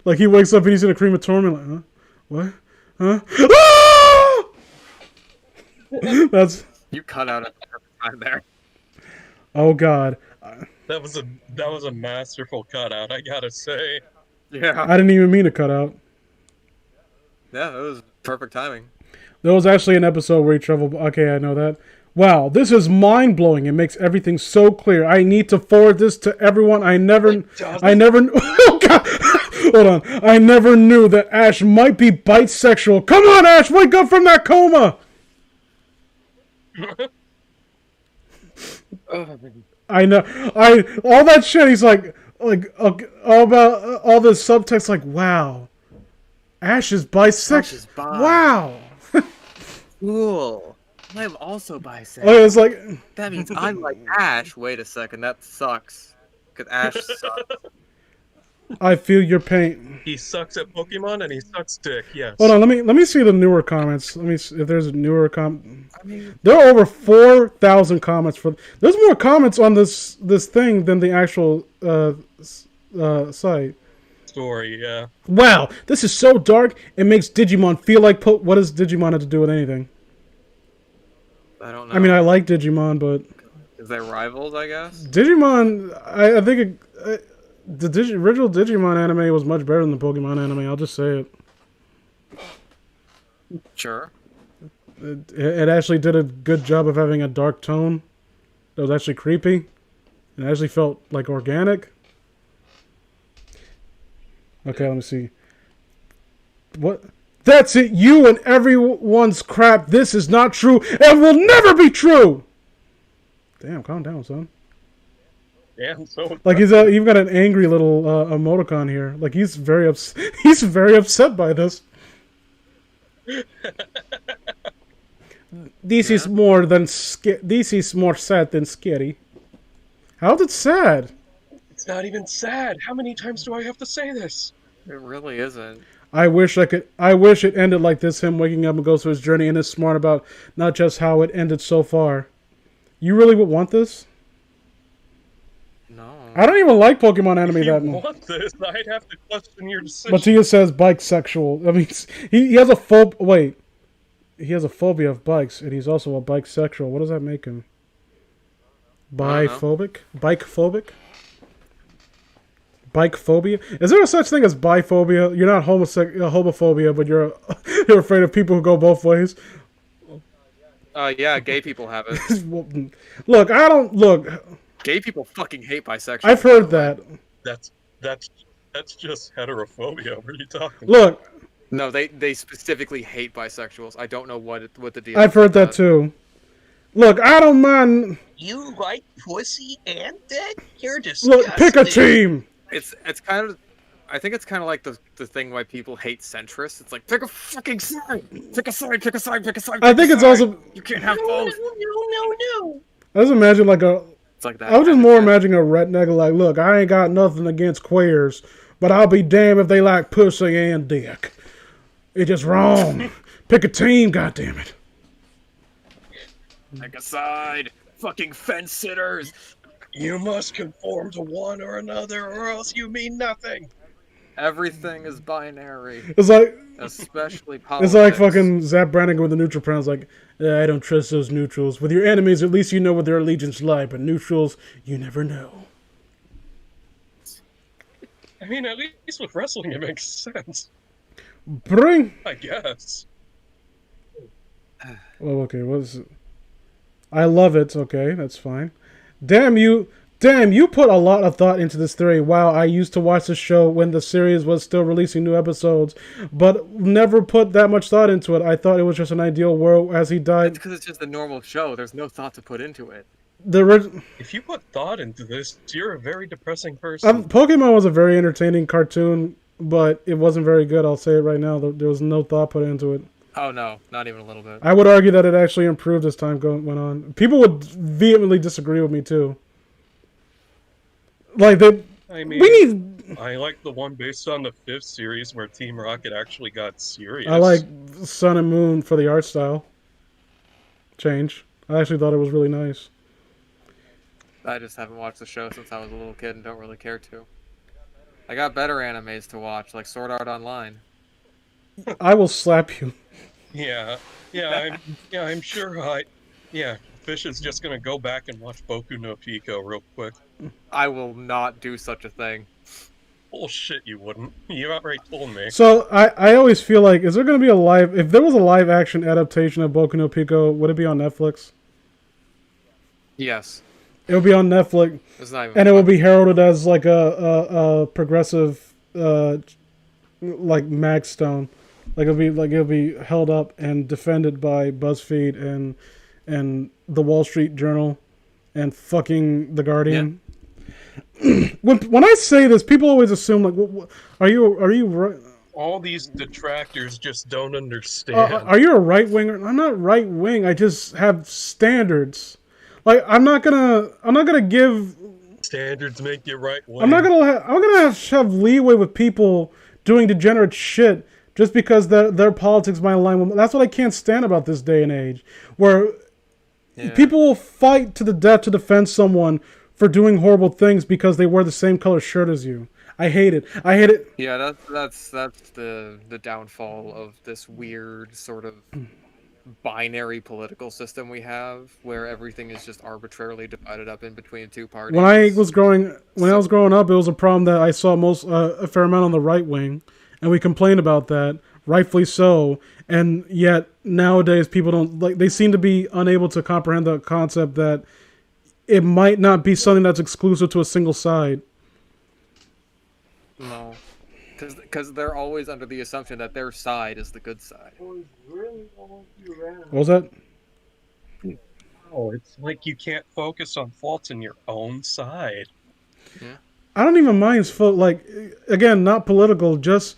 Like he wakes up and he's in a crematorium. Like, huh? What? Huh? Ah! That's. You cut out at the perfect time there. Oh God. That was a masterful cutout, I gotta say. Yeah. I didn't even mean to cut out. Yeah, it was perfect timing. There was actually an episode where he traveled. Okay, I know that. Wow, this is mind-blowing. It makes everything so clear. I need to forward this to everyone. I never. Oh God! Hold on. I never knew that Ash might be bisexual. Come on, Ash, wake up from that coma. I know. All that shit. He's like all about all the subtext. Like, wow, Ash is bisexual. Ash is bi. Wow. Cool. I'm also bisexual. Oh, it's like That means I'm like Ash. Wait a second, that sucks. Because Ash sucks. I feel your pain. He sucks at Pokemon and he sucks dick, yes. Hold on, let me see the newer comments. Let me see if there's a newer comment. I mean, There are over 4,000 comments for. There's more comments on this thing than the actual site. Story, yeah. Wow, this is so dark. It makes Digimon feel like. What does Digimon have to do with anything? I don't know. I mean, I like Digimon, but Is they rivals, I guess? Digimon. I think the original Digimon anime was much better than the Pokemon anime. I'll just say it. Sure. It actually did a good job of having a dark tone. That was actually creepy. It actually felt like organic. Okay, let me see. What? That's it. You and everyone's crap. This is not true and will never be true. Damn, calm down, son. Damn, so Like you've got an angry little emoticon here. Like he's very upset. He's very upset by this. DC's DC's more sad than scary. How's it sad? It's not even sad. How many times do I have to say this? It really isn't. I wish it ended like this. Him waking up and goes through his journey and is smart about not just how it ended so far. You really would want this? No. I don't even like Pokemon anime that If you much. want this, I'd have to question your decision. But Tia says bike sexual. I mean, he has a wait. He has a phobia of bikes, and he's also a bike sexual. What does that make him? Biphobic? Bike phobic? Bike phobia? Is there a such thing as biphobia? You're not homophobia, but you're you're afraid of people who go both ways. Yeah, gay people have it. Look, I don't look. Gay people fucking hate bisexuals. I've heard that. That's just heterophobia. What are you talking? Look, No, they specifically hate bisexuals. I don't know what the deal. I've heard that too. Look, I don't mind. You like pussy and dick? You're disgusting. Look, pick a team. It's kind of. I think it's kind of like the thing why people hate centrists. It's like pick a fucking side, pick a side, pick a side, pick a side. I think it's also. You can't have both. No. I just imagine like a. It's like that. I was just more imagining a redneck like, look, I ain't got nothing against queers, but I'll be damned if they like pussy and dick. It's just wrong. Pick a team, goddammit. Pick a side, fucking fence sitters. You must conform to one or another, or else you mean nothing. Everything is binary, It's like especially politics. it's like fucking Zap Brannigan with the neutral pronouns. Like, I don't trust those neutrals. With your enemies, at least you know what their allegiance lie. But neutrals, you never know. I mean, at least with wrestling, it makes sense. Bring. I guess. Oh, okay. What's it? I love it. Okay, that's fine. Damn you, put a lot of thought into this theory. Wow, I used to watch the show when the series was still releasing new episodes, but never put that much thought into it. I thought it was just an ideal world as he died. It's because it's just a normal show. There's no thought to put into it. If you put thought into this, you're a very depressing person. Pokemon was a very entertaining cartoon, but it wasn't very good. I'll say it right now. There was no thought put into it. Oh no, not even a little bit. I would argue that it actually improved as time went on. People would vehemently disagree with me too. Like I mean, we need. I like the one based on the 5th series where Team Rocket actually got serious. I like Sun and Moon for the art style change. I actually thought it was really nice. I just haven't watched the show since I was a little kid and don't really care to. I got better animes to watch, like Sword Art Online. I will slap you. I'm sure. Fish is just gonna go back and watch Boku no Pico real quick. I will not do such a thing. Bullshit, you wouldn't. You outright told me. So I always feel like, is there going to be if there was a live action adaptation of Boku no Pico, would it be on Netflix? Yes. It would be on Netflix, It's not even and it will be heralded as like a progressive like Magstone. Like it'll be held up and defended by BuzzFeed and the Wall Street Journal and fucking The Guardian. Yeah. When I say this, people always assume like, what, are you right? All these detractors just don't understand. Are you a right winger? I'm not right wing. I just have standards. Like I'm not gonna give standards make you right wing. I'm gonna have leeway with people doing degenerate shit just because their politics might align with. That's what I can't stand about this day and age, where people will fight to the death to defend someone for doing horrible things because they wear the same color shirt as you. I hate it. Yeah, that's the downfall of this weird sort of binary political system we have, where everything is just arbitrarily divided up in between two parties. When I was growing up, it was a problem that I saw a fair amount on the right wing, and we complained about that, rightfully so. And yet nowadays, people don't like. They seem to be unable to comprehend the concept that it might not be something that's exclusive to a single side. No, because they're always under the assumption that their side is the good side. What was that? Oh, it's like you can't focus on faults in your own side. Yeah. I don't even mind. Like, again, not political. Just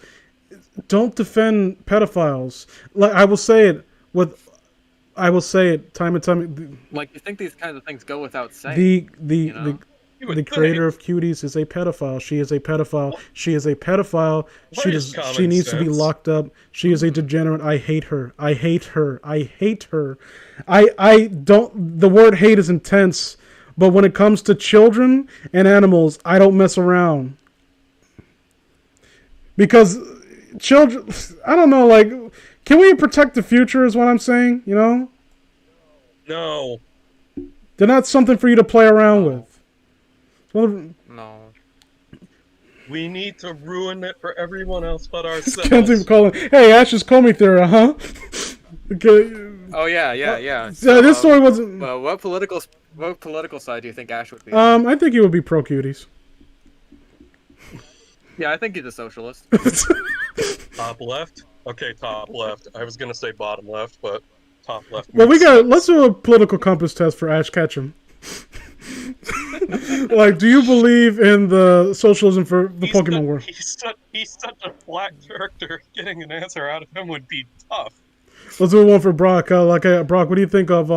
don't defend pedophiles. Like I will say it with I will say it time and time. Like, you think these kinds of things go without saying? The You would the creator of Cuties is a pedophile. She is a pedophile. She is a pedophile. What is She common needs to be sense? locked up. She is a degenerate. I hate her. I hate her. I hate her. I don't. The word hate is intense, but when it comes to children and animals, I don't mess around. Because children, I don't know. Like, can we protect the future? Is what I'm saying. You know, No. they're not something for you to play around with. Well, No. We need to ruin it for everyone else but can't ourselves. even call it. Hey, Ash's Comey theory, huh? Okay. Oh yeah. This story wasn't. Well, what political side do you think Ash would be? I think he would be pro cuties. Yeah, I think he's a socialist. Top left? Okay, top left. I was gonna say bottom left, but top left. Well, makes let's do a political compass test for Ash Ketchum. Like, do you believe in the socialism for the Pokemon world? He's such a black character. Getting an answer out of him would be tough. Let's do one for Brock. Brock, what do you think of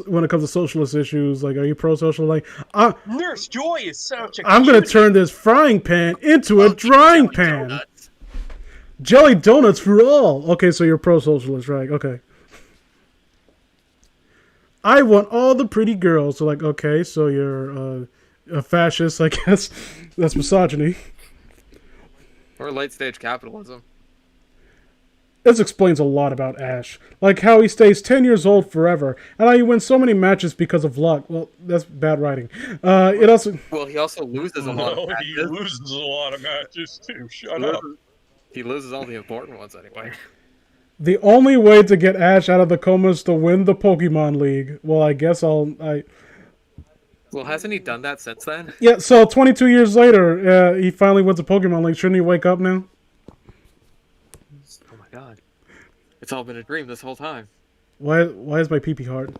when it comes to socialist issues? Like, are you pro-social? Like, Nurse Joy is such a I'm gonna cutie. turn this frying pan into a drying pan. Donuts. Jelly donuts for all. Okay, so you're pro-socialist, right? Okay. I want all the pretty girls. So, like, okay, so you're a fascist, I guess. That's misogyny. Or late stage capitalism. This explains a lot about Ash. Like how he stays 10 years old forever, and how he wins so many matches because of luck. Well, that's bad writing. It also... Well, he also loses a lot of No, he matches. loses a lot of matches too. Shut up. He loses all the important ones anyway. The only way to get Ash out of the coma is to win the Pokemon League. Well, I guess Well, hasn't he done that since then? Yeah, so 22 years later, he finally wins the Pokemon League. Shouldn't he wake up now? Oh my god. It's all been a dream this whole time. Why is my pee-pee hard?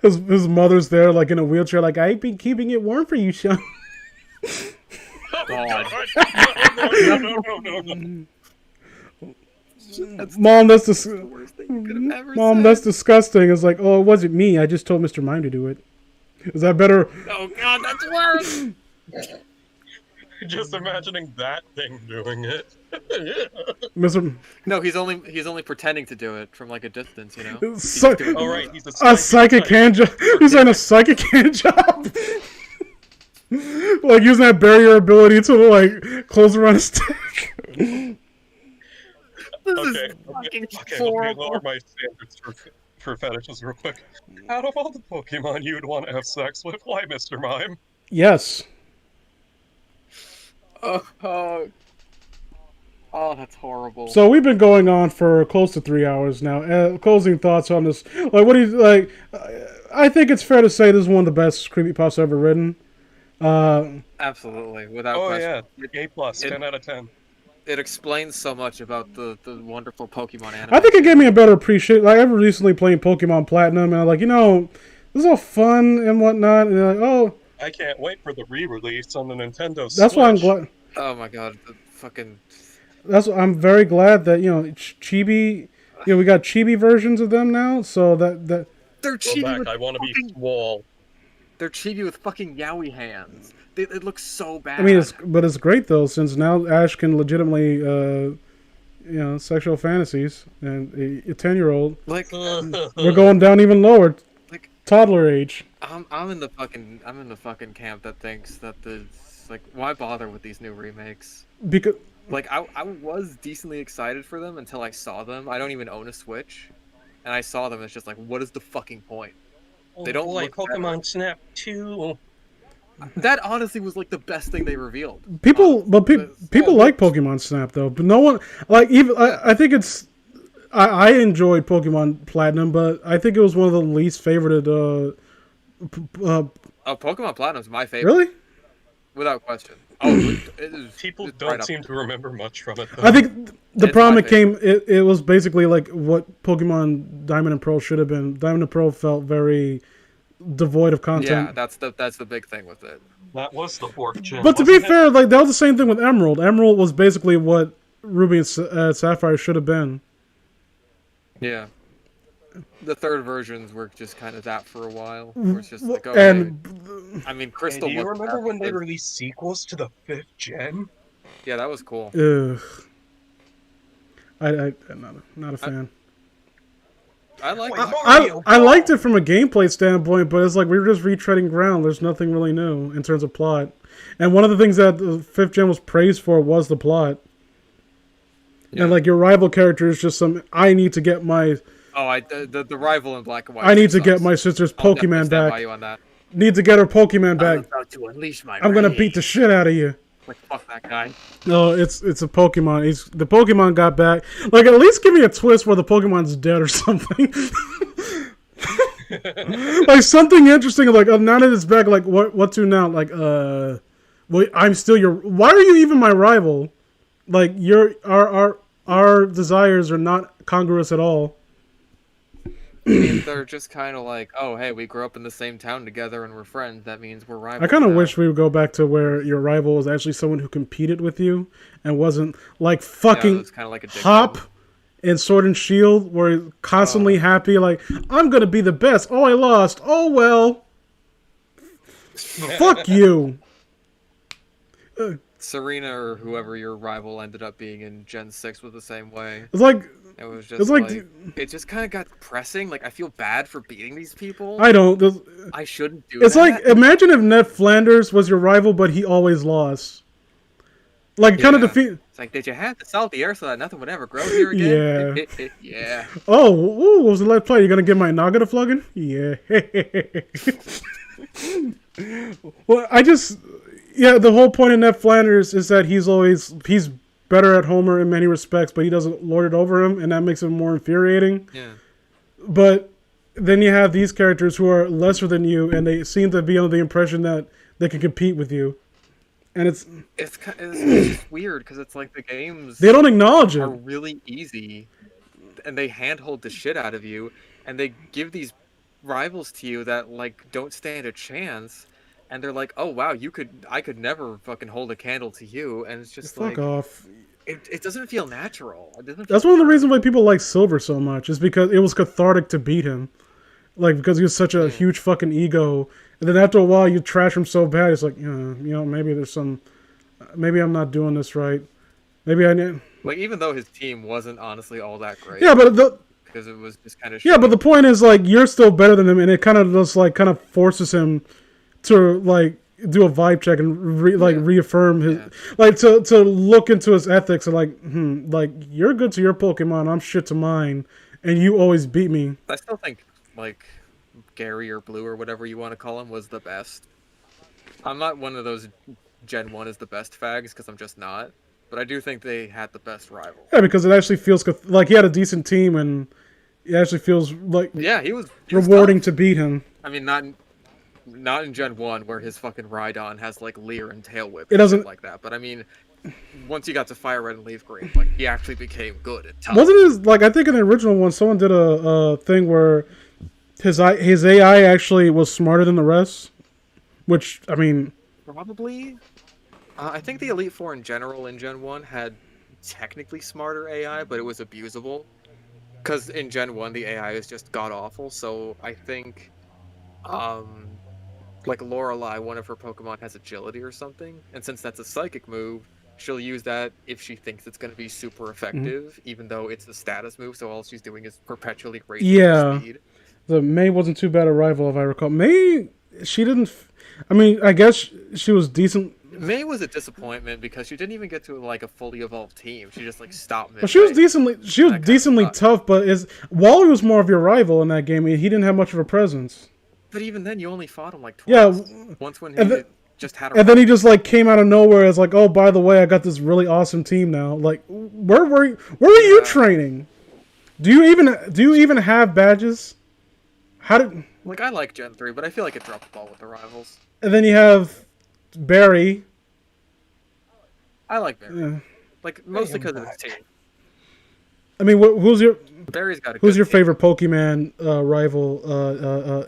His mother's there, like, in a wheelchair, like, I've been keeping it warm for you, Sean. God. No. Mom, that's The worst thing you could have ever Mom, said. that's disgusting. It's like, oh, it wasn't me. I just told Mr. Mime to do it. Is that better? Oh god, that's worse! Just imagining that thing doing it. Mr. No, he's only pretending to do it from like a distance, you know? He's So- doing Oh it. right, he's A psychic hand job. He's saying a psychic hand job. Like using that barrier ability to like close around a stick. This Okay, is fucking let me horrible. lower my standards for fetishes real quick. Out of all the Pokemon you'd want to have sex with, why Mr. Mime? Yes. Oh, that's horrible. So we've been going on for close to 3 hours now. Closing thoughts on this. Like, what do you like? I think it's fair to say this is one of the best creepypasta ever written. Absolutely, without Oh question. yeah, A+, 10 out of 10. It explains so much about the wonderful Pokemon anime. I think it gave me a better appreciation. Like, I've recently played Pokemon Platinum, and I'm like, this is all fun and whatnot. And like, oh, I can't wait for the re-release on the Nintendo Switch. that's why I'm glad. Oh my god, the fucking... I'm very glad that Chibi. We got Chibi versions of them now. So that They're Go chibi back, with I want to be fucking... swole. They're chibi with fucking yaoi hands. It looks so bad. I mean, it's great though, since now Ash can legitimately, sexual fantasies, and a 10-year-old. like We're going down even lower, Like- toddler age. I'm in the fucking camp that thinks that why bother with these new remakes? Because Like I was decently excited for them until I saw them. I don't even own a Switch, and I saw them. It's just like, what is the fucking point? They don't like look Pokemon Snap 2. That honestly was like the best thing they revealed. people Well, like Pokemon Snap though, but no one like even. I think it's. I enjoyed Pokemon Platinum, but I think it was one of the least favorited. Pokemon Platinum's my favorite, Really? without question. Oh, it is. People it's don't right up seem there. to remember much from it. Though. I think the It's problem my it came. It was basically like what Pokemon Diamond and Pearl should have been. Diamond and Pearl felt very devoid of Yeah, content. that's the big thing with it. that was the fourth gen. But to be wasn't it? fair, like that was the same thing with Emerald. Emerald was basically what Ruby and Sapphire should have been. Yeah. The third versions were just kind of that for a while. Where it's just like, oh, hey. And I mean, Hey, Crystal do you wasn't remember that when they good. released sequels to the 5th gen? Yeah, that was cool. ugh, I'm not a fan. I like Wait, that. Mario, I liked go! it from a gameplay standpoint, but it's like we were just retreading ground. There's nothing really new in terms of plot. And one of the things that the fifth gen was praised for was the plot. Yeah. And like your rival character is just some. I need to get my. Oh, the rival in black and white. I need to sucks. get my sister's I'll definitely Pokemon stand by back. you on that. Need to get her Pokemon I'm back. about to unleash my I'm gonna rage. beat the shit out of you. Like, fuck that guy. No, it's a Pokemon. The Pokemon got back. Like, at least give me a twist where the Pokemon's dead or something. Like something interesting. Like, now that it's back, like what to now? Like, well, I'm still your. Why are you even my rival? Like, our desires are not congruous at all. I mean, they're just kind of like, oh, hey, we grew up in the same town together and we're friends. That means we're rivals. I kind of now. wish we would go back to where your rival was actually someone who competed with you and wasn't like fucking Yeah, it was kind of like a Hop in Sword and Shield, where he's constantly happy, like, I'm gonna be the best. Oh, I lost. Oh well. Fuck you. Serena or whoever your rival ended up being in Gen 6 was the same way. It's like It was just it's like it just kind of got depressing. Like, I feel bad for beating these people. I don't. I shouldn't do It's that. like, imagine if Ned Flanders was your rival, but he always lost. Like, kind of defeat. It's like, did you have to salt the earth so that nothing would ever grow here again? Yeah. Yeah. Oh, ooh, what was the last play? You gonna get my Naga to flogging? Yeah. Well, yeah, the whole point of Ned Flanders is that he's better at Homer in many respects, but he doesn't lord it over him, and that makes him more infuriating. Yeah. But then you have these characters who are lesser than you, and they seem to be under the impression that they can compete with you. And it's just weird because it's like the games they don't acknowledge it. are really easy, and they handhold the shit out of you, and they give these rivals to you that like don't stand a chance, and they're like, oh wow, I could never fucking hold a candle to you, and it's just Fuck like, off. it doesn't feel natural. That's one of the reasons why people like Silver so much, is because it was cathartic to beat him. Like, because he was such a huge fucking ego. And then after a while, you trash him so bad, it's like, maybe there's some... Maybe I'm not doing this right. Maybe I need... Like, even though his team wasn't honestly all that great. Yeah, but because it was just kind of... Yeah, but the point is, like, you're still better than him, and it kind of just, like, kind of forces him to, like, do a vibe check and, reaffirm his... Yeah. Like, to look into his ethics and, like, you're good to your Pokemon, I'm shit to mine, and you always beat me. I still think, like, Gary or Blue or whatever you want to call him was the best. I'm not one of those Gen 1 is the best fags, because I'm just not. But I do think they had the best rival. Yeah, because it actually feels like he had a decent team, and it actually feels like he was rewarding to beat him. I mean, not in Gen 1, where his fucking Rhydon has, like, Leer and Tail Whip and shit like that. But, I mean, once you got to Fire Red and Leaf Green, like, he actually became good at times. Wasn't his, like, I think in the original one, someone did a thing where his AI actually was smarter than the rest? Which, I mean... Probably. I think the Elite Four in general in Gen 1 had technically smarter AI, but it was abusable. Because in Gen 1, the AI is just god-awful, so I think... like Lorelei, one of her Pokemon has agility or something, and since that's a psychic move, she'll use that if she thinks it's going to be super effective, even though it's a status move, so all she's doing is perpetually raising her speed. The May wasn't too bad a rival, if I recall. May, she didn't... I mean, I guess she was decent... May was a disappointment because she didn't even get to like a fully evolved team. She just like stopped midway. Well, she was decently tough, but Wally was more of your rival in that game. He didn't have much of a presence. But even then, you only fought him like twice. Yeah, once when he just had a... And then he just like came out of nowhere as like, oh, by the way, I got this really awesome team now. Like, where were you training? Do you even have badges? How did... Like, I like Gen 3, but I feel like it dropped the ball with the rivals. And then you have Barry. I like Barry. Yeah. Like, mostly because of his team. I mean, who's your... Barry's got a Who's your team. favorite Pokemon rival,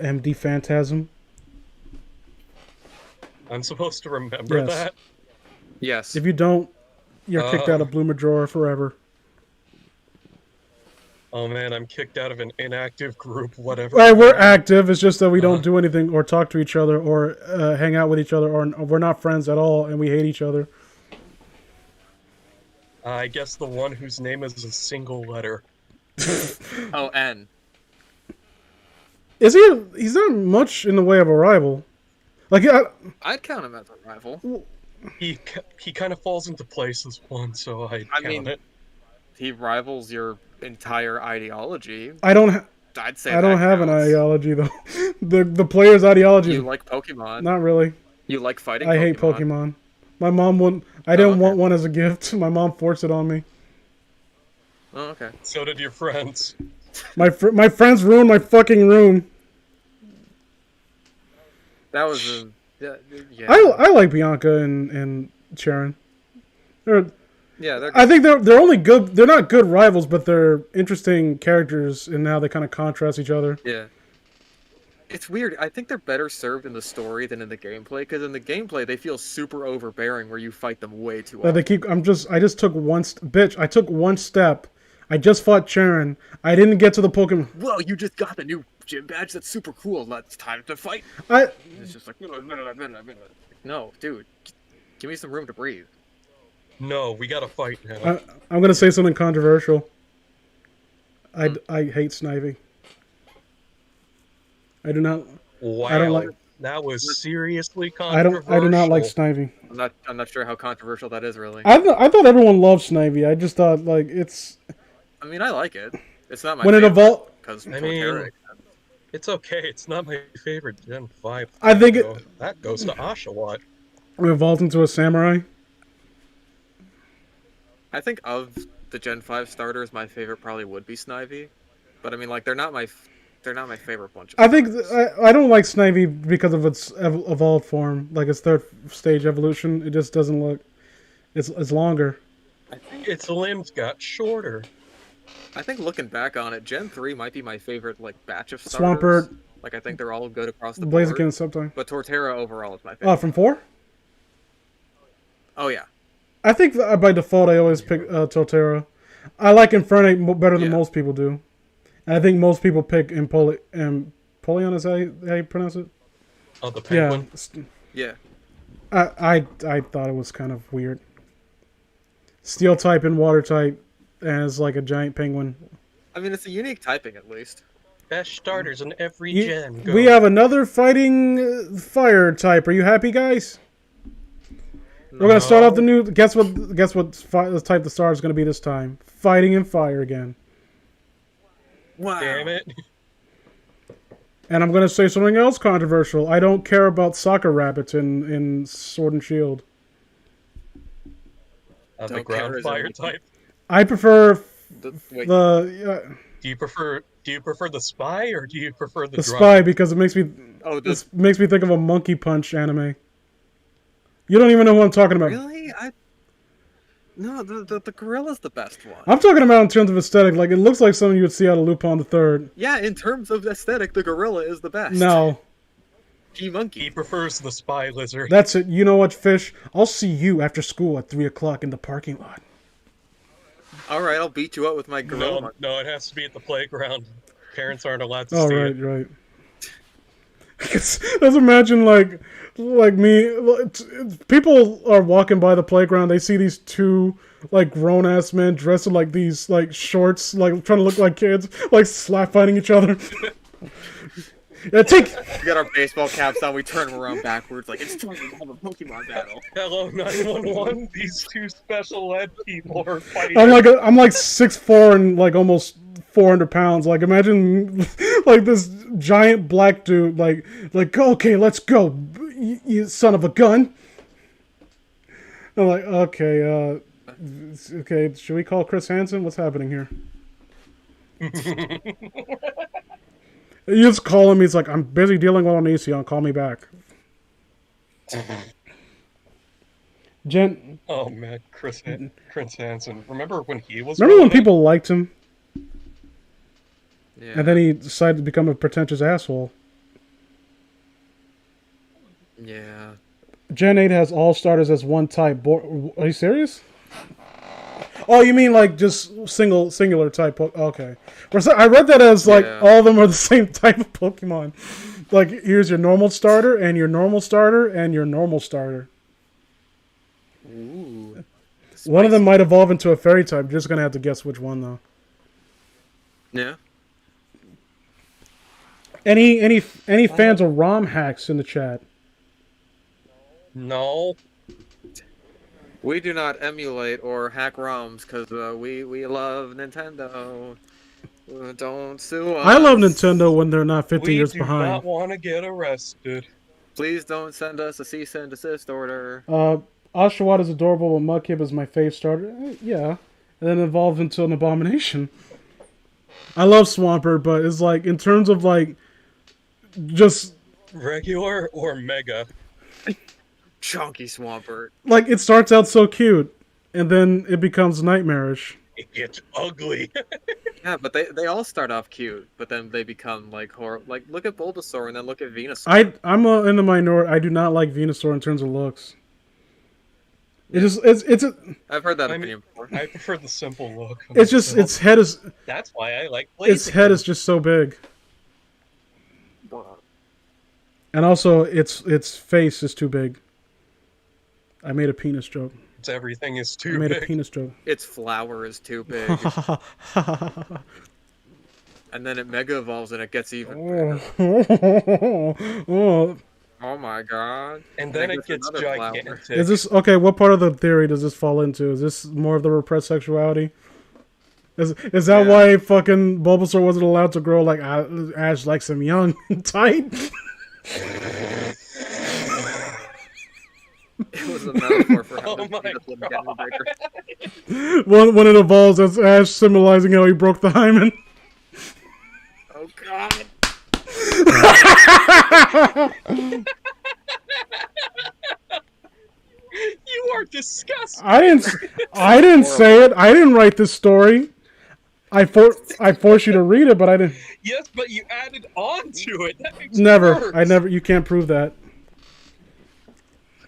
MD Phantasm? I'm supposed to remember that? Yes. If you don't, you're kicked out of Blue Majora forever. Oh man, I'm kicked out of an inactive group, whatever. Right, we're active. It's just that we don't do anything or talk to each other or hang out with each other, or we're not friends at all, and we hate each other. I guess the one whose name is a single letter. Oh, N. Is he? He's not much in the way of a rival. Like, I'd count him as a rival. He kind of falls into place as one, so I count it. He rivals your entire ideology. I don't. I'd say I don't that have an counts. ideology though. the player's ideology. You like Pokemon. Not really. You like fighting I Pokemon. hate Pokemon. My mom wouldn't. I didn't want one as a gift. My mom forced it on me. Oh, okay. So did your friends. My friends ruined my fucking room. That was a... Yeah. I like Bianca and Sharon. Yeah, I think they're only good. They're not good rivals, but they're interesting characters in how they kind of contrast each other. Yeah. It's weird. I think they're better served in the story than in the gameplay, because in the gameplay they feel super overbearing, where you fight them way too often. They keep. I just took one. Bitch, I took one step. I just fought Sharon. I didn't get to the Pokemon. Whoa, you just got the new gym badge. That's super cool. It's time to fight. It's just like no, dude. Give me some room to breathe. No, we gotta fight now. I'm gonna say something controversial. I hate Snivy. I do not. Wow, I don't like. That was seriously controversial. I do not like Snivy. I'm not sure how controversial that is really. I thought everyone loved Snivy. I just thought like it's. I mean, I like it. It's not my when favorite. It evolved. Because I mean, it's okay. It's not my favorite Gen 5. I think that goes to Oshawott. It evolved into a samurai. I think of the Gen 5 starters, my favorite probably would be Snivy. But I mean, like, they're not my favorite bunch of I think I don't like Snivy because of its evolved form, like its third stage evolution. It just doesn't look. It's longer. I think its limbs got shorter. I think looking back on it, Gen 3 might be my favorite like batch of starters. Swampert. Like, I think they're all good across the board. Blaziken sometime. But Torterra overall is my favorite. Oh, from 4? Oh yeah. I think by default I always pick Torterra. I like Infernape better than most people do. And I think most people pick Empoleon, is how you pronounce it? Oh, the penguin? Yeah. I thought it was kind of weird. Steel type and water type as like a giant penguin. I mean, it's a unique typing at least. Best starters in every gen. Go. We have another fighting fire type. Are you happy, guys? No. We're gonna start off the new. Guess what the type the star is gonna be this time? Fighting and fire again. Wow. Damn it. And I'm gonna say something else controversial. I don't care about soccer rabbits in Sword and Shield. The ground fire type. I prefer Do you prefer the spy or do you prefer the spy because it makes me makes me think of a Monkey Punch anime. You don't even know what I'm talking about. Really? No, the gorilla's the best one. I'm talking about in terms of aesthetic. Like, it looks like something you would see out of Lupin the Third. Yeah, in terms of aesthetic, the gorilla is the best. No. G-Monkey. He prefers the spy lizard. That's it. You know what, Fish? I'll see you after school at 3 o'clock in the parking lot. Alright, I'll beat you up with my gorilla. No, it has to be at the playground. Parents aren't allowed to see it. Right. Just imagine, like me, people are walking by the playground, they see these two, like, grown-ass men dressed in, like, these, like, shorts, like, trying to look like kids, like, slap fighting each other. Yeah, We got our baseball caps on, we turn them around backwards, like, it's time to have a Pokemon battle. Hello, 911, these two special ed people are fighting. I'm like 6'4" and, like, almost 400 pounds. Like, imagine, like, this giant black dude, like, okay, let's go, you son of a gun. I'm like, okay, should we call Chris Hansen? What's happening here? You just call him, he's like, I'm busy dealing with Onision, call me back. Oh man, Chris Hansen. Remember when he was people liked him? Yeah. And then he decided to become a pretentious asshole. Yeah. Gen 8 has all starters as one type. Are you serious? Oh, you mean like just singular type? Okay. I read that as like all of them are the same type of Pokemon. Like here's your normal starter and your normal starter and your normal starter. Ooh. One of them might evolve into a fairy type. You're just gonna have to guess which one though. Yeah. Any fans of ROM hacks in the chat? No. We do not emulate or hack ROMs because we love Nintendo. Don't sue us. I love Nintendo when they're not 50 years We behind. do not want to get arrested. Please don't send us a cease and desist order. Oshawott is adorable, but Mudkip is my fave starter. Yeah. And then evolved into an abomination. I love Swampert, but it's like, in terms of like, just... Regular or Mega? Chunky Swampert. Like, it starts out so cute, and then it becomes nightmarish. It's ugly. Yeah, but they all start off cute, but then they become like horrible. Like, look at Bulbasaur and then look at Venusaur. I'm in the minority. I do not like Venusaur in terms of looks. It's I've heard that opinion before. I prefer the simple look. It's just its head is. That's why I like Blazing. Its head is just so big, and also its face is too big. I made a penis joke. It's everything is I too made big. a penis joke. Its flower is too big. And then it mega evolves and it gets even bigger. Oh. Oh my god. And then it gets another flower. gigantic. Is this okay? What part of the theory does this fall into? Is this more of the repressed sexuality? Is that why fucking Bulbasaur wasn't allowed to grow like Ash likes him young and tight? It was a metaphor for how Oh his my penis would get bigger. when it evolves as Ash, symbolizing how he broke the hymen. Oh god. You are disgusting. I didn't say it. I didn't write this story. I forced you to read it, but I didn't. Yes, but you added on to it. That makes Never. it worse. I never. You can't prove that.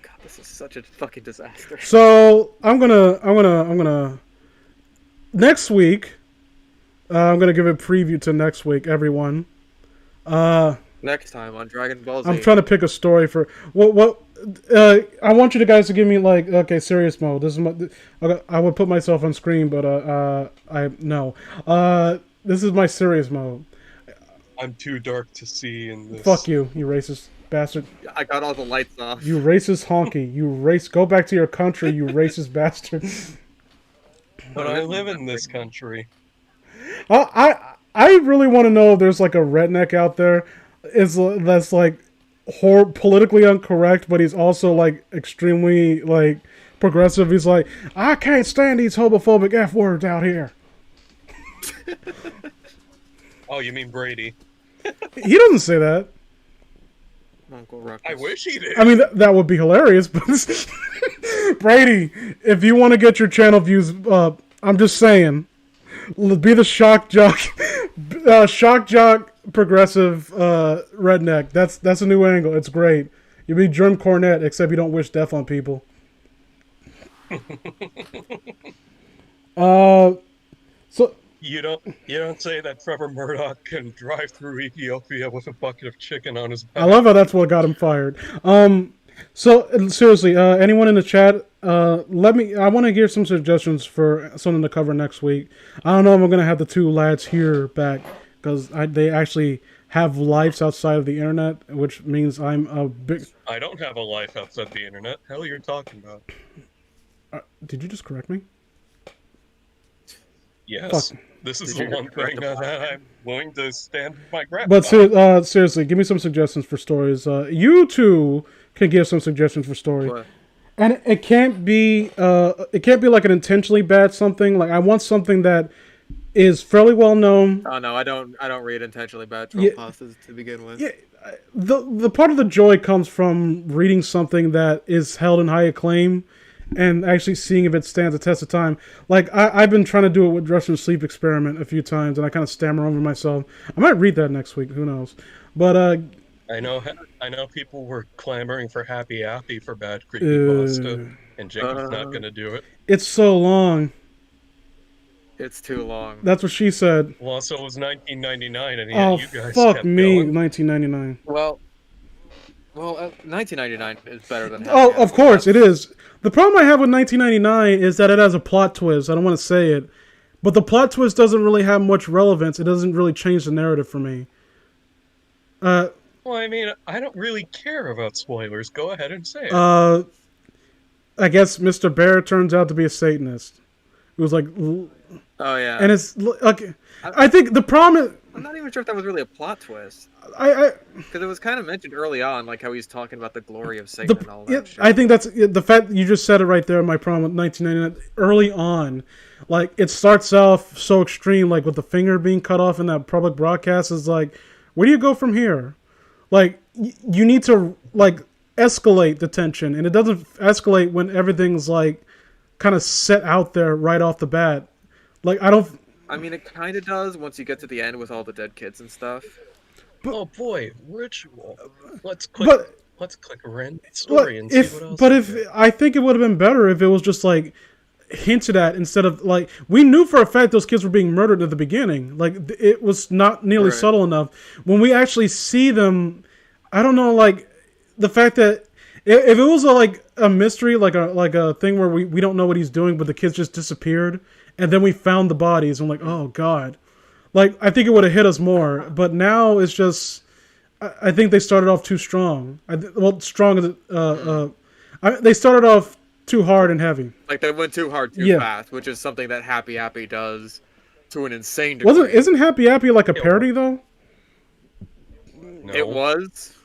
God, this is such a fucking disaster. So I'm gonna. Next week, I'm gonna give a preview to next week, everyone. Next time on Dragon Ball Z. I'm trying to pick a story for what. I want you guys to give me like serious mode. This is my. Okay, I would put myself on screen, but this is my serious mode. I'm too dark to see in this. Fuck you, you racist bastard. I got all the lights off. You racist honky. You go back to your country, you racist bastard. But I live in this country. I really want to know if there's like a redneck out there that's like politically incorrect, but he's also like extremely like progressive. He's like, I can't stand these homophobic F words out here. Oh, you mean Brady? He doesn't say that. Uncle Ruckus. I wish he did. I mean, that would be hilarious, but Brady, if you want to get your channel views up, I'm just saying, be the shock jock progressive redneck. That's a new angle. It's great. You be Jim Cornette, except you don't wish death on people. So You don't say that Trevor Murdoch can drive through Ethiopia with a bucket of chicken on his back. I love how that's what got him fired. So seriously, anyone in the chat, I want to hear some suggestions for something to cover next week. I don't know if I'm gonna have the two lads here back because they actually have lives outside of the internet, which means I'm a big. I don't have a life outside the internet. Hell, you're talking about? Did you just correct me? Yes. Fuck. This is Did the you one correct thing the that I'm willing to stand my ground. But seriously, give me some suggestions for stories. You two can give some suggestions for stories. What? And it can't be like an intentionally bad something. Like I want something that is fairly well known. Oh no, I don't read intentionally bad troll pastas to begin with. Yeah, the part of the joy comes from reading something that is held in high acclaim and actually seeing if it stands the test of time. Like I've been trying to do it with Russian Sleep Experiment a few times, and I kind of stammer over myself. I might read that next week. Who knows? But I know people were clamoring for Happy Appy for bad creepypasta, and Jacob's not going to do it. It's so long. It's too long. That's what she said. Well, also it was 1999, and yet Oh, you guys fuck kept me, going. 1999. Well, 1999 is better than. Oh, Happy of Happy. course, it is. The problem I have with 1999 is that it has a plot twist. I don't want to say it, but the plot twist doesn't really have much relevance. It doesn't really change the narrative for me. Well, I mean, I don't really care about spoilers. Go ahead and say it. I guess Mr. Bear turns out to be a Satanist. It was like, Oh yeah. and it's like, I think the problem is, I'm not even sure if that was really a plot twist. I Because it was kind of mentioned early on, like how he's talking about the glory of Satan and all that shit. I think that's the fact that you just said it right there. My problem with 1999 early on, like it starts off so extreme, like with the finger being cut off in that public broadcast is like, where do you go from here? Like you need to like escalate the tension, and it doesn't escalate when everything's like kind of set out there right off the bat. Like I mean, it kind of does once you get to the end with all the dead kids and stuff. Oh boy, ritual. Let's click a random story and see what else. But we if get. I think it would have been better if it was just like hinted at instead of like we knew for a fact those kids were being murdered at the beginning. Like it was not nearly Right. subtle enough. When we actually see them, I don't know, like the fact that if it was a mystery, like a thing where we don't know what he's doing, but the kids just disappeared, and then we found the bodies, and I'm like, oh god. Like, I think it would have hit us more, but now it's just, I think they started off too strong. Strong, they started off too hard and heavy. Like they went too hard too Yeah. fast, which is something that Happy Happy does to an insane degree. Isn't Happy Happy like a parody though? No. It was.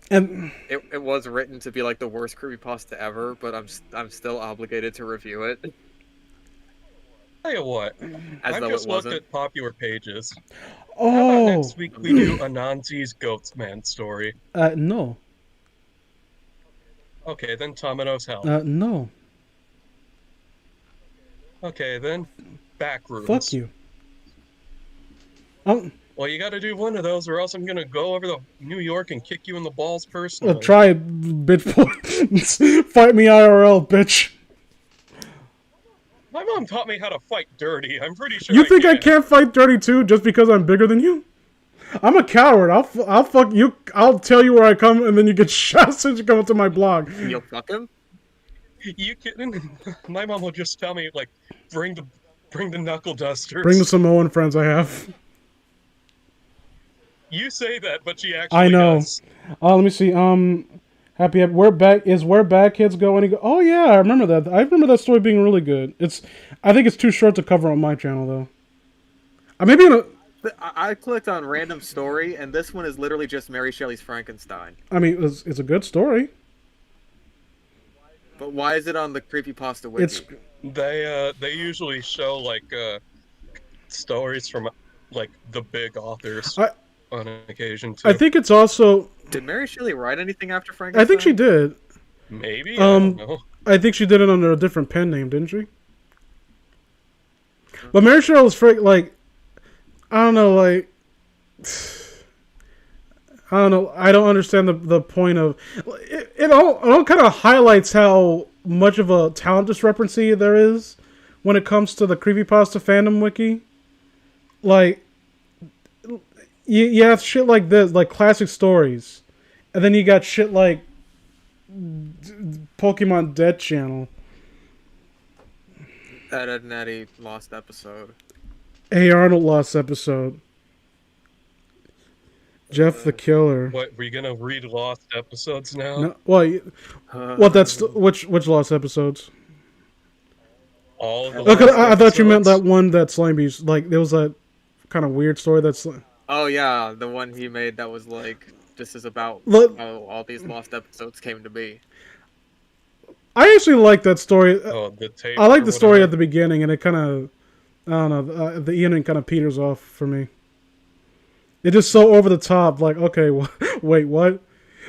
And It was written to be like the worst creepypasta ever, but I'm still obligated to review it. Tell you what, As I've though just it looked wasn't. at popular pages. How about oh next week we do Anansi's Goatsman story? no Okay, then Tomino's Hell. no Okay, then Backrooms. fuck you. Well, you gotta do one of those, or else I'm gonna go over to New York and kick you in the balls personally. Try it, bitch boy. Fight me IRL, bitch. My mom taught me how to fight dirty. I'm pretty sure. You think I can't fight dirty too just because I'm bigger than you? I'm a coward. I'll fuck you. I'll tell you where I come, and then you get shot as soon as you come up to my blog. You'll fuck him? You kidding? My mom will just tell me like, bring the knuckle dusters. Bring the Samoan friends I have. You say that, but she actually I know. does. Let me see. Happy. Where Bad Kids Go? And he go. Oh yeah, I remember that. I remember that story being really good. I think it's too short to cover on my channel though. I maybe in a. I clicked on random story, and this one is literally just Mary Shelley's Frankenstein. I mean, it's a good story. But why is it on the creepypasta wiki? They usually show like stories from like the big authors on occasion too. I think it's also. Did Mary Shelley write anything after Frankenstein? I think she did. Maybe. I don't know. I think she did it under a different pen name, didn't she? But Mary Shelley was like, I don't know, like, I don't know. I don't understand the point of it. All kind of highlights how much of a talent discrepancy there is when it comes to the creepypasta fandom wiki. Like, you have shit like this, like classic stories, and then you got shit like Pokemon Dead Channel. Ed, Ed and Eddie lost episode. Hey Arnold lost episode. Jeff the Killer. What, we gonna read lost episodes now? No, well, that's which lost episodes? All of the Okay, lost I thought you meant episodes? that one that Slimebeast, like there was a kind of weird story that's. Oh yeah, the one he made that was like, this is about Look, how all these lost episodes came to be. I actually like that story. Oh, the tape. I like or the story at whatever. the beginning, and it kind of, I don't know, the ending kind of peters off for me. It's just so over the top. Like, okay, wait, what?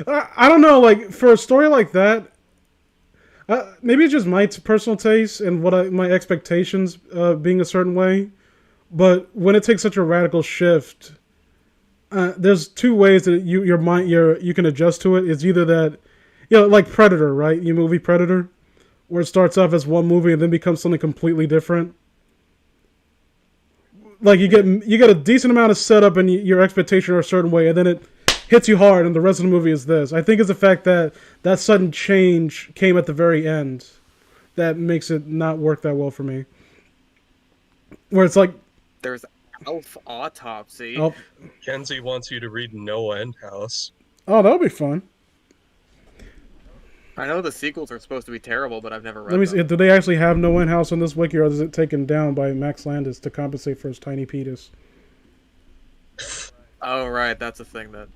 I don't know. Like for a story like that, maybe it's just my personal taste and my expectations being a certain way. But when it takes such a radical shift, there's two ways that you can adjust to it. It's either that, like Predator, right? You movie Predator, where it starts off as one movie and then becomes something completely different. like you get a decent amount of setup and your expectation are a certain way, and then it hits you hard, and the rest of the movie is this. I think it's the fact that that sudden change came at the very end that makes it not work that well for me. Where it's like There's Elf Autopsy. oh, Kenzie wants you to read No End House. oh that'll be fun. I know the sequels are supposed to be terrible, but I've never read Let me them. see. Do they actually have No End House on this wiki, or is it taken down by Max Landis to compensate for his tiny penis? Oh, right, that's a thing that...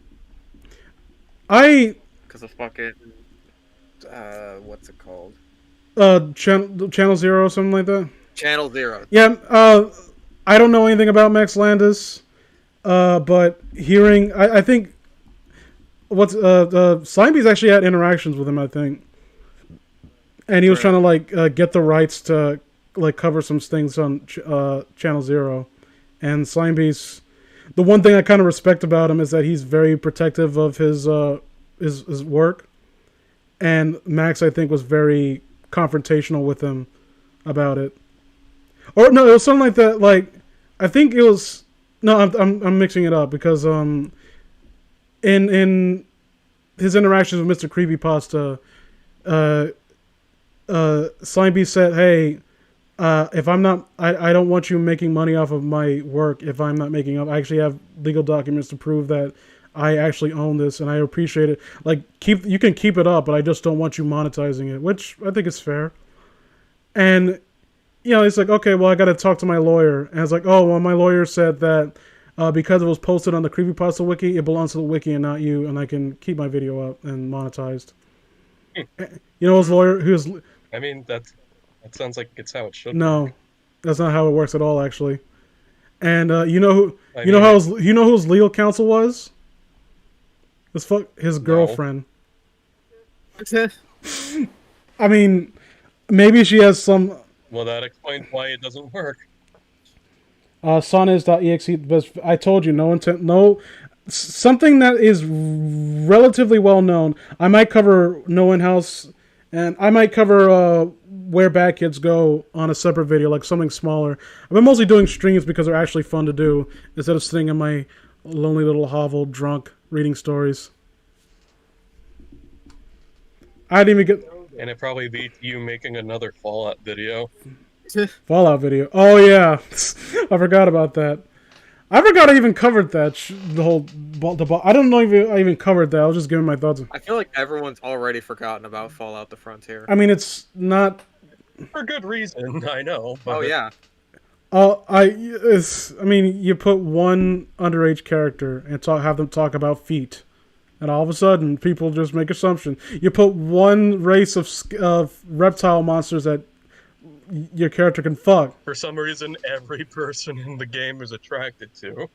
I Because of fucking... what's it called? Channel Zero or something like that. Channel Zero. Yeah. I don't know anything about Max Landis, but hearing I think what's Slimebees actually had interactions with him, I think, and he was trying to like get the rights to like cover some things on Channel Zero, and Slimebees. The one thing I kind of respect about him is that he's very protective of his work, and Max I think was very confrontational with him about it. Or no, it was something like that. Like I think it was no, I'm mixing it up because in his interactions with Mr. Creepypasta, Slimebee said, "Hey, if I'm not, I don't want you making money off of my work. If I'm not making up, I actually have legal documents to prove that I actually own this, and I appreciate it. Like you can keep it up, but I just don't want you monetizing it, which I think is fair." And you know, he's like, okay, well, I got to talk to my lawyer. And it's like, oh, well, my lawyer said that because it was posted on the Creepypasta wiki, it belongs to the wiki and not you, and I can keep my video up and monetized. You know, his lawyer, who's... I mean, that sounds like it's how it should. No, work. that's not how it works at all, actually. And you know who his legal counsel was? His girlfriend. I mean, maybe she has some... Well, that explains why it doesn't work. Sonas.exe, but I told you, something that is relatively well known. I might cover No End House, and I might cover Where Bad Kids Go on a separate video, like something smaller. I've been mostly doing streams because they're actually fun to do, instead of sitting in my lonely little hovel drunk reading stories. I didn't even get... And it probably beat you making another Fallout video. Fallout video. Oh yeah, I forgot about that. I forgot I even covered that. I don't know if I even covered that. I was just giving my thoughts. I feel like everyone's already forgotten about Fallout the Frontier. I mean, it's not For good reason, I know. But Oh, yeah. I mean, you put one underage character and have them talk about feet, and all of a sudden, people just make assumptions. You put one race of reptile monsters that your character can fuck. For some reason, every person in the game is attracted to.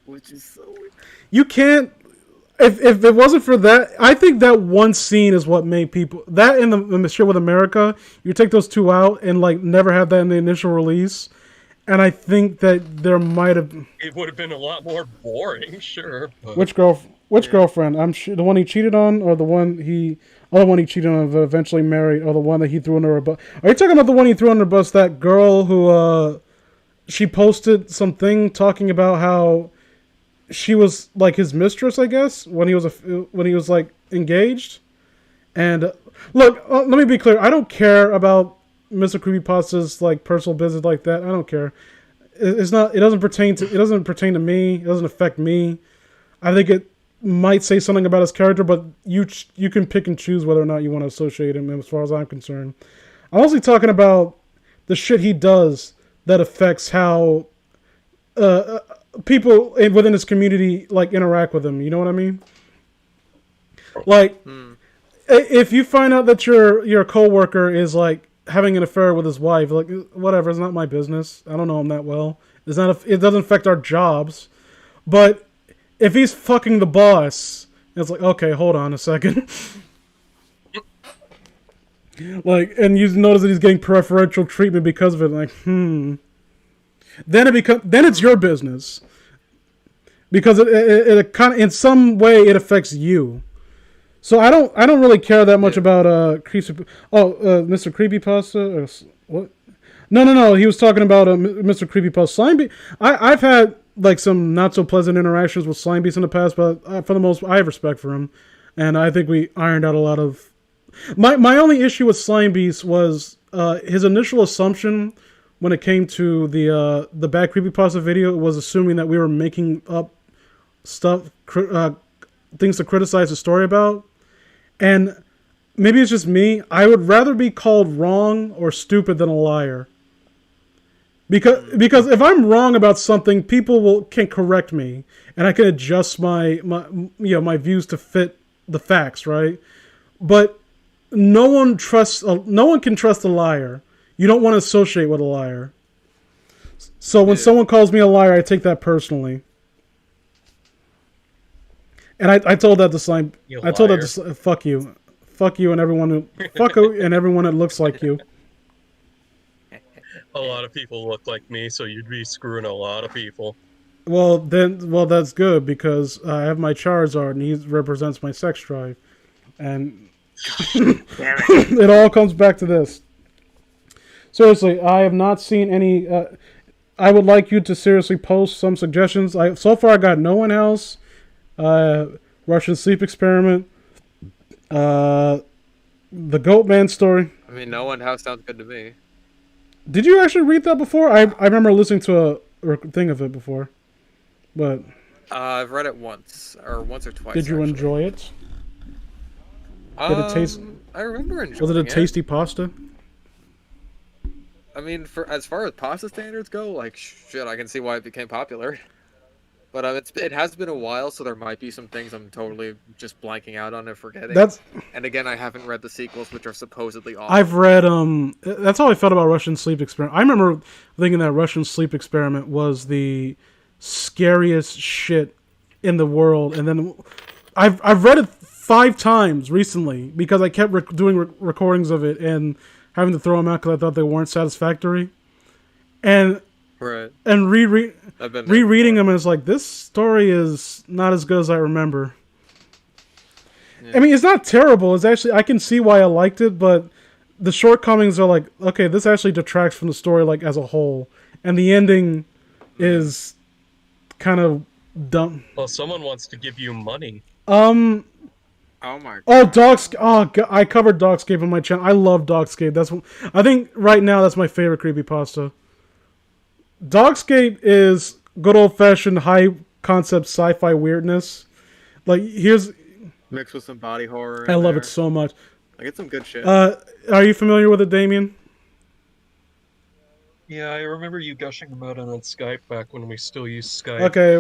Which is so weird. You can't. If it wasn't for that, I think that one scene is what made people... That and the shit with America, you take those two out and like never have that in the initial release, and I think that there might have... It would have been a lot more boring, sure. But... Which girlfriend? The one he cheated on, or the one he cheated on and eventually married, or the one that he threw under a bus? Are you talking about the one he threw under a bus? That girl who she posted something talking about how she was like his mistress, I guess, when he was like engaged. And look, let me be clear. I don't care about Mr. Creepypasta's like personal business like that. I don't care. It's not. It doesn't pertain to me. It doesn't affect me. I think it might say something about his character, but you can pick and choose whether or not you want to associate him. As far as I'm concerned, I'm mostly talking about the shit he does that affects how people within his community like interact with him. You know what I mean? Like, if you find out that your coworker is like having an affair with his wife, like whatever, it's not my business. I don't know him that well. It doesn't affect our jobs. But if he's fucking the boss, it's like, okay, hold on a second. Like, and you notice that he's getting preferential treatment because of it. Like, then it's your business, because it kind of in some way it affects you. So I don't really care that much about Mr. Creepypasta or what. No. He was talking about Mr. Creepypasta. I've had like some not so pleasant interactions with Slimebeast in the past, but for the most, I have respect for him, and I think we ironed out a lot of. My only issue with Slimebeast was his initial assumption when it came to the bad Creepypasta video was assuming that we were making up stuff, things to criticize the story about, and maybe it's just me. I would rather be called wrong or stupid than a liar. Because if I'm wrong about something, people can correct me, and I can adjust my views to fit the facts, right? But no one can trust a liar. You don't want to associate with a liar. So when someone calls me a liar, I take that personally. And I told that to Slime. I told that to fuck you, and everyone that looks like you. A lot of people look like me, so you'd be screwing a lot of people. Well, that's good because I have my Charizard and he represents my sex drive, and it all comes back to this. Seriously, I have not seen any. I would like you to seriously post some suggestions. So far I got No One Else, Russian Sleep Experiment, the Goatman story. I mean, No One House sounds good to me. Did you actually read that before? I remember listening to a thing of it before, but I've read it once or twice. Did you enjoy it? Did it taste? I remember enjoying it. Was it a tasty pasta? I mean, as far as pasta standards go, like shit, I can see why it became popular. But it has been a while, so there might be some things I'm totally just blanking out on and forgetting. And again, I haven't read the sequels, which are supposedly awful. I've read that's how I felt about Russian Sleep Experiment. I remember thinking that Russian Sleep Experiment was the scariest shit in the world, and then I've read it 5 times recently because I kept doing recordings of it and having to throw them out because I thought they weren't satisfactory, and rereading them, and it's like, this story is not as good as I remember. Yeah. I mean, it's not terrible. It's actually, I can see why I liked it, but the shortcomings are like, okay, this actually detracts from the story like as a whole, and the ending is kind of dumb. Well, someone wants to give you money. Oh my god. Oh, Dogscape. Oh, God. I covered Dogscape on my channel. I love Dogscape. I think right now that's my favorite creepypasta. Dogscape is good old-fashioned high-concept sci-fi weirdness. Like, here's... Mixed with some body horror. I love it so much. Like, it's some good shit. Are you familiar with it, Damien? Yeah, I remember you gushing about it on Skype back when we still used Skype. Okay.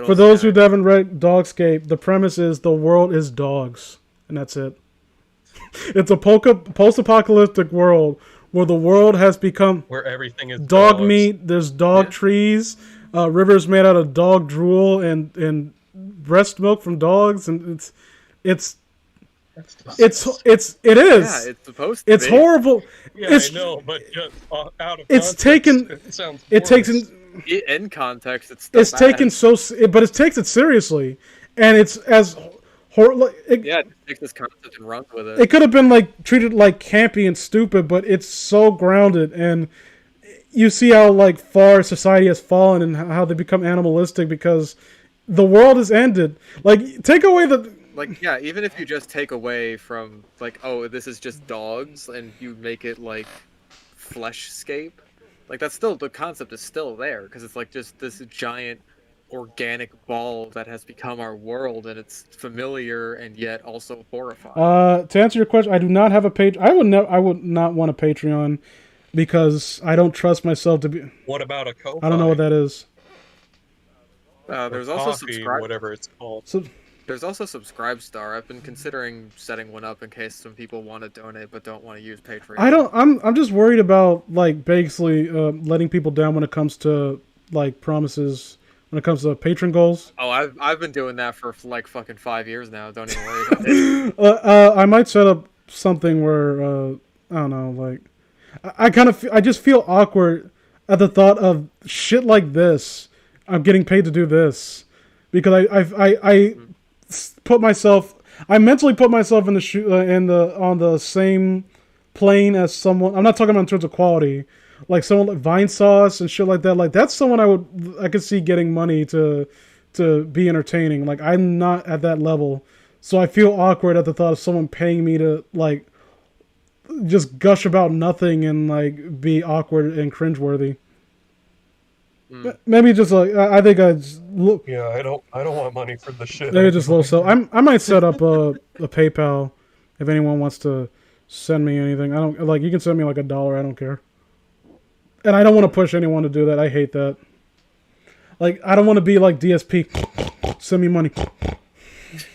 For those who haven't read Dogscape, the premise is the world is dogs. And that's it. It's a post-apocalyptic world where the world has become... Where everything is dog dogs. meat, there's dog trees, rivers made out of dog drool and breast milk from dogs, and it is. Yeah, it's supposed to It's be. horrible. Yeah, I know, but just out of context, it sounds worse. In context, it's taken but it takes it seriously, and it's as it takes this concept and runs with it. It could have been like treated like campy and stupid, but it's so grounded, and you see how like far society has fallen and how they become animalistic because the world has ended. Like, take away the... Like, yeah, even if you just take away from, like, oh, this is just dogs, and you make it, like, fleshscape, like, that's still, the concept is still there, because it's, like, just this giant organic ball that has become our world, and it's familiar and yet also horrifying. To answer your question, I do not have a page. I would not want a Patreon because I don't trust myself to be... What about a Ko-Fi? I don't know what that is. There's also Subscribe, whatever it's called. There's also Subscribestar. I've been considering setting one up in case some people want to donate but don't want to use Patreon. I'm just worried about like basically letting people down when it comes to like promises, when it comes to patron goals. Oh, I've been doing that for like fucking 5 years now. Don't even worry about it. I might set up something where I don't know, like I just feel awkward at the thought of shit like this. I'm getting paid to do this because I mentally put myself in on the same plane as someone. I'm not talking about in terms of quality, like someone like Vine Sauce and shit like that. Like that's someone I could see getting money to be entertaining. Like I'm not at that level, so I feel awkward at the thought of someone paying me to like just gush about nothing and like be awkward and cringeworthy. Maybe just like I think I just look. Yeah, I don't want money for the shit. Maybe just low sell. I might set up a PayPal if anyone wants to send me anything. I don't like you can send me like $1. I don't care. And I don't want to push anyone to do that. I hate that. Like I don't want to be like DSP. Send me money.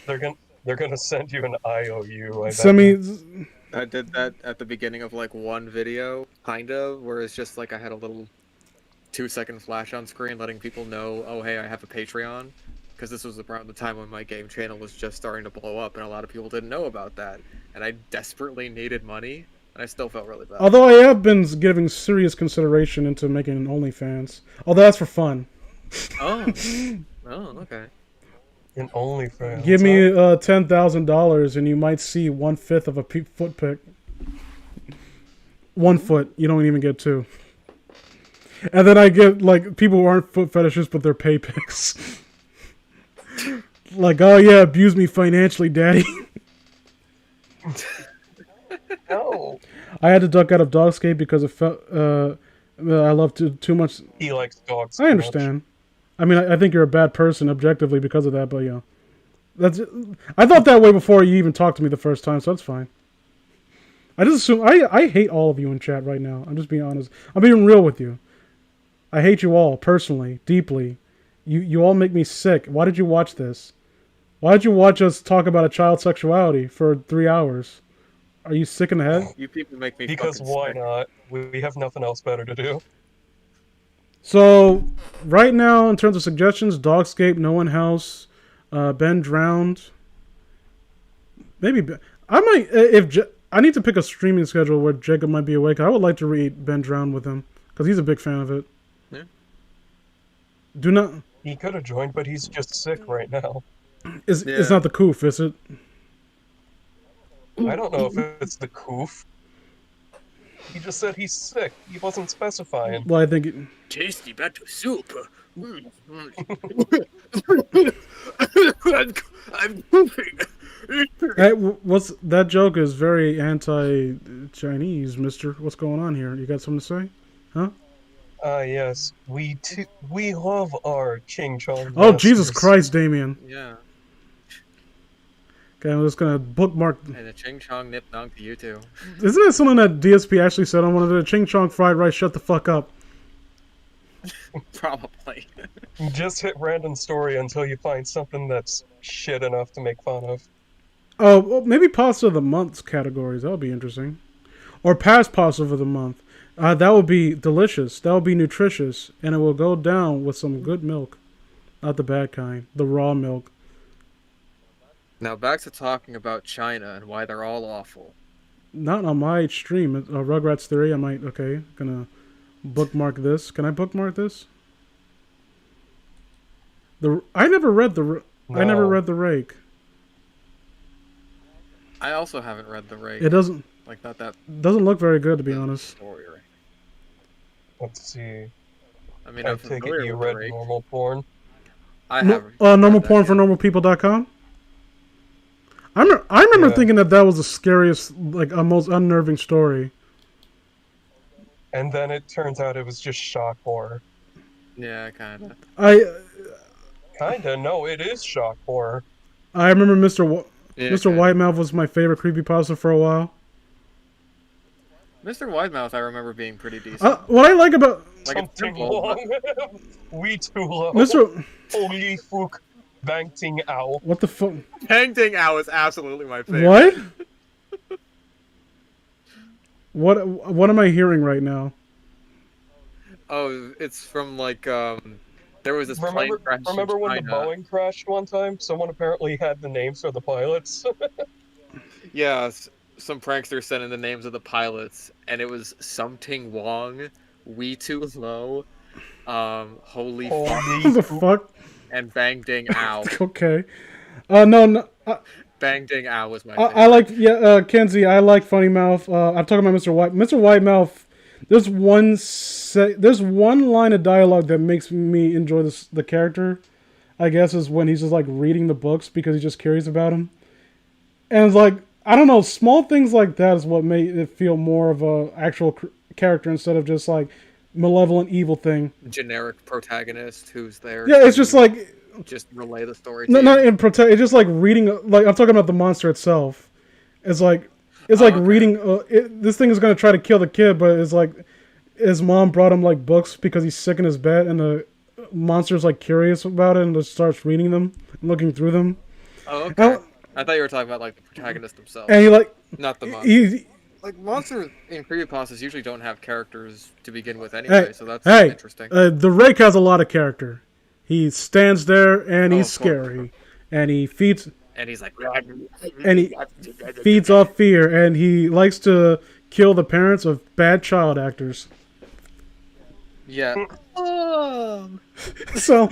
They're gonna send you an IOU. Send me. I did that at the beginning of like one video, kind of, where it's just like I had a little 2-second flash on screen letting people know, oh hey, I have a Patreon, because this was around the time when my game channel was just starting to blow up, and a lot of people didn't know about that, and I desperately needed money, and I still felt really bad. Although I have been giving serious consideration into making an OnlyFans, although that's for fun. Oh, okay. An OnlyFans. Give me $10,000 and you might see 1/5 of a foot pic. 1 foot. You don't even get 2. And then I get like people who aren't foot fetishists, but they're pay pics. Like, oh yeah, abuse me financially, daddy. No. I had to duck out of Dogscape because it felt I love too much. He likes dogs. I understand. I mean, I think you're a bad person objectively because of that, but yeah, that's. I thought that way before you even talked to me the first time, so that's fine. I just assume I hate all of you in chat right now. I'm just being honest. I'm being real with you. I hate you all personally, deeply. You all make me sick. Why did you watch this? Why did you watch us talk about a child's sexuality for 3 hours? Are you sick in the head? You people make me Because fucking why sick. not? We have nothing else better to do. So, right now, in terms of suggestions, Dogscape, No One House, Ben Drowned. Maybe I might I need to pick a streaming schedule where Jacob might be awake. I would like to read Ben Drowned with him because he's a big fan of it. Yeah. Do not. He could have joined, but he's just sick right now. It's not the coof, is it? I don't know if it's the coof. He just said he's sick. He wasn't specifying. Well, I think. Tasty better soup. I'm pooping. Hey, what's that joke is very anti-Chinese, Mister. What's going on here? You got something to say? Huh? Yes. We love our Ching Chong. Oh, Jesus masters. Christ, Damien. Yeah. Okay, I'm just gonna bookmark. And a ching chong nip nong to you too. Isn't that something that DSP actually said on one of the Ching Chong fried rice? Shut the fuck up. Probably. Just hit random story until you find something that's shit enough to make fun of. Oh, well, maybe pasta of the month's categories. That would be interesting. Or past pasta of the month. That would be delicious. That would be nutritious, and it will go down with some good milk, not the bad kind, the raw milk. Now back to talking about China and why they're all awful. Not on my stream. Rugrats Theory. I might. Okay, gonna bookmark this. Can I bookmark this? I never read the. I never read the Rake. I also haven't read the Rake. It doesn't like not that look very good, to be honest. story. Right? Let's see. I mean, I I'm take familiar it you with the read Rake. normal porn. I No, haven't. normal read that porn for yet. normalpeople.com. I remember Yeah. thinking that was the scariest, like, most unnerving story. And then it turns out it was just shock horror. Yeah, kind of. Kinda, no, it is shock horror. I remember Mr. Yeah, Mr. kinda. Whitemouth was my favorite creepypasta for a while. Mr. Widemouth, I remember being pretty decent. What I like about Like it's Something simple, but- wrong. We too low. Mr. Holy fuck. Bangting owl. What the fuck? Hang Ding Owl is absolutely my favorite. What? What am I hearing right now? Oh, it's from like there was this plane Remember, crash in remember when the China. Boeing crashed one time? Someone apparently had the names for the pilots. Yeah, some prankster sent in the names of the pilots, and it was Something Wong, We Too Low, Holy Fuck, What the fuck? and Bang Ding Ow. Okay. No. Bang Ding Ow was my favorite. I like Kenzie. I like Funny Mouth. I'm talking about Mr. White. Mr. Whitemouth there's there's one line of dialogue that makes me enjoy the character. I guess is when he's just like reading the books because he's just curious about him, and it's like I don't know, small things like that is what made it feel more of a actual character instead of just like malevolent evil thing. Generic protagonist who's there. Yeah, it's just like just relay the story. No, to not you. in protect. It's just like reading. Like I'm talking about the monster itself. It's like okay. reading. This thing is gonna try to kill the kid, but it's like his mom brought him like books because he's sick in his bed, and the monster's like curious about it and just starts reading them, and looking through them. Oh, okay. I thought you were talking about like the protagonist himself. And he like not the monster. Like monsters in creepypastas usually don't have characters to begin with anyway, so that's interesting. The rake has a lot of character. He stands there and he's scary, and he feeds. And he's like, and he feeds off fear, and he likes to kill the parents of bad child actors. Yeah. So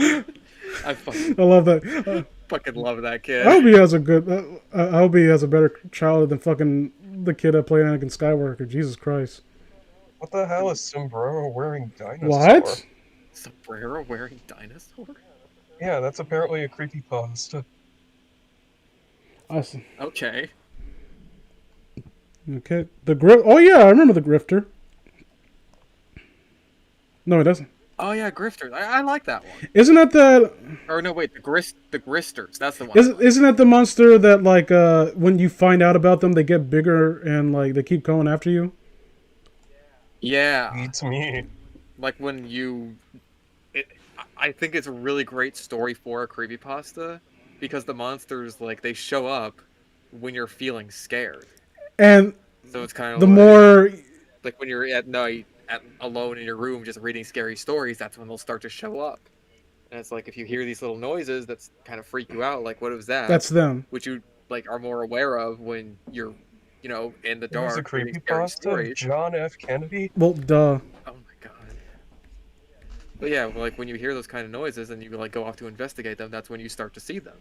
I love that. Fucking love that kid. I hope he has a good. I hope he has a better childhood than fucking the kid that played Anakin Skywalker. Jesus Christ. What the hell is sombrero wearing dinosaur? What? Sombrero wearing dinosaur? Yeah, that's apparently a creepypasta. Awesome. Okay. Okay. Oh yeah, I remember the grifter. No, it doesn't. Oh yeah, grifters. I like that one. Isn't that the? Or no, wait, the gristers. That's the one. Isn't that the monster that like when you find out about them, they get bigger and like they keep going after you? Yeah. Beats me. Like when I think it's a really great story for a creepypasta because the monsters like they show up when you're feeling scared. And so it's kind of the more like when you're at night alone in your room just reading scary stories, that's when they'll start to show up. And it's like if you hear these little noises that kind of freak you out, like what was that? That's them. Which you like are more aware of when you're, in the dark. It was a creepypasta. John F. Kennedy. Well, duh. Oh my god. But yeah, like when you hear those kind of noises and you like go off to investigate them, that's when you start to see them,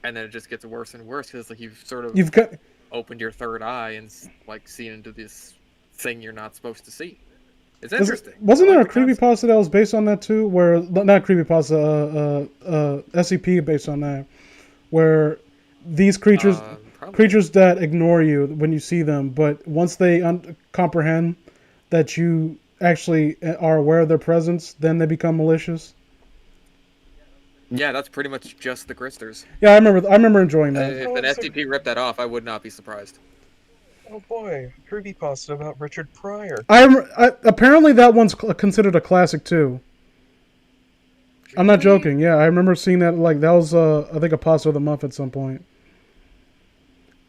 and then it just gets worse and worse because like you've opened your third eye and like seen into this thing you're not supposed to see. It's interesting. Wasn't there a creepypasta that was based on that too? Where not creepypasta, SCP based on that, where these creatures that ignore you when you see them, but once they comprehend that you actually are aware of their presence, then they become malicious. Yeah, that's pretty much just the gristers. Yeah, I remember enjoying that. If an SCP ripped that off, I would not be surprised. Oh boy, creepypasta about Richard Pryor. Apparently that one's considered a classic too. I'm not joking. Yeah, I remember seeing that. Like that was I think a pasta of the month at some point.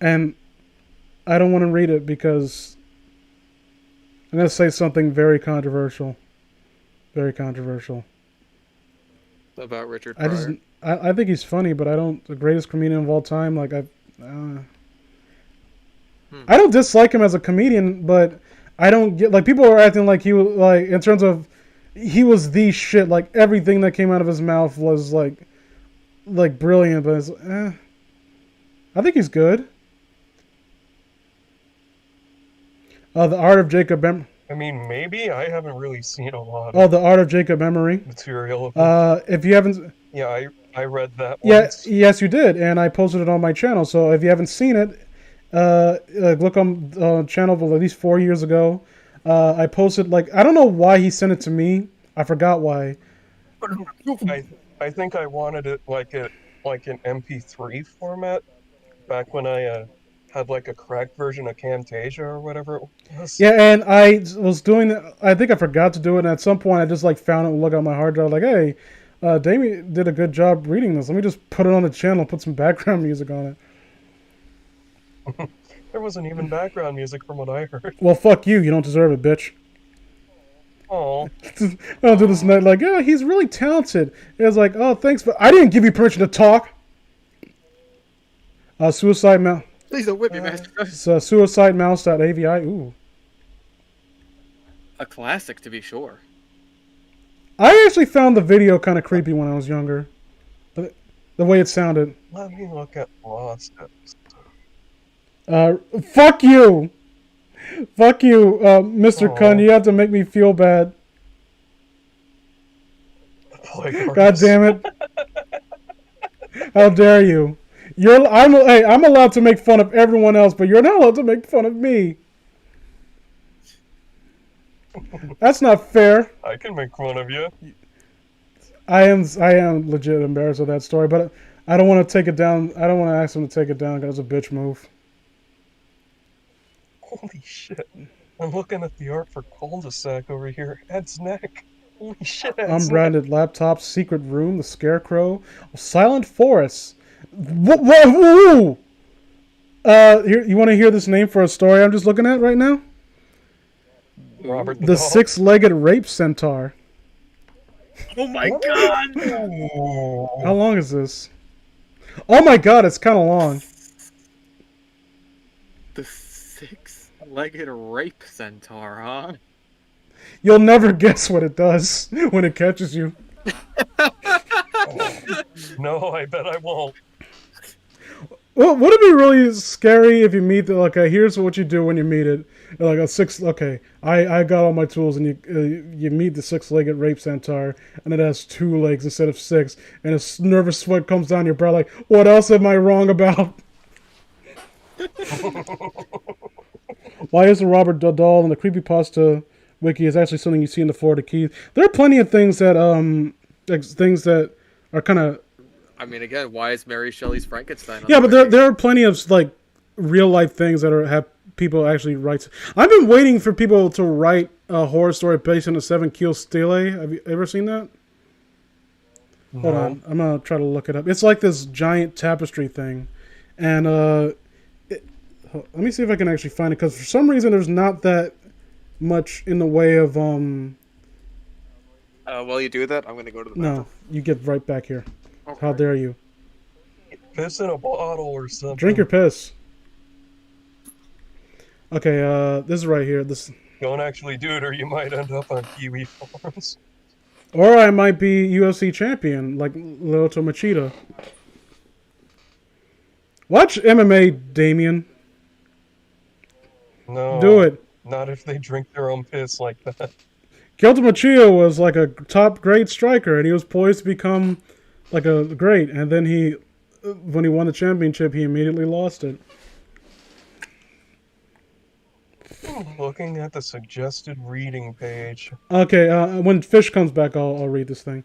And I don't want to read it because I'm gonna say something very controversial. Very controversial. About Richard Pryor. I think he's funny, but the greatest comedian of all time. Like I don't dislike him as a comedian, but I don't get like people are acting like he was like in terms of he was the shit. Like everything that came out of his mouth was like brilliant, but it's, I think he's good. The Art of Jacob. I mean, maybe I haven't really seen a lot. The Art of Jacob Memory material. If you haven't, yeah, I read that. Yes, you did, and I posted it on my channel. So if you haven't seen it, look on the channel at least 4 years ago. I posted I don't know why he sent it to me. I forgot why. I think I wanted it like an MP3 format back when I had like a cracked version of Camtasia or whatever it was. Yeah, and I was doing it. I think I forgot to do it, and at some point I just found it and looked on my hard drive like, hey, Damien did a good job reading this. Let me just put it on the channel, put some background music on it. There wasn't even background music from what I heard. Well, fuck you. You don't deserve it, bitch. Oh. I'll do this night yeah, he's really talented. It was like, oh, thanks, but I didn't give you permission to talk. Suicide Mouse. Please don't whip me, master. It's suicidemouse.avi. Ooh. A classic, to be sure. I actually found the video kind of creepy when I was younger. The way it sounded. Let me look at Lost. Fuck you! Fuck you, Mr. Kun. You have to make me feel bad. God damn it. How dare you? I'm allowed to make fun of everyone else, but you're not allowed to make fun of me. That's not fair. I can make fun of you. I am legit embarrassed of that story, but I don't want to take it down. I don't want to ask him to take it down because it's a bitch move. Holy shit. I'm looking at the art for cul-de-sac over here. Ed's neck. Holy shit, Ed's Unbranded laptop, secret room, the scarecrow, silent forest. Whoa! Here, you want to hear this name for a story I'm just looking at right now? Robert The six-legged rape centaur. Oh my god! How long is this? Oh my god, it's kind of long. The six-legged rape centaur, huh? You'll never guess what it does when it catches you. No, I bet I won't. Well, would it be really scary if you meet here's what you do when you meet it. Like I got all my tools, and you meet the six-legged rape centaur, and it has 2 legs instead of 6, and a nervous sweat comes down your brow like, what else am I wrong about? Why isn't Robert Dudall in the creepypasta wiki is actually something you see in the Florida Keys? There are plenty of things that are kind of. I mean, again, why is Mary Shelley's Frankenstein? Yeah, but there are plenty of real life things that have people actually write. I've been waiting for people to write a horror story based on the 7 Kiel Stele. Have you ever seen that? No. Hold on, I'm gonna try to look it up. It's like this giant tapestry thing, and let me see if I can actually find it, because for some reason there's not that much in the way of While you do that, I'm gonna go to the No, bathroom. you get right back here. Okay. How dare you? Piss in a bottle or something. Drink your piss. Okay, this is right here. This, Don't actually do it, or you might end up on Kiwi forums. or I might be UFC champion like Lyoto Machida. Watch MMA, Damien. No. Do it. Not if they drink their own piss like that. Lyoto Machida was like a top grade striker, and he was poised to become like a great. And then when he won the championship, he immediately lost it. Looking at the suggested reading page. Okay, when Fish comes back, I'll read this thing.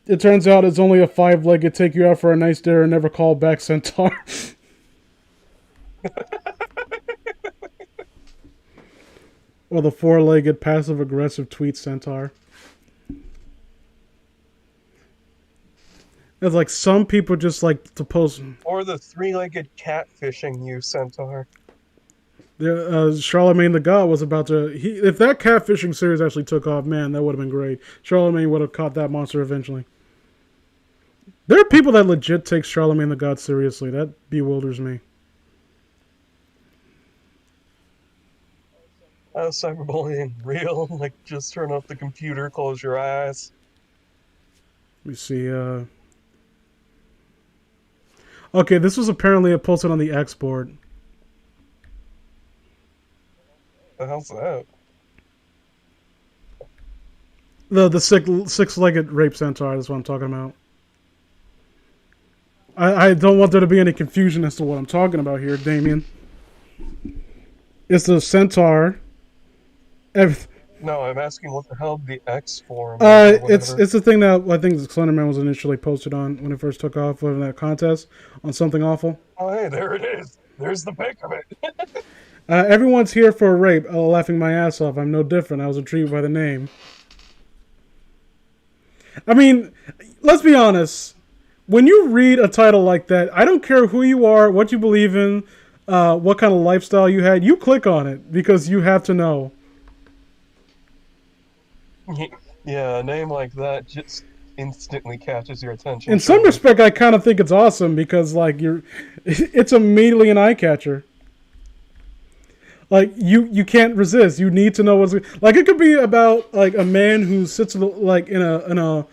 It turns out it's only a 5-legged take you out for a nice dinner and never call back centaur. Or the 4-legged passive-aggressive tweet centaur. It's like some people just like to post. Or the 3-legged catfishing you centaur. Charlemagne the God was about to. If that catfishing series actually took off, man, that would have been great. Charlemagne would have caught that monster eventually. There are people that legit take Charlemagne the God seriously. That bewilders me. Cyberbullying real? Like, just turn off the computer, close your eyes. Let me see. Okay, this was apparently posted on the X board. The hell's that? The six-legged rape centaur is what I'm talking about. I don't want there to be any confusion as to what I'm talking about here, Damien. It's the centaur. No, I'm asking what the hell the X forum. It's the thing that I think Slenderman was initially posted on when it first took off in that contest on Something Awful. Oh, hey, there it is. There's the pic of it. Everyone's here for a rape. Laughing my ass off. I'm no different. I was intrigued by the name. I mean, let's be honest. When you read a title like that, I don't care who you are, what you believe in, what kind of lifestyle you had. You click on it because you have to know. Yeah, a name like that just instantly catches your attention. In some respect, I kind of think it's awesome because, it's immediately an eye catcher. Like, you can't resist. You need to know what's... Like, it could be about, like, a man who sits, like, in a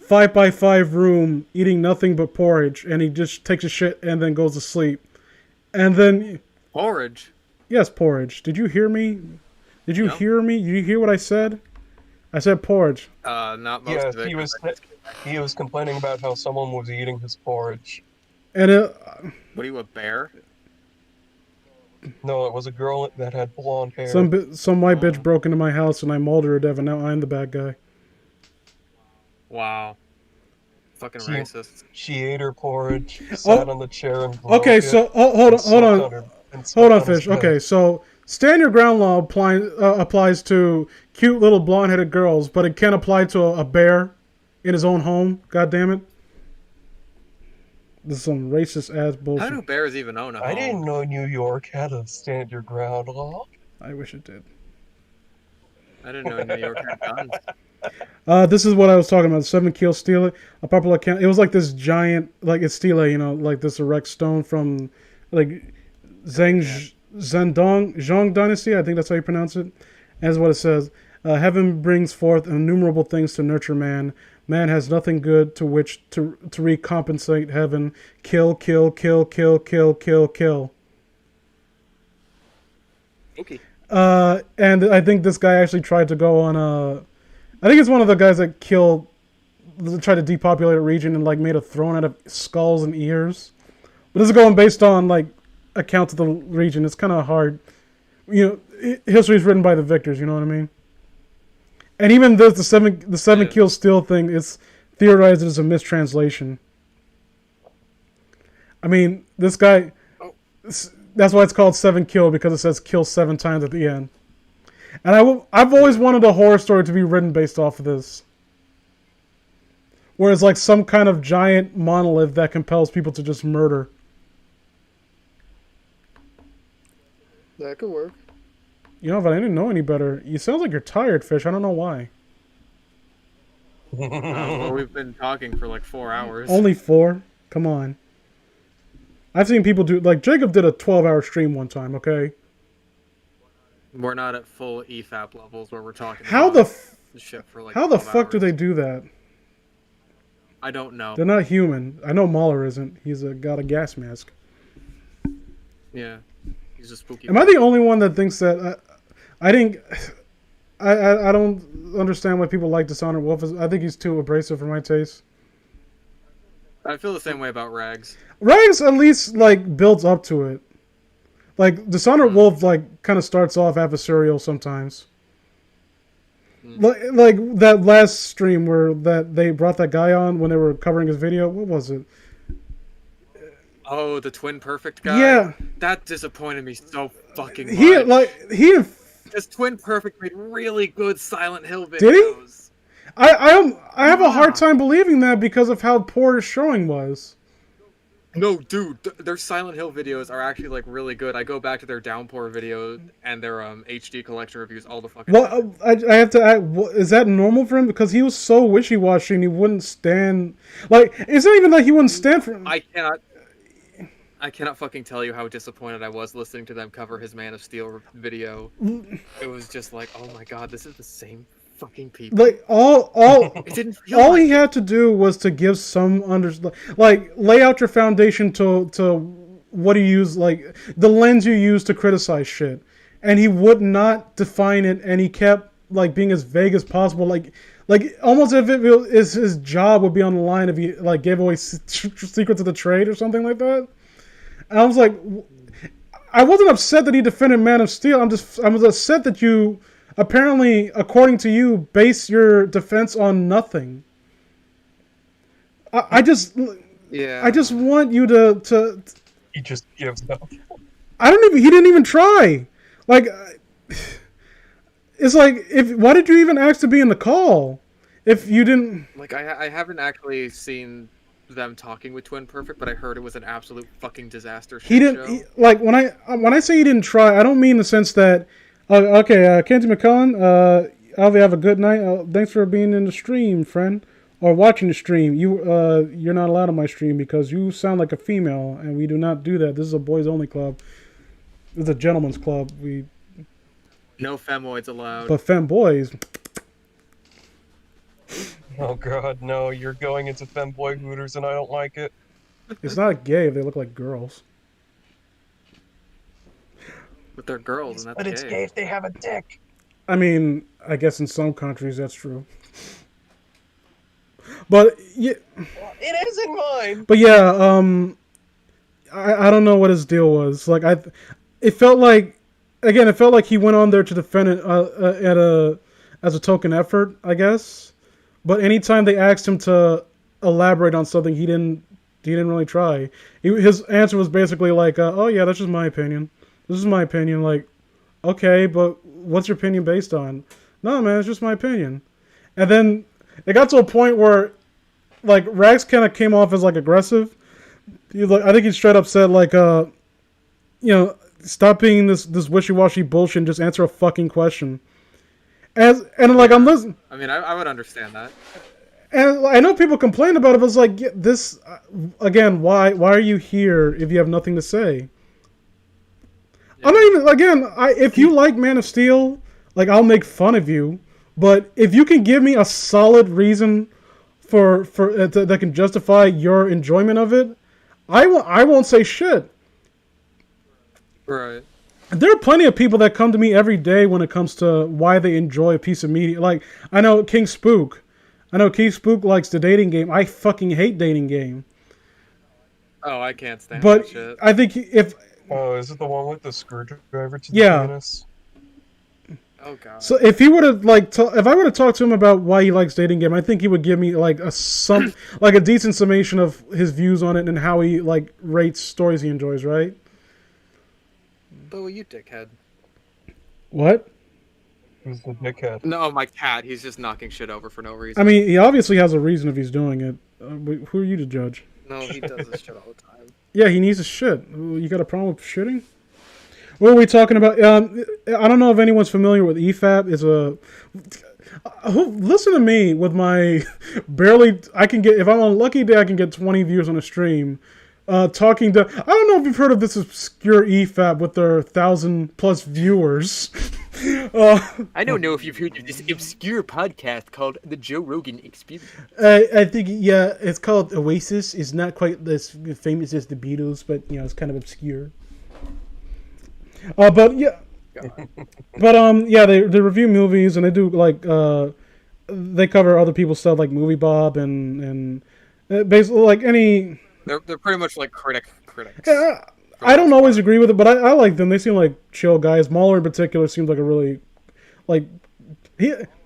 5x5 room eating nothing but porridge, and he just takes a shit and then goes to sleep. And then... Porridge? Yes, porridge. Did you hear me? Did you hear me? Did you hear what I said? I said porridge. Not most Yes, of it. he was complaining about how someone was eating his porridge. And What are you, a bear? No, it was a girl that had blonde hair. some white bitch broke into my house and I mauled her to death, and now I'm the bad guy. Wow. Fucking racist. She ate her porridge, sat on the chair, and broke Okay, it, so hold on, Fish. Okay, so stand your ground law applies to cute little blonde-headed girls, but it can't apply to a bear in his own home. God damn it! This is some racist ass bullshit. How do bears even own a home? I didn't know New York had a stand your ground law. I wish it did. I didn't know New York had guns. This is what I was talking about. 7 Kill Stele, a popular account. It was like this giant, like it's Stele, you know, like this erect stone from, like, Zhang Dynasty. I think that's how you pronounce it. As what it says. Heaven brings forth innumerable things to nurture man. Man has nothing good to which to recompensate heaven. Kill, kill, kill, kill, kill, kill, kill. Okay. And I think this guy actually tried to go on I think it's one of the guys that tried to depopulate a region and like made a throne out of skulls and ears. But this is going based on like accounts of the region. It's kind of hard. You know, history is written by the victors. You know what I mean? And even this, the seven kill steel thing, it's theorized as a mistranslation. I mean, this guy. That's why it's called 7 Kill, because it says kill 7 times at the end. And I've always wanted a horror story to be written based off of this. Where it's like some kind of giant monolith that compels people to just murder. That could work. You know, but I didn't know any better. You sound like you're tired, Fish. I don't know why. Well, we've been talking for like 4 hours. Only 4? Come on. I've seen people do... Like, Jacob did a 12-hour stream one time, okay? We're not at full EFAP levels where we're talking How about the shit for like How the 12 fuck do hours. they do that? I don't know. They're not human. I know Mahler isn't. He's got a gas mask. Yeah. He's a spooky... Am I the only one that thinks that... I don't understand why people like Dishonored Wolf. I think he's too abrasive for my taste. I feel the same way about Rags. Rags at least like builds up to it. Like Dishonored Wolf like kind of starts off adversarial sometimes. Like that last stream where that they brought that guy on when they were covering his video. What was it? Oh, the Twin Perfect guy? Yeah. That disappointed me so fucking much. He This Twin Perfect made really good Silent Hill videos. Did he? I have a hard time believing that because of how poor his showing was. No, dude, their Silent Hill videos are actually like really good. I go back to their Downpour videos and their HD collection reviews all the fucking time. I have to ask, is that normal for him? Because he was so wishy-washy and he wouldn't stand... Like, it's not even that he wouldn't stand for... I cannot fucking tell you how disappointed I was listening to them cover his Man of Steel video. It was just like, oh my god, this is the same fucking people. Like it didn't feel all like he had to do was to give some like lay out your foundation to what you use, like the lens you use to criticize shit, and he would not define it, and he kept like being as vague as possible, like almost if it is his job would be on the line if he like gave away secrets of the trade or something like that. And I was like, I wasn't upset that he defended Man of Steel. I was upset that you, apparently, according to you, base your defense on nothing. I just want you to. He just gives up. He didn't even try. Like, it's like, why did you even ask to be in the call if you didn't? Like, I haven't actually seen them talking with Twin Perfect, but I heard it was an absolute fucking disaster. Like when I say he didn't try, I don't mean in the sense that Kenzie McCullen, Alvy, have a good night. Thanks for being in the stream, friend, or watching the stream. You're not allowed on my stream because you sound like a female, and we do not do that. This is a boys only club. This is a gentleman's club. No femoids allowed. But femboys. Oh god, no, you're going into femboy hooters and I don't like it. It's not gay if they look like girls. But they're girls, and that's But it's gay if they have a dick. I mean, I guess in some countries that's true. But yeah, Well, it is in mine. but yeah, I don't know what his deal was. Like it felt like, again, it felt like he went on there to defend it as a token effort, I guess. But anytime they asked him to elaborate on something, he didn't really try. His answer was basically like, "Oh yeah, that's just my opinion. This is my opinion." Like, okay, but what's your opinion based on? No, man, it's just my opinion. And then it got to a point where, like, Rags kind of came off as like aggressive. I think he straight up said like, stop being this wishy-washy bullshit and just answer a fucking question. And like I'm listening. I mean, I would understand that. And I know people complain about it, but it's like, this again. Why are you here if you have nothing to say? Yeah. I'm not even. Again, if you like Man of Steel, like, I'll make fun of you. But if you can give me a solid reason for that can justify your enjoyment of it, I won't say shit. Right. There are plenty of people that come to me every day when it comes to why they enjoy a piece of media. Like, I know King Spook likes the dating game. I fucking hate dating game. Oh, I can't stand that shit. I think if... Oh, is it the one with the screwdriver to the penis? Oh god. So if he would have if I would have talked to him about why he likes dating game, I think he would give me like a decent summation of his views on it and how he like rates stories he enjoys, right? Oh, you dickhead. What? Who's the dickhead? No, my cat. He's just knocking shit over for no reason. I mean, he obviously has a reason if he's doing it. Who are you to judge? No, he does this shit all the time. Yeah, he needs to shit. You got a problem with shitting? What are we talking about? I don't know if anyone's familiar with EFAP. Listen to me with my barely. I can get, if I'm on a lucky day, I can get 20 views on a stream. Talking to, I don't know if you've heard of this obscure EFAP with their 1,000+ viewers. I don't know if you've heard of this obscure podcast called The Joe Rogan Experience. I think, yeah, it's called Oasis. It's not quite as famous as the Beatles, but it's kind of obscure. But yeah, yeah, they review movies and they do like they cover other people's stuff like Movie Bob and basically like any. They're pretty much like critics. Yeah, I don't always agree with it, but I like them. They seem like chill guys. Mahler in particular seems like a really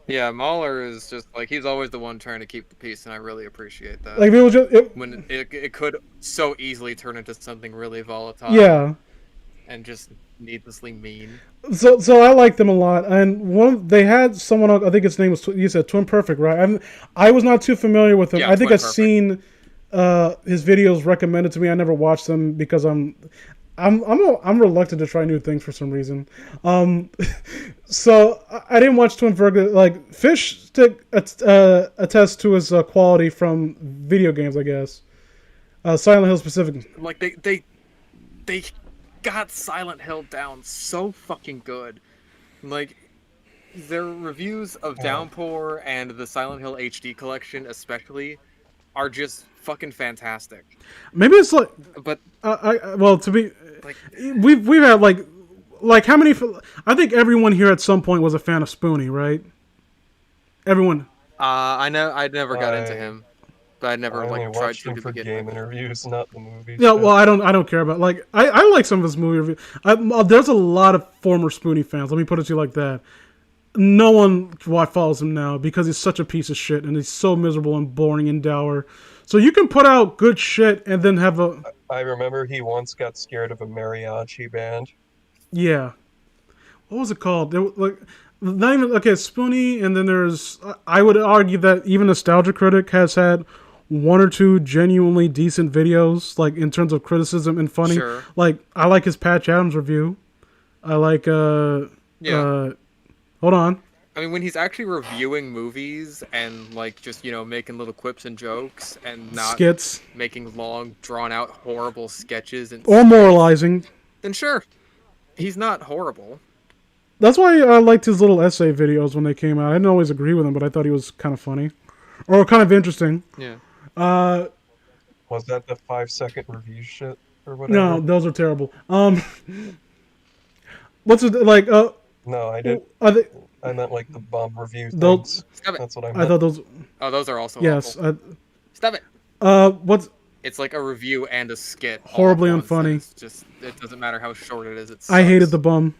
Yeah, Mahler is just like, he's always the one trying to keep the peace, and I really appreciate that. Like, when it could so easily turn into something really volatile. Yeah. And just needlessly mean. So I like them a lot, and they had someone. I think his name was, you said Twin Perfect, right? I was not too familiar with him. Yeah, I think Twin I've Perfect. seen his videos recommended to me. I never watched them because I'm reluctant to try new things for some reason. So I didn't watch Twin Perfect. Like, FishStick attests to his quality from video games, I guess. Silent Hill specifically. Like they got Silent Hill down so fucking good. Like, their reviews of Downpour and the Silent Hill HD collection especially are just fucking fantastic. Maybe it's like, but to be like, we've had like how many? I think everyone here at some point was a fan of Spoonie, right? Everyone. I never got into him. But I never tried to him for game interviews, not the movies. Yeah, well, I don't care about, like, I like some of his movie reviews. There's a lot of former Spoonie fans. Let me put it to you like that. No one follows him now because he's such a piece of shit and he's so miserable and boring and dour. So you can put out good shit and then have a. I remember he once got scared of a mariachi band. Yeah. What was it called? Not even, okay, Spoonie, and then there's. I would argue that even Nostalgia Critic has had one or two genuinely decent videos, like, in terms of criticism and funny. Sure. Like, I like his Patch Adams review. I like, hold on. I mean, when he's actually reviewing movies and, like, just, making little quips and jokes and not skits, making long, drawn-out, horrible sketches and or moralizing, then sure, he's not horrible. That's why I liked his little essay videos when they came out. I didn't always agree with him, but I thought he was kind of funny. Or kind of interesting. Yeah. Was that the 5-second review shit or whatever? No, those are terrible. what's it like? No, I didn't. Are they? I meant like the bomb review Those, things. Stop it. That's what I I meant. thought those. Oh, those are also Yes. awful. Stop it. What's It's like a review and a skit. all at horribly once, and unfunny. It's just it doesn't matter how short it is. It sucks. I hated the bum.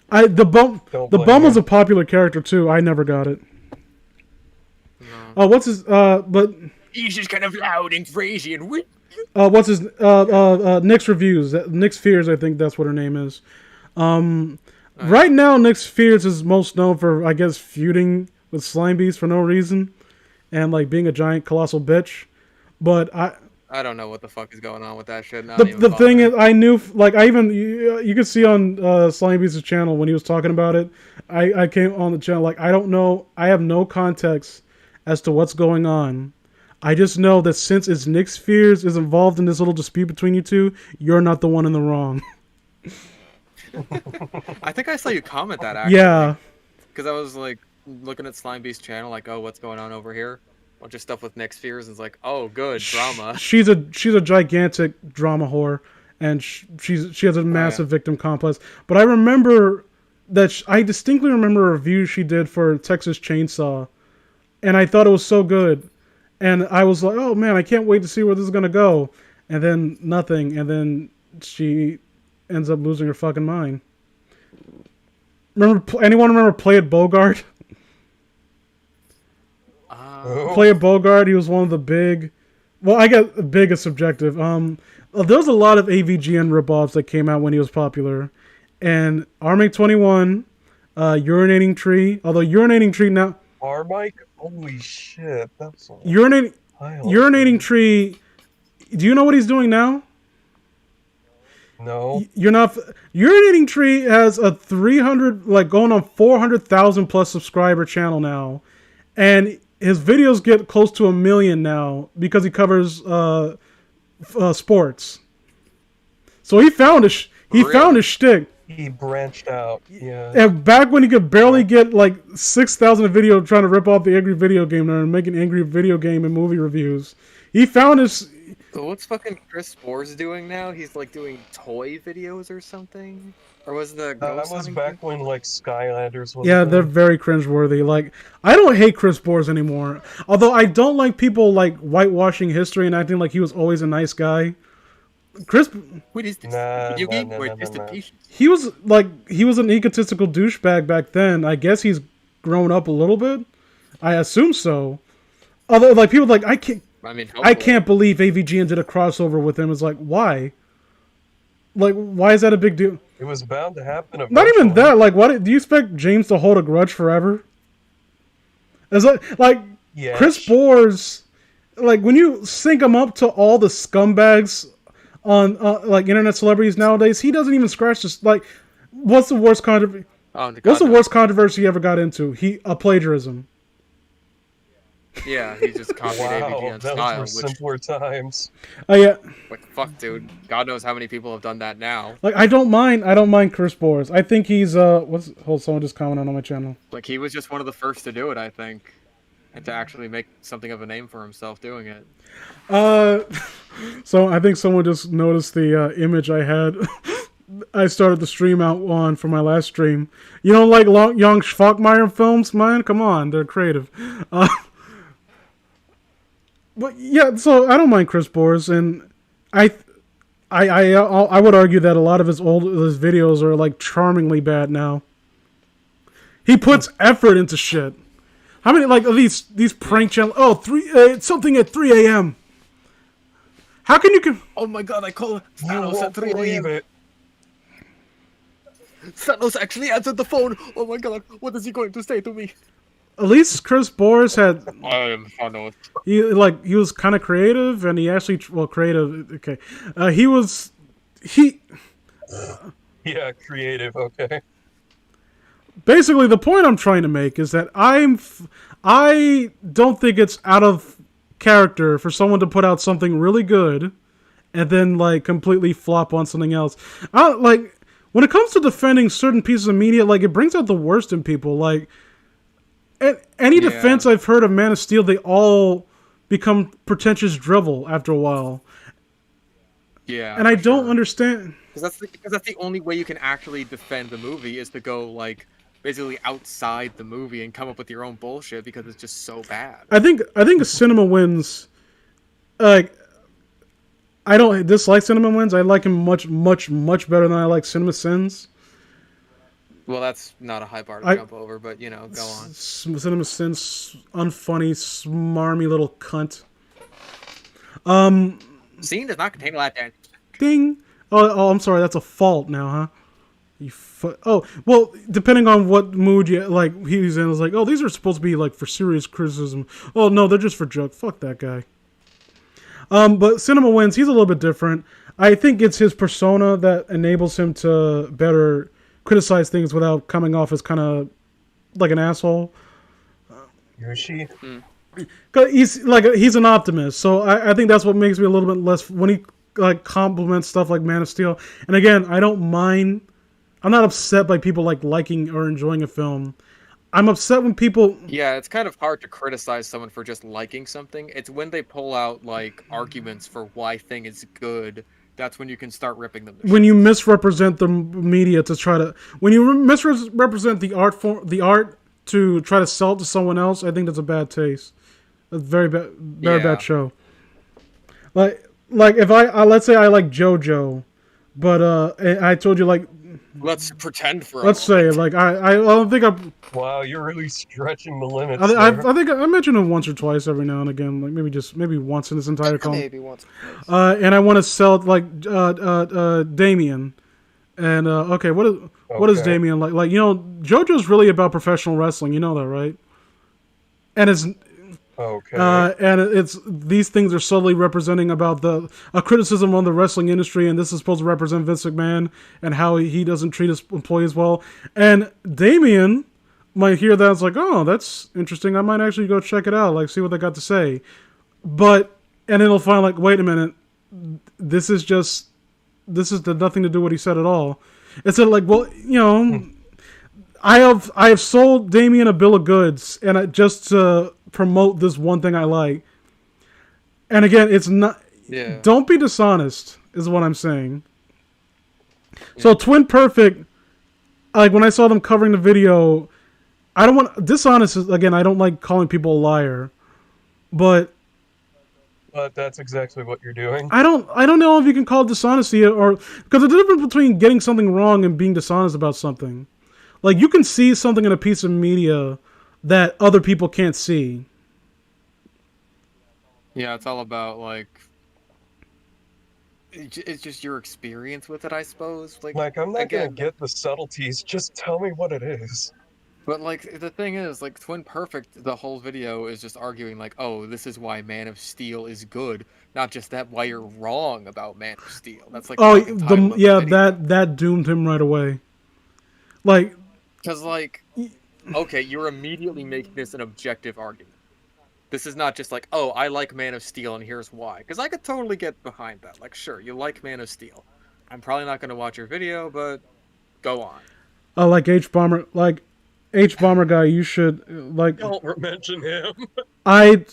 The bum Don't the blame bum me. was a popular character too. I never got it. No. What's his but He's just kind of loud and crazy and weird. what's his Nick's reviews. Nick's Fears, I think that's what her name is. Right now Nick's Fears is most known for, I guess, feuding with Slime Beast for no reason and like being a giant colossal bitch. But I don't know what the fuck is going on with that shit. the thing is, I knew, like, I even, you could see on Slime Beast's channel when he was talking about it, I came on the channel, like, I don't know, I have no context as to what's going on. I just know that since it's Nick's Fears is involved in this little dispute between you two, you're not the one in the wrong. I think I saw you comment that actually. Yeah. Because I was like looking at Slime Beast's channel, like, oh, what's going on over here? Bunch of stuff with Nick's Fears, and it's like, oh, good drama. She's a gigantic drama whore, and she has a massive victim complex. But I remember that I distinctly remember a review she did for Texas Chainsaw, and I thought it was so good, and I was like, oh man, I can't wait to see where this is gonna go. And then nothing, and then she ends up losing her fucking mind. Anyone remember Play It Bogart? Play It Bogart, he was one of the big... Well, I get big is subjective. There was a lot of AVGN ripoffs that came out when he was popular. And Armake 21, Urinating Tree, although Urinating Tree now... Armike? Holy shit, that's... Urinating Tree, do you know what he's doing now? No. You're not... Urinating Tree has a 300, like going on 400,000 plus subscriber channel now. And his videos get close to 1 million now because he covers sports. So he found his shtick. He branched out. Yeah. And back when he could barely get like 6,000 a video trying to rip off the Angry Video Game and making Angry Video Game and movie reviews, he found his... So what's fucking Chris Spores doing now? He's like doing toy videos or something? Or was the That was back when like Skylanders was... Yeah, they're very cringeworthy. Like, I don't hate Chris Spores anymore. Although I don't like people like whitewashing history and acting like he was always a nice guy. What is this? Nah, Video game? nah, Or nah, just nah, a nah. t-shirt? He was an egotistical douchebag back then. I guess he's grown up a little bit. I assume so. Although, like, people like, I can't believe AVGN did a crossover with him. It's like, why? Like, why is that a big deal? It was bound to happen eventually. Not even that. Like, what do you expect James to hold a grudge forever? It's like Yeah. Chris Spores, like when you sync him up to all the scumbags on like internet celebrities nowadays, he doesn't even scratch this. Like, what's the worst controversy? What's the worst controversy he ever got into? Plagiarism. Yeah, he just copied AVGN those style, were which, simpler times. Oh yeah. like, fuck, dude. God knows how many people have done that now. Like, I don't mind Chris Spores. I think he's someone just commented on my channel. Like, he was just one of the first to do it, I think. And to actually make something of a name for himself doing it. So I think someone just noticed the image I had. I started the stream out on for my last stream. You don't like young Schlockmeyer films, man? Come on, they're creative. But yeah, so I don't mind Chris Spores, and I would argue that a lot of his videos are like charmingly bad now. He puts effort into shit. How many like these prank channels? Oh, something at 3 a.m. How can you? Oh my god, I call You Thanos won't at 3 believe a.m. it. Thanos actually answered the phone. Oh my god, what is he going to say to me? At least Chris Spores had. I am Thanos. He was kind of creative, and he actually creative. Okay, Yeah, creative. Okay. Basically, the point I'm trying to make is that I don't think it's out of character for someone to put out something really good and then like completely flop on something else. Like when it comes to defending certain pieces of media, like it brings out the worst in people. Like any defense I've heard of Man of Steel, they all become pretentious drivel after a while. Yeah. And I don't understand. because that's the only way you can actually defend the movie is to go like basically outside the movie and come up with your own bullshit because it's just so bad. I think Cinema wins. Like, I don't dislike Cinema wins. I like him much better than I like Cinema Sins. Well, that's not a high bar to jump over, but go on. Cinema Sins, unfunny, smarmy little cunt. Scene does not contain a lot of Ding. Oh, I'm sorry. That's a fault now, huh? Well, depending on what mood you like, he's in. It's like, oh, these are supposed to be like for serious criticism. Oh no, they're just for joke. Fuck that guy. But Cinema wins. He's a little bit different. I think it's his persona that enables him to better criticize things without coming off as kind of like an asshole. Yoshi? Cause he's an optimist, so I think that's what makes me a little bit less when he like compliments stuff like Man of Steel. And again, I don't mind. I'm not upset by people like liking or enjoying a film. I'm upset when people. Yeah, it's kind of hard to criticize someone for just liking something. It's when they pull out like arguments for why thing is good. That's when you can start ripping them. When you misrepresent the media to try to, when you misrepresent the art to try to sell it to someone else, I think that's a bad taste. A very bad show. Like if I let's say I like JoJo, but I told you like. Let's pretend for. Let's say like I don't think I. Wow, you're really stretching the limits. I think I mentioned it once or twice every now and again, like maybe once in this entire call. Maybe once. And I want to sell it like Damien, and okay, what is Damien like? Like JoJo's really about professional wrestling. You know that, right? And it's. Okay. And it's these things are subtly representing about a criticism on the wrestling industry, and this is supposed to represent Vince McMahon and how he doesn't treat his employees well. And Damien might hear that, it's like, oh, that's interesting. I might actually go check it out, like see what they got to say. And then he'll find like, wait a minute, this is nothing to do with what he said at all. It's like, well, I have sold Damien a bill of goods, and just to promote this one thing I like. And again, it's not. Yeah. Don't be dishonest, is what I'm saying. Yeah. So Twin Perfect, like when I saw them covering the video, I don't want dishonest. Again, I don't like calling people a liar, but that's exactly what you're doing. I don't know if you can call it dishonesty or because the difference between getting something wrong and being dishonest about something. Like, you can see something in a piece of media that other people can't see. Yeah, it's all about, like... It's just your experience with it, I suppose. Like I'm not gonna get the subtleties, just tell me what it is. But, like, the thing is, like, Twin Perfect, the whole video is just arguing, like, oh, this is why Man of Steel is good. Not just that, why you're wrong about Man of Steel. That's, like, that doomed him right away. Like... Because, like, okay, you're immediately making this an objective argument. This is not just like, oh, I like Man of Steel and here's why. Because I could totally get behind that. Like, sure, you like Man of Steel. I'm probably not going to watch your video, but go on. Like H-Bomber guy, you should, like... Don't mention him. I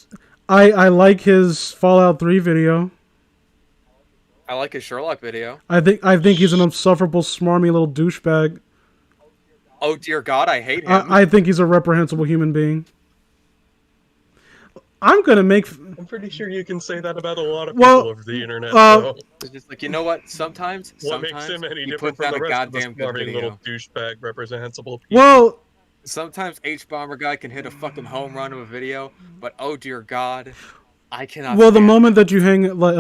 like his Fallout 3 video. I like his Sherlock video. I think he's an insufferable, smarmy little douchebag. Oh dear God, I hate him. I think he's a reprehensible human being. I'm pretty sure you can say that about a lot of people over the internet. It's just like, you know what? Sometimes makes him any different from the rest of the smarmy little douchebag reprehensible people? Well, sometimes H-Bomber guy can hit a fucking home run of a video, but oh dear God, I cannot. Well, the moment that you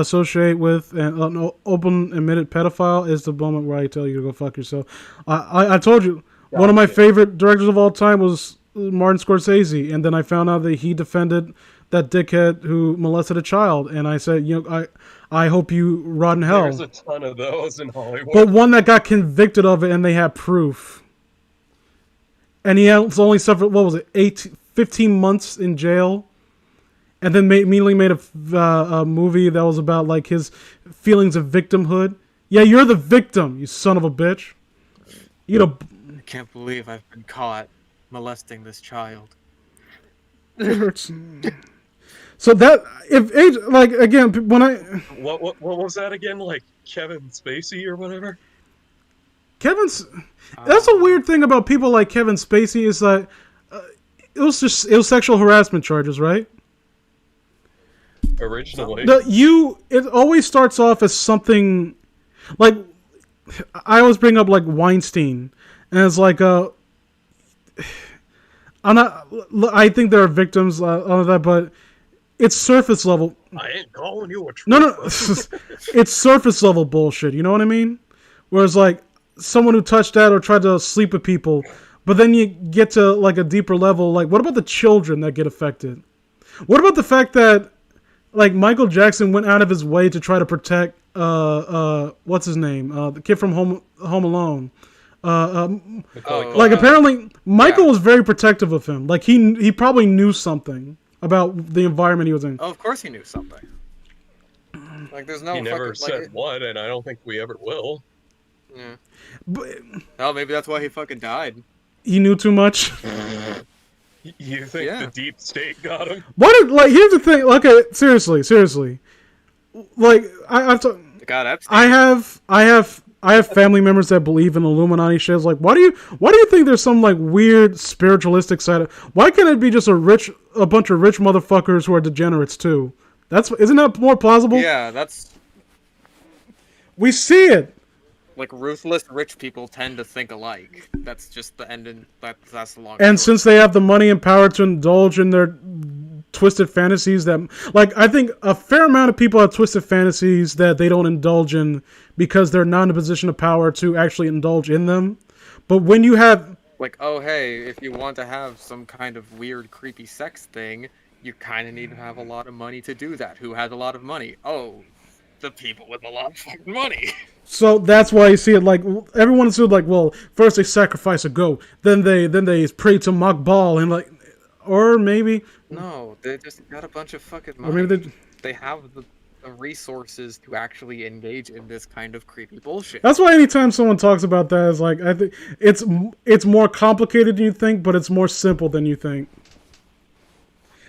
associate with an open admitted pedophile is the moment where I tell you to go fuck yourself. I told you. One of my favorite directors of all time was Martin Scorsese, and then I found out that he defended that dickhead who molested a child, and I said, I hope you rot in hell. There's a ton of those in Hollywood. But one that got convicted of it, and they had proof. And he only suffered, 15 months in jail, and then immediately made a movie that was about like his feelings of victimhood. Yeah, you're the victim, you son of a bitch. I can't believe I've been caught molesting this child. It hurts. So that again when I what was that again, like Kevin Spacey or whatever? Kevin's. That's a weird thing about people like Kevin Spacey is that it was sexual harassment charges, right? Originally. It always starts off as something like I always bring up like Weinstein, and it's like I think there are victims of that, but it's surface level. I ain't calling you a No. It's surface level bullshit. You know what I mean? Whereas like someone who touched that or tried to sleep with people, but then you get to like a deeper level. Like, what about the children that get affected? What about the fact that like Michael Jackson went out of his way to try to protect what's his name? The kid from Home Alone. Apparently Michael was very protective of him. Like he probably knew something about the environment he was in. Oh, of course he knew something. Like there's no. He never fucking, said what, and I don't think we ever will. Yeah. But Oh, maybe that's why he fucking died. he knew too much. You think Yeah. the deep state got him? Here's the thing. Like, okay, seriously. Like God, Epstein. I have family members that believe in Illuminati shit. It's like, why do you think there's some like weird spiritualistic side? Why can't it be just a bunch of rich motherfuckers who are degenerates too? Isn't that more plausible? Yeah, that's We see it. like ruthless rich people tend to think alike. That's just the end, and that's the long. And story. since they have the money and power to indulge in their twisted fantasies that, like, I think a fair amount of people have twisted fantasies that they don't indulge in because they're not in a position of power to actually indulge in them. But when you have... Like, oh, hey, if you want to have some kind of weird, creepy sex thing, you kind of need to have a lot of money to do that. Who has a lot of money? Oh, the people with a lot of fucking money. So that's why you see it like everyone is like, well, first they sacrifice a goat, then they pray to Makbal, and like, or maybe No, they just got a bunch of fucking or money. maybe They have the resources to actually engage in this kind of creepy bullshit. that's why anytime someone talks about that, it's like I think it's more complicated than you think, but it's more simple than you think.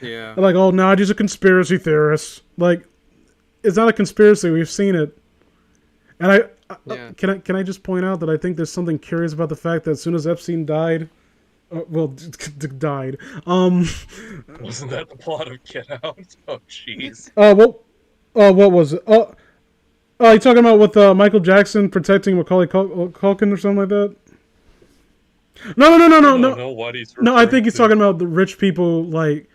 Yeah. Like, oh, no, these are conspiracy theorists. Like, it's not a conspiracy. We've seen it. And Yeah. can I just point out that I think there's something curious about the fact that as soon as Epstein died, died. Wasn't that the plot of Get Out? Oh, jeez. What was it? You talking about with Michael Jackson protecting Macaulay Culkin or something like that? No. I don't know what he's No, I think he's referring talking about the rich people like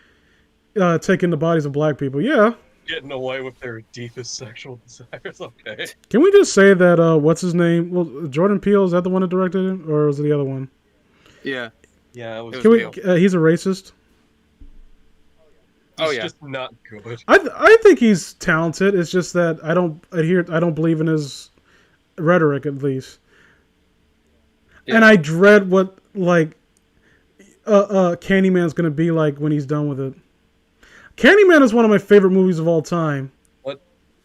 taking the bodies of black people. Yeah. to. Getting away with their deepest sexual desires. Okay. Can we just say that what's his name? Well, Jordan Peele, is that the one that directed it, or was it the other one? Yeah. Yeah, it was. Can we? Peele. He's a racist. Oh, It's yeah. just not good. I think he's talented. It's just that I don't believe in his rhetoric, at least. Yeah. And I dread what like Candyman's gonna be like when he's done with it. Candyman is one of my favorite movies of all time.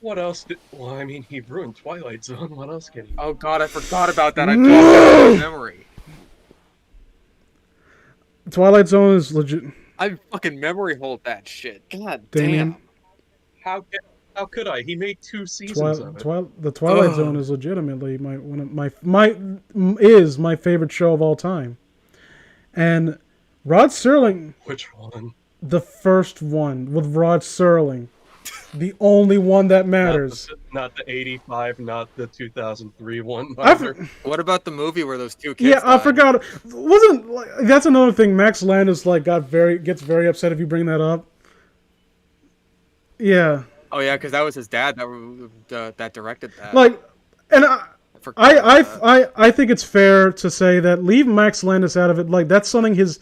What else did... Well, I mean, he ruined Twilight Zone. What else can he... Oh god, I forgot about that. I blocked that out of my memory. Twilight Zone is legit. I fucking memory hold that shit. God Damien. damn. How could I? He made 2 seasons of it. The Twilight Zone is legitimately my favorite show of all time. And Rod Serling, Which one? the first one with Rod Serling, the only one that matters. Not the 85, not the 2003 one. I either. What about the movie where those two kids Yeah, I died? forgot. Wasn't like, that's another thing. Max Landis like gets very upset if you bring that up. Yeah, Oh yeah, because that was his dad that directed that. like, and I forgot about that. I think it's fair to say that leave Max Landis out of it. Like that's on his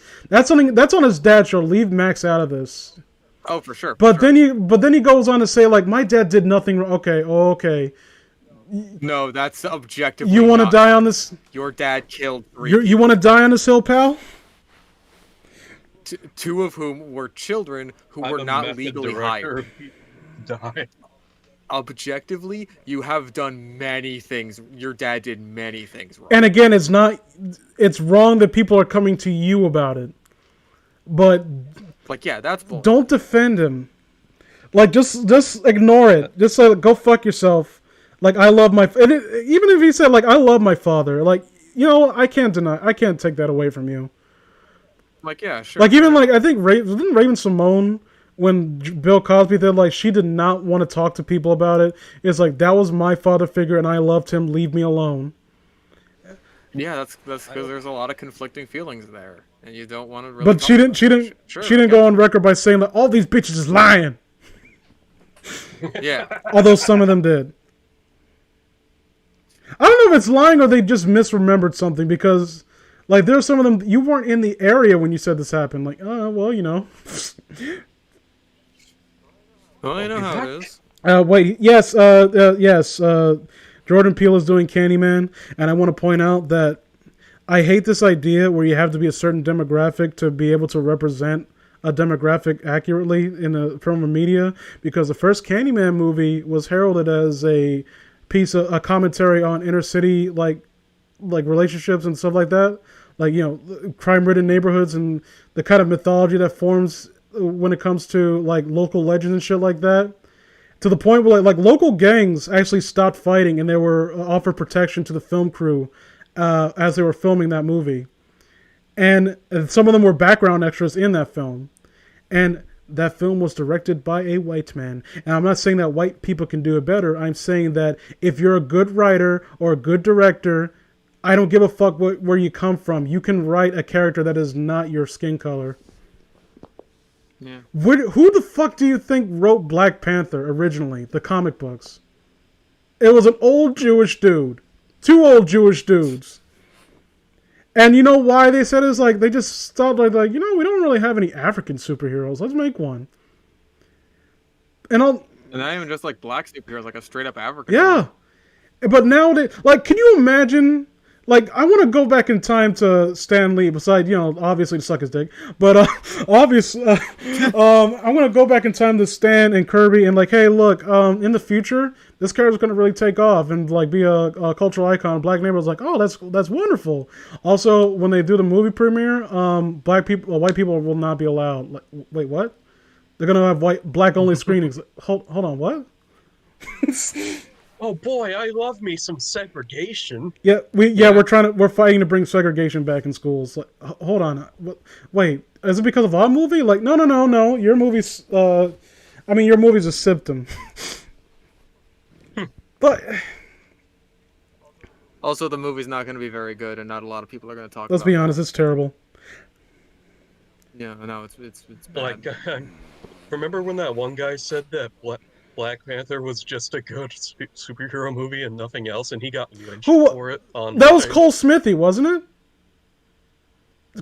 dad's show. Leave Max out of this. Oh, for sure. But then he goes on to say like my dad did nothing wrong. Okay. No, that's objectively. You want to not die true. on this? Your dad killed 3 You want to die on this hill, pal? two of whom were children who I'm were a not method legally director hired. who died. Objectively, you have done many things. Your dad did many things wrong. And again, it's wrong that people are coming to you about it. But Like, yeah, that's bull. don't defend him. Like, just ignore it. Just go fuck yourself. Like, I love my... even if he said, like, I love my father. Like, I can't take that away from you. Like, yeah, sure. Like, even, like, I think didn't Raven Simone, when Bill Cosby did, like, she did not want to talk to people about it. It's like, that was my father figure and I loved him, leave me alone. Yeah, that's because there's a lot of conflicting feelings there, and you don't want to really. But she didn't go on record by saying that all these bitches is lying. Yeah. Although some of them did. I don't know if it's lying or they just misremembered something, because, like, there's some of them, you weren't in the area when you said this happened. Like, well, you know. Well, you know how it is. Wait, yes, Jordan Peele is doing Candyman, and I want to point out that I hate this idea where you have to be a certain demographic to be able to represent a demographic accurately in a film or media, because the first Candyman movie was heralded as a piece of a commentary on inner city like relationships and stuff like that, like, you know, crime-ridden neighborhoods and the kind of mythology that forms when it comes to, like, local legends and shit like that. To the point where, like local gangs actually stopped fighting and they were offered protection to the film crew as they were filming that movie. And some of them were background extras in that film. And that film was directed by a white man. And I'm not saying that white people can do it better. I'm saying that if you're a good writer or a good director, I don't give a fuck where you come from. You can write a character that is not your skin color. Yeah. Who the fuck do you think wrote Black Panther originally, the comic books? It was an old Jewish dude. 2 old Jewish dudes. And you know why they said it? It's like, they just thought, like, we don't really have any African superheroes. Let's make one. And not even just, like, black superheroes, like a straight-up African. Yeah. But now like, can you imagine... Like, I want to go back in time to Stan Lee, besides, you know, obviously to suck his dick. But, obviously, I want to go back in time to Stan and Kirby and, like, hey, look, in the future, this character's going to really take off and, like, be a cultural icon. Black neighborhood's like, oh, that's wonderful. Also, when they do the movie premiere, white people will not be allowed. Like, wait, what? They're going to have black-only screenings. Hold on, what? Oh boy, I love me some segregation. Yeah, we're fighting to bring segregation back in schools. Like, hold on, wait, is it because of our movie? Like, no. Your movie's, your movie's a symptom. But also, the movie's not going to be very good, and not a lot of people are going to talk. Let's be honest, it's terrible. Yeah, no, it's Like, bad. remember when that one guy said that Black Panther was just a good superhero movie and nothing else, and he got lynched for it online? That was Cole Smithy, wasn't it?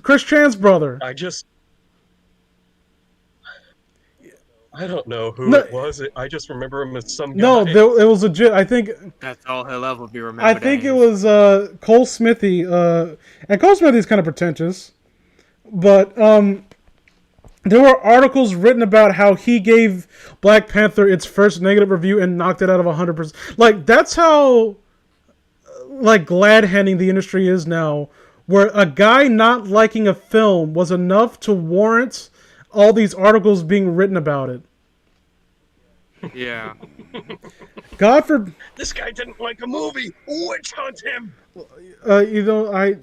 Chris Chan's brother. I don't know who it was. I just remember him as some guy. No, it was legit. I think that's all he'll ever be remembered. I think it was Cole Smithy, and Cole Smithy's kind of pretentious, but there were articles written about how he gave Black Panther its first negative review and knocked it out of 100%. Like, that's how, like, glad-handing the industry is now, where a guy not liking a film was enough to warrant all these articles being written about it. Yeah. God forbid. This guy didn't like a movie. Witch hunt him. I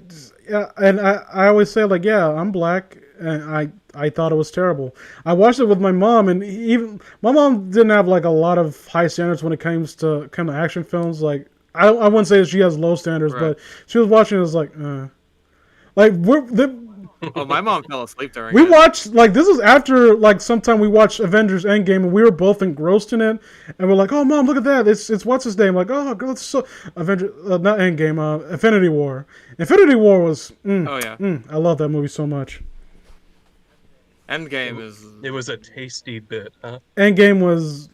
always say, like, yeah, I'm black, and I thought it was terrible. I watched it with my mom, and even my mom didn't have, like, a lot of high standards when it comes to kind of action films. Like, I wouldn't say that she has low standards, right. But she was watching it, was like, Oh, my mom fell asleep during we it. watched, like, this was after, like, sometime we watched Avengers Endgame, and we were both engrossed in it, and we're like, oh, Mom, look at that, it's what's his name, like, oh, God, it's so, Avengers, not Endgame, Infinity War. Infinity War was, I love that movie so much. Endgame is... It was a tasty bit, huh? Endgame was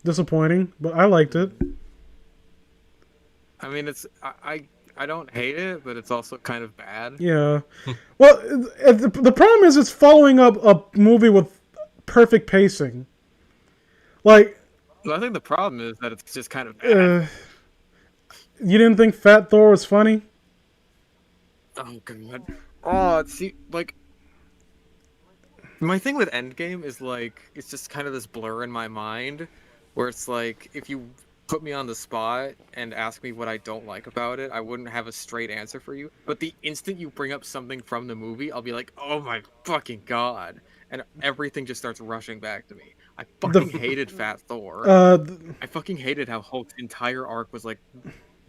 disappointing, but I liked it. I mean, it's, I don't hate it, but it's also kind of bad. Yeah. Well, the problem is it's following up a movie with perfect pacing. Like... Well, I think the problem is that it's just kind of bad. You didn't think Fat Thor was funny? Oh, God. Oh, see, like... My thing with Endgame is, like, it's just kind of this blur in my mind, where it's like, if you put me on the spot and ask me what I don't like about it, I wouldn't have a straight answer for you. But the instant you bring up something from the movie, I'll be like, oh my fucking god. And everything just starts rushing back to me. I fucking hated Fat Thor. I fucking hated how Hulk's entire arc was like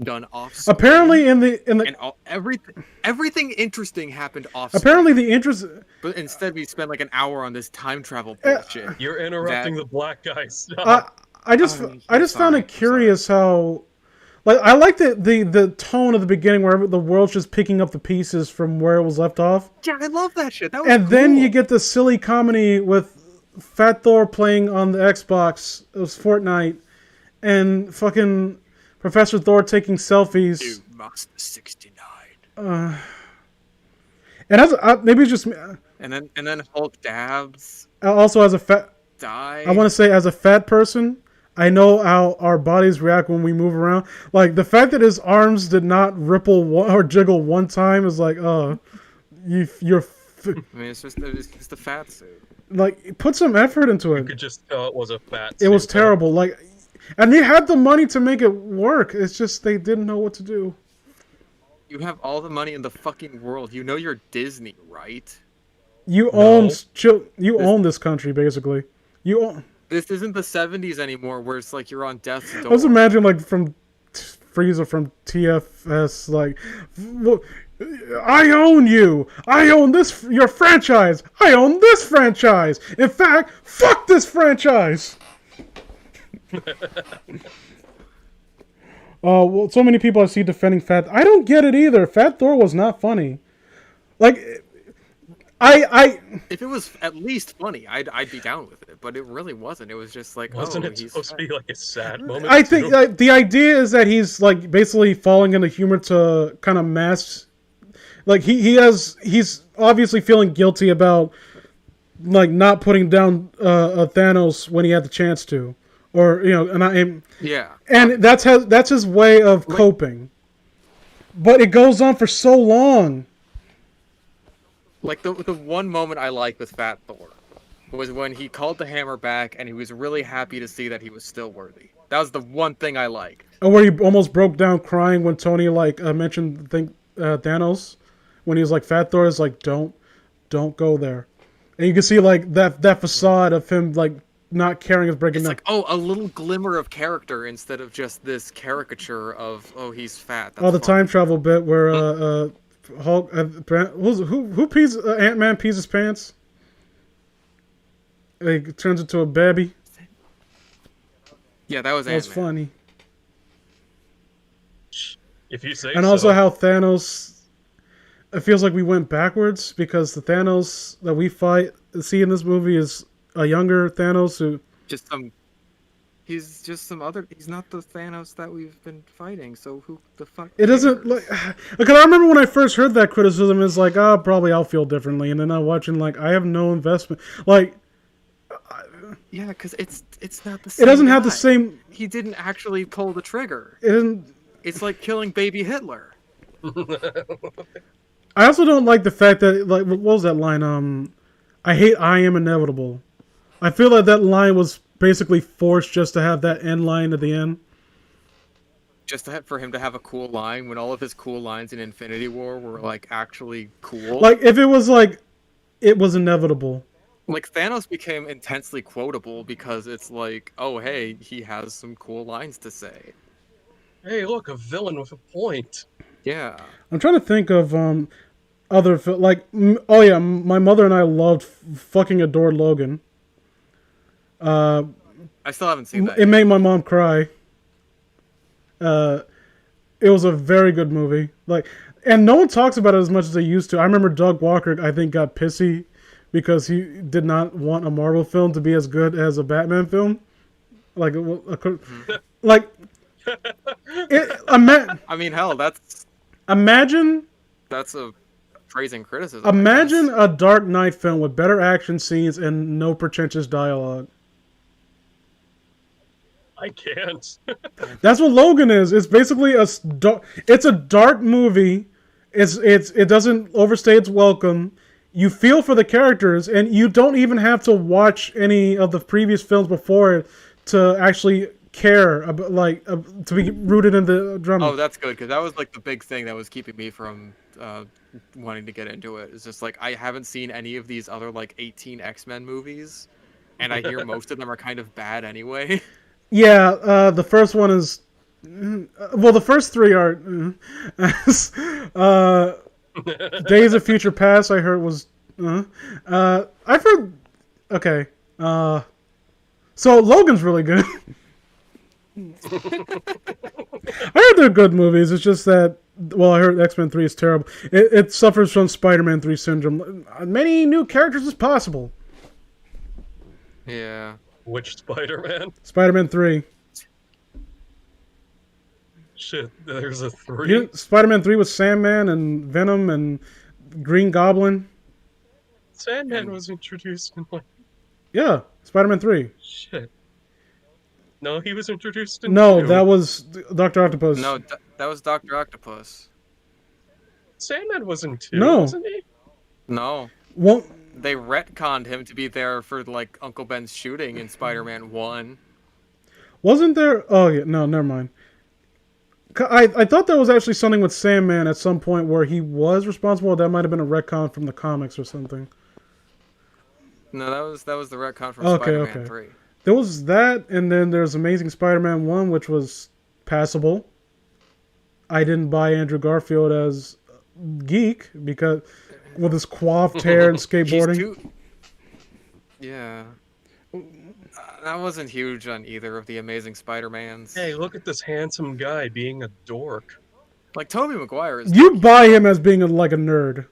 done off screen. Apparently in the and everything interesting happened off screen. Apparently the interest, but instead we spent like an hour on this time travel bullshit. You're interrupting the black guy. Stop. I just found it curious how, like, I like the tone of the beginning where the world's just picking up the pieces from where it was left off. Yeah, I love that shit. That was and cool. Then you get the silly comedy with Fat Thor playing on the Xbox. It was Fortnite, and fucking Professor Thor taking selfies. Dude, Master 69. And as maybe it's just me. And then Hulk dabs. Also, as a fat, die. I want to say as a fat person, I know how our bodies react when we move around. Like the fact that his arms did not ripple or jiggle one time is like, you're. I mean, it's just the fat suit. Like, put some effort into it. You could just tell it was a fat. It was terrible. Like, and they had the money to make it work. It's just they didn't know what to do. You have all the money in the fucking world. You know you're Disney, right? You own this country, basically. You own. This isn't the 70s anymore, where it's like you're on death's door. I was imagining like from Frieza from TFS, like, I own you. I own this your franchise. I own this franchise. In fact, fuck this franchise. Well, so many people I see defending Fat. I don't get it either. Fat Thor was not funny. Like, if it was at least funny, I'd be down with it. But it really wasn't. It was just like, wasn't it supposed to be like a sad moment? I think the idea is that he's like basically falling into humor to kind of mask. Like he's obviously feeling guilty about like not putting down Thanos when he had the chance to, or and that's his way of coping. But it goes on for so long. Like the one moment I liked with Fat Thor was when he called the hammer back and he was really happy to see that he was still worthy. That was the one thing I liked. And where he almost broke down crying when Tony mentioned Thanos, when he was like, Fat Thor is like, don't go there. And you can see like that facade of him like not caring is breaking down. It's like, a little glimmer of character instead of just this caricature of, he's fat. That's the time travel bit where Hulk, who pees Ant-Man pees his pants? He turns into a baby. Yeah, that was Ant-Man. That was funny. If you say and so. Also how Thanos, it feels like we went backwards because the Thanos that we see in this movie is a younger Thanos who he's not the Thanos that we've been fighting, so who the fuck it doesn't like because I remember when I first heard that criticism, it's like, probably I'll feel differently, and then I'm watching like I have no investment, like yeah, because it's not the same. It doesn't have the same. He didn't actually pull the trigger. It isn't. It's like killing baby Hitler. I also don't like the fact that, like, what was that line? I hate I am inevitable. I feel like that line was basically forced just to have that end line at the end. Just for him to have a cool line when all of his cool lines in Infinity War were like actually cool. Like if it was like, it was inevitable. Like Thanos became intensely quotable because it's like, oh hey, he has some cool lines to say. Hey, look, a villain with a point. Yeah. I'm trying to think of other my mother and I loved fucking adored Logan. I still haven't seen that. It made my mom cry. It was a very good movie. Like, and no one talks about it as much as they used to. I remember Doug Walker, I think, got pissy because he did not want a Marvel film to be as good as a Batman film. Like, like. I mean, hell, that's a praising criticism. Imagine a Dark Knight film with better action scenes and no pretentious dialogue. I can't. That's what Logan is. It's basically it's a dark movie. It doesn't overstay its welcome. You feel for the characters, and you don't even have to watch any of the previous films before it to actually care about to be rooted in the drama. Oh, that's good, because that was like the big thing that was keeping me from wanting to get into it. It's just like I haven't seen any of these other like 18 X-Men movies, and I hear most of them are kind of bad anyway. Yeah, the first one is well, the first three are Days of Future Past. I heard was I've heard okay. So Logan's really good. I heard they're good movies. It's just that, well, I heard X-Men 3 is terrible. It suffers from Spider-Man 3 syndrome. Many new characters as possible. Yeah. Which Spider-Man? Spider-Man 3. Shit, there's a 3? Spider-Man 3 with Sandman and Venom and Green Goblin. Sandman was introduced in like... Yeah, Spider-Man 3. Shit. No, he was introduced in No, 2. that was Dr. Octopus. No, that was Dr. Octopus. Sandman was in 2, No. wasn't he? No. Well, They retconned him to be there for like Uncle Ben's shooting in Spider-Man 1. wasn't there... Oh, yeah, no, never mind. I thought there was actually something with Sandman at some point where he was responsible. That might have been a retcon from the comics or something. No, that was the retcon from Okay, Spider-Man okay. 3. There was that, and then there's Amazing Spider-Man 1, which was passable. I didn't buy Andrew Garfield as geek because with his coiffed hair and skateboarding. Yeah. That wasn't huge on either of the Amazing Spider-Mans. Hey, look at this handsome guy being a dork. Like, Tobey Maguire is... You buy him as being like a nerd.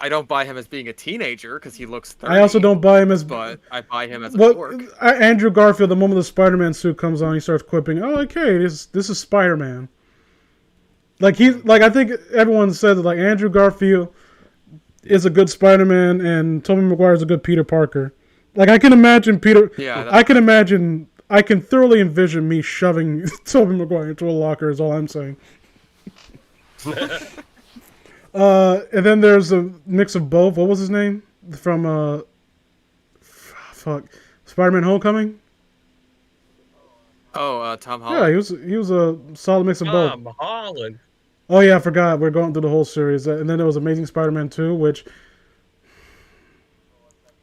I don't buy him as being a teenager, because he looks 30. I also don't buy him as... But I buy him as a dork. Andrew Garfield, the moment the Spider-Man suit comes on, he starts quipping, "Oh, okay, this is Spider-Man." I think everyone said that, like, Andrew Garfield is a good Spider-Man and Tobey Maguire is a good Peter Parker. Like, I can imagine Peter... Yeah, I can thoroughly envision me shoving Tobey Maguire into a locker is all I'm saying. And then there's a mix of both. What was his name? From, Spider-Man Homecoming? Oh, Tom Yeah, Holland? he was a solid mix of both. Tom Holland. Oh yeah, I forgot. We're going through the whole series. And then there was Amazing Spider-Man 2, which...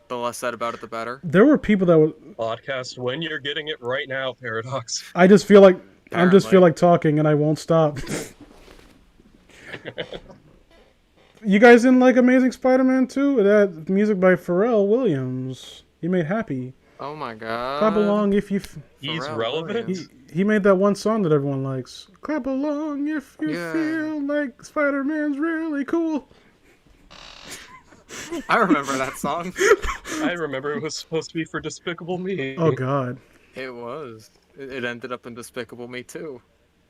The less said about it, the better. There were people that would... Podcast when you're getting it right now, Paradox. I just feel like... I just Apparently. feel like talking and I won't stop. You guys didn't like Amazing Spider-Man 2? That music by Pharrell Williams. He made Happy. Oh my god. Clap along if you... He's Pharrell relevant? Williams. He made that one song that everyone likes. Clap along if you Yeah. feel like Spider-Man's really cool. I remember that song. I remember it was supposed to be for Despicable Me. Oh god. It was. It ended up in Despicable Me too.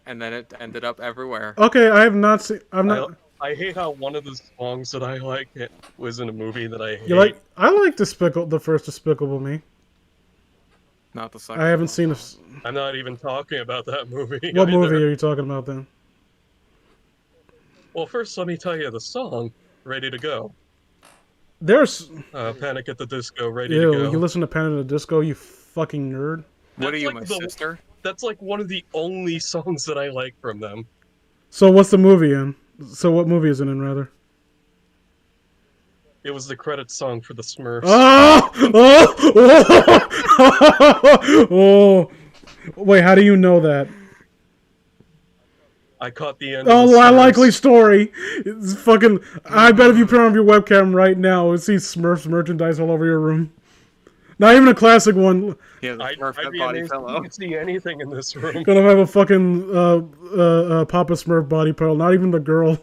And then it ended up everywhere. Okay, I have not seen... I've not... I hate how one of the songs that I like was in a movie that I hate. You like? I like the first Despicable Me. Not the second I haven't one. seen a... I'm not even talking about that movie. What either. movie are you talking about then? Well, first let me tell you the song, Ready to Go. There's... Panic at the Disco, Ready Ew, to Go. you listen to Panic at the Disco, you fucking nerd. What are That's you, like my the- sister? That's like one of the only songs that I like from them. So what's the movie in? So what movie is it in, rather? It was the credits song for the Smurfs. Oh! Oh! Oh! Wait, how do you know that? I caught the end. of Oh, the a Smurfs. likely story. It's fucking... I bet if you put on your webcam right now, you'll see Smurfs merchandise all over your room. Not even a classic one. Yeah, the I'd Smurf be body amazed if you pillow. could see anything in this room. Gonna have a fucking Papa Smurf body pillow. Not even the girl.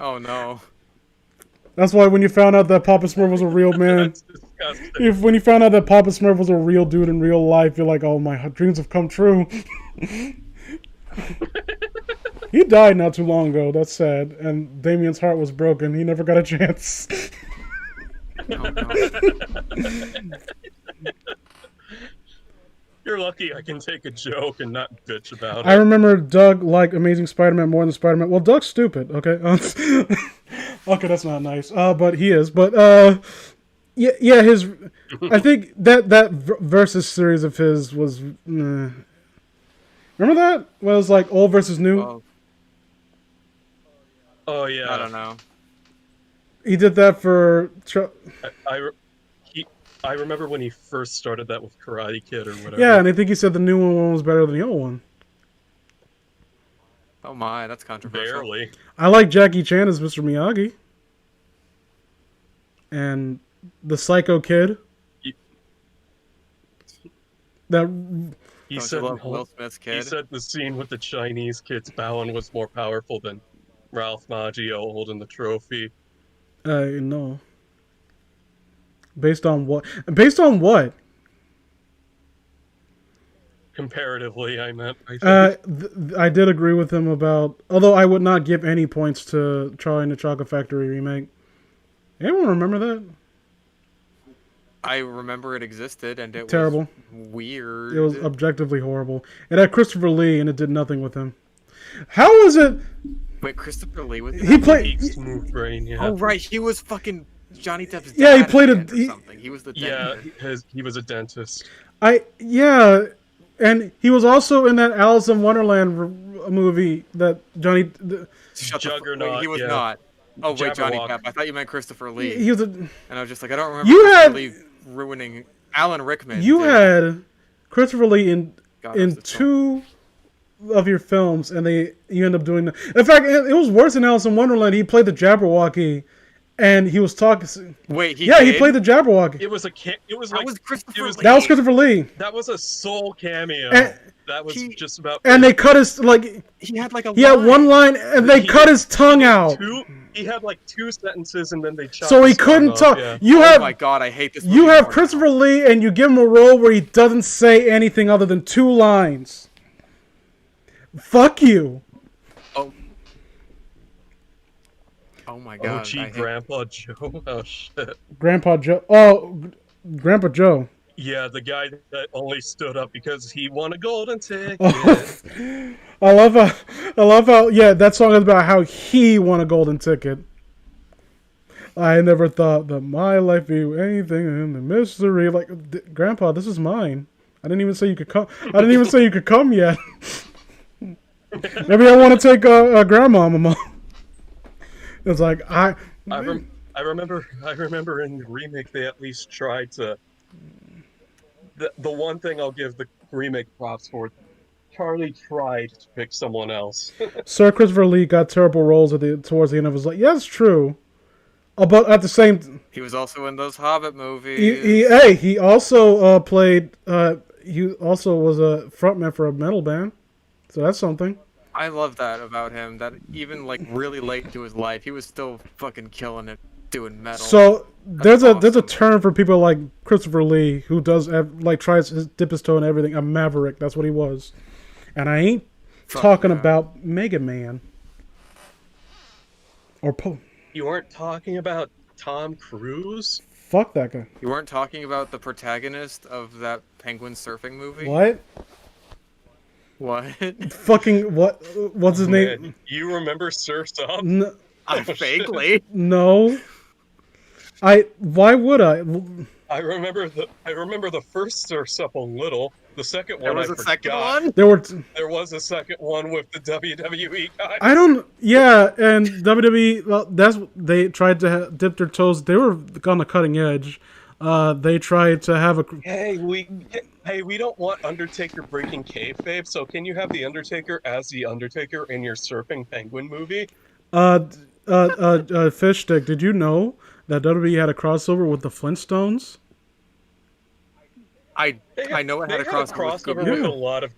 Oh no. That's why when you found out that Papa Smurf was a real man, That's disgusting. when you found out that Papa Smurf was a real dude in real life, you're like, oh, my dreams have come true. He died not too long ago. That's sad. And Damien's heart was broken. He never got a chance. Oh, no. You're lucky I can take a joke and not bitch about I it. remember Doug liked Amazing Spider-Man more than Spider-Man. Well, Doug's stupid, okay? Okay, that's not nice. But he is. But, yeah. His, I think that versus series of his was. Remember that? Well, it was like old versus new. Well, Oh I yeah, don't know. He did that for. I, I, he, I remember when he first started that with Karate Kid or whatever. Yeah, and I think he said the new one was better than the old one. Oh my, that's controversial. Barely. I like Jackie Chan as Mr. Miyagi. And the Psycho Kid. He- That Don't you said love Will Smith's he kid? said the scene with the Chinese kids bowing was more powerful than Ralph Macchio holding the trophy. no. Based on what? Based on what? Comparatively, I meant. I think. I did agree with him about. Although I would not give any points to Charlie and the Chocolate Factory remake. Anyone remember that? I remember it existed, and it Terrible. was weird. It was objectively horrible. It had Christopher Lee, and it did nothing with him. How was it? Wait, Christopher Lee was He played. Peak Smooth Brain, yeah. Oh right, he was fucking Johnny Depp's dad. Yeah, he played at a- the end or something. He was the Yeah, dentist. he was a dentist. Yeah, and he was also in that Alice in Wonderland movie that Johnny. Shut Juggernaut, wait, he was yeah. not. Oh wait, Johnny Jabberwock. Depp. I thought you meant Christopher Lee. He was a. And I was just like, I don't remember You Christopher had- Lee ruining Alan Rickman. You dude. had Christopher Lee in God in rest his soul. 2 of your films, and you end up doing. In fact, it was worse than Alice in Wonderland. He played the Jabberwocky, and he was talking. Wait, he Yeah, did? he played the Jabberwocky. It was a it was That like was Christopher Lee. That was Christopher Lee, that was a sole cameo. And- that was he- just about. and they cut his like. He had like a He had one line, and they cut his tongue out, He had like 2 sentences, and then they chopped. so he his tongue couldn't off, talk. yeah. You Oh have my god, I hate this. you movie have more Christopher now. Lee, and you give him a role where he doesn't say anything other than 2 lines. Fuck you. Oh my god. OG I hate- Grandpa Joe. Oh shit. Grandpa Joe. Oh, Grandpa Joe. Yeah, the guy that only stood up because he won a golden ticket. I love how, yeah, that song is about how he won a golden ticket. I never thought that my life be anything in the mystery. Like, Grandpa, this is mine. I didn't even say you could come. I didn't even say you could come yet. Maybe I want to take a grandmama. It's like I remember in the remake they at least tried to. The one thing I'll give the remake props for, Charlie tried to pick someone else. Sir Christopher Lee got terrible roles towards the end of his life. Yeah, it's true. But at the same, He was also in those Hobbit movies. he also played. He also was a frontman for a metal band, so that's something. I love that about him. That even like really late into his life, he was still fucking killing it doing metal. So there's a awesome. term for people like Christopher Lee who does tries to dip his toe in everything. A maverick, that's what he was. And I ain't talking yeah. about Mega Man or You weren't talking about Tom Cruise? fuck that guy. You weren't talking about the protagonist of that penguin surfing movie? What? What? Fucking what? What's his name? Man, you remember Surf's Up? I vaguely. No. Why would I? I remember the first Surf's Up a little. The second There one was I a second forgot. one? There were. There was a second one with the WWE guy. I don't. Yeah, and WWE. Well, they tried to dip their toes. They were on the cutting edge. They tried to have a. Hey, we don't want Undertaker breaking kayfabe. So can you have the Undertaker as the Undertaker in your surfing penguin movie? Fish Stick. Did you know that WWE had a crossover with the Flintstones? I know it had a crossover with crossover Scooby-Doo. with a lot of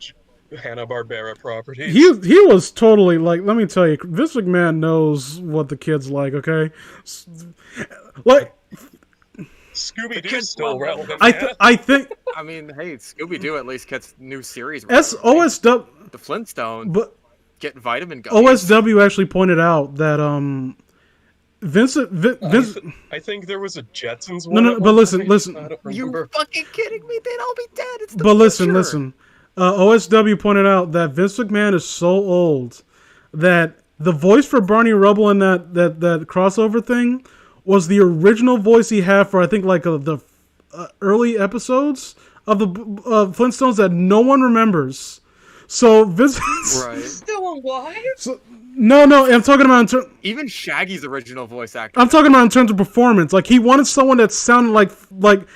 Hanna-Barbera properties. He was totally like. Let me tell you, Vince McMahon knows what the kids like. Okay, like. Scooby-Doo's still relevant. I think I mean, hey, Scooby-Doo at least gets new series. OSW, The Flintstones but get vitamin gummies. OSW actually pointed out that Vince. I think there was a Jetsons No, one. no, at but one listen, point. listen. I don't You remember. fucking kidding me? They'd all be dead. It's the But listen, future. listen. OSW pointed out that Vince McMahon is so old that the voice for Barney Rubble in that crossover thing was the original voice he had for I think like the early episodes of the Flintstones that no one remembers. So Vince, Right. Still alive? So, no, I'm talking about Even Shaggy's original voice actor. I'm talking about in terms of performance. Like he wanted someone that sounded like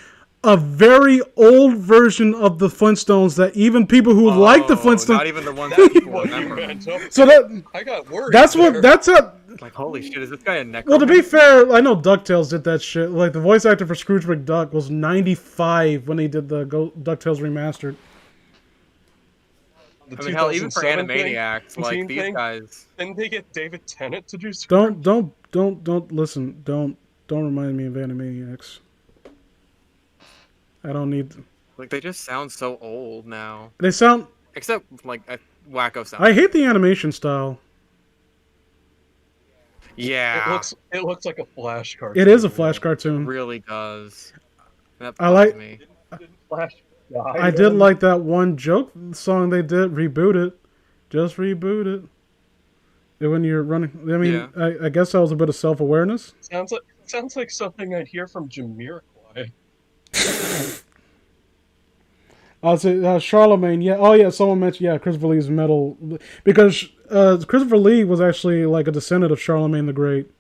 a very old version of the Flintstones that even people who like the Flintstones, not even the ones that people remember. So that I got worried. that's a. Like, holy shit, is this guy a necromancer? Well, to be fair, I know DuckTales did that shit. Like the voice actor for Scrooge McDuck was 95 when they did the DuckTales remastered. I mean, hell, even for 2007 Animaniacs, thing, like these thing, guys. Didn't they get David Tennant to do Scrooge? Don't listen. Don't remind me of Animaniacs. I don't need. Like, they just sound so old now. They sound. Except, like, wacko sound. I hate the animation style. Yeah. It looks like a Flash cartoon. It is a Flash cartoon. It really does. That I like. me. Flash. I did like that one joke song they did. Reboot it, just reboot it. And when you're running, I mean, Yeah. I guess that was a bit of self-awareness. Sounds like something I'd hear from Jamiroquai. I'll say Charlemagne. Yeah. Oh yeah. Someone mentioned Christopher Lee's metal because Christopher Lee was actually like a descendant of Charlemagne the Great,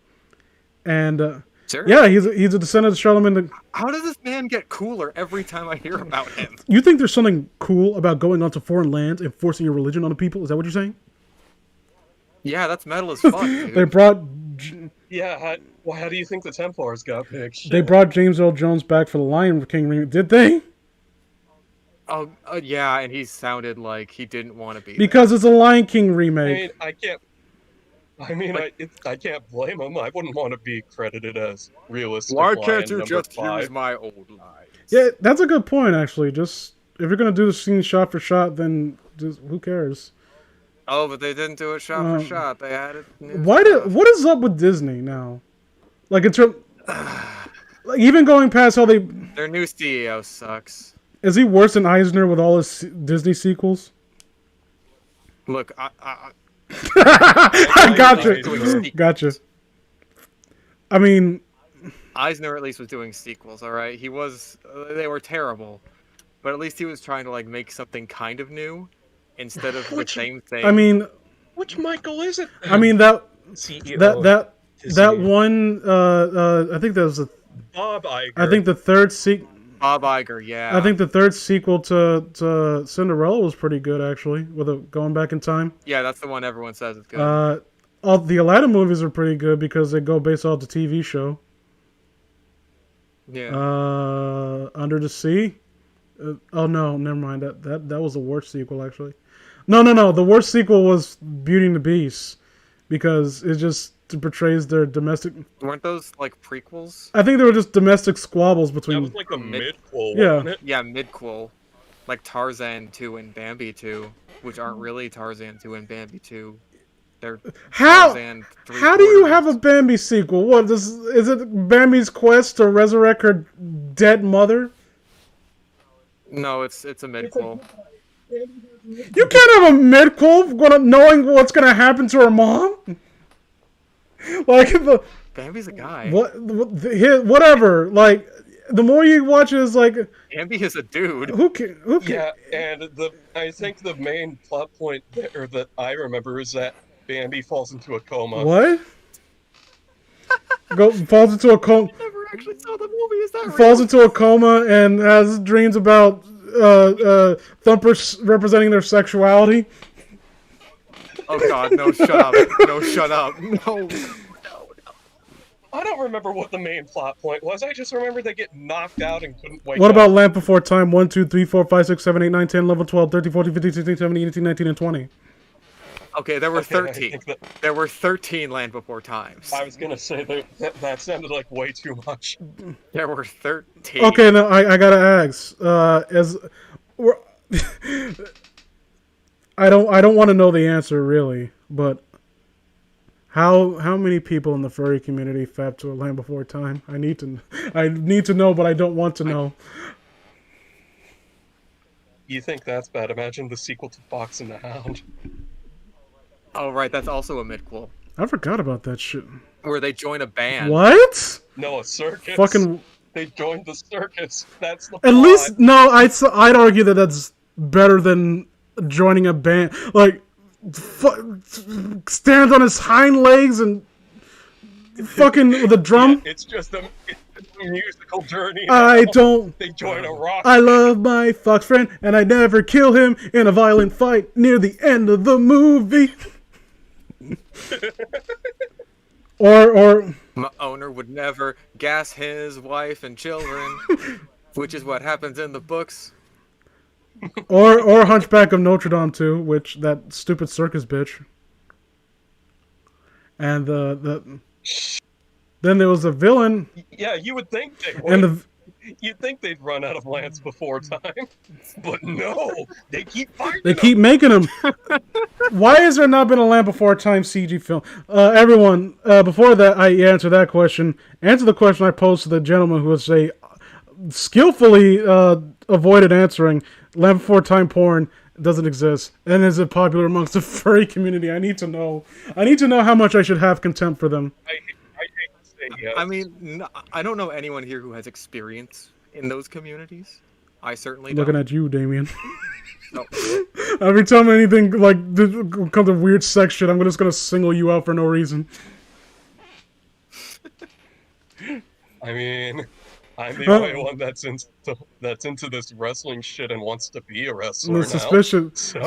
and yeah, he's a descendant of Charlemagne. How does this man get cooler every time I hear about him? You think there's something cool about going onto foreign lands and forcing your religion on the people? Is that what you're saying? Yeah, that's metal as fuck, dude. They brought. Yeah. How do you think the Templars got picked? They brought James Earl Jones back for the Lion King remake. Did they? Oh, yeah, and he sounded like he didn't want to be Because it's a Lion King remake. I can't blame him. I wouldn't want to be credited as realistic. Why Lion can't you number just 5. use my old lines? Yeah, that's a good point, actually. Just if you're gonna do the scene shot for shot, then just who cares? Oh, but they didn't do it shot for shot. They added. What is up with Disney now? Like in terms, like even going past how their new CEO sucks. Is he worse than Eisner with all his Disney sequels? Look, I gotcha. I mean, Eisner at least was doing sequels. All right, they were terrible, but at least he was trying to like make something kind of new instead of the same thing. I mean, which Michael is it? I mean that CEO that one. I think that was Bob Iger. I think the third sequel. Bob Iger, yeah. I think the third sequel to Cinderella was pretty good, actually, with going back in time. Yeah, that's the one everyone says is good. All the Aladdin movies are pretty good because they go based off the TV show. Yeah. Under the Sea. Oh no, never mind. That was the worst sequel, actually. No. The worst sequel was Beauty and the Beast because it just portrays their domestic. Weren't those like prequels? I think they were just domestic squabbles between. That was like a mid-quel, yeah. wasn't it? Yeah, mid-quel. Like Tarzan 2 and Bambi 2, which aren't really Tarzan 2 and Bambi 2. They're Tarzan 3. How do you have a Bambi sequel? What is it? Bambi's quest to resurrect her dead mother? No, it's a mid-quel. You can't have a mid-quel knowing what's gonna happen to her mom. Like Bambi's a guy. Whatever. Like the more you watch it, is like Bambi is a dude. Who can? Yeah, and I think the main plot point there that I remember is that Bambi falls into a coma. What? Falls into a coma. I never actually saw the movie. Is that real? Falls into a coma and has dreams about thumpers representing their sexuality. Oh God, no! Shut up! No, shut up! No. I don't remember what the main plot point was. I just remember they get knocked out and couldn't wake up. What about Land Before Time? 1, 2, 3, 4, 5, 6, 7, 8, 9, 10, 11, 12, 13, 14, 15, 16, 17, 18, 19, and 20. Okay, there were 13. There were 13 Land Before Times. I was gonna say that sounded like way too much. There were 13. Okay, now I gotta ask. I don't want to know the answer really, but how many people in the furry community fap to a Land Before Time? I need to know, but I don't want to know. You think that's bad? Imagine the sequel to Fox and the Hound. Oh right, that's also a mid-quel. I forgot about that shit. Where they join a band. What? No, a circus. Fucking. They joined the circus. That's the At plot. least no, I'd argue that that's better than joining a band. Like, stands on his hind legs and fucking with a drum. Yeah, it's just a musical journey. I don't. They join a rock. I love my fox friend, and I never kill him in a violent fight near the end of the movie. or My owner would never gas his wife and children, which is what happens in the books. or Hunchback of Notre Dame too, which that stupid circus bitch. And then there was a villain. Yeah, you would think they would. And You'd think they'd run out of Lance before time, but no, they keep fighting. they keep making them. Why has there not been a Land Before Time CG film? Everyone, before that, I answer that question. Answer the question I posed to the gentleman who would say, skillfully avoided answering. Land Before Time porn doesn't exist, and is it popular amongst the furry community? I need to know. I need to know how much I should have contempt for them. I hate to say yes. I mean, I don't know anyone here who has experience in those communities. I certainly don't. Looking at you, Damien. No. Every time anything like comes to weird sex shit, I'm just gonna single you out for no reason. I mean, I'm the only one that's into this wrestling shit and wants to be a wrestler now. Suspicion. So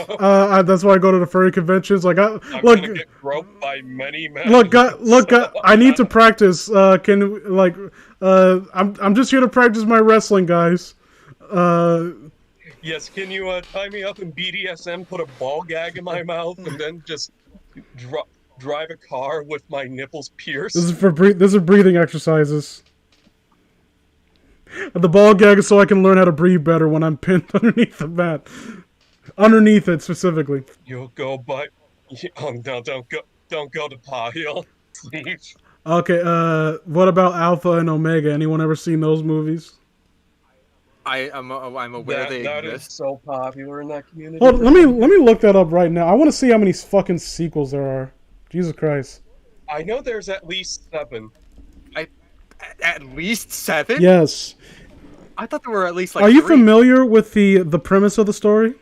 That's why I go to the furry conventions. Like, I'm gonna get groped by many men. Look, I need to practice. I'm just here to practice my wrestling, guys. Yes, can you tie me up in BDSM, put a ball gag in my mouth, and then just drive a car with my nipples pierced? This is breathing exercises. The ball gag is so I can learn how to breathe better when I'm pinned underneath the mat. Underneath it specifically. You'll go, but no, don't go to Pahil, please. Okay, what about Alpha and Omega? Anyone ever seen those movies? I'm aware they that exist. is so popular in that community. Hold, let me look that up right now. I want to see how many fucking sequels there are. Jesus Christ. I know there's at least 7. At least 7? Yes. I thought there were at least like Are you 3. familiar with the premise of the story?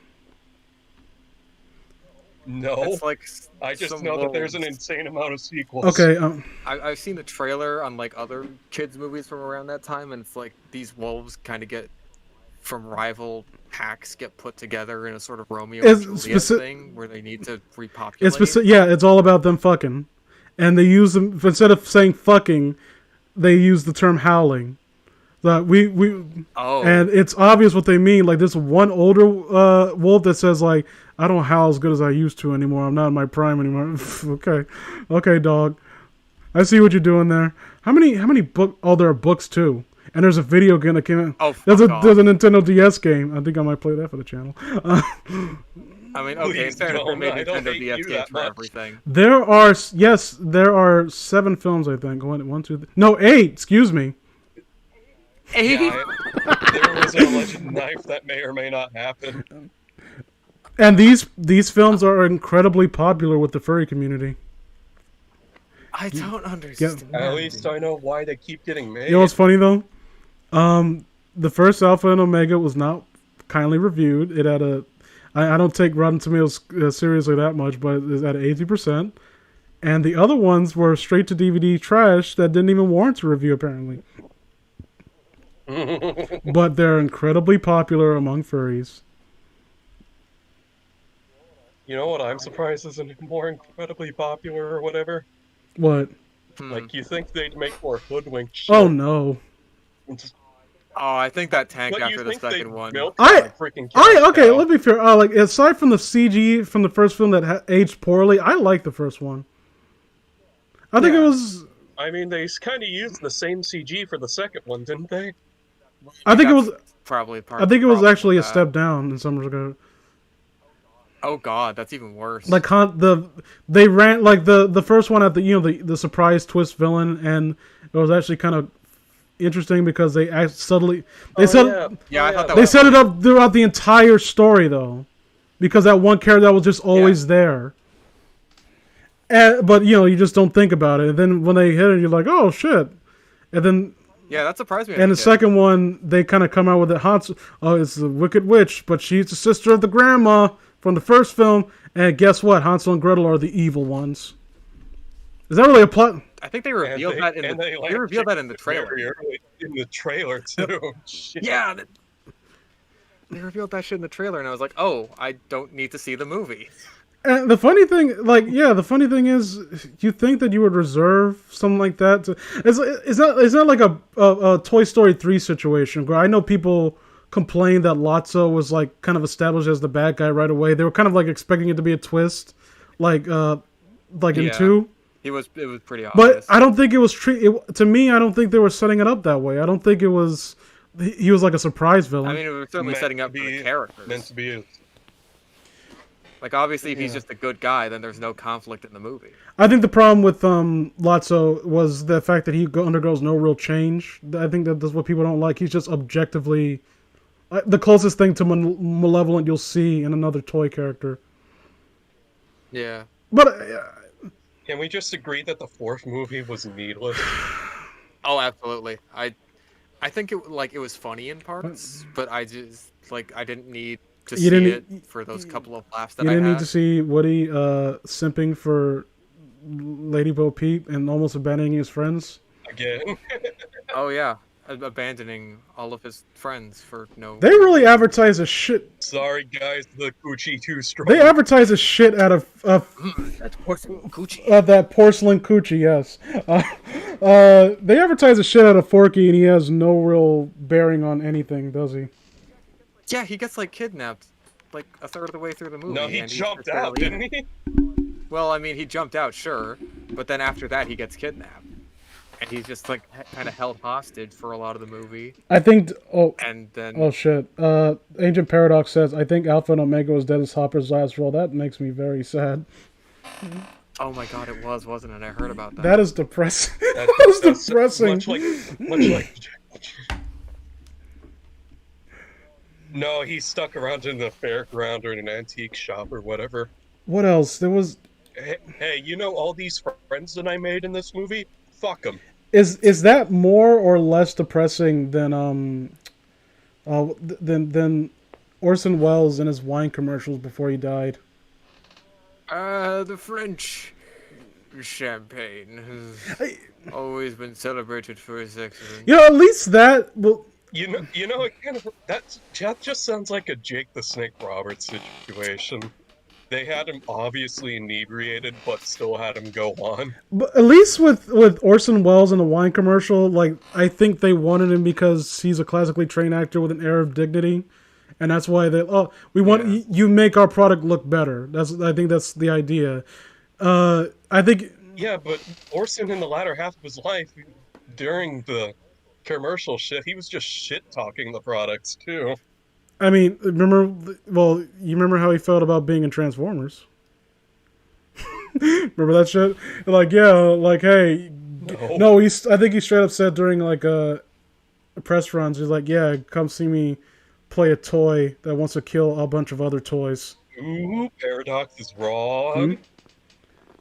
No, It's like I just some know that there's an wolves. insane amount of sequels. Okay. I've seen the trailer on like other kids movies from around that time, and it's like these wolves kind of get from rival packs get put together in a sort of Romeo It's and Juliet thing where they need to repopulate. It's all about them fucking, and they use them instead of saying fucking, they use the term howling. And it's obvious what they mean. Like this one older wolf that says like, I don't howl as good as I used to anymore. I'm not in my prime anymore. okay, dog. I see what you're doing there. How many book? Oh, there are books too. And there's a video game that came out. Oh, there's a Nintendo DS game. I think I might play that for the channel. I mean, okay, in Please fairness, they don't. made I don't Nintendo hate DS you games that for much. everything. There are 7 films, I think. 1, 2, 3. No, 8. Excuse me. 8? Yeah, there was an alleged knife that may or may not happen. And these films are incredibly popular with the furry community. I don't understand. At least I know why they keep getting made. You know what's funny though? The first Alpha and Omega was not kindly reviewed. It had I don't take Rotten Tomatoes seriously that much, but it's at 80%. And the other ones were straight to DVD trash that didn't even warrant a review apparently. But they're incredibly popular among furries. You know what I'm surprised isn't more incredibly popular or whatever? What? Like, you think they'd make more hoodwink shit. Oh no. Oh, I think that tanked But you after the think they'd second one. milk I- that freaking Okay, cow. let's be fair. Like aside from the CG from the first film that aged poorly, I like the first one. I think it was. I mean, they kind of used the same CG for the second one, didn't they? I think it That's was. probably part I of think the it was problem actually a with that. step down in some regard. Oh god, that's even worse. Like they ran like the first one at the surprise twist villain, and it was actually kind of interesting because they Oh, I set yeah, I thought that they was set it up throughout the entire story though, because that one character that was just always there. But you just don't think about it, and then when they hit it, you're like, oh shit. And then Yeah, that surprised me. and the second one, they kind of come out with it. Oh, it's the Wicked Witch, but she's the sister of the grandma from the first film. And guess what? Hansel and Gretel are the evil ones. Is that really a plot? I think they revealed that in the they revealed that in the trailer. In the trailer too. Yeah, they revealed that shit in the trailer, and I was like, oh, I don't need to see the movie. And the funny thing, the funny thing is, you think that you would reserve something like that. It's not like a Toy Story 3 situation where I know people complained that Lotso was like kind of established as the bad guy right away. They were kind of like expecting it to be a twist, in 2. It was pretty obvious. But I don't think it was to me, I don't think they were setting it up that way. I don't think it was. He was like a surprise villain. I mean, it was certainly setting up for the characters. Meant to be. Like, obviously, if he's just a good guy, then there's no conflict in the movie. I think the problem with Lotso was the fact that he undergoes no real change. I think that's what people don't like. He's just objectively the closest thing to malevolent you'll see in another toy character. Yeah. But can we just agree that the fourth movie was needless? Oh, absolutely. I think it was funny in parts, but I just I didn't need to see it for those couple of laughs that I had. You didn't need to see Woody simping for Lady Bo Peep and almost abandoning his friends. Again. Oh yeah, abandoning all of his friends for no. They really advertise a shit. Sorry guys, the coochie too strong. They advertise a shit out of that's porcelain coochie. That porcelain coochie, yes. They advertise a shit out of Forky, and he has no real bearing on anything, does he? Yeah, he gets kidnapped a third of the way through the movie. No, he jumped out, didn't he? Well, I mean, he jumped out, sure, but then after that, he gets kidnapped, and he's just kind of held hostage for a lot of the movie. I think. And then. Oh shit! Agent Paradox says, "I think Alpha and Omega was Dennis Hopper's last role." That makes me very sad. Oh my god, it was, wasn't it? I heard about that. That is depressing. That's depressing. Much like. No, he stuck around in the fairground or in an antique shop or whatever. What else? There was. Hey, you know all these friends that I made in this movie? Fuck them. Is that more or less depressing than Orson Welles and his wine commercials before he died? The French champagne has always been celebrated for its excellence. You know, at least that. Well, You know, it kind of that just sounds like a Jake the Snake Roberts situation. They had him obviously inebriated, but still had him go on. But at least with Orson Welles in the wine commercial, I think they wanted him because he's a classically trained actor with an air of dignity, and that's why we want you make our product look better. I think that's the idea. I think. Yeah, but Orson in the latter half of his life, during the commercial shit, he was just shit talking the products too. I mean, you remember how he felt about being in Transformers? Remember that shit? Hey, no, I think he straight up said during a press runs, he's like, yeah, come see me play a toy that wants to kill a bunch of other toys. Ooh, Paradox is wrong.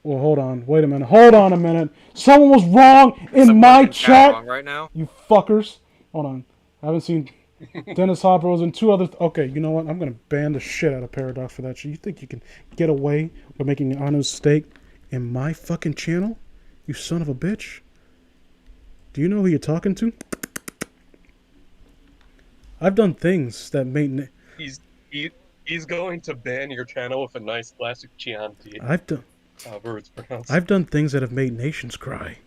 Well, hold on. Wait a minute. Hold on a minute. Someone was wrong in my chat. Wrong right now? You fuckers. Hold on. I haven't seen Dennis Hopper was in 2 other... Okay, you know what? I'm going to ban the shit out of Paradox for that shit. You think you can get away with making an honest mistake in my fucking channel? You son of a bitch. Do you know who you're talking to? I've done things that made... He's going to ban your channel with a nice classic Chianti. I've done things that have made nations cry.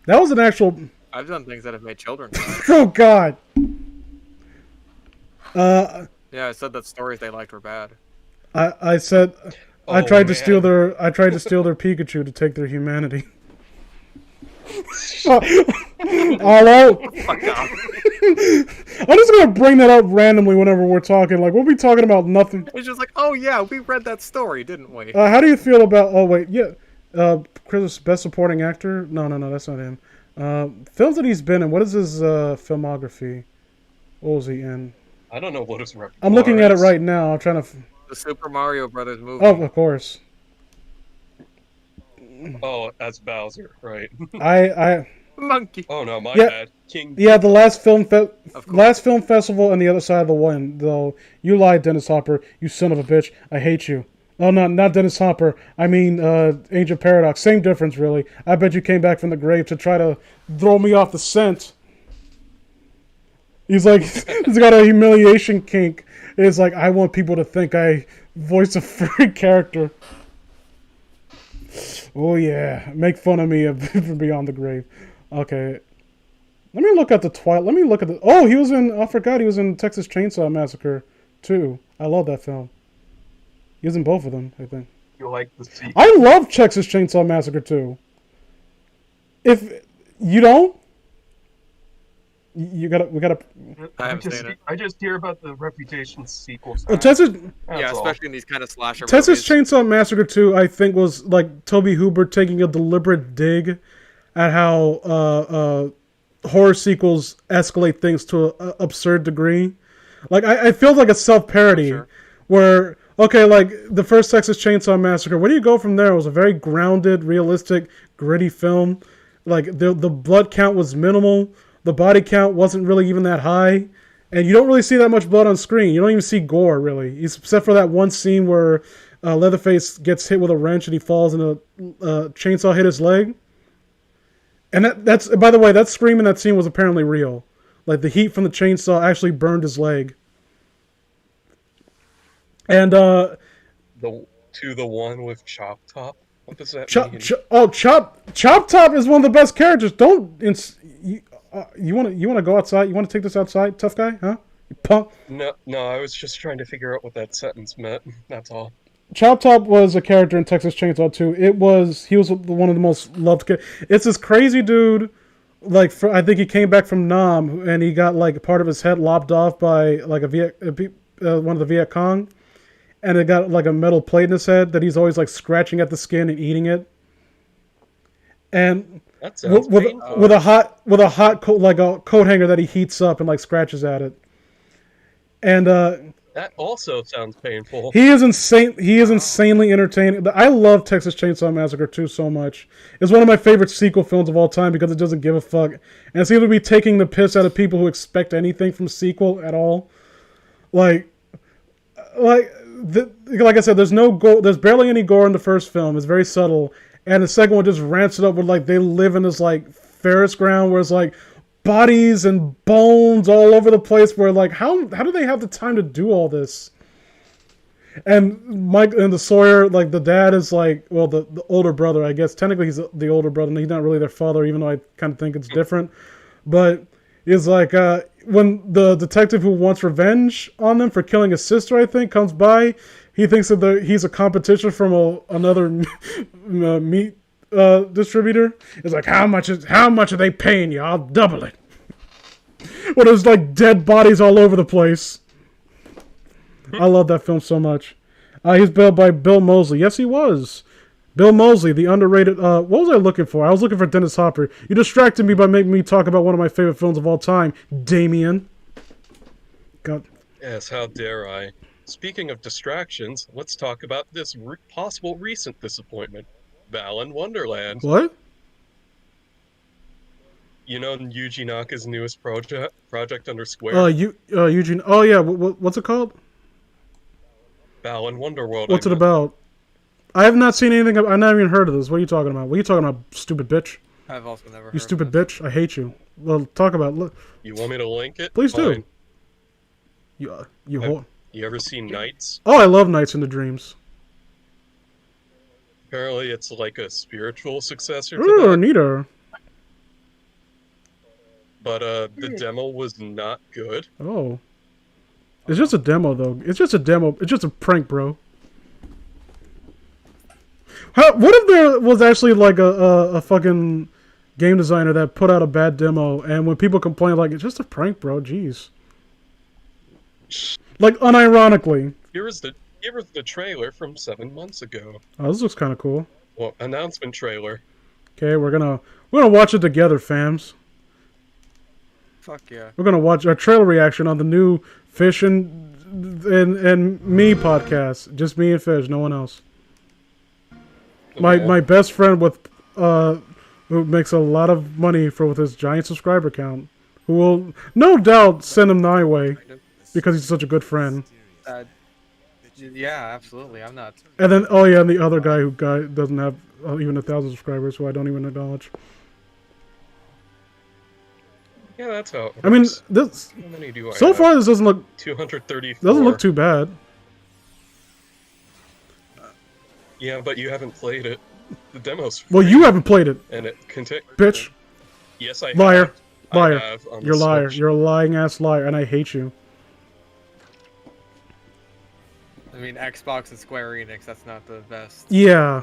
That was an actual... I've done things that have made children cry. Oh, God! Yeah, I said that stories they liked were bad. I said... I tried to steal their Pikachu to take their humanity. All out. Fuck off. I'm just gonna bring that up randomly whenever we're talking. We'll be talking about nothing. It's just oh yeah, we read that story, didn't we? How do you feel about? Oh wait, yeah. Chris, best supporting actor? No, that's not him. Films that he's been in. What is his filmography? What was he in? I don't know what his repertoire I'm looking at it right now. I'm trying to. The Super Mario Brothers movie. Oh, of course. Oh, that's Bowser, right? I Monkey. Oh no, my Yeah. bad. King. Yeah, the last Of course. last film festival and the other side of the wind. Though you lied, Dennis Hopper. You son of a bitch. I hate you. Oh, not Dennis Hopper. I mean, Angel Paradox. Same difference, really. I bet you came back from the grave to try to throw me off the scent. He's like, he's got a humiliation kink. It's like, I want people to think I voice a furry character. Oh yeah, make fun of me from beyond the grave. Okay. Let me look at the Twilight. Let me look at the. Oh, he was in. I forgot he was in Texas Chainsaw Massacre, too. I love that film. He was in both of them, I think. You like the sequel? I love Texas Chainsaw Massacre, too. If you don't, we gotta. I haven't seen it. I just hear about the Reputation sequels. Texas Yeah, especially in these kind of slasher Texas movies. Chainsaw Massacre 2, I think, was like Toby Hooper taking a deliberate dig at how horror sequels escalate things to an absurd degree. Like, I feel like a self-parody Sure. where, okay, like, the first Texas Chainsaw Massacre, where do you go from there? It was a very grounded, realistic, gritty film. Like, the blood count was minimal. The body count wasn't really even that high. And you don't really see that much blood on screen. You don't even see gore, really. Except for that one scene where Leatherface gets hit with a wrench and he falls and a chainsaw hit his leg. And that's, by the way, that scream in that scene was apparently real. Like, the heat from the chainsaw actually burned his leg. And, The one with Chop Top. What does that mean? Chop Top is one of the best characters. You want to go outside? You want to take this outside, tough guy? Huh? You punk. No, I was just trying to figure out what that sentence meant. That's all. Chop Top was a character in Texas Chainsaw 2. He was one of the most loved. It's this crazy dude. Like, I think he came back from Nam and he got like part of his head lopped off by like one of the Viet Cong, and it got like a metal plate in his head that he's always like scratching at the skin and eating it. And That sounds painful. with a hot coat, like a coat hanger that he heats up and like scratches at it. And That also sounds painful. he is insane. He is insanely entertaining. I love Texas Chainsaw Massacre 2 so much. It's one of my favorite sequel films of all time because it doesn't give a fuck, and it seems to be taking the piss out of people who expect anything from a sequel at all. Like I said, there's no gore. There's barely any gore in the first film. It's very subtle, and the second one just ramps it up with like they live in this like Ferris ground where it's like bodies and bones all over the place. Where like how do they have the time to do all this? And Mike and the Sawyer, like the dad is like, well, the older brother, I guess. Technically, he's the older brother, and he's not really their father, even though I kind of think it's different. But it's like when the detective who wants revenge on them for killing his sister, I think, comes by, he thinks that he's a competition from another meat distributor. It's like, how much are they paying you? I'll double it. Well, there's like dead bodies all over the place. I love that film so much. He's played by Bill Moseley. Yes, he was. Bill Moseley, the underrated. What was I looking for? I was looking for Dennis Hopper. You distracted me by making me talk about one of my favorite films of all time, Damien. God. Yes, how dare I? Speaking of distractions, let's talk about this possible recent disappointment. Balan Wonderland. What? You know Yuji Naka's newest project under Square? Eugene. Oh yeah. What's it called? Balan Wonderworld. What's it about? I have not seen anything. I've not even heard of this. What are you talking about? What are you talking about, stupid bitch? I've also never heard You stupid of this. bitch. I hate you. Well, talk about it. You want me to link it? Please do. Fine. You ever seen Knights? Oh, I love Nights into Dreams. Apparently it's like a spiritual successor to Ooh, that. neater. But the demo was not good. Oh. It's just a demo, though. It's just a demo. It's just a prank, bro. What if there was actually like a fucking game designer that put out a bad demo, and when people complain, like, it's just a prank, bro. Jeez. Like, unironically. Here was the trailer from 7 months ago. Oh, this looks kind of cool. Well, announcement trailer. Okay, we're gonna watch it together, fams. Fuck yeah. We're gonna watch our trailer reaction on the new Fish and Me podcast. Just me and Fish, no one else. My best friend who makes a lot of money with his giant subscriber count, who will no doubt send him my way because he's such a good friend. Yeah, absolutely. I'm not. And then and the other guy doesn't have even 1,000 subscribers, who I don't even acknowledge. Yeah, that's how it works. I mean, this How many do I so have? far this doesn't look 234. doesn't look too bad. Yeah, but you haven't played it. The demo's free, Well, you haven't played it, and it contains. bitch. Yes, I Liar. have. Liar. I have on the You're a liar. Switch. You're a lying ass liar, and I hate you. I mean, Xbox and Square Enix. That's not the best. Yeah.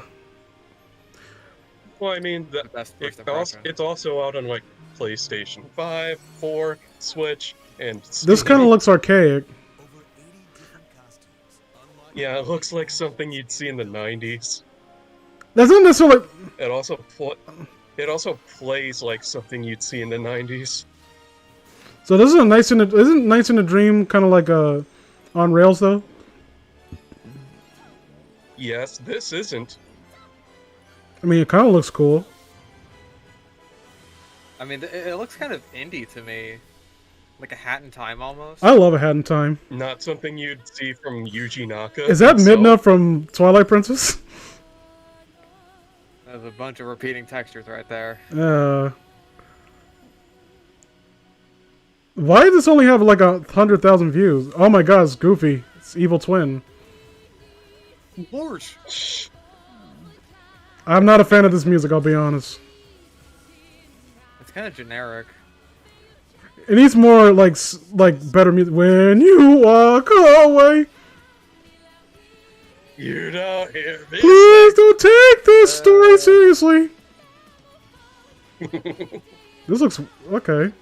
Well, I mean, The best first impression. it's also out on like PlayStation 5, 4, Switch, and This Steam. kind of looks archaic. Yeah, it looks like something you'd see in the 90s. That's not necessarily. It also plays like something you'd see in the 90s. So this is isn't Nights in a Dream kind of like on rails though? Yes, this isn't. I mean, it kind of looks cool. I mean, it looks kind of indie to me, like a Hat in Time almost. I love A Hat in Time. Not something you'd see from Yuji Naka. Is that himself. Midna from Twilight Princess? There's a bunch of repeating textures right there. Why does this only have like 100,000 views? Oh my god, it's Goofy. It's Evil Twin. Lord. I'm not a fan of this music, I'll be honest. It's kind of generic. It needs more like better music. When you walk away, You don't hear me. please don't take this story seriously. This looks okay.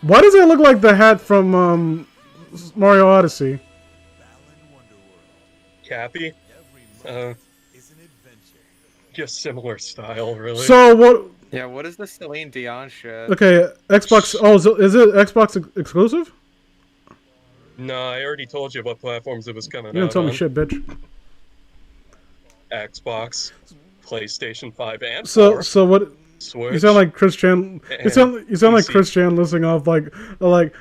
Why does it look like the hat from Mario Odyssey? Cappy? Just similar style, really. So what? Yeah, what is the Celine Dion shit? Okay, Xbox. Oh, is it Xbox exclusive? No, I already told you what platforms it was coming You didn't out tell on. me shit, bitch. Xbox, PlayStation 5, and So 4, so what? Switch. You sound like Chris Chan. You sound like PC. Chris Chan listing off like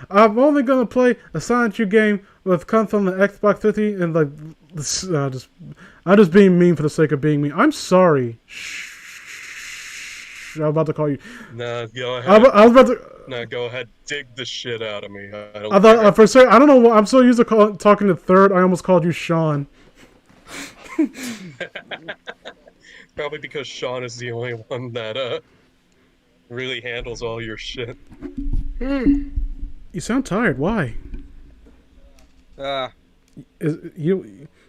I'm only gonna play a Silent Hill game with comes from the Xbox 50 and like this, I'm just being mean for the sake of being mean. I'm sorry. Shh. I'm about to call you. Nah, go ahead. I was about to. Nah, go ahead. Dig the shit out of me. I don't I thought care. for a second. I don't know. What, I'm so used to talking to third. I almost called you Sean. Probably because Sean is the only one that really handles all your shit. You sound tired. Why? You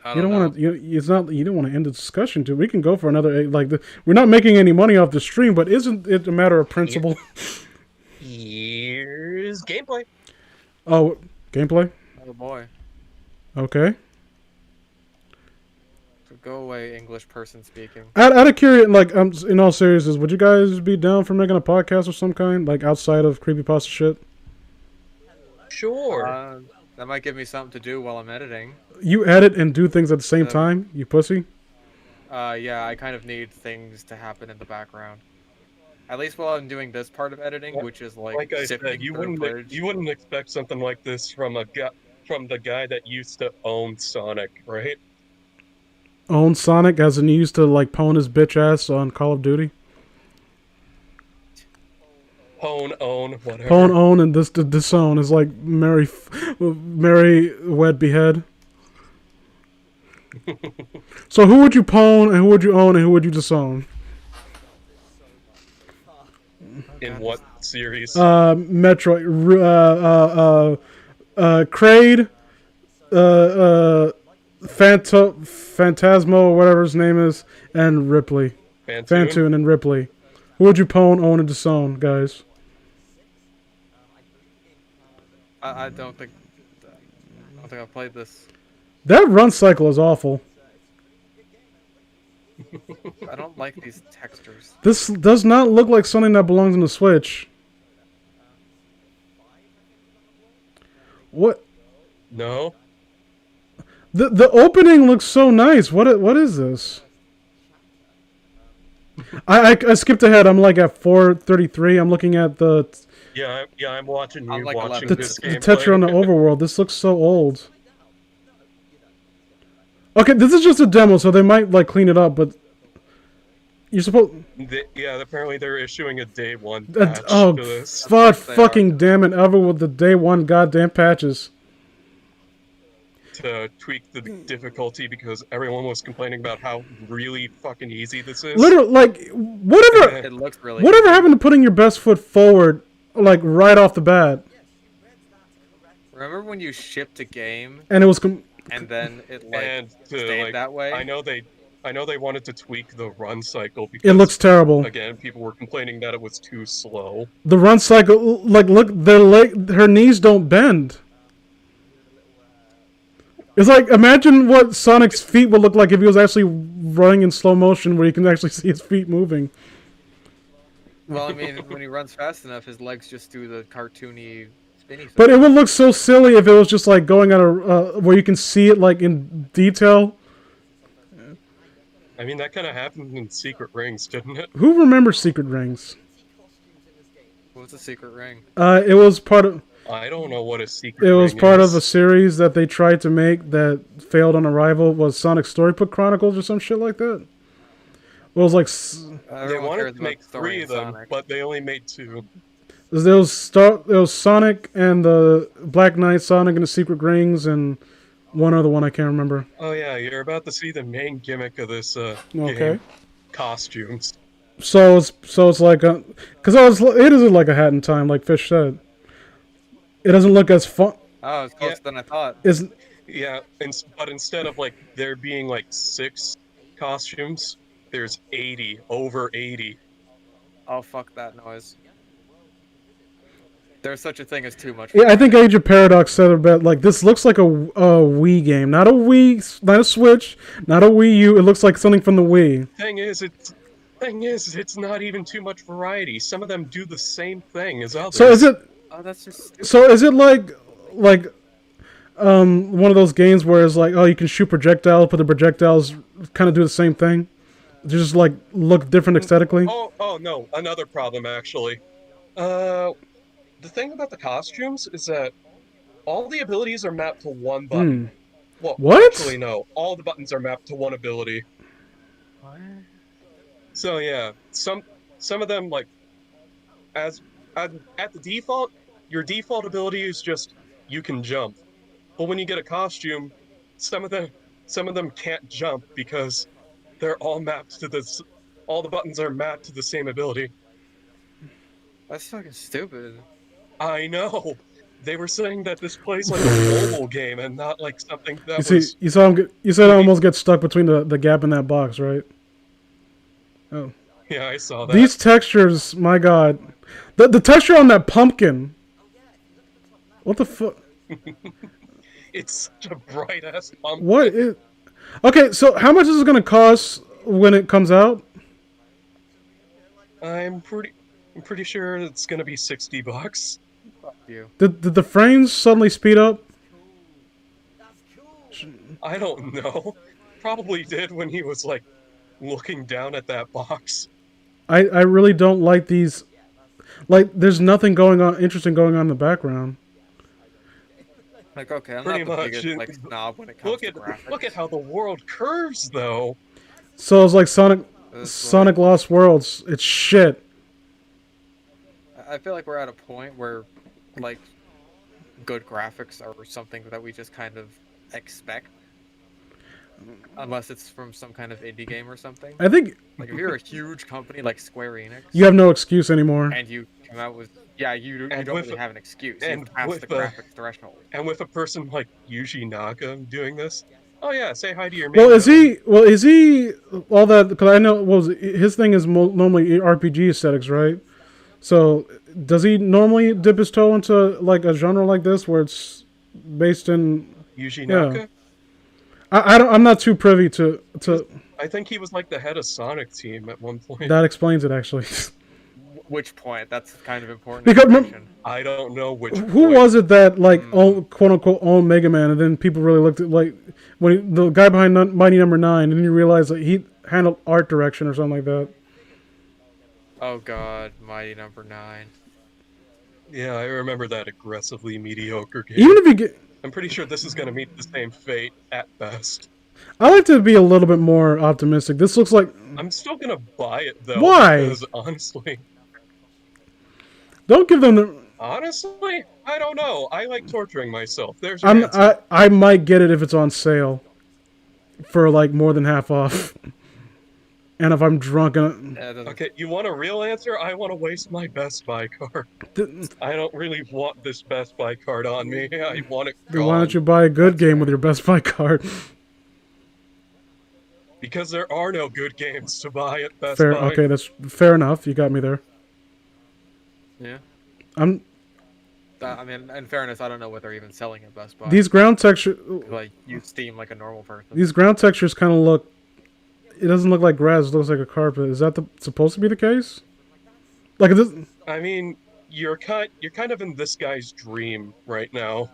don't want to. It's not. You don't want to end the discussion. Dude. We can go for another. We're not making any money off the stream, but isn't it a matter of principle? Here's gameplay. Oh, gameplay. Oh boy. Okay. So go away, English person speaking. Out of curiosity, in all seriousness, would you guys be down for making a podcast of some kind, like outside of creepypasta shit? Sure. That might give me something to do while I'm editing. You edit and do things at the same time, you pussy. Yeah, I kind of need things to happen in the background. At least while I'm doing this part of editing, which is like I sifting said, you through wouldn't expect something like this from the guy that used to own Sonic, right? Own Sonic as in he used to like pwn his bitch ass on Call of Duty. Own, whatever. Own, and disown is like marry, wed, behead. So who would you pwn, and who would you own, and who would you disown? In what series? Metroid, Kraid, Phantasmo, or whatever his name is, and Ripley. Phantoon and Ripley. Who would you pwn, own, and disown, guys? I don't think I've played this. That run cycle is awful. I don't like these textures. This does not look like something that belongs on the Switch. What? No. The opening looks so nice. What is this? I skipped ahead. I'm like at 4:33. I'm looking at the Yeah, I'm watching I'm you like watching 11. this the gameplay. texture on the overworld. This looks so old. Okay, this is just a demo, so they might like clean it up, but you're supposed. Yeah, apparently they're issuing a day one patch Oh, to this. fucking damn it! Ever with the day one goddamn patches. To tweak the difficulty because everyone was complaining about how really fucking easy this is. Literally, like whatever. It looks really Whatever easy. happened to putting your best foot forward, like right off the bat? Remember when you shipped a game And it was and then it like And to stayed like, that way? I know they wanted to tweak the run cycle because it looks terrible. again, people were complaining that it was too slow. The run cycle, like look, her knees don't bend. It's like imagine what Sonic's feet would look like if he was actually running in slow motion, where you can actually see his feet moving. Well, I mean, when he runs fast enough, his legs just do the cartoony spinny thing. But it would look so silly if it was just like going on a where you can see it like in detail. I mean, that kind of happened in Secret Rings, didn't it? Who remembers Secret Rings? What was the secret ring? It was part of. I don't know what a secret It was ring part is. of a series that they tried to make that failed on arrival. Was Sonic Storybook Chronicles or some shit like that? It was like They Everyone wanted cares to about make the story 3 in of them, Sonic. but they only made 2. there was Sonic and the Black Knight, Sonic and the Secret Rings, and one other one I can't remember. Oh yeah, you're about to see the main gimmick of this Okay. game. Costumes. So it's like because it is like a hat in time, like Fish said. It doesn't look as fun. Oh, it's closer than I thought. Yeah, but instead of like there being like 6 costumes, there's 80, over 80. Oh, fuck that noise. There's such a thing as too much. Yeah, I think Age of Paradox said it about like this looks like a Wii game, not a Wii, not a Switch, not a Wii U. It looks like something from the Wii. Thing is, it's not even too much variety. Some of them do the same thing as others. So is it? Oh, that's just stupid. So is it like one of those games where it's like, oh, you can shoot projectiles, but the projectiles kind of do the same thing? They just like look different aesthetically. Oh no, another problem actually. The thing about the costumes is that all the abilities are mapped to one button. Well, What? actually no, all the buttons are mapped to one ability. What? So yeah, some of them like at the default, your default ability is just you can jump. But when you get a costume, some of them can't jump because they're all mapped to this. All the buttons are mapped to the same ability. That's fucking stupid. I know. They were saying that this plays like a mobile game and not like something that was. You saw him. You said I almost get stuck between the gap in that box, right? Oh. Yeah, I saw that. These textures, my god. The texture on that pumpkin. What the fuck? It's such a bright ass pumpkin. What is... Okay, so how much is it going to cost when it comes out? I'm pretty sure it's gonna be $60. Fuck you. Did the frames suddenly speed up? I don't know. Probably did when he was like looking down at that box. I really don't like these. Like, there's nothing interesting going on in the background. Like, okay, I'm Pretty not the much. biggest like snob when it comes to graphics. Look at how the world curves though. So it's like Sonic It's Lost Worlds. It's shit. I feel like we're at a point where, like, good graphics are something that we just kind of expect. Unless it's from some kind of indie game or something. I think Like, if you're a huge company like Square Enix, you have no excuse anymore. and you come out with... Yeah, you don't with really a- have an excuse. and You pass with the a- graphics threshold. And with a person like Yuji Naka doing this, oh yeah, say hi to your Well, main is he all that? Because I know his thing is normally RPG aesthetics, right? So does he normally dip his toe into like a genre like this where it's based in? Yuji Yeah. Naka? I'm not too privy to. I think he was like the head of Sonic team at one point. That explains it actually. Which point? That's kind of important. Because information. I don't know which. Who point. was it that like quote unquote owned Mega Man, and then people really looked at like when the guy behind Mighty Number 9, and then you realize that he handled art direction or something like that. Oh god, Mighty Number 9. Yeah, I remember that aggressively mediocre game. Even if you get, I'm pretty sure this is going to meet the same fate at best. I like to be a little bit more optimistic. This looks like. I'm still going to buy it, though, Why? because honestly, Don't give them the. I don't know. I like torturing myself. There's your answer. I might get it if it's on sale for like more than half off. And if I'm drunk and Yeah, it doesn't- Okay, you want a real answer? I want to waste my Best Buy card. I don't really want this Best Buy card on me. I want it then gone. why don't you buy a good game with your Best Buy card? Because there are no good games to buy at Best Fair. Buy. Okay, that's fair enough. You got me there. Yeah. I'm. I mean, in fairness, I don't know what they're even selling at Best Buy. These ground texture. Like, use Steam like a normal person. These ground textures kind of look. It doesn't look like grass. It looks like a carpet. Is that supposed to be the case? Like this. I mean, you're kind of in this guy's dream right now.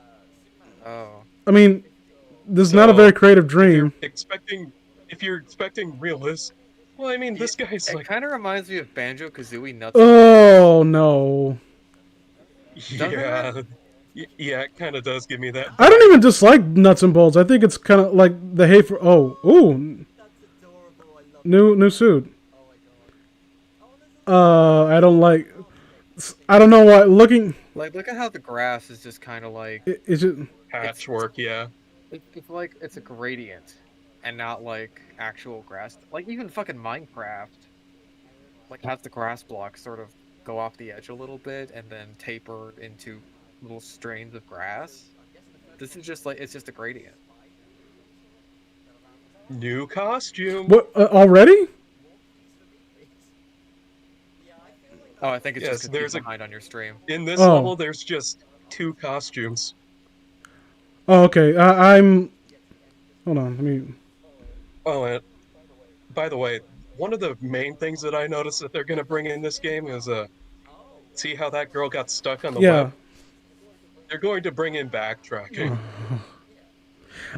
Oh. I mean, this is not a So, very creative dream. If you're expecting realist, well, I mean, this guy's It like, kind of reminds me of Banjo-Kazooie Nuts. Oh no! yeah, yeah, it kind of does give me that. I don't even dislike nuts and bolts. I think it's kind of like the hate for. Oh, ooh, new suit. I don't like. I don't know why. Looking, Like, look at how the grass is just kind of like... it's just. Patchwork, yeah. It's like it's a gradient, and not like actual grass. Like even fucking Minecraft, like has the grass blocks sort of go off the edge a little bit and then taper into little strains of grass. This is just like it's just a gradient. New costume. What already? Oh, I think it's Yes, just 'cause there's you're a- behind on your stream. In this Oh. level, there's just 2 costumes. Oh, okay. I'm. Hold on. Let me. Oh, and by the way, one of the main things that I noticed that they're going to bring in this game is see how that girl got stuck on the Yeah. web? They're going to bring in backtracking.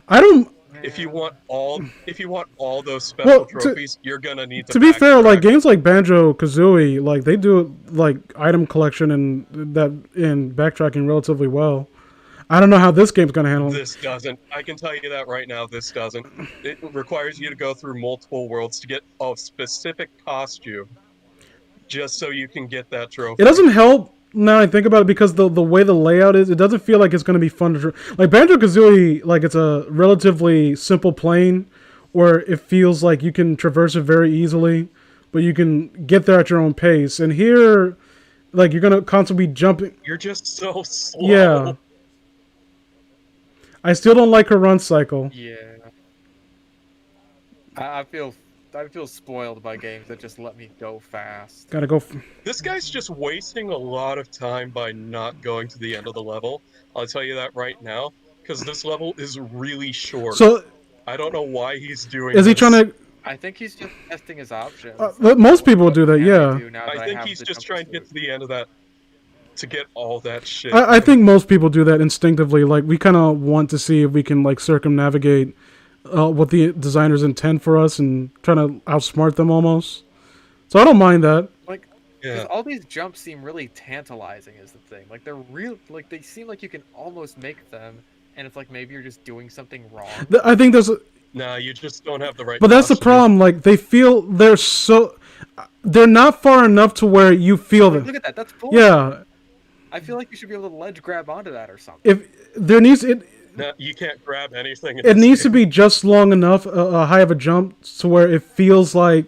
I don't. If you want all those special Well, trophies, you're gonna need to. To be fair, like backtrack. games like Banjo Kazooie, like they do like item collection and that in backtracking relatively well. I don't know how this game's gonna handle it. This doesn't. I can tell you that right now. This doesn't. It requires you to go through multiple worlds to get a specific costume, just so you can get that trophy. It doesn't help now I think about it because the way the layout is, it doesn't feel like it's gonna be fun to like Banjo Kazooie. Like it's a relatively simple plane where it feels like you can traverse it very easily, but you can get there at your own pace. And here, like you're gonna constantly be jumping. You're just so slow. Yeah. I still don't like her run cycle. Yeah. I feel spoiled by games that just let me go fast. Gotta go. This guy's just wasting a lot of time by not going to the end of the level. I'll tell you that right now, because this level is really short. So I don't know why he's doing. is he this. trying to? I think he's just testing his options. Most people do that, What can yeah. do now that I think have he's the just jump trying to get suit? to the end of that, to get all that shit. I think most people do that instinctively. Like we kind of want to see if we can like circumnavigate what the designers intend for us and trying to outsmart them almost. So I don't mind that. Like, Yeah. because all these jumps seem really tantalizing is the thing. Like they're real. Like they seem like you can almost make them, and it's like maybe you're just doing something wrong. I think there's, Nah, you just don't have the right. but that's the costume. problem. Like they feel they're not far enough to where you feel Like, them. look at that. That's cool. Yeah, I feel like you should be able to ledge grab onto that or something. if there needs it. Nah, you can't grab anything. in It this needs to game. be just long enough, high of a jump, to where it feels like,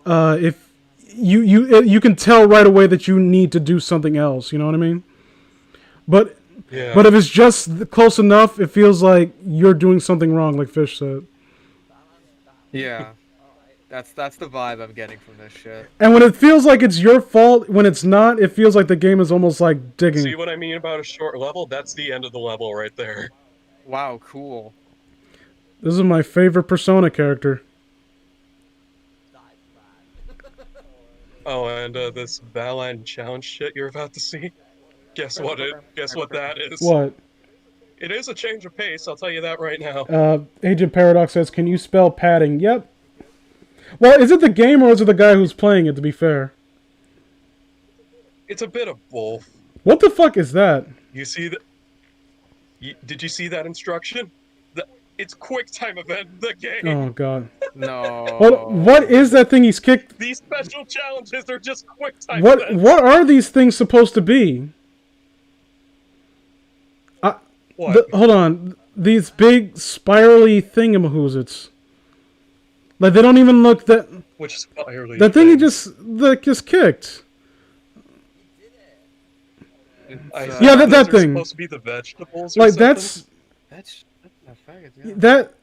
if you can tell right away that you need to do something else. You know what I mean? But Yeah. if it's just close enough, it feels like you're doing something wrong, like Fish said. Yeah. That's the vibe I'm getting from this shit. And when it feels like it's your fault, when it's not, it feels like the game is almost like digging. See what I mean about a short level? That's the end of the level right there. Wow, cool. This is my favorite Persona character. Oh, and this Valheim challenge shit you're about to see. Guess what that is? What? It is a change of pace. I'll tell you that right now. Agent Paradox says, "Can you spell padding?" Yep. Well, is it the game or is it the guy who's playing it? To be fair, It's a bit of both. What the fuck is that? You see that? Did you see that instruction? It's quick time event in the game. Oh god. No. What is that thing he's kicked? These special challenges are just quick time What events. are these things supposed to be? What? Hold on. These big spirally thingamahoozits. Like they don't even look that. Which spirally? That thing he just kicked. Yeah, that those are thing. Supposed to be the vegetables. Or Like something? that's Yeah. that.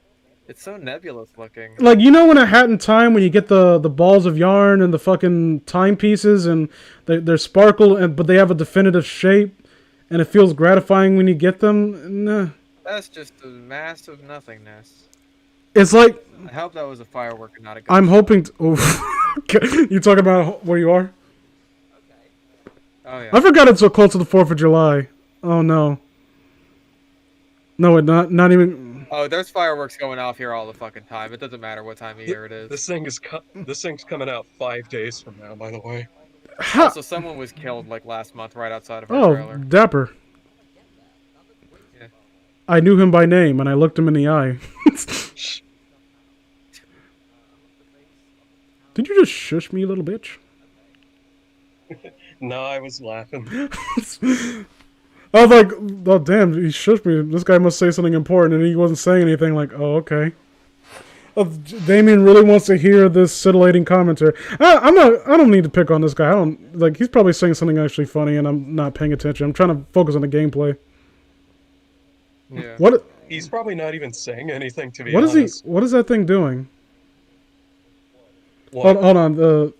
It's so nebulous looking. Like, you know in A Hat in Time when you get the balls of yarn and the fucking timepieces and they're sparkle, but they have a definitive shape and it feels gratifying when you get them? Nah. That's just a massive nothingness. It's like... I hope that was a firework and not a gun. I'm hoping to... Oh, you talking about where you are? Oh, yeah. I forgot it's so close to the 4th of July. Oh, no. No, not even... Oh, there's fireworks going off here all the fucking time. It doesn't matter what time of year it is. This thing's coming out 5 days from now, by the way. Also, someone was killed like last month right outside of our Oh, trailer. Dapper. Yeah. I knew him by name and I looked him in the eye. Did you just shush me, little bitch? No, I was laughing. I was like, oh damn, he shushed me. This guy must say something important, and he wasn't saying anything. Like, oh okay. Damien really wants to hear this scintillating commentary. I don't need to pick on this guy. I don't like. He's probably saying something actually funny, and I'm not paying attention. I'm trying to focus on the gameplay. Yeah. What? He's probably not even saying anything, to be What honest. is he? What is that thing doing? What? Hold on.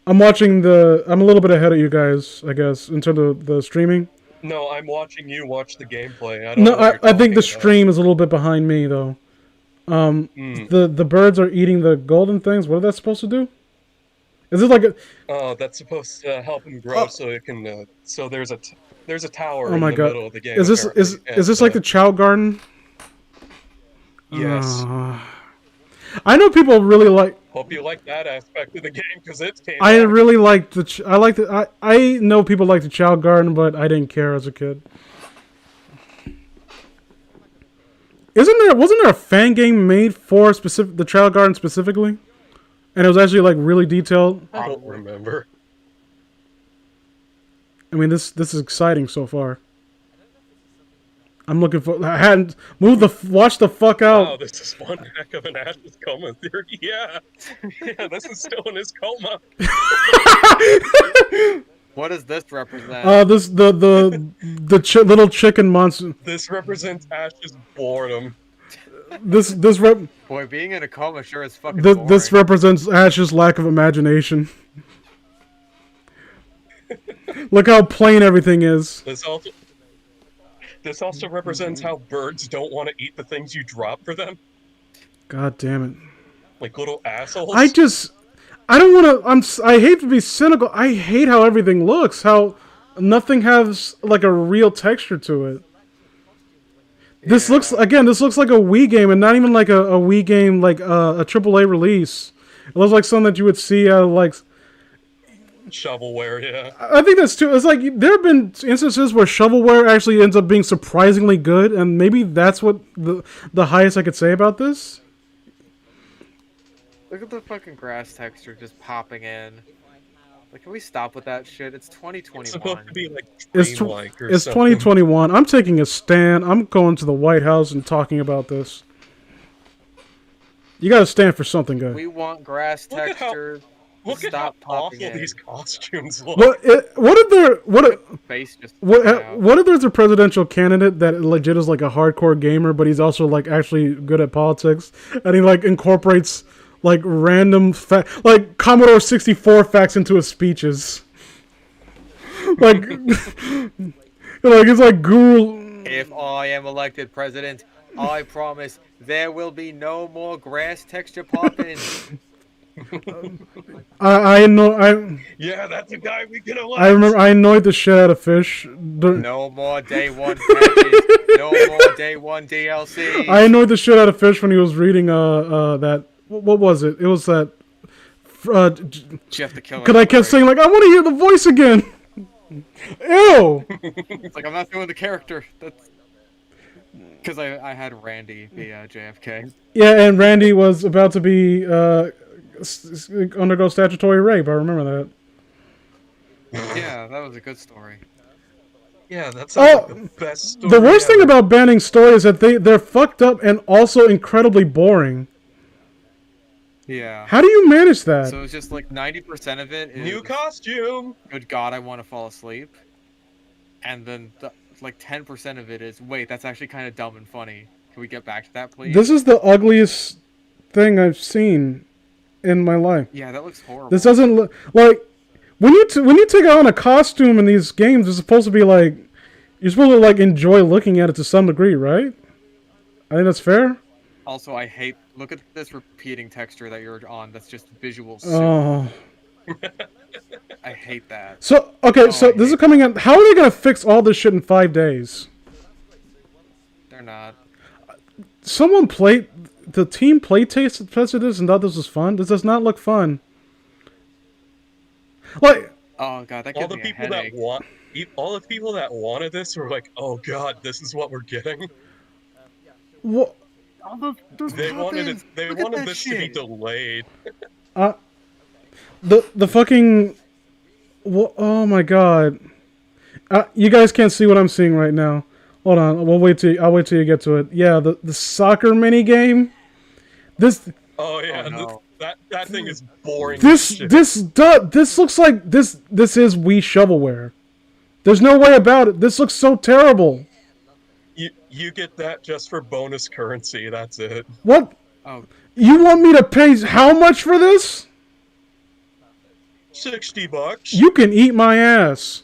I'm watching the. I'm a little bit ahead of you guys, I guess, in terms of the streaming. No, I'm watching you watch the gameplay. I don't No, know what I you're think the talking about. stream is a little bit behind me though. The birds are eating the golden things. What are that supposed to do? Is it like a? Oh, that's supposed to help him grow, so it can. So there's a tower Oh in my the god! middle of the game. Is this apparently, is this like the Chow Garden? Yes. I know people really like. Hope you like that aspect of the game because it's. I really like the. I like the. I know people like the Chow Garden, but I didn't care as a kid. Wasn't there a fan game made for the Chow Garden specifically? And it was actually like really detailed. I don't remember. I mean, this is exciting so far. I'm looking for. I hadn't watch the fuck out. Oh, this is one heck of an Ash's coma theory. Yeah, yeah, this is still in his coma. What does this represent? This little chicken monster. This represents Ash's boredom. Boy, being in a coma sure is fucking boring. This represents Ash's lack of imagination. Look how plain everything is. This also represents how birds don't want to eat the things you drop for them. God damn it! Like little assholes. I don't want to. I hate to be cynical. I hate how everything looks. How nothing has like a real texture to it. This looks like a Wii game, and not even like a Wii game, like a AAA release. It looks like something that you would see out of like shovelware. Yeah, I think that's too. It's like there have been instances where shovelware actually ends up being surprisingly good, and maybe that's what the highest I could say about this. Look at the fucking grass texture just popping in. Like, can we stop with that shit? It's 2021. It's supposed to be like It's dreamlike or it's something. 2021. I'm taking a stand. I'm going to the White House and talking about this. You got to stand for something, guy. We want grass Look at how- texture. Look at how Stop awful popping in. these costumes look. What if Face just what out. what if there's a presidential candidate that legit is like a hardcore gamer, but he's also like actually good at politics, and he like incorporates like random like Commodore 64 facts into his speeches. Like it's like guru. If I am elected president, I promise there will be no more grass texture popping. I know Yeah, that's a guy we can elect. I remember I annoyed the shit out of Fish. No more day one patches. No more day one DLC. I annoyed the shit out of Fish when he was reading that what was it? It was that You have to kill Because I kept saying, like, I want to hear the voice again. Ew. It's like, I'm not doing the character. That's because I had Randy be JFK. Yeah, and Randy was about to be undergo statutory rape. I remember that. Yeah, that was a good story. Yeah, that sounds like the best story The worst thing ever. about banning stories is that they're fucked up and also incredibly boring. Yeah. How do you manage that? So it's just like 90% of it is New costume! good God, I want to fall asleep. And then like 10% of it is, wait, that's actually kind of dumb and funny. Can we get back to that, please? This is the ugliest thing I've seen in my life. Yeah, that looks horrible. This doesn't look like when you take on a costume in these games. It's supposed to be like you're supposed to like enjoy looking at it to some degree, right? I think that's fair. Also, I hate. Look at this repeating texture that you're on. That's just visual. Oh. I hate that. So okay, Oh, so I this is hate coming out. How are they gonna fix all this shit in 5 days? They're not. Someone the team tested this and thought this was fun. This does not look fun. Like, Oh god, that All gives the me a people headache. all the people that wanted this were like, oh god, this is what we're getting. what? All those They wanted pop-ins, They look at wanted that this to be shit. delayed. The fucking. Oh my god. You guys can't see what I'm seeing right now. Hold on. I'll wait till you get to it. Yeah, the soccer mini game. This Oh yeah, Oh, no. that thing is boring. as this shit. this looks like this is Wii shovelware. There's no way about it. This looks so terrible. You get that just for bonus currency. That's it. What? Oh, You want me to pay how much for this? $60. You can eat my ass.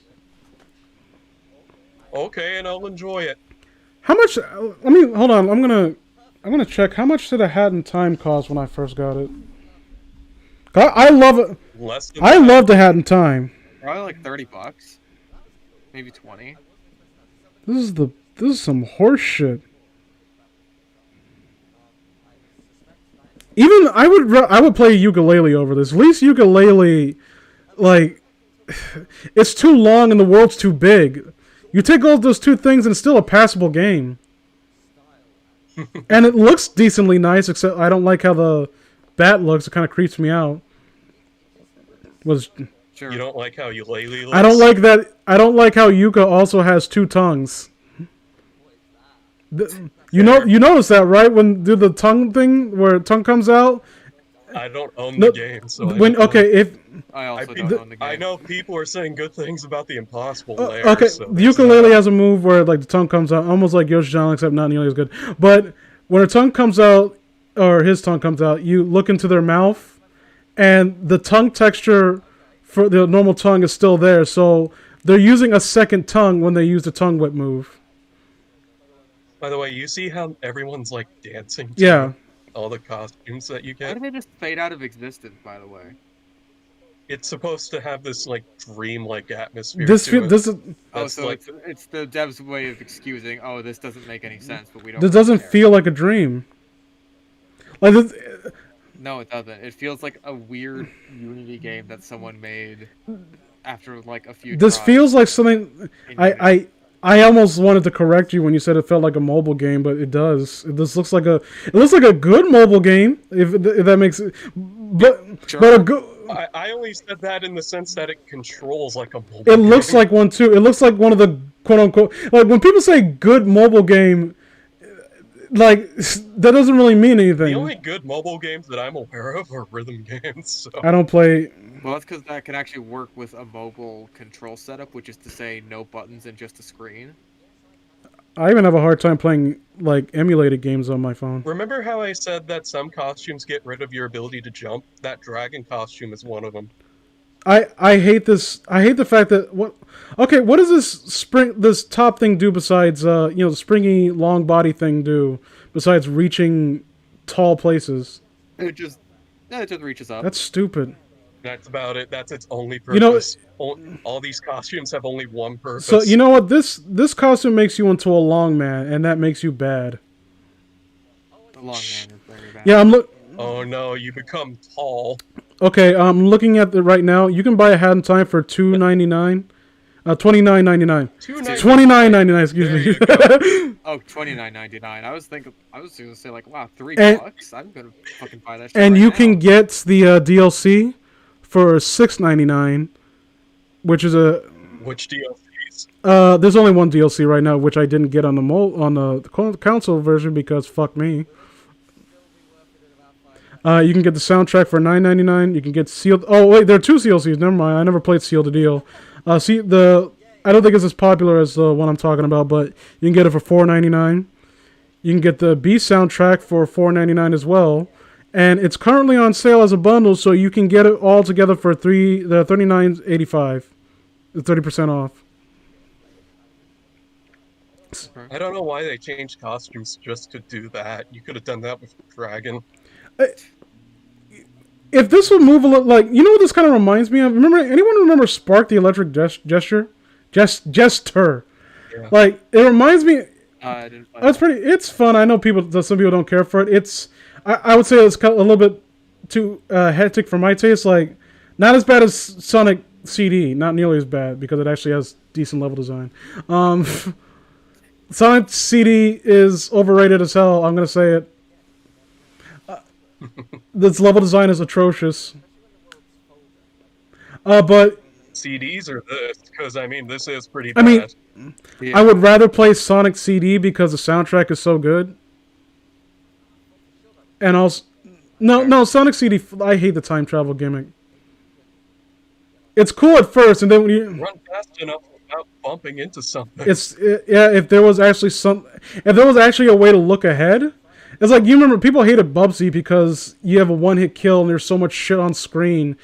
Okay, and I'll enjoy it. How much? Let me hold on. I'm gonna check. How much did a Hat in Time cost when I first got it? I love it. Less than I that. love the Hat in Time. probably like $30, maybe 20. This is some horse shit. Even I would play ukulele over this. At least ukulele, like, it's too long and the world's too big. You take all those two things and it's still a passable game. And it looks decently nice, except I don't like how the bat looks. It kind of creeps me out. Sure. You don't like how ukulele looks? I don't like that. I don't like how Yuka also has two tongues. You notice that, right? When do the tongue thing where tongue comes out? I don't own No, the game, so I don't know. if I also I, don't own the game. I know people are saying good things about the impossible layer. okay, so the there's ukulele that. has a move where like the tongue comes out, almost like Yoshi-chan, except not nearly as good. But when her tongue comes out, or his tongue comes out, you look into their mouth, and the tongue texture for the normal tongue is still there. So they're using a second tongue when they use the tongue whip move. By the way, you see how everyone's like dancing to Yeah. all the costumes that you Why get? did they just fade out of existence, by the way? It's supposed to have this like dream-like atmosphere. This to it. is Oh, That's so like- it's the devs' way of excusing, oh, this doesn't make any sense, but we don't this really doesn't care. feel like a dream. Like this, No, it doesn't. It feels like a weird Unity game that someone made after like a few this tries feels like something. in Unity. I almost wanted to correct you when you said it felt like a mobile game, but it does. This looks like it looks like a good mobile game, if that makes it. But Sure. but a good. I only said that in the sense that it controls like a mobile It looks game. like one too. It looks like one of the quote unquote like when people say good mobile game, like that doesn't really mean The anything. only good mobile games that I'm aware of are rhythm games. So. I don't play. Well, that's because that can actually work with a mobile control setup, which is to say no buttons and just a screen. I even have a hard time playing like emulated games on my phone. Remember how I said that some costumes get rid of your ability to jump? That dragon costume is one of them. I hate this. I hate the fact that what. Okay, what does this top thing do besides the springy long body thing do besides reaching tall places? It just reaches up. That's stupid. That's about it. That's its only You know- purpose. All these costumes have only one purpose. So you know what this costume makes you into a long man, and that makes you bad. The long man is very bad. Yeah, I'm look. Oh no, you become tall. Okay, I'm looking at it right now. You can buy a hat in time for $2.99, $29.99, $29.99. Excuse There me. you go. Oh, $29.99. I was gonna say like, wow, And- $3. I'm gonna fucking buy that shit And right you now. can get the DLC for $6.99, which is a. Which DLCs? There's only one DLC right now, which I didn't get on the console version because fuck me. You can get the soundtrack for $9.99. You can get sealed. Oh wait, there are two CLCs. Never mind. I never played Seal the Deal. I don't think it's as popular as the one I'm talking about, but you can get it for $4.99. You can get the B soundtrack for $4.99 as well, and it's currently on sale as a bundle, so you can get it all together for $39.85. 30% off. I don't know why they changed costumes just to do that. You could have done that with Dragon. If this would move a little, like, you know what this kind of reminds me of? Anyone remember Spark the Electric Jester? Jester. Yeah. Like, it reminds me. I didn't play That's that. it's fun. I know some people don't care for it. I would say it's a little bit too hectic for my taste. Like, not as bad as Sonic CD. Not nearly as bad because it actually has decent level design. Sonic CD is overrated as hell. I'm gonna say it. This level design is atrocious. But CDs or this? Because, I mean, this is pretty I bad. mean, Yeah. I would rather play Sonic CD because the soundtrack is so good. And also, no, Sonic CD. I hate the time travel gimmick. It's cool at first, and then when you Run fast enough without bumping into something. if there was actually a way to look ahead. It's like, you remember people hated Bubsy because you have a one-hit kill and there's so much shit on screen,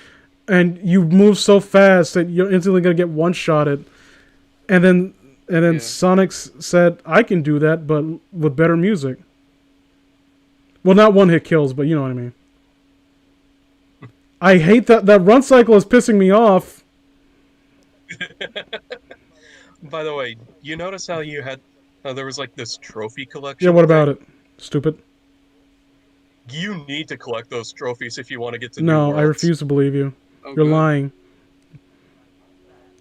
and you move so fast that you're instantly gonna get one-shotted. And then Yeah. Sonic said, "I can do that, but with better music." Well, not one-hit kills, but you know what I mean. I hate that run cycle is pissing me off. By the way, you notice how you had... there was, like, this trophy collection? Yeah, what about it? Stupid. You need to collect those trophies if you want to get to No, New I Worlds. refuse to believe you. Oh, You're good. lying.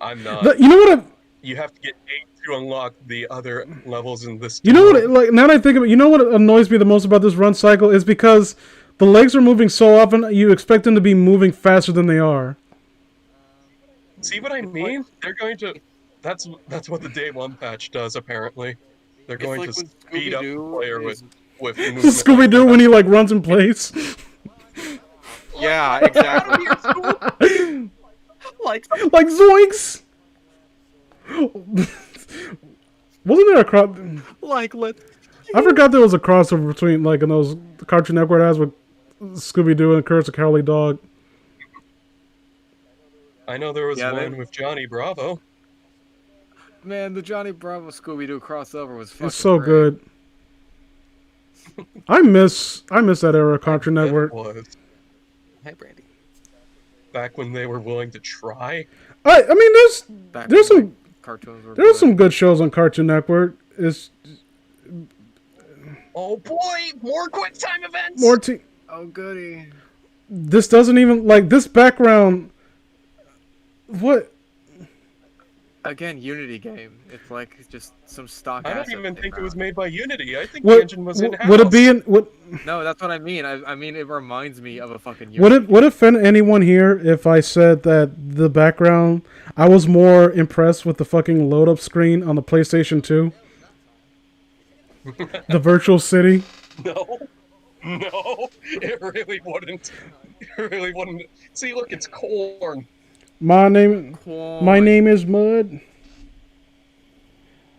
I'm not. You know what? You have to get 8 to unlock the other levels in this. You know what? Like, now that I think of it, you know what annoys me the most about this run cycle is because the legs are moving so often. You expect them to be moving faster than they are. See what I mean? They're going to... That's what the Day 1 patch does, apparently. They're It's going like to when speed up the Scooby-Doo player is- with movement Scooby Doo like when he like runs in place. Yeah, exactly. like Like zoinks! Wasn't there a cross? let. I forgot there was a crossover between like in those Cartoon Network ads with Scooby Doo and Courage the Cowardly Dog. I know there was Yeah, one with Johnny Bravo. Man, the Johnny Bravo Scooby Doo crossover was fucking It's so great. good. I miss that era of Cartoon It Network. was Hey, Brandy. back when they were willing to try. I mean, Back there's when, some like, cartoons were there's good. some good shows on Cartoon Network. It's Oh boy, more quick time events. more. Oh goody. This doesn't even like this background. What? Again, Unity game. It's like just some stock. I don't asset even they think it was found. made by Unity. I think What the engine was in house. would it be in what? No, that's what I mean. I mean, it reminds me of a fucking. Unity Would it offend anyone here if I said that the background? I was more impressed with the fucking load up screen on the PlayStation 2. The virtual city. No, it really wouldn't. It really wouldn't. See, look, it's corn. My name is Mud.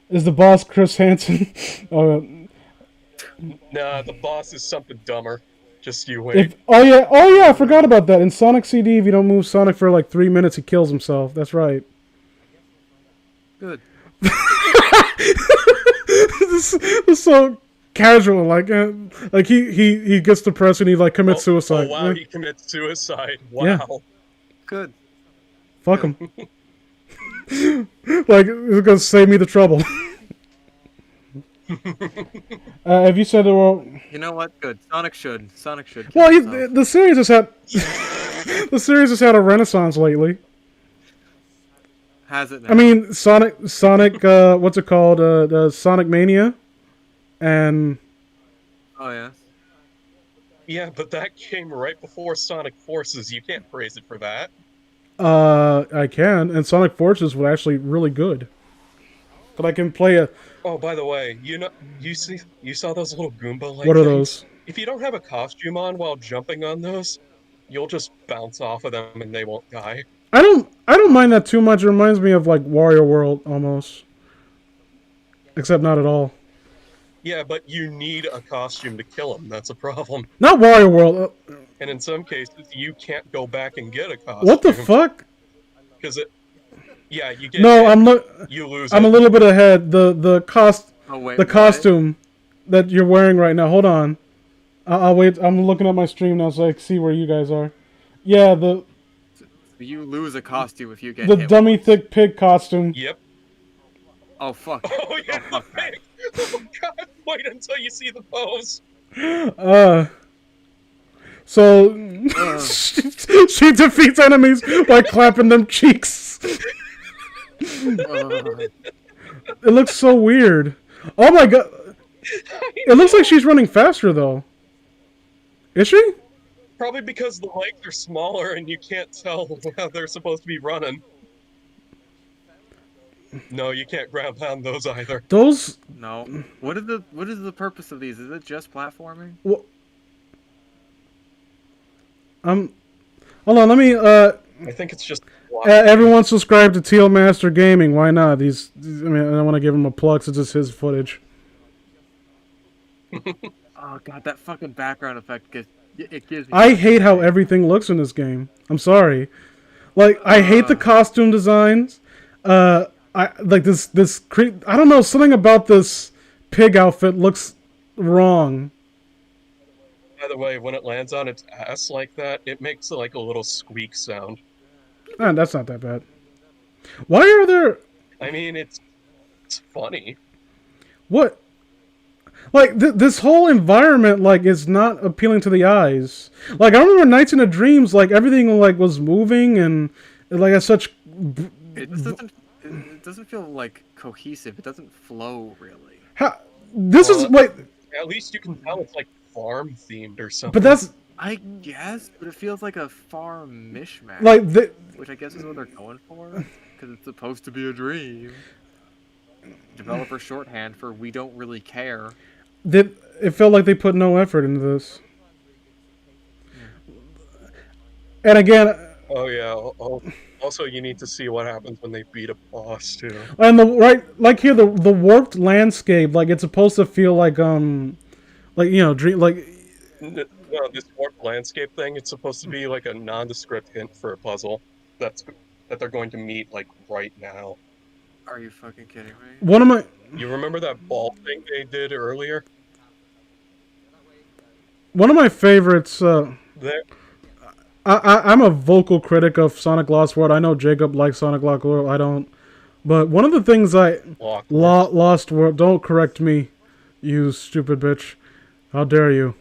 Is the boss Chris Hansen? Nah, the boss is something dumber. Just you wait. Oh yeah, I forgot about that. In Sonic CD, if you don't move Sonic for like 3 minutes, he kills himself. That's right. Good. This is so casual, like he gets depressed and he like commits suicide. Oh wow, Yeah. he commits suicide. Wow. Yeah. Good. Fuck him. Like, it's gonna save me the trouble. Have you said there were? You know what? Good. Sonic should. Well, kill himself. the series has had. The series has had a renaissance lately. Has it now? I mean, Sonic, what's it called? The Sonic Mania, and Oh yeah. Yeah, but that came right before Sonic Forces. You can't praise it for that. I can, and Sonic Forces was actually really good. But I can play a. Oh, by the way, you saw those little Goomba-like What are things? those? If you don't have a costume on while jumping on those, you'll just bounce off of them and they won't die. I don't mind that too much. It reminds me of like Wario World almost, except not at all. Yeah, but you need a costume to kill them. That's a problem. Not Wario World. And in some cases, you can't go back and get a costume. What the fuck? Because yeah, you get No, hit, you lose I'm it. a little bit ahead. Oh wait. The what? costume that you're wearing right now. Hold on. I'll wait. I'm looking at my stream now so I can see where you guys are. Yeah, You lose a costume if you get the hit dummy once. thick pig costume. Yep. Oh fuck. Oh yeah, Oh, fuck that. oh god, wait until you see the pose. So she defeats enemies by clapping them cheeks. It looks so weird. Oh my god. It looks like she's running faster though. Is she? Probably because the legs are smaller and you can't tell how they're supposed to be running. No, you can't ground pound those either. Those. No. What is the purpose of these? Is it just platforming? Hold on. Let me. I think it's just. Everyone subscribe to Teal Master Gaming. Why not? I mean, I don't want to give him a plug since it's his footage. Oh god, that fucking background effect gives me. I hate how everything looks in this game. I'm sorry. Like, I hate the costume designs. I like this. I don't know. Something about this pig outfit looks wrong. By the way, when it lands on its ass like that, it makes like a little squeak sound. That's not that bad. Why are there? I mean, it's funny. What? Like this whole environment, like, is not appealing to the eyes. Like, I remember Nights into Dreams, like everything like was moving and like as such. It doesn't feel like cohesive. It doesn't flow really. This is like. At least you can tell it's like farm themed or something. But that's. I guess, but it feels like a farm mishmash. Like which I guess is what they're going for, because it's supposed to be a dream. Developer shorthand for "we don't really care." It felt like they put no effort into this. And again. Oh yeah. Also, you need to see what happens when they beat a boss too. And like here, the warped landscape, like it's supposed to feel like dream, like. No, this warped landscape thing, it's supposed to be like a nondescript hint for a puzzle that they're going to meet like right now. Are you fucking kidding me? One of my. You remember that ball thing they did earlier? One of my favorites. There. I'm a vocal critic of Sonic Lost World. I know Jacob likes Sonic Lost World. I don't. But one of the things Lost World. Don't correct me, you stupid bitch. How dare you?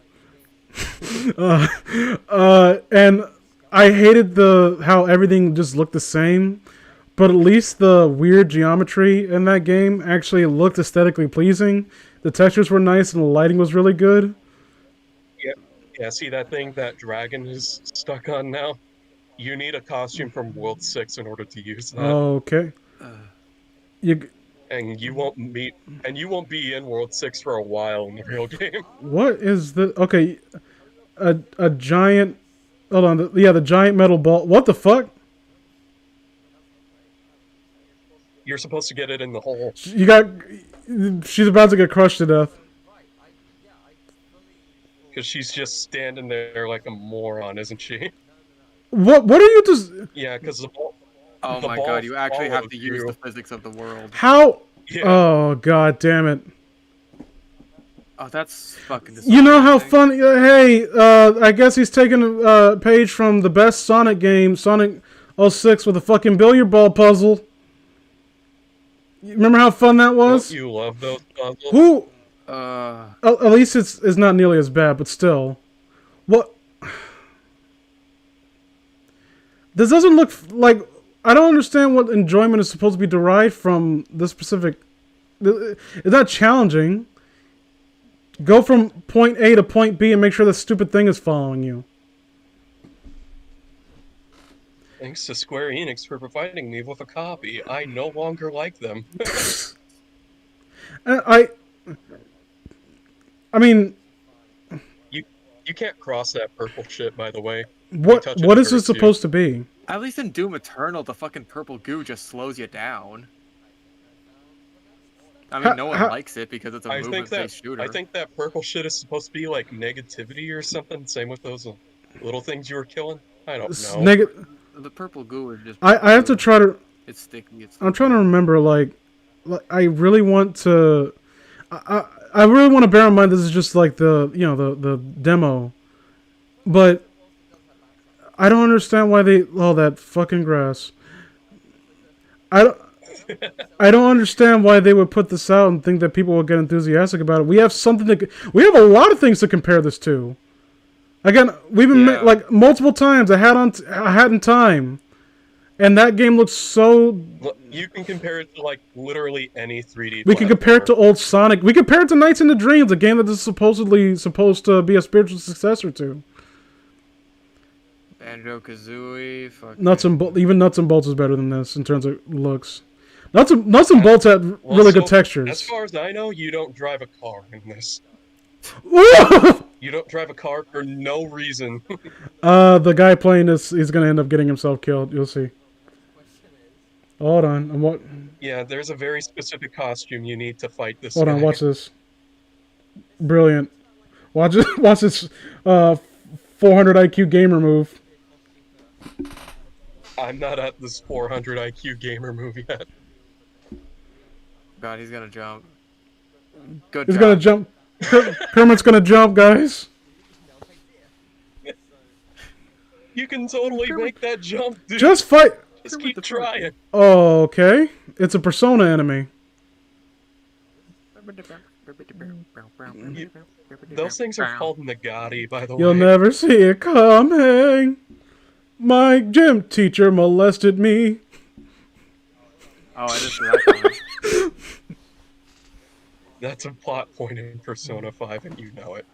And I hated how everything just looked the same. But at least the weird geometry in that game actually looked aesthetically pleasing. The textures were nice and the lighting was really good. Yeah, see that thing that dragon is stuck on now? You need a costume from World 6 in order to use that. Okay. And you won't be in World 6 for a while in the real game. What is the... Okay. A giant... Hold on. The giant metal ball. What the fuck? You're supposed to get it in the hole. She's about to get crushed to death. Because she's just standing there like a moron, isn't she? What are you just... Yeah, because the ball... Oh my god, you actually have to use the physics of the world. How? Yeah. Oh, god damn it. Oh, that's fucking You know how funny... hey, I guess he's taking a page from the best Sonic game, Sonic 06, with a fucking billiard ball puzzle. You remember how fun that was? Don't you love those puzzles? Who... At least it's not nearly as bad, but still. What? This doesn't look like... I don't understand what enjoyment is supposed to be derived from this specific... It's not challenging. Go from point A to point B and make sure the stupid thing is following you. Thanks to Square Enix for providing me with a copy. I no longer like them. I mean... You can't cross that purple shit, by the way. What is this supposed to be? At least in Doom Eternal, the fucking purple goo just slows you down. I mean, no one likes it because it's a movement-based shooter. I think that purple shit is supposed to be like negativity or something. Same with those little things you were killing. I don't know. The purple goo is just... I have to try to... It's sticky. I'm trying to remember, like I really want to... I really want to bear in mind this is just like the demo, but I don't understand why they... Oh, that fucking grass. I don't understand why they would put this out and think that people will get enthusiastic about it. We have we have a lot of things to compare this to. Again, we've been like multiple times. I had in time, and that game looks so... You can compare it to like literally any 3D. We can compare it to old Sonic. We compare it to Nights into Dreams, a game that is supposedly supposed to be a spiritual successor to. Banjo-Kazooie. Even Nuts and Bolts is better than this in terms of looks. Nuts and Bolts had really good textures. As far as I know, you don't drive a car in this. You don't drive a car for no reason. The guy playing this, he's gonna end up getting himself killed. You'll see. Hold on. Yeah, there's a very specific costume you need to fight this. Hold on, watch this. Brilliant. Watch this 400 IQ gamer move. I'm not at this 400 IQ gamer move yet. God, he's gonna jump. He's gonna jump. Kermit's gonna jump, guys. You can totally make that jump, dude. Just fight. Just keep trying. Oh, okay. It's a Persona enemy. Those things are called Nagati, by the way. You'll never see it coming. My gym teacher molested me. Oh, I just see that coming. That's a plot point in Persona 5, and you know it.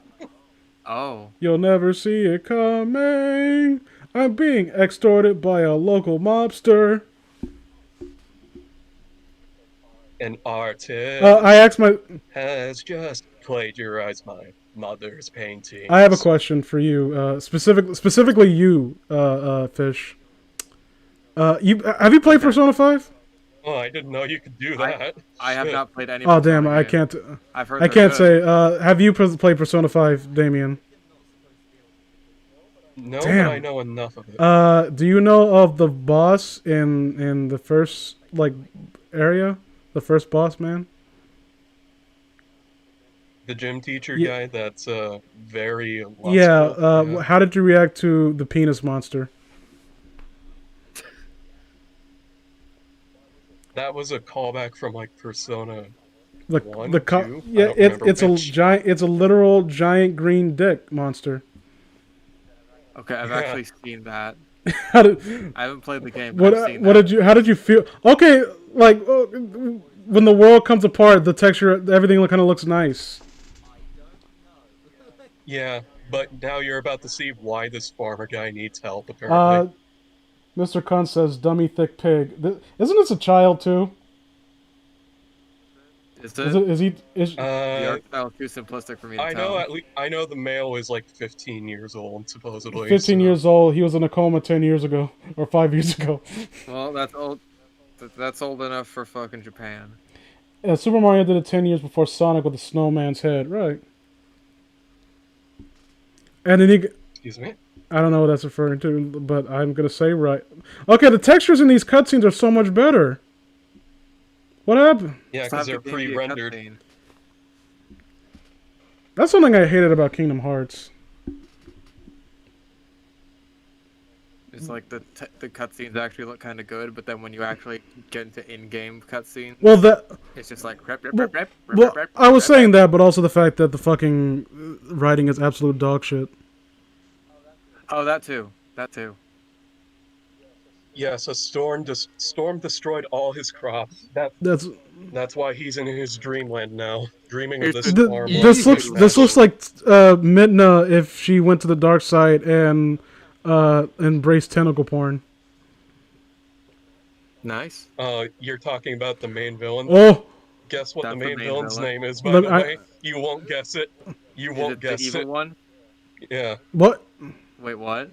Oh. You'll never see it coming. I'm being extorted by a local mobster. An artist I asked has just plagiarized my mother's painting. I have a question for you, specifically you, Fish. Have you played Persona 5? Oh, I didn't know you could do that. I have not played any. Oh damn! I can't. I've heard. I can't say. Have you played Persona 5, Damien? No, damn. but I know enough of it. Do you know of the boss in the first area? The first boss man? The gym teacher guy that's very... How did you react to the penis monster? That was a callback from Persona 1, 2? Yeah, it's a literal giant green dick monster. Okay, I've actually seen that. I haven't played the game. How did you feel? Okay, when the world comes apart, the texture, everything kind of looks nice. Yeah, but now you're about to see why this farmer guy needs help, apparently. Mr. Kuhn says, dummy thick pig. Isn't this a child, too? Is it? The art style is too simplistic for me to tell. I know the male is 15 years old, supposedly. 15 years old. He was in a coma 10 years ago. Or 5 years ago. Well, that's old. That's old enough for fucking Japan. Yeah, Super Mario did it 10 years before Sonic with the snowman's head. Right. And then Excuse me? I don't know what that's referring to, but I'm going to say right. Okay, the textures in these cutscenes are so much better. What happened? Yeah, because they're pre-rendered. That's something I hated about Kingdom Hearts. It's like the cutscenes actually look kind of good, but then when you actually get into in-game cutscenes, it's just like... I was saying that, but also the fact that the fucking writing is absolute dog shit. Oh, that too. That too. Yes, a storm destroyed all his crops. That's That's why he's in his dreamland now, dreaming of It's this an farm. this life. looks like Midna if she went to the dark side and embraced tentacle porn. Nice. You're talking about the main villain. Oh, Guess what That's the the main main villain's villain. name is, by Look, the way? You won't guess it. You Is won't it the guess evil it. one? Yeah. what? Wait, what?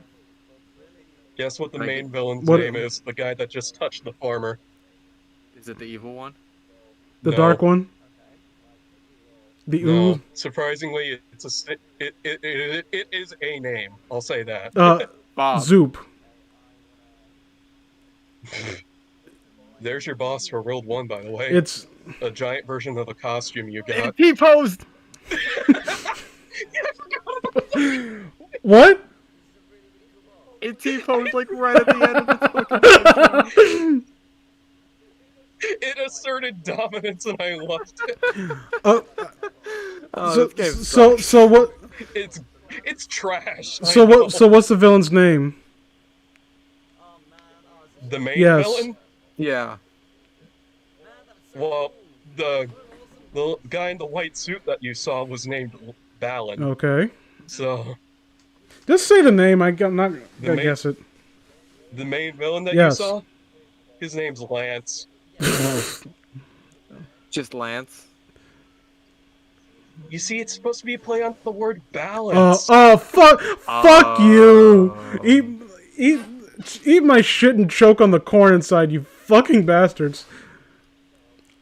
Guess what the Like- main villain's What- name is? The guy that just touched the farmer. Is it the evil one? The No. dark one? The No. ooze? Surprisingly, it is a name. I'll say that. Bob. Zoop. There's your boss for World 1, by the way. It's a giant version of a costume you got. He posed. what? It T-posed like right at the end of its fucking. It asserted dominance, and I loved it. Oh, this game So what? It's trash. So I know. what? So what's the villain's name? The main Yes. villain? Yeah. Well, the guy in the white suit that you saw was named Balin. Okay. So Just say the name. I'm not The gonna main- guess it. the main villain that Yes. you saw, his name's Lance. Just Lance. You see, it's supposed to be a play on the word balance. Fuck you! Eat my shit and choke on the corn inside, you fucking bastards.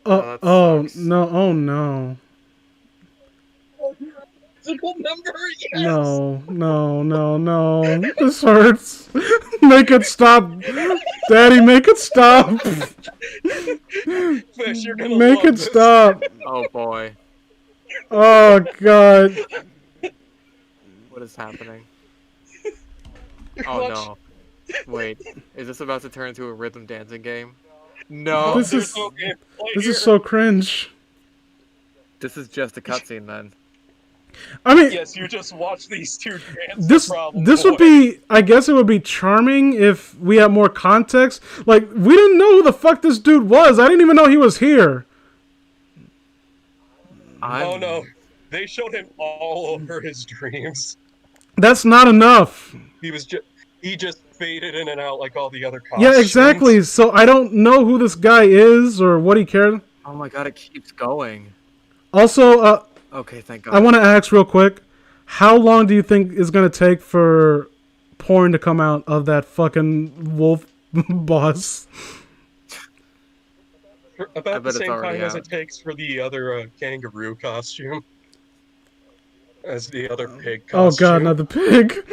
that Oh sucks. no! Oh no! Physical number, yes. No! This hurts. Make it stop, Daddy. Make it stop. Fish, you're gonna Make love it this. stop. Oh boy. Oh god. What is happening? You're Oh watch- no. Wait. Is this about to turn into a rhythm dancing game? No. This There's is- no gameplay This here. is so cringe. This is just a cutscene then. I mean, Yes, you just watch these two dance. this would be, I guess it would be charming if we had more context. Like, we didn't know who the fuck this dude was. I didn't even know he was here. Oh no, they showed him all over his dreams. That's not enough. He just faded in and out like all the other costumes. Yeah, exactly. So I don't know who this guy is or what he cared. Oh my god, it keeps going. Also, Okay, thank god. I want to ask real quick, how long do you think it's going to take for porn to come out of that fucking wolf boss? About bet the it's same already time as out. it takes for the other kangaroo costume. As the other pig costume. Oh god, not the pig.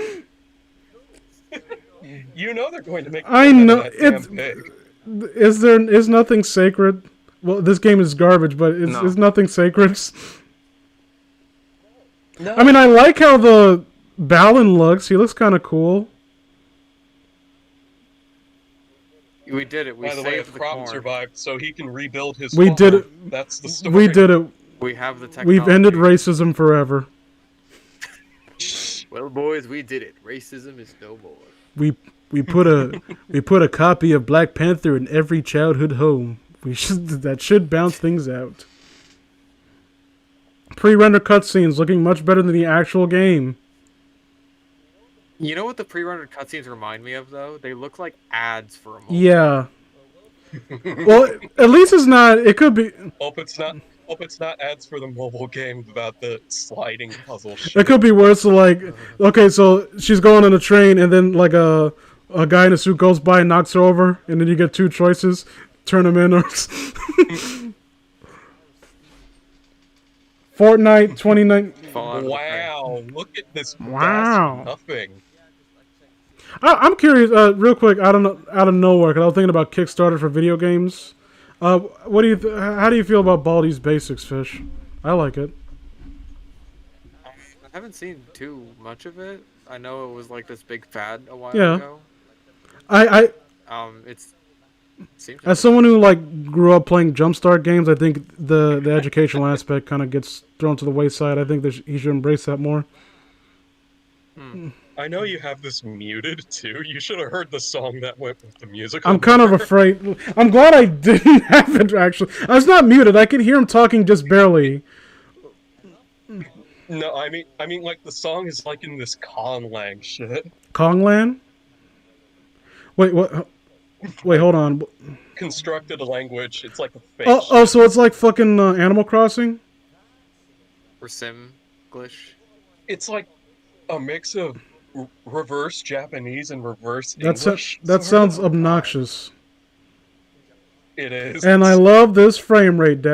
You know they're going to make I fun of know, that damn it's- pig. Is nothing sacred? Well, this game is garbage, but No. is nothing sacred? No, I mean, I like how the Balin looks. He looks kind of cool. We did it. We by the way, saved the the crop corn. survived, so he can rebuild his We farm. did it. That's the story. We did it. We have the technology. We've ended racism forever. Well, boys, we did it. Racism is no more. We put a copy of Black Panther in every childhood home. That should bounce things out. Pre-render cutscenes looking much better than the actual game. You know what the pre-rendered cutscenes remind me of, though? They look like ads for a moment. Yeah. Well, at least it's not. It could be. Hope it's not ads for the mobile game about the sliding puzzle It shit. could be worse. So like, okay, so she's going on a train, and then like a guy in a suit goes by and knocks her over, and then you get two choices: turn him in or. Fortnite 29. Fall out of the frame. Wow, look at this Wow. vast nothing. I'm curious, real quick, out of nowhere, because I was thinking about Kickstarter for video games. What do you? How do you feel about Baldi's Basics, Fish? I like it. I haven't seen too much of it. I know it was like this big fad a while Yeah. ago. It's seems As someone who like grew up playing Jumpstart games, I think the educational aspect kind of gets thrown to the wayside. I think that he should embrace that more. I know you have this muted too. You should have heard the song that went with the music. I'm kind of afraid. I'm glad I didn't have it, actually. I was not muted. I can hear him talking just barely. No, I mean, like, the song is, like, in this Conlang shit. Konglan? Wait, what? Wait, hold on. Constructed a language. It's like a fake Oh, so it's like fucking Animal Crossing? Or Simglish. It's like a mix of reverse Japanese and reverse English. That sounds obnoxious. It is. And I love this frame rate,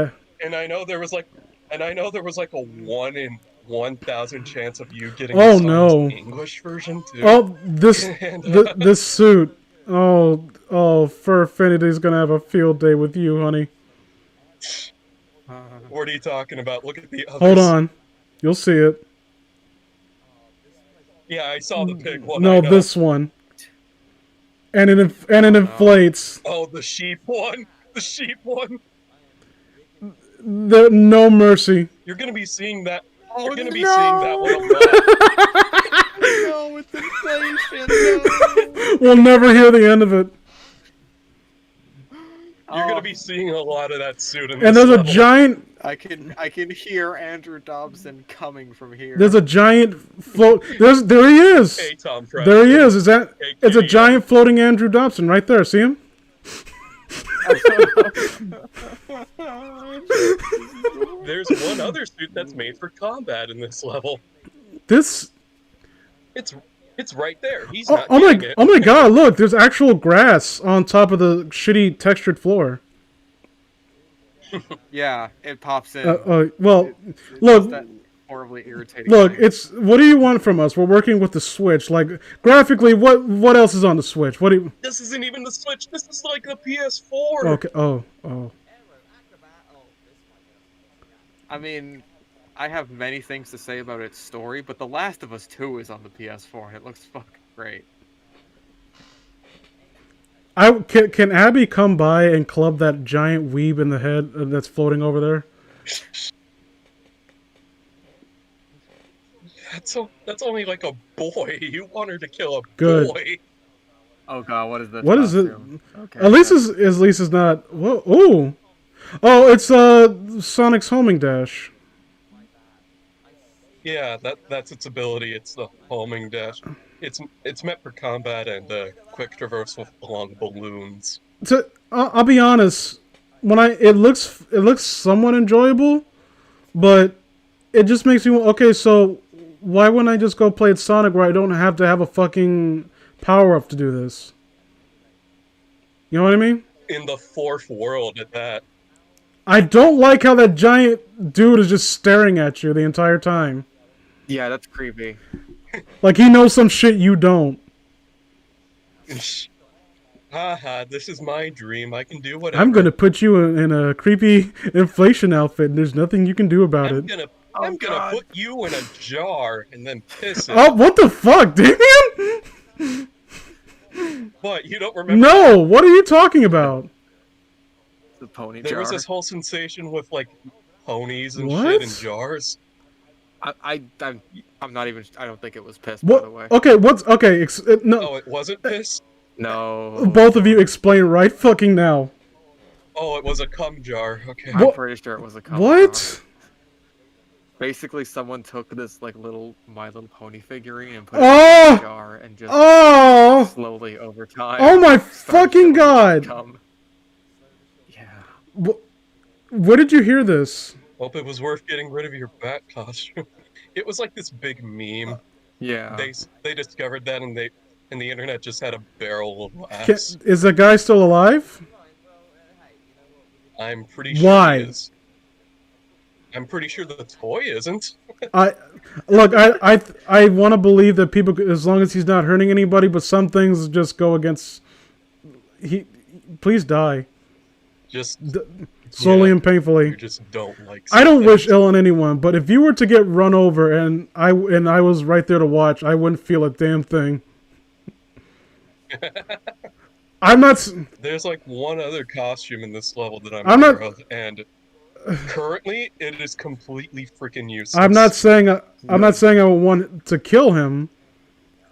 And I know there was like a 1 in 1,000 chance of you getting Oh, the no. English version too. Oh, this And, this suit. Oh, Furfinity's gonna have a field day with you, honey. What are you talking about? Look at the others. Hold on. You'll see it. Yeah, I saw the pig one. No, this one. And it inflates. Oh, the sheep one. The sheep one. No mercy. You're gonna be seeing that. Oh, You're gonna be seeing that one a lot. No, it's inflation. No. We'll never hear the end of it. You're gonna be seeing a lot of that suit in And this there's a level. giant. I can hear Andrew Dobson coming from here. There's a giant float. There he is. Hey, Tom Fred. There he is. It's a Kitty. giant floating Andrew Dobson right there. See him? There's one other suit that's made for combat in this level. This. It's right there. He's not Oh getting it. my God! Look, there's actual grass on top of the shitty textured floor. Yeah, it pops in. Well, It's look. just that horribly irritating. Look, thing. it's what do you want from us? We're working with the Switch. Like graphically, what else is on the Switch? What do you? This isn't even the Switch. This is like the PS4. Okay. Oh. I mean, I have many things to say about its story, but The Last of Us 2 is on the PS4 and it looks fucking great. Can Abby come by and club that giant weeb in the head that's floating over there? That's only like a boy. You want her to kill a Good. boy. Oh god, what is this? What is it? costume? Okay. At least is not. Whoa, ooh. Oh, it's Sonic's homing dash. Yeah, that's its ability. It's the homing dash. It's meant for combat and quick traversal along balloons. I'll be honest. It looks somewhat enjoyable, but it just makes me okay. So why wouldn't I just go play at Sonic where I don't have to have a fucking power up to do this? You know what I mean? In the fourth world at that. I don't like how that giant dude is just staring at you the entire time. Yeah, that's creepy. Like he knows some shit you don't. Haha, this is my dream. I can do whatever. I'm gonna put you in a creepy inflation outfit, and there's nothing you can do about it. I'm gonna put you in a jar and then piss it. Oh, what the fuck, Damien? What, you don't remember? No, what are you talking about? The pony There jar. was this whole sensation with like ponies and What? shit in jars. I'm not even. I don't think it was piss. By the way. What? Okay? No, Oh, it wasn't piss? No. both of you explain right fucking now. Oh, it was a cum jar. Okay. I'm What? pretty sure it was a cum What? jar. Basically, someone took this like little My Little Pony figurine and put it in a jar and just Oh! slowly over time. Oh my started fucking filling god! cum. Yeah. Where did you hear this? Hope it was worth getting rid of your bat costume. It was like this big meme. Yeah. They discovered that and the internet just had a barrel of laughs. Is the guy still alive? I'm pretty sure Why? he is. I'm pretty sure the toy isn't. I want to believe that people, as long as he's not hurting anybody, but some things just go against. Please die. Just Slowly yeah, and painfully. You just don't like. I don't something. wish ill on anyone, but if you were to get run over and I was right there to watch, I wouldn't feel a damn thing. I'm not. There's like one other costume in this level that I'm not- aware of, and currently it is completely freaking useless. I'm not saying I would want to kill him.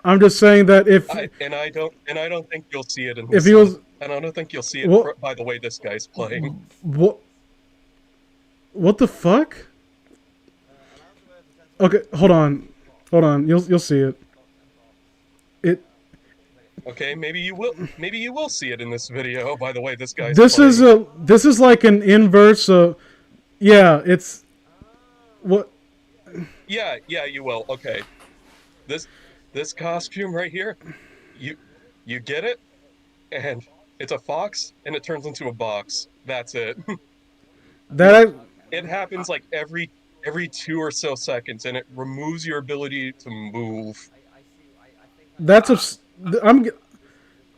I'm just saying that if I don't think you'll see it in if this he was one. And I don't think you'll see it Well- by the way this guy's playing. what the fuck? Okay, hold on. You'll see it. Okay, maybe you will see it in this video by the way this guy's This playing. is like an inverse of, yeah, it's what. Yeah, you will. Okay. This costume right here, you get it, and it's a fox, and it turns into a box. That's it. It happens like every 2 or so seconds, and it removes your ability to move. That's I'm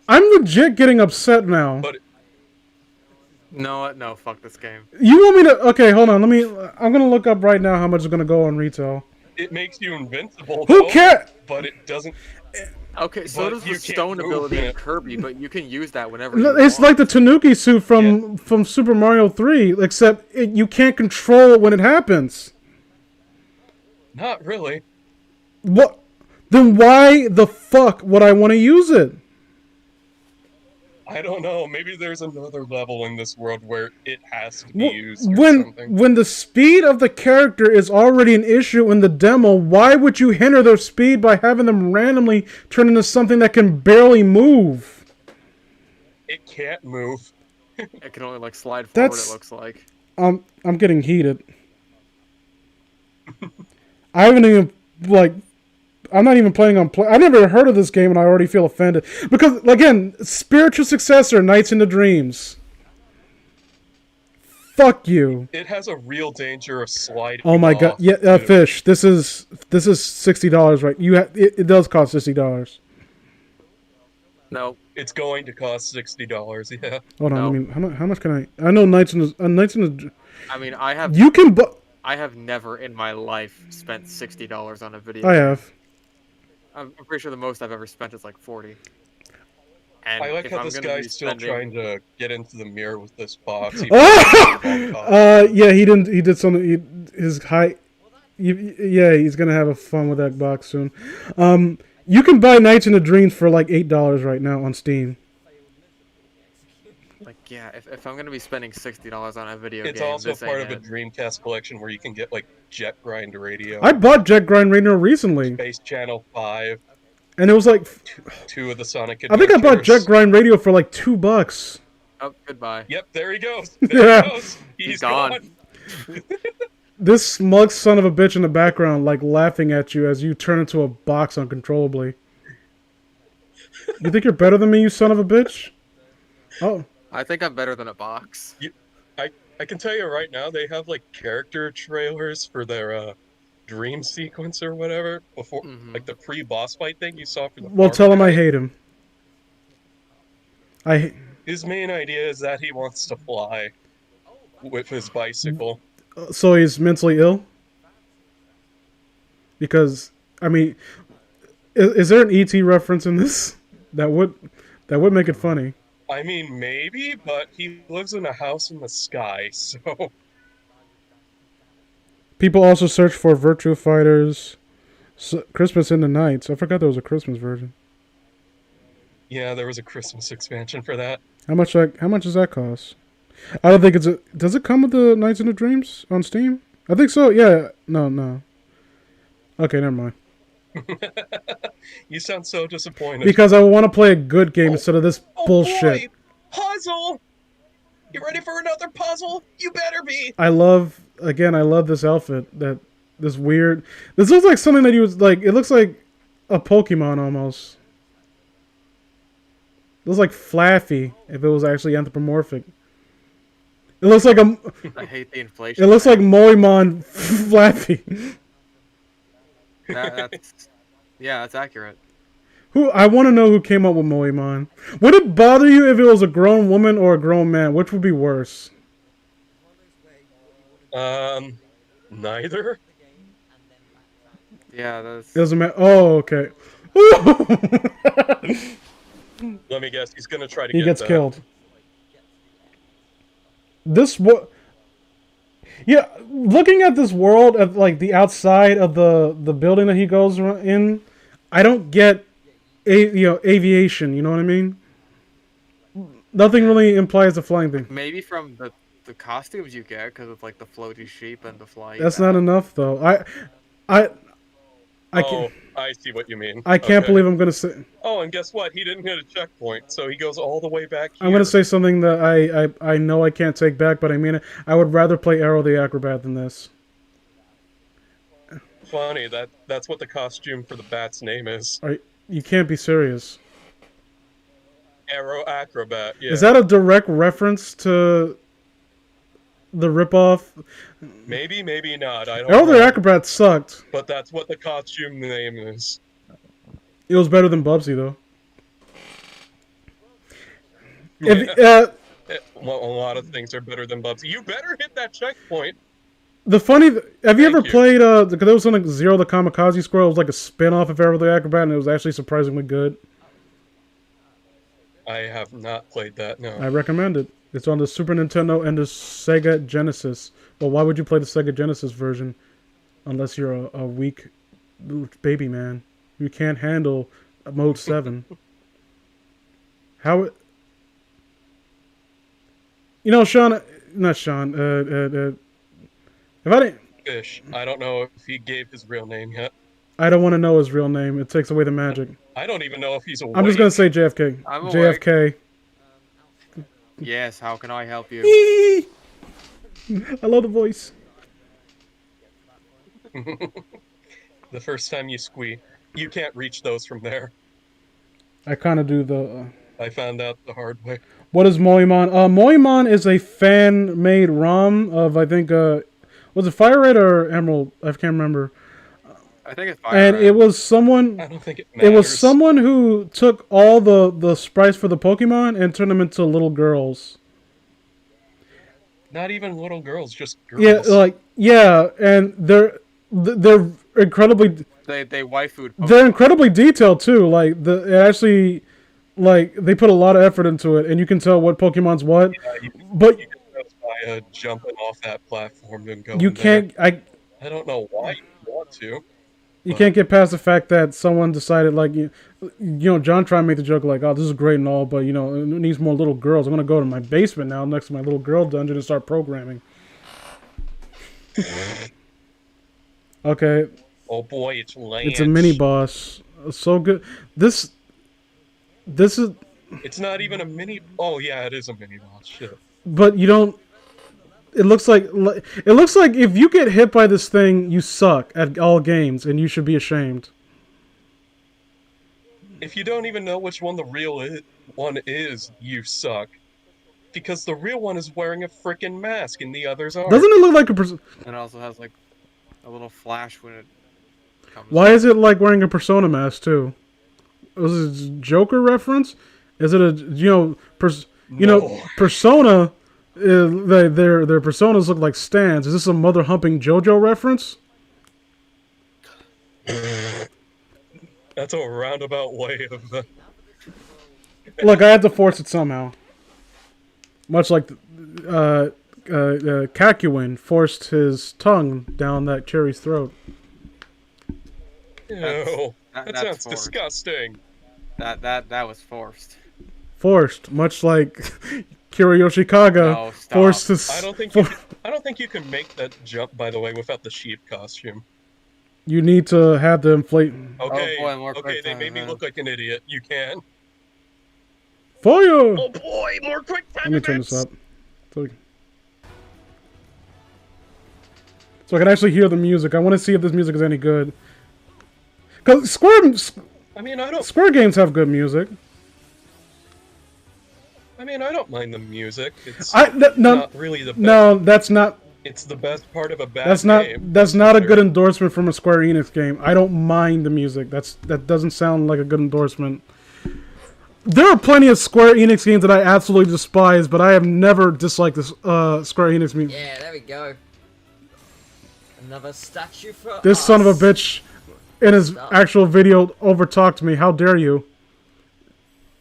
legit getting upset now. But No, fuck this game. You want me to? Okay, hold on. I'm gonna look up right now how much it's gonna go on retail. it makes you invincible. Who though, cares? But it doesn't. Okay, so But does you the can't stone move ability in it. Kirby, but you can use that whenever you It's want. like the Tanuki suit from Super Mario 3, except you can't control it when it happens. Not really. What? Then why the fuck would I want to use it? I don't know. Maybe there's another level in this world where it has to be used or When something. the speed of the character is already an issue in the demo, why would you hinder their speed by having them randomly turn into something that can barely move? It can't move. It can only like slide forward. That's- It looks like. I'm getting heated. I haven't even I'm not even planning on I never heard of this game and I already feel offended because again, spiritual successor, Nights into Dreams. Fuck you. It has a real danger of sliding. Oh my god. off, Yeah, too. Fish. This is $60, right? It does cost $60. No. It's going to cost $60. Yeah. Hold on. No. I mean, how much can I know Nights in the I mean, I have You can I have never in my life spent $60 on a video. I have. I'm pretty sure the most I've ever spent is like 40. And I like if how I'm this gonna be guy's still spending- trying to get into the mirror with this box. He Yeah, he did something. His height. Yeah, he's gonna have a fun with that box soon. You can buy Nights into Dreams for like $8 right now on Steam. Like, yeah, if I'm gonna be spending $60 on a video It's game, also this part ain't of a it. Dreamcast collection where you can get like Jet Grind Radio, I bought Jet Grind Radio recently, Space Channel 5, and it was like 2 of the Sonic I think I bought Adventures. Jet Grind Radio for like $2. Oh, goodbye. Yep, there he goes. There Yeah. he goes. He's gone. This smug son of a bitch in the background, like laughing at you as you turn into a box uncontrollably. You think you're better than me, you son of a bitch? Oh. I think I'm better than a box. I can tell you right now, they have like character trailers for their dream sequence or whatever before, like the pre-boss fight thing you saw for the. Well, farmer tell him I guy. hate him. His main idea is that he wants to fly with his bicycle. So he's mentally ill? Because, I mean, is there an ET reference in this? That would make it funny. I mean, maybe, but he lives in a house in the sky, so. People also search for Virtua Fighters Christmas in the Nights. I forgot there was a Christmas version. Yeah, there was a Christmas expansion for that. How much does that cost? I don't think does it come with the Nights in the Dreams on Steam? I think so. Yeah. No. Okay, never mind. You sound so disappointed. Because I want to play a good game instead of this bullshit. Boy, puzzle! You ready for another puzzle? You better be! I love this outfit. This looks like something that you was like. It looks like a Pokemon almost. It looks like Flaffy if it was actually anthropomorphic. It looks like I hate the inflation. It looks like Moimon Flaffy. That's accurate. I want to know who came up with Moimon. Would it bother you if it was a grown woman or a grown man? Which would be worse? Neither. Yeah, that's. It doesn't matter. Oh, okay. Let me guess, he's gonna try to He get gets that. killed. This what? Yeah, looking at this world at like the outside of the building that he goes in, I don't get aviation. You know what I mean? Nothing really implies a flying thing. Maybe from the costumes you get, because of like the floaty sheep and the flying. That's bat. not enough, though. I Oh, I see what you mean. I can't Okay. believe I'm gonna say. Oh, and guess what? He didn't hit a checkpoint, so he goes all the way back here. I'm gonna say something that I know I can't take back, but I mean it. I would rather play Arrow the Acrobat than this. Funny, that's what the costume for the bat's name is. You can't be serious. Arrow Acrobat, yeah. Is that a direct reference to the ripoff? Maybe, maybe not. I don't Arrow know. the Acrobat sucked. But that's what the costume name is. It was better than Bubsy though. Yeah. Well, a lot of things are better than Bubsy. You better hit that checkpoint. Have you ever you. played because there was something like Zero the Kamikaze Squirrel? It was like a spin-off of Arrow the Acrobat, and it was actually surprisingly good. I have not played that, no. I recommend it. It's on the Super Nintendo and the Sega Genesis. Well, why would you play the Sega Genesis version unless you're a weak baby man? You can't handle Mode 7. How... You know, Sean... Not Sean. If I didn't... Fish. I don't know if he gave his real name yet. I don't want to know his real name. It takes away the magic. I don't even know if he's awake. I'm just going to say JFK. I'm JFK. Yes, how can I help you? I love the voice. The first time you squeak, you can't reach those from there. I kind of do the... I found out the hard way. What is Moimon? Moimon is a fan-made ROM of, I think, was it Fire Red or Emerald? I can't remember. I think it's Fire And Red. it was someone... I don't think it matters. It was someone who took all the sprites for the Pokemon and turned them into little girls. Not even little girls, just girls. Yeah, and they're incredibly... They waifued Pokemon. They're incredibly detailed, too. Like, it actually... Like, they put a lot of effort into it, and you can tell what Pokemon's what. Yeah, but you can tell by jumping off that platform and going you can't... there. I don't know why you want to. You can't get past the fact that someone decided, like, John tried to make the joke, like, oh, this is great and all, but, it needs more little girls. I'm going to go to my basement now next to my little girl dungeon and start programming. Okay. Oh boy, it's Lance. It's a mini-boss. So good. This is... It's not even a mini... Oh, yeah, it is a mini-boss. Shit. But you don't... It looks like if you get hit by this thing, you suck at all games, and you should be ashamed. If you don't even know which one the real one is, you suck. Because the real one is wearing a frickin' mask, and the others aren't. Doesn't it look like And it also has, like, a little flash when it comes Why is it like wearing a Persona mask, too? Is it a Joker reference? Is it a, Persona... their personas look like stands. Is this a mother humping JoJo reference? That's a roundabout way of... Look, I had to force it somehow. Much like Kakuin forced his tongue down that cherry's throat. Ew, that that's sounds forced. disgusting. That was forced. Forced, much like Kiriyoshi Kaga No, stop. forced his... I don't think you can make that jump, by the way, without the sheep costume. You need to have the inflate... Okay, boy, more okay, quick they time made me event. look like an idiot. You can. Fire! Oh boy, more quick time Let me turn this events! up. So I can actually hear the music. I want to see if this music is any good. Because I mean, I don't Square games have good music. I don't mind the music. It's No, not really the best. no, that's not... It's the best part of a bad That's not game. that's not a good endorsement from a Square Enix game. I don't mind the music. That doesn't sound like a good endorsement. There are plenty of Square Enix games that I absolutely despise, but I have never disliked this Square Enix music. Yeah, there we go. Another statue for This us. son of a bitch in his actual video overtalked me. How dare you?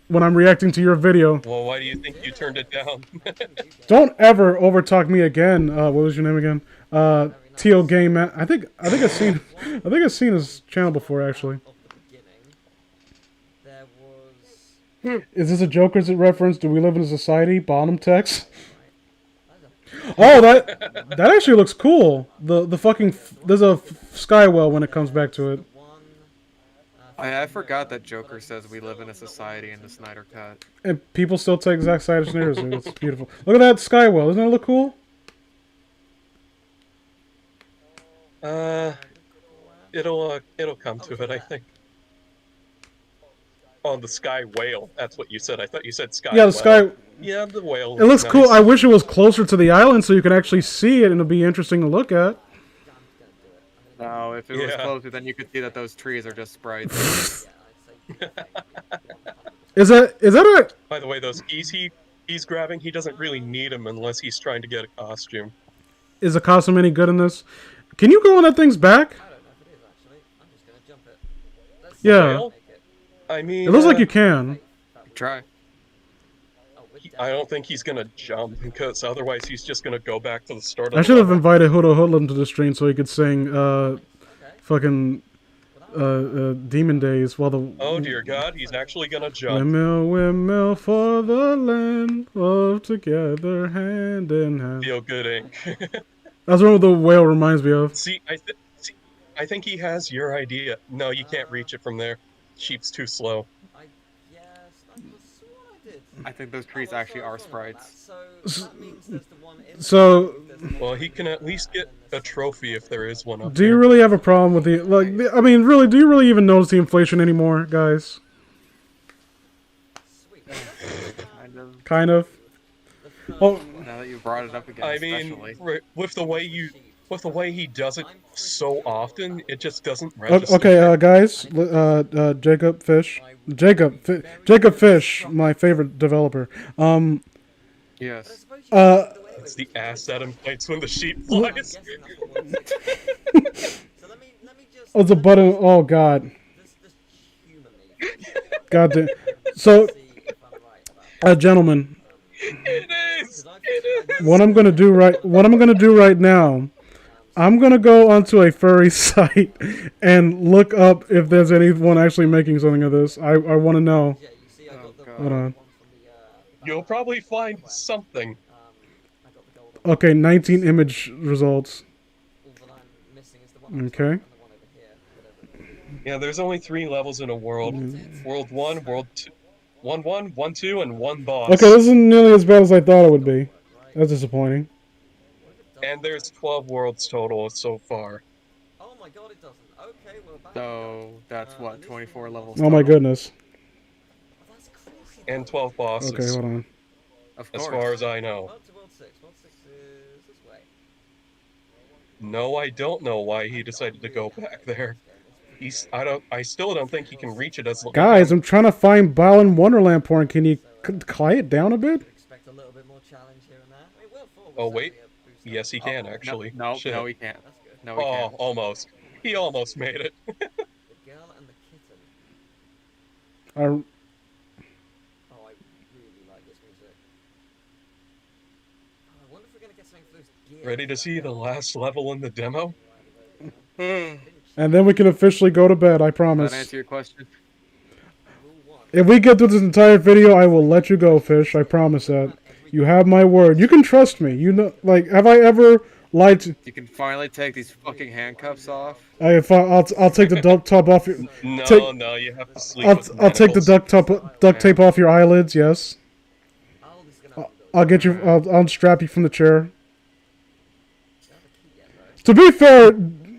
When I'm reacting to your video. Well, why do you think you turned it down? Don't ever overtalk me again. What was your name again? Teo Game Man. I think I've seen his channel before actually. There Is this a Joker's reference? Do we live in a society? Bottom text. Oh, that actually looks cool. The fucking there's a skywell when it comes back to it. I forgot that Joker says we live in a society in the Snyder Cut. And people still take Zack Snyder's narrative. It's beautiful. Look at that skywell. Doesn't that look cool? It'll come to it, I think. Oh, the sky whale. That's what you said. I thought you said sky. Yeah, the sky. Yeah, the whale. It looks nice. cool. I wish it was closer to the island so you could actually see it and it'd be interesting to look at. No, if it was closer, then you could see that those trees are just sprites. Is that a? By the way, those keys he's grabbing, he doesn't really need them unless he's trying to get a costume. Is the costume any good in this? Can you go on that thing's back? I don't know if it is actually. I'm just gonna jump it. Let's Yeah. make it. I mean, It looks like you can. Try. Oh, I don't think he's gonna jump because otherwise he's just gonna go back to the start. Of I the should have level. invited Hudo Hoodlum to the stream so he could sing fucking Demon Days while the Oh dear God, he's actually gonna jump. windmill for the land of together hand in hand. Feel good ink. That's what the whale reminds me of. See, I think he has your idea. No, you can't reach it from there. Sheep's too slow. Yes, I sworn I did. I think those trees actually are sprites. So that means there's the one in So, Well, he can at least get a trophy if there is one up do you there. really have a problem with the I mean, really? Do you really even notice the inflation anymore, guys? Sweet. Kind of. The third Oh, one. Now that you brought it up again, I mean, especially. with the way he does it so often, it just doesn't register. okay, guys. Jacob Fish. Jacob Fish, my favorite developer. Yes. It's the ass that inflates when the sheep flies. So let me just. Oh, the button. Oh, God. This humanly. God damn. So, See if I'm right about gentlemen, It is. because It is. what I'm gonna do right now, I'm gonna go onto a furry site and look up if there's anyone actually making something of this. I want to know. Yeah, you see, I got the God. Hold on. one from the. You'll probably find something. I got the golden one. Okay, 19 image results. All that I'm missing is the one. on top Okay. and the one over here. Whatever. Yeah, there's only 3 levels in a world. World 1, World 2, 1, 1, 2, and 1 boss. Okay, this isn't nearly as bad as I thought it would be. That's disappointing. And there's 12 worlds total so far. Oh my god, it doesn't. Okay, well back. So that's what, 24 levels. Oh my total? goodness. That's crazy. And 12 bosses. Okay, hold on. Of As course. far as I know. Up to World 6. World 6 is this way. No, I don't know why he decided to go back there. I still don't think he can reach it as Guys, I'm trying to find Balan Wonderland porn. Can you quiet down a bit? Expect a little bit more challenge here and there. I mean, World 4 was Oh, wait. certainly a boost Yes, he up. can No, actually. No, Shit. no, he can't. That's good. No, he Oh, can't. almost. He almost made it. The girl and the kitten. I, Oh, I really like this music. Oh, I wonder if we're gonna get something for those gears. Ready to see the last level in the demo? and then we can officially go to bed, I Does that promise. answer your question? Rule 1. If we get through this entire video, I will let you go, Fish. I promise that. You have my word. You can trust me. You know, like, have I ever lied to... You can finally take these fucking handcuffs off. I'll take the duct tape off your... No, Take- no, you have to sleep I'll, with I'll take the manacles. duct tape off your eyelids, yes. Oh, this is gonna have I'll get you... I'll unstrap you from the chair. the key yet, though. To be fair...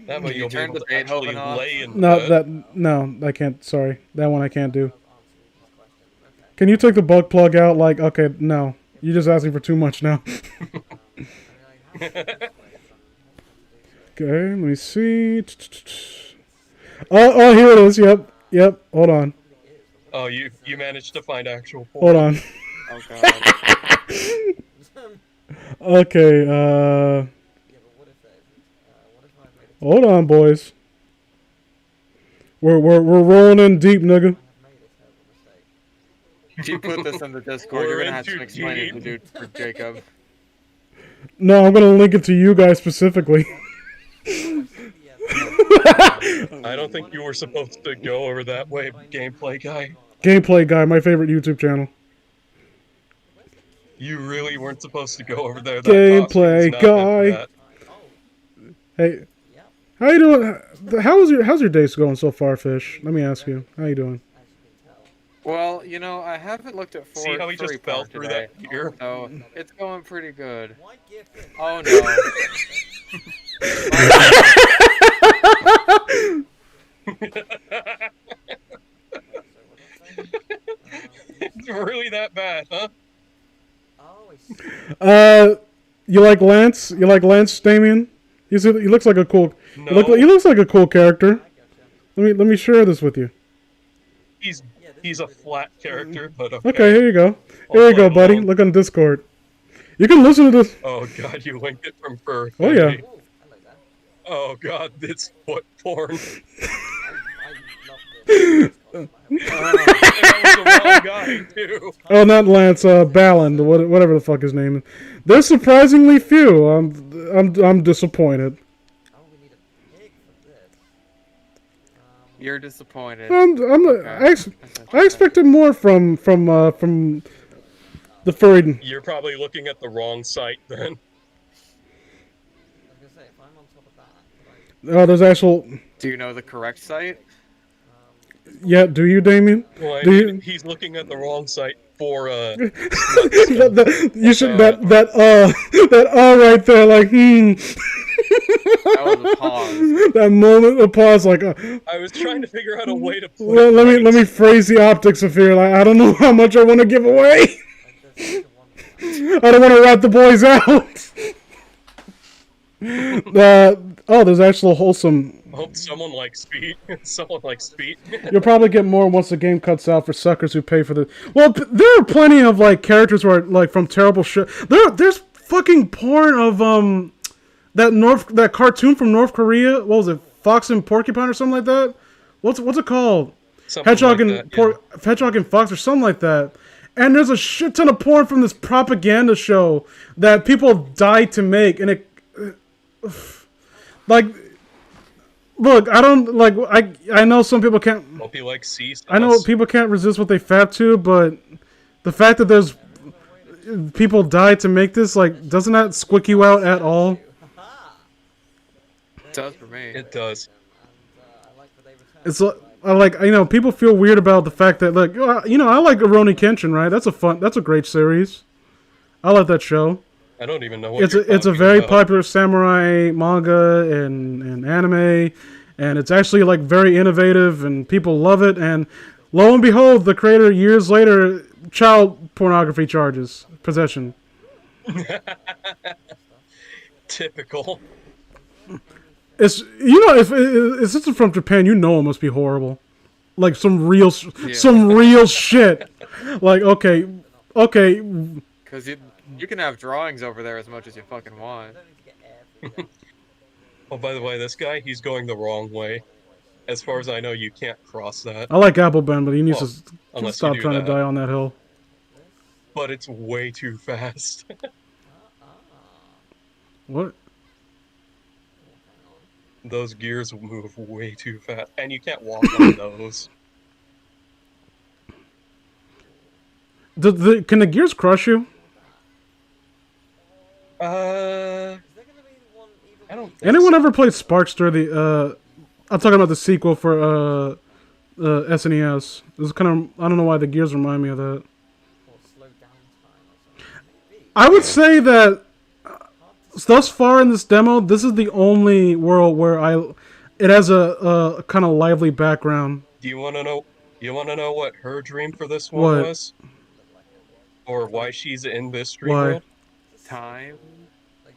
That way You you'll be turn able the to actually Beethoven off? lay in No, bed. no, I can't. Sorry. That one I can't do. Answering these questions. Okay. Can you take the bug plug out? Like, okay, no. You're just asking for too much now. I mean, I have seen this way from Okay, let me see. Oh, here it is. Yep. Hold on. Oh, you managed to find actual Hold on. Oh god. Okay, Yeah, but what if I've made it? hold on, boys. We're rolling in deep, nigga. I've made a terrible mistake. If you put this in the Discord, We're you're gonna in have to too explain it to deep. dude for Jacob. No, I'm gonna link it to you guys specifically. I don't think you were supposed to go over that way, gameplay guy. Gameplay Guy, my favorite YouTube channel. You really weren't supposed to go over there. That costume is Gameplay not meant for Guy. that. Hey, how you doing? How's your days going so far, Fish? Let me ask you. How you doing? Well, you know, I haven't looked at See how he just Furry fell Park through today, that gear? so it's going pretty good. Why give him? Oh no. It's really that bad, huh? Oh, You like Lance? You like Lance, Damien? He looks like a cool. No. He looks like a cool character. Let me share this with you. He's a flat character, but okay. Okay, here you go. I'll Here you play go, it buddy. alone. Look on Discord. You can listen to this. Oh god, you linked it from Fur. Oh yeah. I like that. Oh god, it's foot porn. I love That was the wrong guy, too. Oh, not Lance. Balland, whatever the fuck his name is. There's surprisingly few. I'm disappointed. Oh, we need a pig for this. You're disappointed. I expected more from the furry. You're probably looking at the wrong site then. I was gonna say, if I'm on top of that, like, Oh, there's actual. Do you know the correct site? Yeah, do you, Damien? Well, I Do mean, you? he's looking at the wrong site for You should that right there, like That was a pause. that moment of pause, like I was trying to figure out a way to put let it me phrase the optics of here. Like I don't know how much I want to give away. there's the one. I don't want to rat the boys out. There's actual wholesome. Hope someone likes speed. Someone likes speed. You'll probably get more once the game cuts out for suckers who pay for the. Well, there are plenty of like characters who are like from terrible shit. There's fucking porn of that cartoon from North Korea. What was it? Fox and Porcupine or something like that. What's it called? Something Hedgehog like and that, yeah. Hedgehog and Fox or something like that. And there's a shit ton of porn from this propaganda show that people died to make, and it like. Look, I don't like. I know some people can't. Hope you like sea sauce. I know people can't resist what they fap to, but the fact that there's people died to make this, like, doesn't that squick you out at all? It does for me. It does. I like that they return. It's like people feel weird about the fact that like I like Rurouni Kenshin, right? That's a great series. I like that show. I don't even know what It's you're a talking very about. popular samurai manga and anime, and it's actually like very innovative and people love it. And lo and behold, the creator years later child pornography charges, possession. Typical. It's if this is from Japan, it must be horrible, like some real shit. Like okay, Because you can have drawings over there as much as you fucking want. I don't need to get everywhere. Oh, by the way, this guy, he's going the wrong way. As far as I know, you can't cross that. I like Appleben, but he needs Well, to unless stop you do trying to that. die on that hill. But it's way too fast. What? Those gears move way too fast. And you can't walk on those. Can the gears crush you? Uh, Is there gonna be one even? I don't think Anyone so. ever played Sparkster? I'm talking about the sequel for SNES. This is kind of I don't know why the gears remind me of that. Or slow down time or something? Maybe. I would say that thus far in this demo, this is the only world where it has a kind of lively background. Do you want to know? You want to know what her dream for this one What? was? Or why she's in this dream Why? world? Time. Like,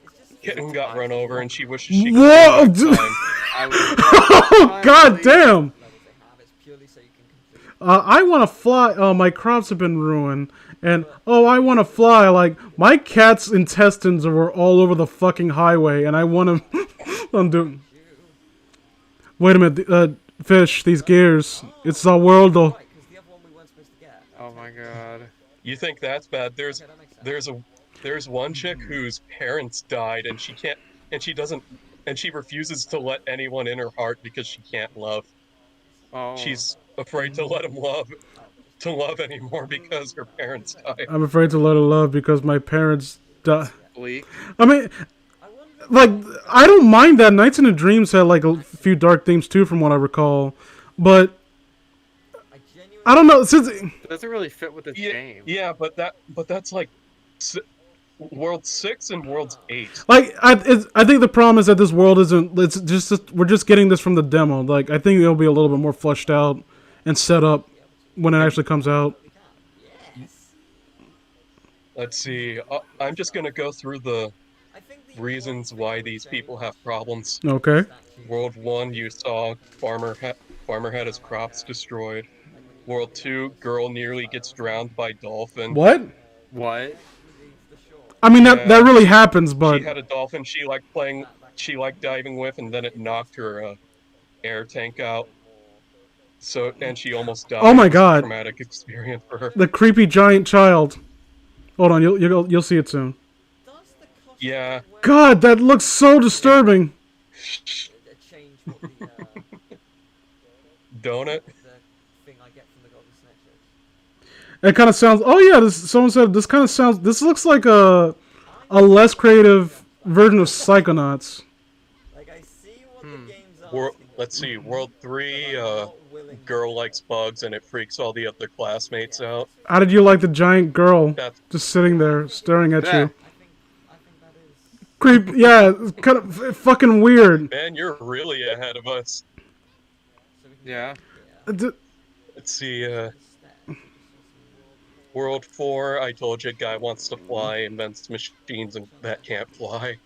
it's just. Kitten got run over and she wishes she could Whoa! go back time. I was Oh god damn! Levels they have, it's purely so you can complete. I want to fly. Oh, my crops have been ruined. And, I want to fly. Like, my cat's intestines were all over the fucking highway, and I want to undo. Wait a minute, Fish, these gears. It's a world, though. Right, because the other one we weren't supposed to get. Oh my god. You think that's bad? Okay, that makes sense. There's one chick whose parents died and she can't and she doesn't and she refuses to let anyone in her heart because she can't love. Oh. She's afraid to let him love anymore because her parents died. I'm afraid to let her love because my parents died. Bleak. I mean, I wonder. like, I don't mind that. Nights in the Dreams had like a few dark themes too, from what I recall. But I genuinely. I don't know since. It doesn't really fit with this game. Yeah, but that's like World 6 and World 8. Like I think the problem is that this world isn't. It's just we're just getting this from the demo. Like I think it'll be a little bit more fleshed out and set up when it actually comes out. Yes. Let's see. I'm just gonna go through the I think the reasons why these people have problems. Okay. World 1, you saw farmer had his crops destroyed. World 2, girl nearly gets drowned by dolphin. What? What? I mean Yeah. that really happens, but She had a dolphin she liked diving with, and then it knocked her air tank out. So, and she almost died. Oh my It was a God. traumatic experience for her. the creepy giant child. Hold on, you'll see it soon. Does the costume Yeah. wear God, that looks so disturbing. a change what the Don't it? the thing I get from the golden snitches? It kind of sounds. Oh yeah, someone said this kind of sounds. This looks like a less creative version of Psychonauts. Like I see what the game's Let's see. World 3, not willing. girl likes bugs and it freaks all the other classmates out. How did you like the giant girl That's just sitting there staring at Yeah. you? I think that is. Creep. Yeah, it's kind of fucking weird. man, you're really ahead of us. So we can Yeah. Let's see. World 4, I told you, guy wants to fly, invents machines that can't fly.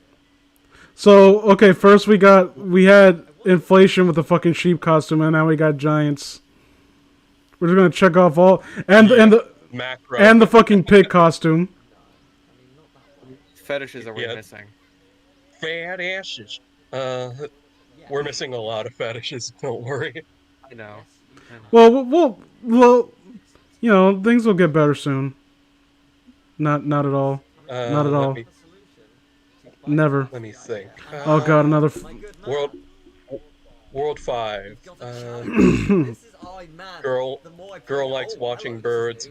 So okay, first we had inflation with the fucking sheep costume, and now we got giants. We're just gonna check off all and the Macro. and the fucking pig costume. Fetishes are we Yeah. missing? fat asses. We're missing a lot of fetishes. Don't worry. I know. Well, you know, things will get better soon. Not at all. Not at all. Never. Let me think. Oh god, another. World 5. Girl likes watching birds.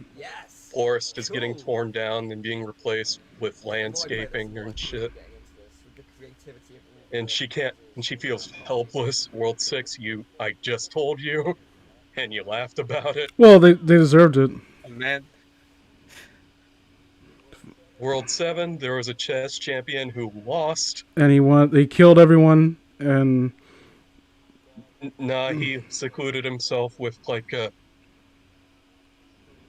Forest is getting torn down and being replaced with landscaping and shit. And she feels helpless. World 6, I just told you, and you laughed about it. Well, they deserved it. Man, World 7, there was a chess champion who lost. And he killed everyone, and Nah, he secluded himself with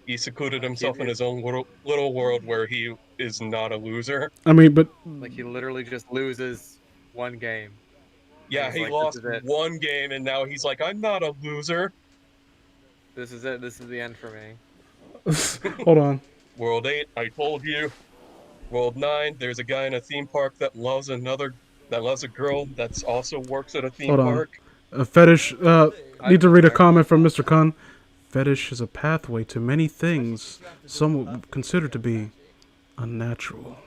he secluded himself in his own little world where he is not a loser. I mean, but like he literally just loses one game. Yeah, He's he like, lost "This is it. one game and now he's like, I'm not a loser. This is it. This is the end for me. hold on. World 8, I told you. World 9, there's a guy in a theme park that loves a girl that also works at a theme Hold on. park. A fetish. Need to read a comment from Mr. Kun. Fetish is a pathway to many things some would consider to be unnatural.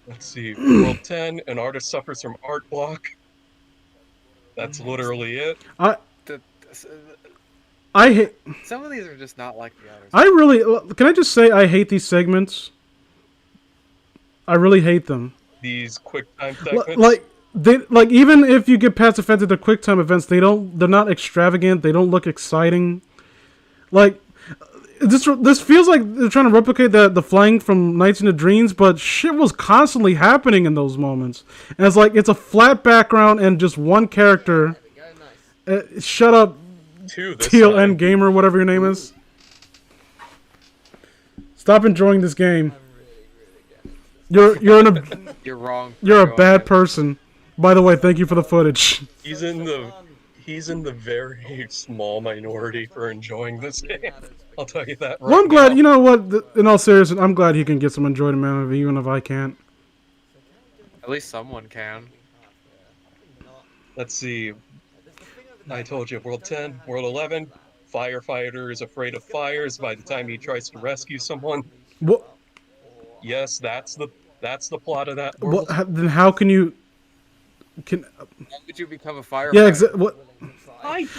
Let's see. World 10, an artist suffers from art block. That's literally it. I hate. Some of these are just not like the others. I really. Can I just say I hate these segments? I really hate them. These quick time segments. Like even if you get past the fact that they're quick time events, they're not extravagant. They don't look exciting. Like this feels like they're trying to replicate the flying from Nights into Dreams, but shit was constantly happening in those moments. And it's a flat background and just one character. Shut up, TLN Gamer, whatever your name is. Stop enjoying this game. You're You're wrong. You're a bad person. By the way, thank you for the footage. He's in the very small minority for enjoying this game. I'll tell you that. Right Well, I'm glad. now. You know what? In all seriousness, I'm glad he can get some enjoyment out of it, even if I can't. At least someone can. Let's see. I told you, World 10, World 11. Firefighter is afraid of fires by the time he tries to rescue someone. What? Yes, that's the plot of that world. Then how can you? can How would you become a firefighter? yeah, what?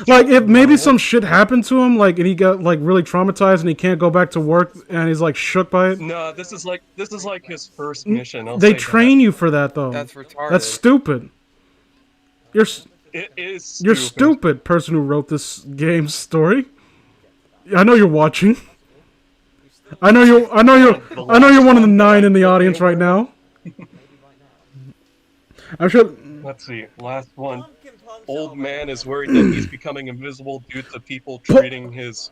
Like if maybe some shit happened to him, like and he got like really traumatized and he can't go back to work and he's like shook by it. No, this is like his first mission. I'll They say train you for that though. That's retarded. That's stupid. You're It is. you're stupid, person who wrote this game's story. I know you're watching. I know you're one of the 9 in the audience right now. I'm sure. Let's see. Last one. Old man is worried that he's becoming invisible due to people treating his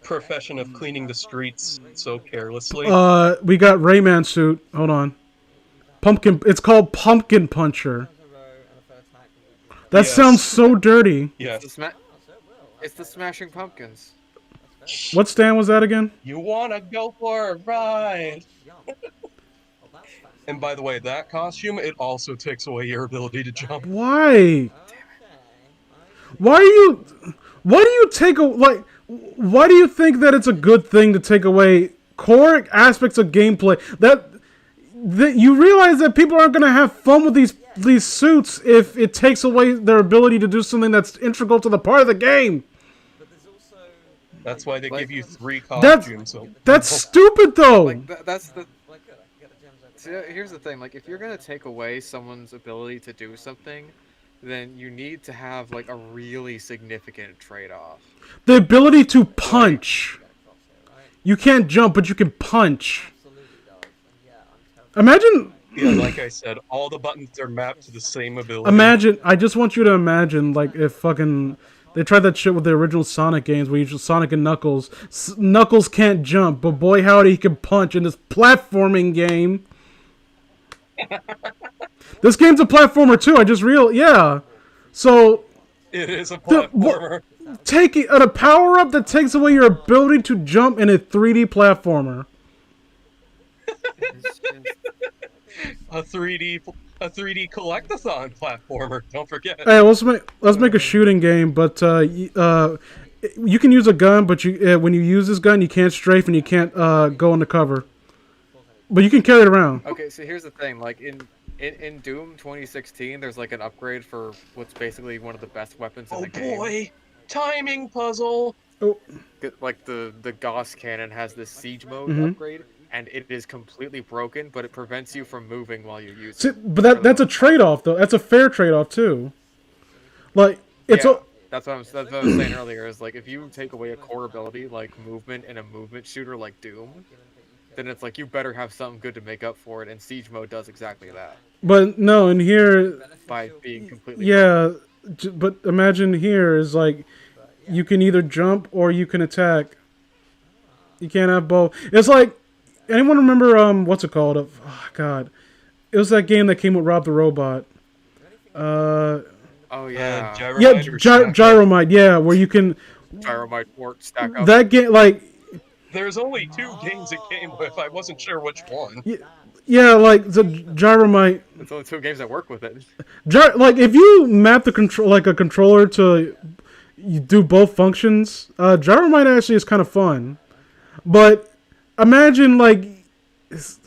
profession of cleaning the streets so carelessly. We got Rayman suit. Hold on. Pumpkin. It's called Pumpkin Puncher. That sounds so dirty. Yes. It's the Smashing Pumpkins. What stand was that again? You wanna go for a ride? And by the way, that costume, it also takes away your ability to jump. Why? Why do you take a like? Why do you think that it's a good thing to take away core aspects of gameplay? That you realize that people aren't going to have fun with these suits if it takes away their ability to do something that's integral to the part of the game. That's why they give you 3 costumes. That's stupid though. Like that's the. See, here's the thing. Like, if you're gonna take away someone's ability to do something, then you need to have like a really significant trade-off. The ability to punch. You can't jump, but you can punch. Imagine. Yeah, like I said, all the buttons are mapped to the same ability. Imagine. I just want you to imagine, like, if fucking they tried that shit with the original Sonic games, where you just Sonic and Knuckles. Knuckles can't jump, but boy howdy, he can punch in this platforming game. This game's a platformer too. I just yeah. So it is a platformer. Taking a power up that takes away your ability to jump in a 3D platformer. a 3D collectathon platformer. Don't forget. Hey, let's make a shooting game, but you can use a gun, but when you use this gun, you can't strafe and you can't go undercover. But you can carry it around. Okay, so here's the thing. Like in Doom 2016, there's like an upgrade for what's basically one of the best weapons in the game. Oh boy, timing puzzle. Oh. Like the Gauss cannon has this siege mode upgrade, and it is completely broken, but it prevents you from moving while you use it. But that's a trade-off though. That's a fair trade-off too. Like it's that's what I was saying earlier. Is like if you take away a core ability like movement in a movement shooter like Doom, then it's like you better have something good to make up for it, and siege mode does exactly that. But no, in here by being completely but imagine here is like you can either jump or you can attack. You can't have both. It's like anyone remember what's it called? Oh God, it was that game that came with Rob the Robot. Oh yeah. Gyromite. Yeah, where you can. Gyromite port stack up. That game, like. There's only 2 games it came with. I wasn't sure which one. Yeah, like the Gyromite. There's only 2 games that work with it. Like if you map the a controller to do both functions, Gyromite actually is kind of fun. But imagine like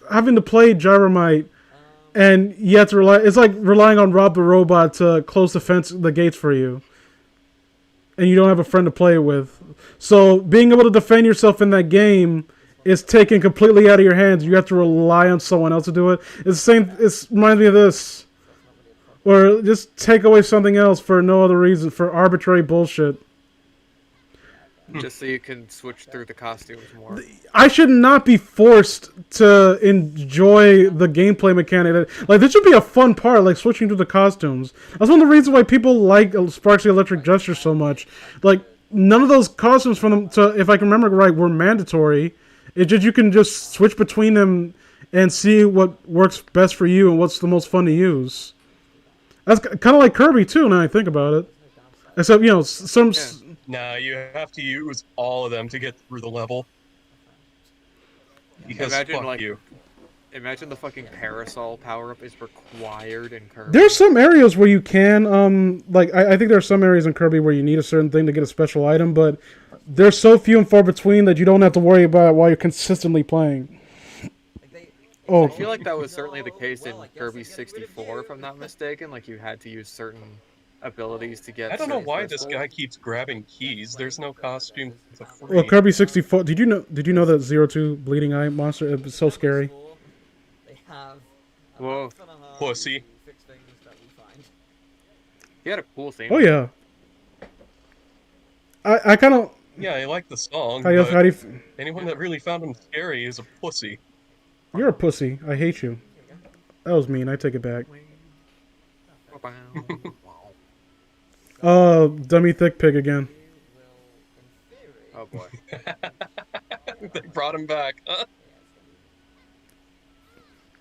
having to play Gyromite, and you have to rely. It's like relying on Rob the Robot to close the gates for you, and you don't have a friend to play it with. So being able to defend yourself in that game is taken completely out of your hands. You have to rely on someone else to do it. It's the same. It reminds me of this, or just take away something else for no other reason, for arbitrary bullshit. Just so you can switch through the costumes more. I should not be forced to enjoy the gameplay mechanic. Like, this should be a fun part, like switching through the costumes. That's one of the reasons why people like Sparks the Electric Jester so much. Like, none of those costumes from them, if I can remember right, were mandatory. It's just you can just switch between them and see what works best for you and what's the most fun to use. That's kind of like Kirby, too, now I think about it. Except, you know, some... Yeah. Nah, you have to use all of them to get through the level. Because imagine the fucking parasol power-up is required in Kirby. There's some areas where you can, like, I think there are some areas in Kirby where you need a certain thing to get a special item, but they're so few and far between that you don't have to worry about it while you're consistently playing. Oh, I feel like that was certainly the case in Kirby 64, if I'm not mistaken. Like you had to use certain abilities to get I don't know certain why this crystals. guy keeps grabbing keys. There's no costume for well, free. Kirby 64. Did you know that 02 bleeding eye monster? It was so scary. They have a Whoa. month and a half Pussy. to fix things that we find. He had a cool theme. Oh yeah. I kind of. Yeah, I like the song, How do but you? anyone that really found him scary is a pussy. You're a pussy. I hate you. That was mean. I take it back. Dummy thick pig again. Oh boy. They brought him back. And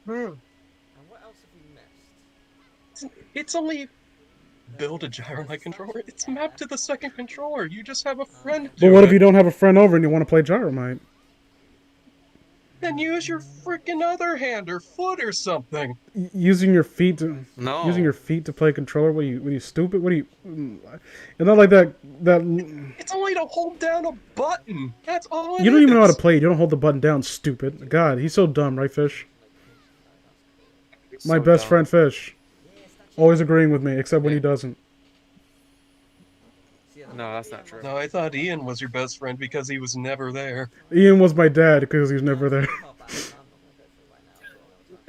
what else have we missed? It's only build a gyromite controller. It's mapped to the second controller. You just have a friend But do what it. if you don't have a friend over and you want to play Gyromite? Then use your freaking other hand or foot or something. Using your feet to No. using your feet to play controller? What are you stupid? What are you? It's not like that. It's only to hold down a button. That's all it You don't even know how to is. play. You don't hold the button down. Stupid. God, he's so dumb, right, Fish? My So best dumb. friend, Fish. Always agreeing with me, except when he doesn't. No, that's not true. No, I thought Ian was your best friend because he was never there. Ian was my dad because he's never there.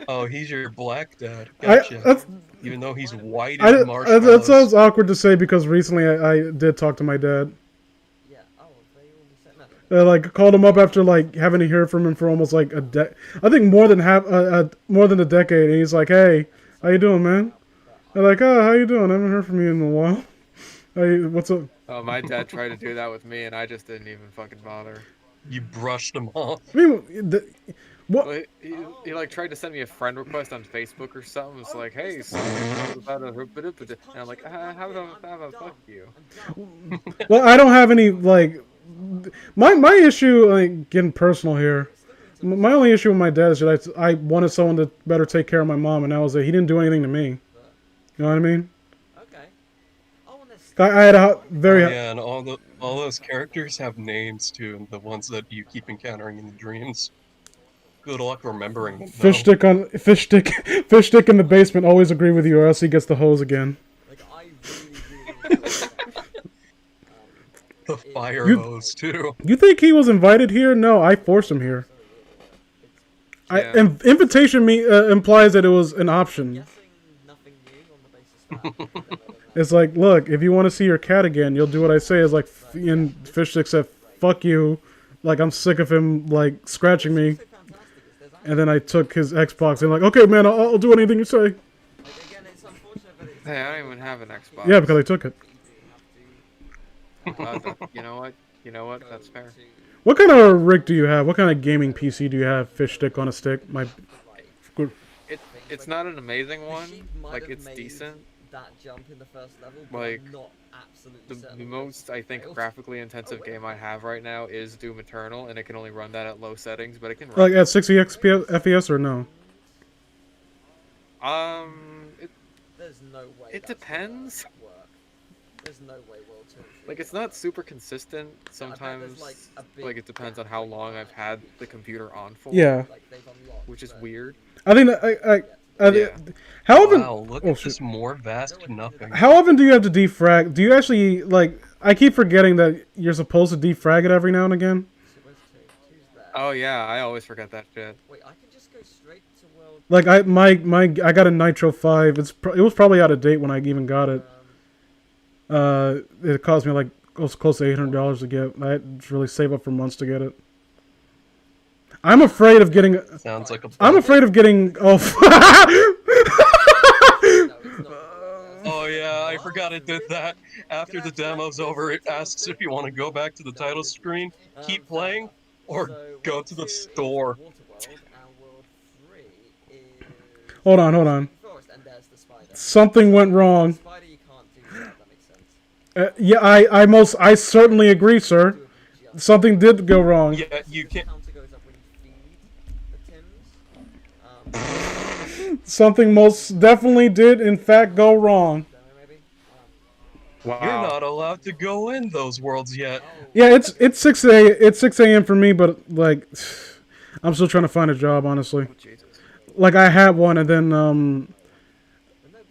Oh, he's your black dad. I, Gotcha. that's, Even though he's white I, as that marshmallows. sounds awkward to say because recently I did talk to my dad. Yeah. Oh, they already said no. Like called him up after like having to hear from him for almost like I think more than more than a decade, and he's like, "Hey, how you doing, man?" I'm like, "Oh, how you doing? I haven't heard from you in a while. Hey, what's up?" Oh, my dad tried to do that with me, and I just didn't even fucking bother. You brushed him off. I mean, what? Well, he like tried to send me a friend request on Facebook or something. It's like, hey, something about a and I'm like, how about fuck you? Well, I don't have any like my issue. Like getting personal here. My only issue with my dad is that I wanted someone to better take care of my mom, and that was it. He didn't do anything to me. You know what I mean? Okay. Oh, and there's I had a very Yeah, and all those characters have names too, the ones that you keep encountering in the dreams. Good luck remembering them. fish stick in the basement. Always agree with you, or else he gets the hose again. like I really The fire You- hose too. You think he was invited here? No, I forced him here. Yeah. Invitation implies that it was an option. guessing nothing new on the basis that It's like, look, if you want to see your cat again, you'll do what I say. It's like, and Fishstick said, "Fuck you," like I'm sick of him like scratching me. so fantastic is there's And then I took his Xbox and like, okay, man, I'll do anything you say. like, again it's unfortunate but it's Hey, I don't even have an Xbox. Yeah, because I took it. You know what? That's fair. What kind of rig do you have? What kind of gaming PC do you have? Fishstick on a stick. It's not an amazing The one. sheep might Like have it's made decent. that jump in the first level, but Like, I'm not absolutely The certain most I think failed. graphically intensive game I have right now is Doom Eternal, and it can only run that at low settings, but it can run. Like at 60 FPS or no? There's no way It that's gonna depends. work. There's no way World Tour is Like it's gonna not super consistent. bet there's, Sometimes, like, a big like it depends on gap how right long now. I've had the computer on for. Yeah. like they've unlocked, Which is but weird. I think that Yeah. how often? Wow, look Oh, at shoot. this more vast nothing. How often do you have to defrag? Do you actually like? I keep forgetting that you're supposed to defrag it every now and again. So where's two? Two's there. Oh yeah, I always forget that shit. Wait, I can just go straight to World. Like I got a Nitro 5. It was probably out of date when I even got it. It cost me like close to $800 to get. I had to really save up for months to get it. I'm afraid of getting. Sounds like a. I'm afraid of getting. Oh. No, it's not. Oh yeah, I forgot it did that. After the demo's over, it asks if you want to go back to the title screen, keep playing, or So go World to the 2 is store. Waterworld, and World 3 is Hold on. Forest, and there's the spider. Something went wrong. Spider, you can't do that. That makes sense. Yeah, I certainly agree, sir. Do it just Something did go wrong. Yeah, you the can. counter goes up when you feed the Tims. Something most definitely did, in fact, go wrong. Demo maybe. Wow. You're not allowed to go in those worlds yet. Yeah, it's 6 a.m. for me, but like, I'm still trying to find a job, honestly. Oh, Jesus. like I had one, and then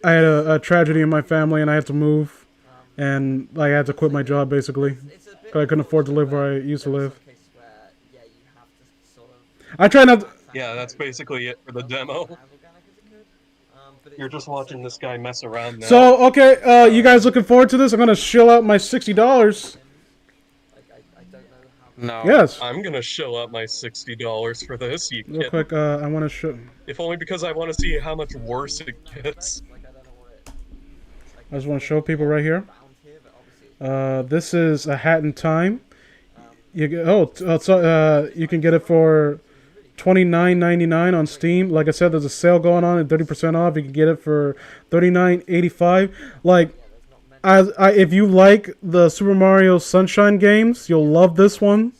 I had a tragedy in my family, and I had to move, and like, I had to quit my job basically. It's a bit 'Cause I couldn't more afford to live where where I used to there are live. some cases where, yeah, you have to sort of I try not. Yeah, that's basically it for the demo. as organic as it could. But it's You're just not watching this guy mess around now. So okay, you guys looking forward to this? I'm gonna shill out my $60. like I don't know how. No. Yes. I'm gonna shell out my $60 for this. You Real kidding? quick, I want to show. If only because I want to see how much worse it gets. Like I don't know what it. Like, I just want to show people right here. found here, but obviously This is a Hat in Time. You get, you can get it for $29.99 on Steam. Like I said, there's a sale going on at 30% off. You can get it for $39.85. Like, if you like the Super Mario Sunshine games, you'll love this one.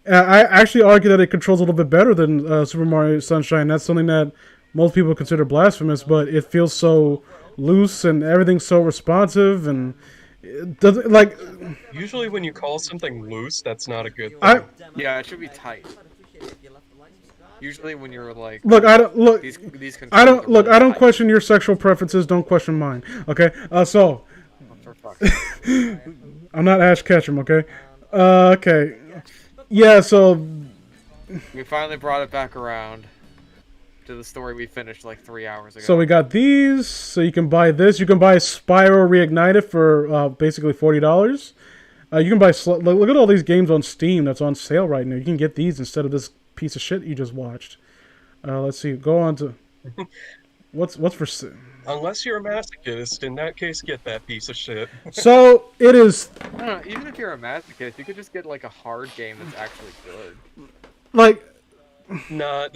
I actually argue that it controls a little bit better than Super Mario Sunshine. That's something that most people consider blasphemous, but it feels so loose and everything's so responsive, and it doesn't like. Usually when you call something loose, that's not a good thing. Yeah, it should be tight. Usually when you're like, Look, I don't look. these I don't controls are look. really I don't tight. question your sexual preferences. Don't question mine. Okay. So For fuck's sake. I'm not Ash Ketchum. Okay. Okay. Yeah. So We finally brought it back around to the story we finished like 3 hours ago. So we got these. So you can buy this. You can buy Spyro Reignited for basically $40. You can buy. Look at all these games on Steam that's on sale right now. You can get these instead of this piece of shit you just watched. Let's see. Go on to what's for. Unless you're a masochist, in that case, get that piece of shit. So it is I don't know, even if you're a masochist, you could just get like a hard game that's actually good. like. Nah,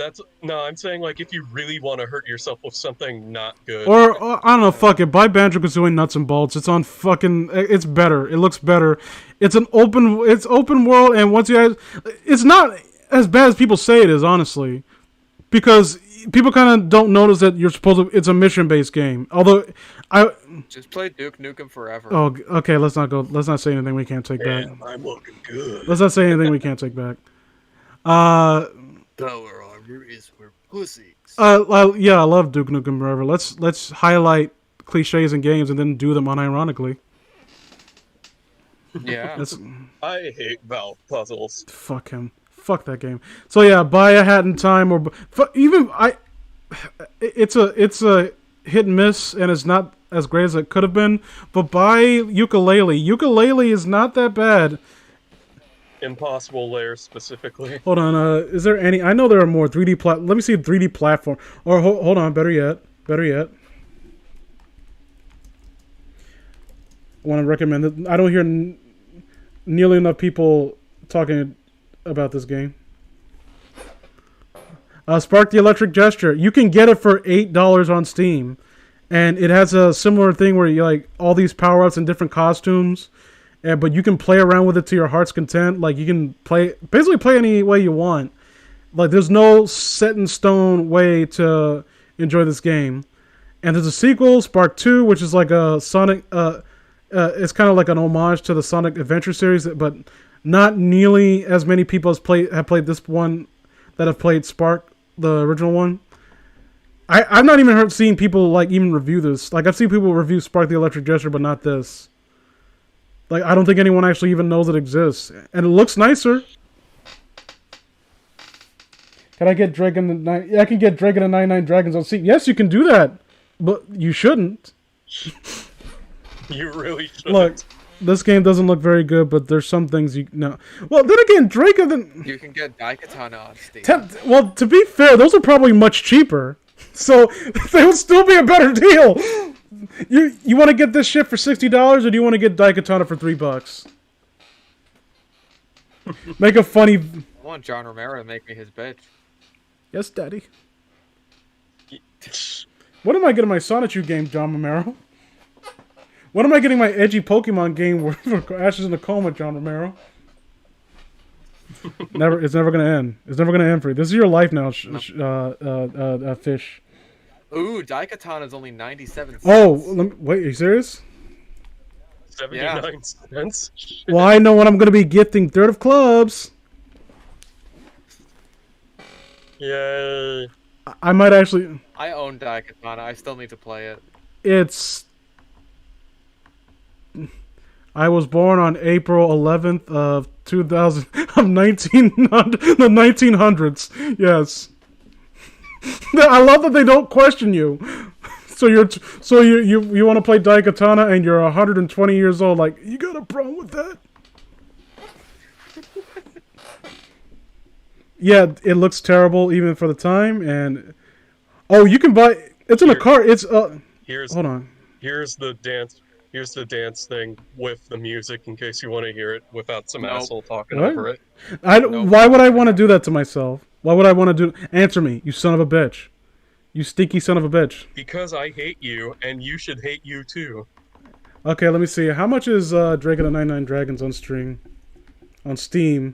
I'm saying like if you really want to hurt yourself with something not good. Or I don't know, fuck it. Buy Banjo-Kazooie Nuts and Bolts. It's on fucking. It's better. It looks better. It's open world, and once you guys, it's not as bad as people say it is, honestly, because people kind of don't notice that you're supposed to. It's a mission-based game. Although, Just play Duke Nukem Forever. Oh, okay. Let's not go. Let's not say anything we can't take back. Damn, I'm looking good. Let's not say anything we can't take back. Power armor is for pussies. Yeah, I love Duke Nukem Forever. Let's highlight cliches in games and then do them unironically. Yeah. That's I hate Valve puzzles. fuck him. Fuck that game. So yeah, buy a Hat in Time or even I. It's a hit and miss, and it's not as great as it could have been. But buy Ukulele. Ukulele is not that bad. Impossible Lair specifically. Hold on. Is there any? I know there are more 3D Let me see a 3D platform. Or hold on. Better yet. I want to recommend it. I don't hear nearly enough people talking about this game. Spark the Electric Gesture. You can get it for $8 on Steam, and it has a similar thing where you like all these power ups and different costumes. But you can play around with it to your heart's content. Like you can basically play any way you want. Like there's no set in stone way to enjoy this game. And there's a sequel, Spark 2, which is like a Sonic. It's kind of like an homage to the Sonic Adventure series, but not nearly as many people have played this one that have played Spark, the original one. I've not even seen people like even review this. Like I've seen people review Spark the Electric Gesture, but not this. Like, I don't think anyone actually even knows it exists. And it looks nicer. Can I get Dragon the 9? Yeah, I can get Dragon and 99 Dragons on Steam. Yes, you can do that. But you shouldn't. You really should. Look, this game doesn't look very good, but there's some things you know. Well, then again, Dragon the... You can get Daikatana on Steam. Well, to be fair, those are probably much cheaper. So, they would still be a better deal. You want to get this shit for $60, or do you want to get Daikatana for $3? Make a funny. I want John Romero to make me his bitch. Yes, Daddy. What am I getting my Sonichu game, John Romero? When am I getting my edgy Pokemon game where Ash is in a coma, John Romero? Never. It's never gonna end. It's never gonna end for you. This is your life now, Fish. Ooh, Daikatana is only 97 cents. Oh, wait. Are you serious? 79 cents. Well, I know what I'm gonna be gifting. Third of Clubs. Yay. I might actually. I own Daikatana. I still need to play it. It's. I was born on April 11th of 2000 of 1900 the 1900s. Yes. I love that they don't question you. So you want to play Daikatana and you're 120 years old. Like, you got a problem with that? Yeah, it looks terrible even for the time. And you can buy. It's in a cart. It's Here's hold on. here's the dance. Here's the dance thing with the music in case you want to hear it without some Nope. asshole talking What? over it. Nope. Why would I want to do that to myself? Why would I want to do? Answer me, you son of a bitch. You stinky son of a bitch. Because I hate you, and you should hate you too. Okay, let me see. How much is Drake of the 99 Dragons on stream? On Steam?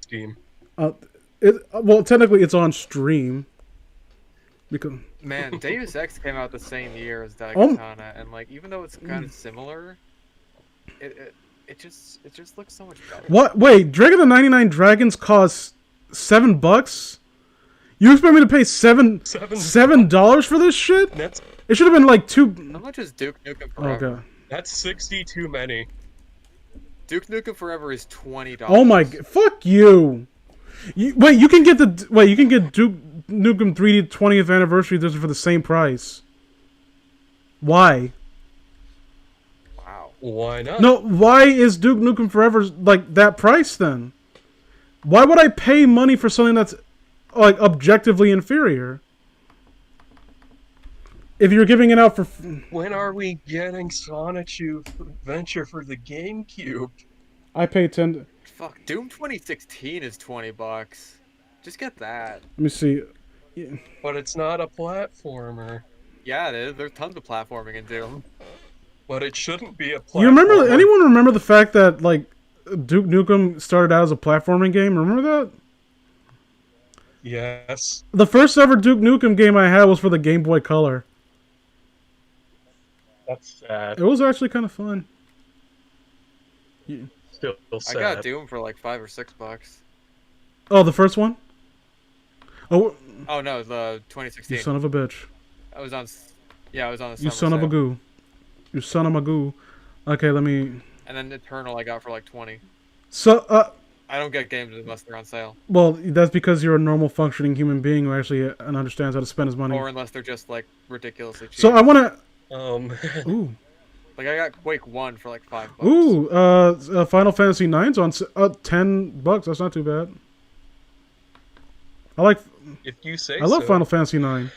Steam. Well, technically it's on stream. Because Man, Deus Ex came out the same year as Daikatana, and like even though it's kind of similar, it just looks so much better. what? Wait, Drake of the 99 Dragons costs $7? You expect me to pay $7 for this shit? That's It should have been like $2. How much is Duke Nukem Forever? Okay. that's 60 too many. Duke Nukem Forever is $20. Oh my! Fuck you! Wait, you can get Duke Nukem 3D 20th Anniversary Edition for the same price. Why? Wow. Why not? No, why is Duke Nukem Forever like that price then? Why would I pay money for something that's like objectively inferior? If you're giving it out for When are we getting Sonic Adventure for the GameCube? I pay 10. Fuck, Doom 2016 is $20. Just get that. Let me see. But it's not a platformer. Yeah, it is. There's tons of platforming in Doom. But it shouldn't be a platformer. You remember? Anyone remember the fact that like Duke Nukem started out as a platforming game? Remember that? Yes. The first ever Duke Nukem game I had was for the Game Boy Color. That's sad. It was actually kind of fun. Still sad. I got Doom for like $5 or $6. Oh, the first one? Oh, Oh no, the 2016. you son of a bitch. I was on. Yeah, I was on the. You summer son of a sale. goo. You son of a goo. Okay, let me... And then Eternal, I got for like 20. So, I don't get games unless they're on sale, well, that's because you're a normal functioning human being who actually understands how to spend his money. or unless they're just like ridiculously cheap. So I want Man. to... Ooh. Like I got Quake 1 for like $5. Ooh, Final Fantasy 9's on $10. That's not too bad. If you say I love so. Final Fantasy 9.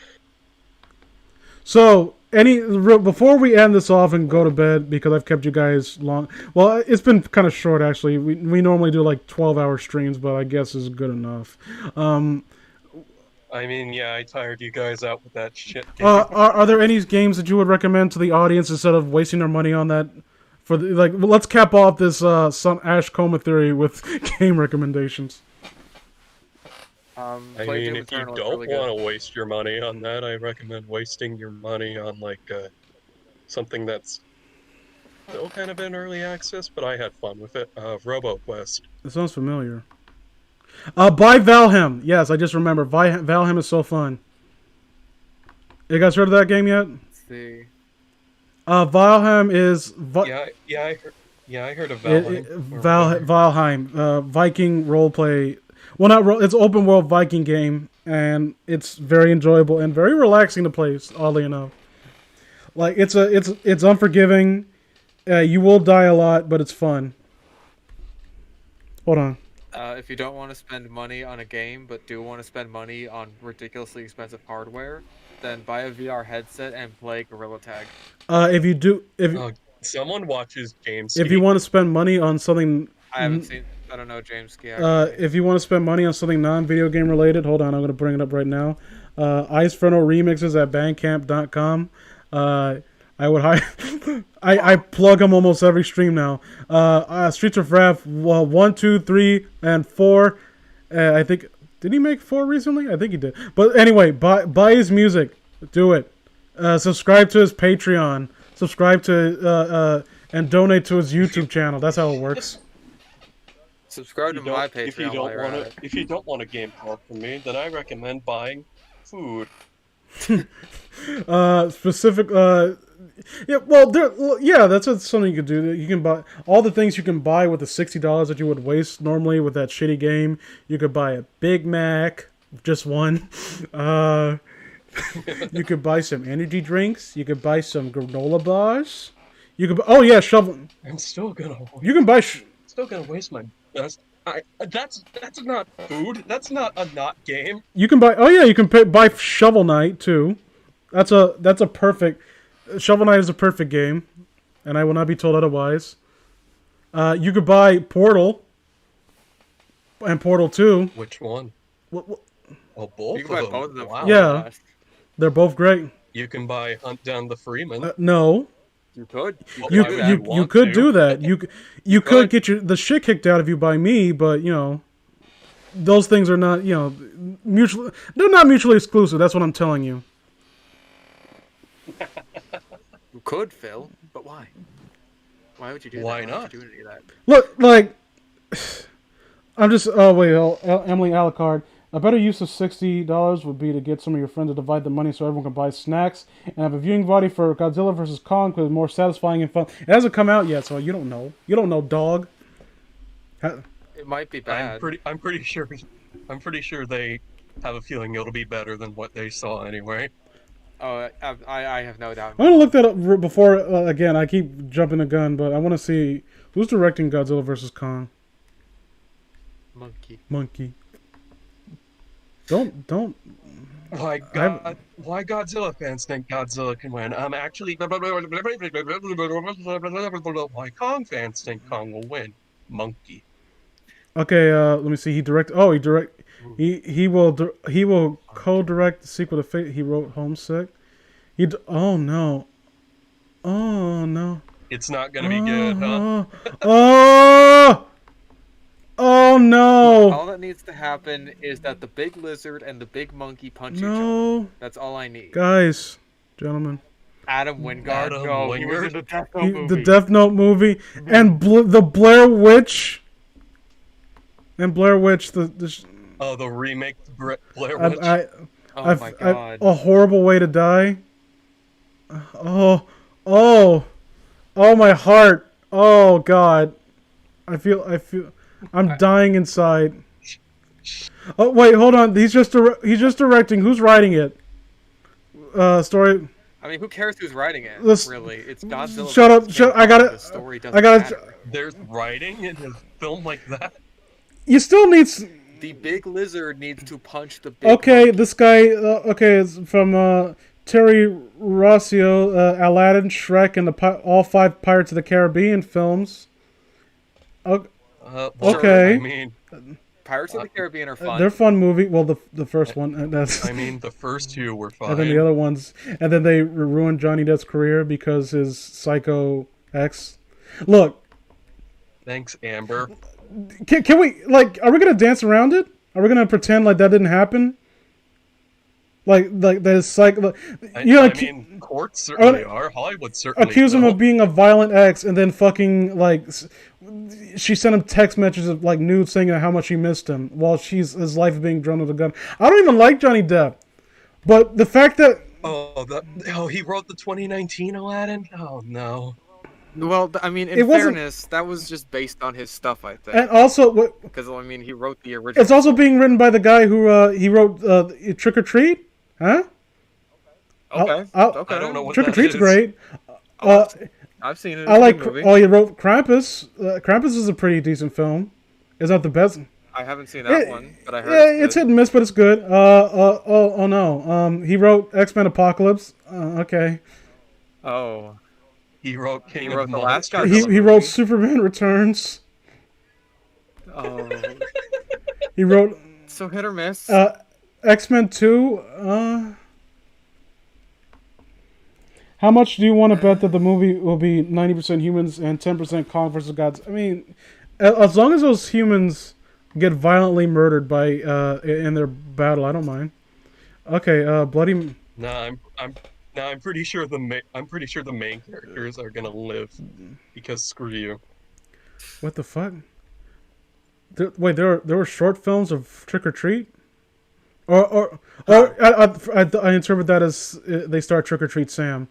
So, before we end this off and go to bed, because I've kept you guys long... Well, it's been kind of short, actually. We normally do like 12-hour streams, but I guess is good enough. I mean, yeah, I tired you guys out with that shit game. Are there any games that you would recommend to the audience instead of wasting their money on that? Let's cap off this Ash Coma theory with game recommendations. I Play mean, Doom if you Eternal, it's don't really good. want to waste your money on that, I recommend wasting your money on like something that's still kind of in early access, but I had fun with it. RoboQuest. It sounds familiar. Buy Valheim. Yes, I just remember. Valheim is so fun. You guys heard of that game yet? Let's see. Valheim is... I heard of Valheim. Valheim. Viking roleplay... Well, not it's an open world Viking game, and it's very enjoyable and very relaxing to play, oddly enough. Like, it's unforgiving. You will die a lot, but it's fun. Hold on. If you don't want to spend money on a game, but do want to spend money on ridiculously expensive hardware, then buy a VR headset and play Gorilla Tag. Someone watches games. If you want to spend money on something... I haven't seen... I don't know James Ski. If you want to spend money on something non-video game related, hold on, I'm going to bring it up right now. Ice Frontal Remixes at Bandcamp.com. I would I plug them almost every stream now. Streets of Wrath 1, 2, 3, and 4. I think... Did he make 4 recently? I think he did. But anyway, buy his music. Do it. Subscribe to his Patreon. Subscribe to... and donate to his YouTube channel. That's how it works. Subscribe to my Patreon. If you don't want a game card from me, then I recommend buying food. Specific. Yeah. Well, yeah. That's something you could do. You can buy all the things you can buy with the $60 that you would waste normally with that shitty game. You could buy a Big Mac, just one. You could buy some energy drinks. You could buy some granola bars. You could. Oh yeah, shovel. I'm still gonna. You can buy. Still gonna waste my best. That's not food. That's not a not game. You can buy. Oh yeah, you can buy Shovel Knight too. That's a perfect. Shovel Knight is a perfect game, and I will not be told otherwise. You could buy Portal. And Portal 2. Which one? What? Oh, both You can buy of them. both of them. Wow. Yeah. They're both great. You can buy Hunt Down the Freeman. No. You could. You Why would you you want could to? do that. You could get the shit kicked out of you by me, but you know, those things are not mutually. They're not mutually exclusive. That's what I'm telling you. You could, Phil, but why? Why would you do Why that? not? Would you do any of that? Look, like I'm just. Oh wait, Emily Alucard. A better use of $60 would be to get some of your friends to divide the money so everyone can buy snacks and have a viewing party for Godzilla vs. Kong because it's more satisfying and fun. It hasn't come out yet, so you don't know. You don't know, dog. It might be bad. I'm pretty sure they have a feeling it'll be better than what they saw anyway. Oh, I have no doubt. I'm gonna look that up before. Again, I keep jumping the gun, but I want to see who's directing Godzilla vs. Kong. Monkey. Don't. Why Godzilla fans think Godzilla can win? Actually, why Kong fans think Kong will win? Monkey. Okay, let me see. He will co-direct the sequel to Fate. He wrote Homesick. Oh no. It's not gonna be good, huh? Oh no. All that needs to happen is that the big lizard and the big monkey punch each other. No. That's all I need. Guys, gentlemen. Adam Wingard. Adam No, he was Wingard? in the Death Note movie. The Death Note movie and the Blair Witch. And Blair Witch, the remake Blair Witch. Oh my god. A horrible way to die. Oh, my heart. Oh god. I feel. I'm dying inside. Oh wait, hold on. He's just directing. Who's writing it? Story. I mean, who cares who's writing it? Listen, really, it's Godzilla. Shut up! I gotta. The story doesn't I gotta. matter. There's writing in a film like that. You still need. The big lizard needs to punch the big. Okay, monkey. this guy. Okay, it's from Terry Rossio, Aladdin, Shrek, and all 5 Pirates of the Caribbean films. Okay. I mean, Pirates of the Caribbean are fun. They're fun movie. Well, the first one. That's. I mean, the first 2 were fine. And then the other ones, and then they ruined Johnny Depp's career because his Psycho X. Look, Thanks, Amber. can we Are we gonna dance around it? Are we gonna pretend like that didn't happen? Like the Psycho. I mean, courts certainly are. Hollywood certainly accuse him will. of being a violent ex, and then fucking she sent him text messages of nudes saying how much she missed him while his life is being drawn with a gun. I don't even like Johnny Depp, but the fact that he wrote the 2019 Aladdin. Oh no. Well, I mean, in fairness, that was just based on his stuff, I think. and also Because I mean, he wrote the original. it's also being written by the guy who he wrote Trick or Treat, huh? Okay. I don't know what Trick or that Treat's is. great. I've seen it. I like. It's a good movie. Oh, you wrote Krampus. Krampus is a pretty decent film. It's not the best. I haven't seen that one, but I heard. Yeah, it's hit and miss, but it's good. Oh no. He wrote X-Men Apocalypse. Okay. Oh. He wrote King He wrote of the last Monsters. Godzilla He wrote movie. Superman Returns. Oh. He wrote So hit or miss. X-Men 2. How much do you want to bet that the movie will be 90% humans and 10% Kong versus gods? I mean, as long as those humans get violently murdered by in their battle, I don't mind. Okay, bloody. I'm pretty sure the main characters are gonna live because screw you. What the fuck? There were short films of Trick or Treat. I interpret that as they start Trick or Treat Sam,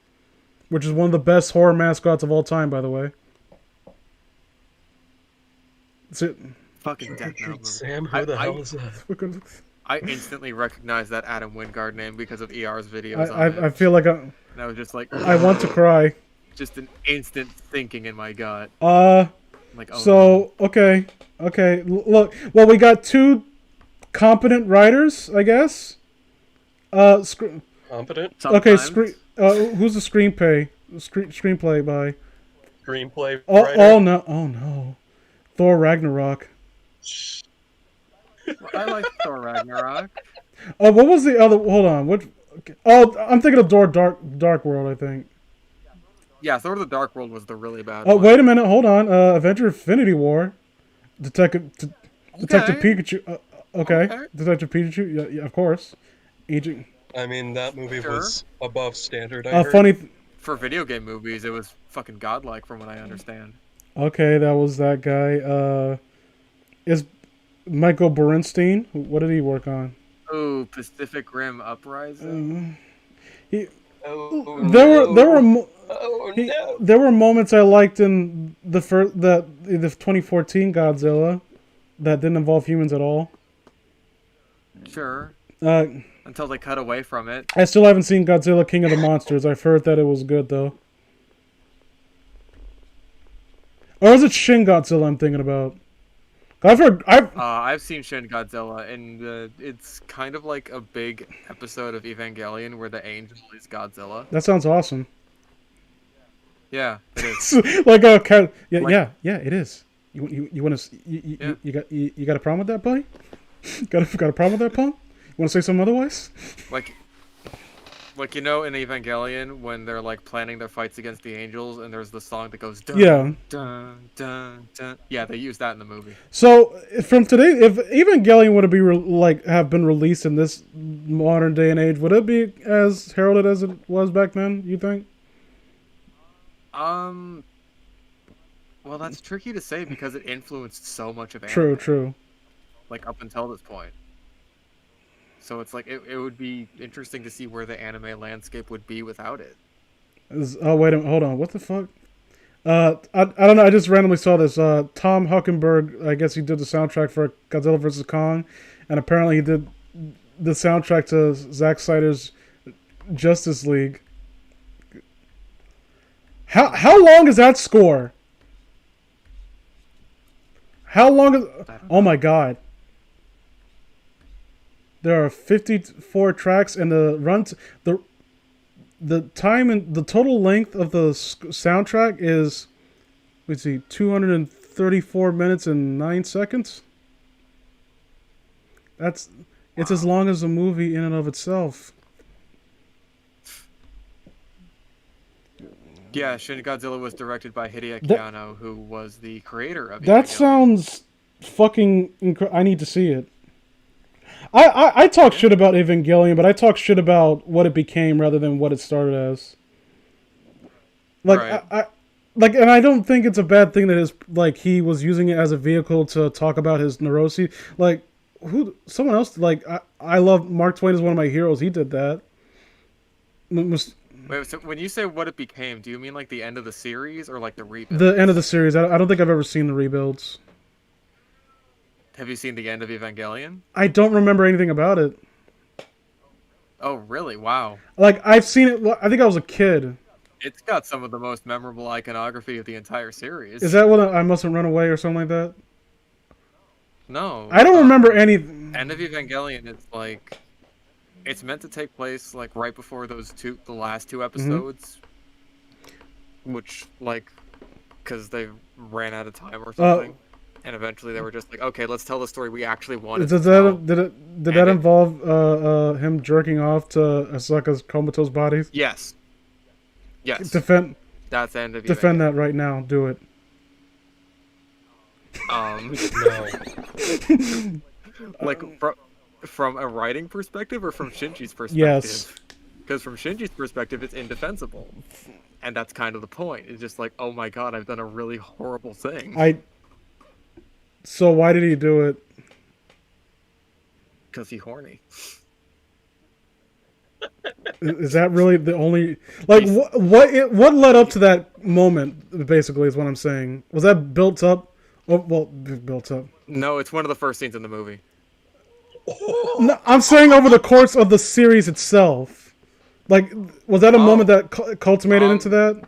which is one of the best horror mascots of all time, by the way. That's it. Fucking Death Note Treat movie. Sam, who the hell is that? I instantly recognized that Adam Wingard name because of ER's videos on it. I feel like And I was just like, I want to cry. just an instant thinking in my gut. Like, oh, So okay. Look, well, we got two competent writers, I guess. Competent Okay, sometimes. who's the screenplay by? screenplay Oh, writer. oh no, Thor Ragnarok. I like Thor Ragnarok. Oh, what was the other? Hold on, what? Oh, I'm thinking of Dark World, I think. Yeah, Thor the Dark World was the really bad Oh, one. wait a minute, hold on. Avenger Infinity War, Detective Pikachu. Okay, Detective Pikachu. Yeah, of course. Agent. I mean, that movie Sure. was above standard. I heard. Funny. For video game movies, it was fucking godlike from what I understand. Okay, that was that guy. Is Michael Bernstein? What did he work on? Ooh, Pacific Rim Uprising. Oh, no. There were moments I liked in the 2014 Godzilla that didn't involve humans at all. Sure. Uh, Until they cut away from it. I still haven't seen Godzilla King of the Monsters. I've heard that it was good though. Or is it Shin Godzilla I'm thinking about? I've seen Shin Godzilla, and it's kind of like a big episode of Evangelion where the angel is Godzilla. That sounds awesome. Yeah, it is. Like a cat. Yeah, Like- yeah, it is. You want to you got a problem with that, buddy? got a problem with that, punk? You want to say something otherwise? Like you know in Evangelion when they're like planning their fights against the angels and there's the song that goes dun, Yeah. dun dun dun. Yeah, they use that in the movie. So from today, if Evangelion would have been released in this modern day and age, would it be as heralded as it was back then? You think? Well, that's tricky to say because it influenced so much of True, anime. true. Like up until this point. So it's like it would be interesting to see where the anime landscape would be without it. Oh wait a minute, hold on. What the fuck? I don't know. I just randomly saw this. Tom Huckenberg, I guess he did the soundtrack for Godzilla vs Kong, and apparently he did the soundtrack to Zack Snyder's Justice League. How long is that score? How long is? Oh my god! There are 54 tracks, and the time and the total length of the soundtrack is, let's see, 234 minutes and 9 seconds. It's as long as the movie in and of itself. Yeah, Shin Godzilla was directed by Hideaki Anno, who was the creator of That Evangelion. sounds fucking I need to see it. I talk shit about Evangelion, but I talk shit about what it became rather than what it started as. Like Right. and I don't think it's a bad thing that he was using it as a vehicle to talk about his neuroses. Like someone else I love Mark Twain is one of my heroes. He did that. Wait, so when you say what it became, do you mean like the end of the series or like the rebuild? The end of the series. I don't think I've ever seen the rebuilds. Have you seen the end of Evangelion? I don't remember anything about it. Oh, really? Wow. Like I've seen it. I think I was a kid. It's got some of the most memorable iconography of the entire series. Is that when I mustn't run away or something like that? No. I don't remember any. End of Evangelion, it's meant to take place like right before the last two episodes, which because they ran out of time or something, and eventually they were just like, okay, let's tell the story we actually wanted. Did that involve him jerking off to Asaka's comatose body? Yes. Yes. Defend That's the end of defend that right now. Do it. No. Like from a writing perspective or from Shinji's perspective? Yes. Because from Shinji's perspective, it's indefensible. And that's kind of the point. It's just like, oh my god, I've done a really horrible thing. So why did he do it? Because he's horny. Is that really the only like what led up to that moment? Basically, is what I'm saying. Was that built up? Oh, well, built up. No, it's one of the first scenes in the movie. No, I'm saying over the course of the series itself. Like, was that a moment that culminated into that?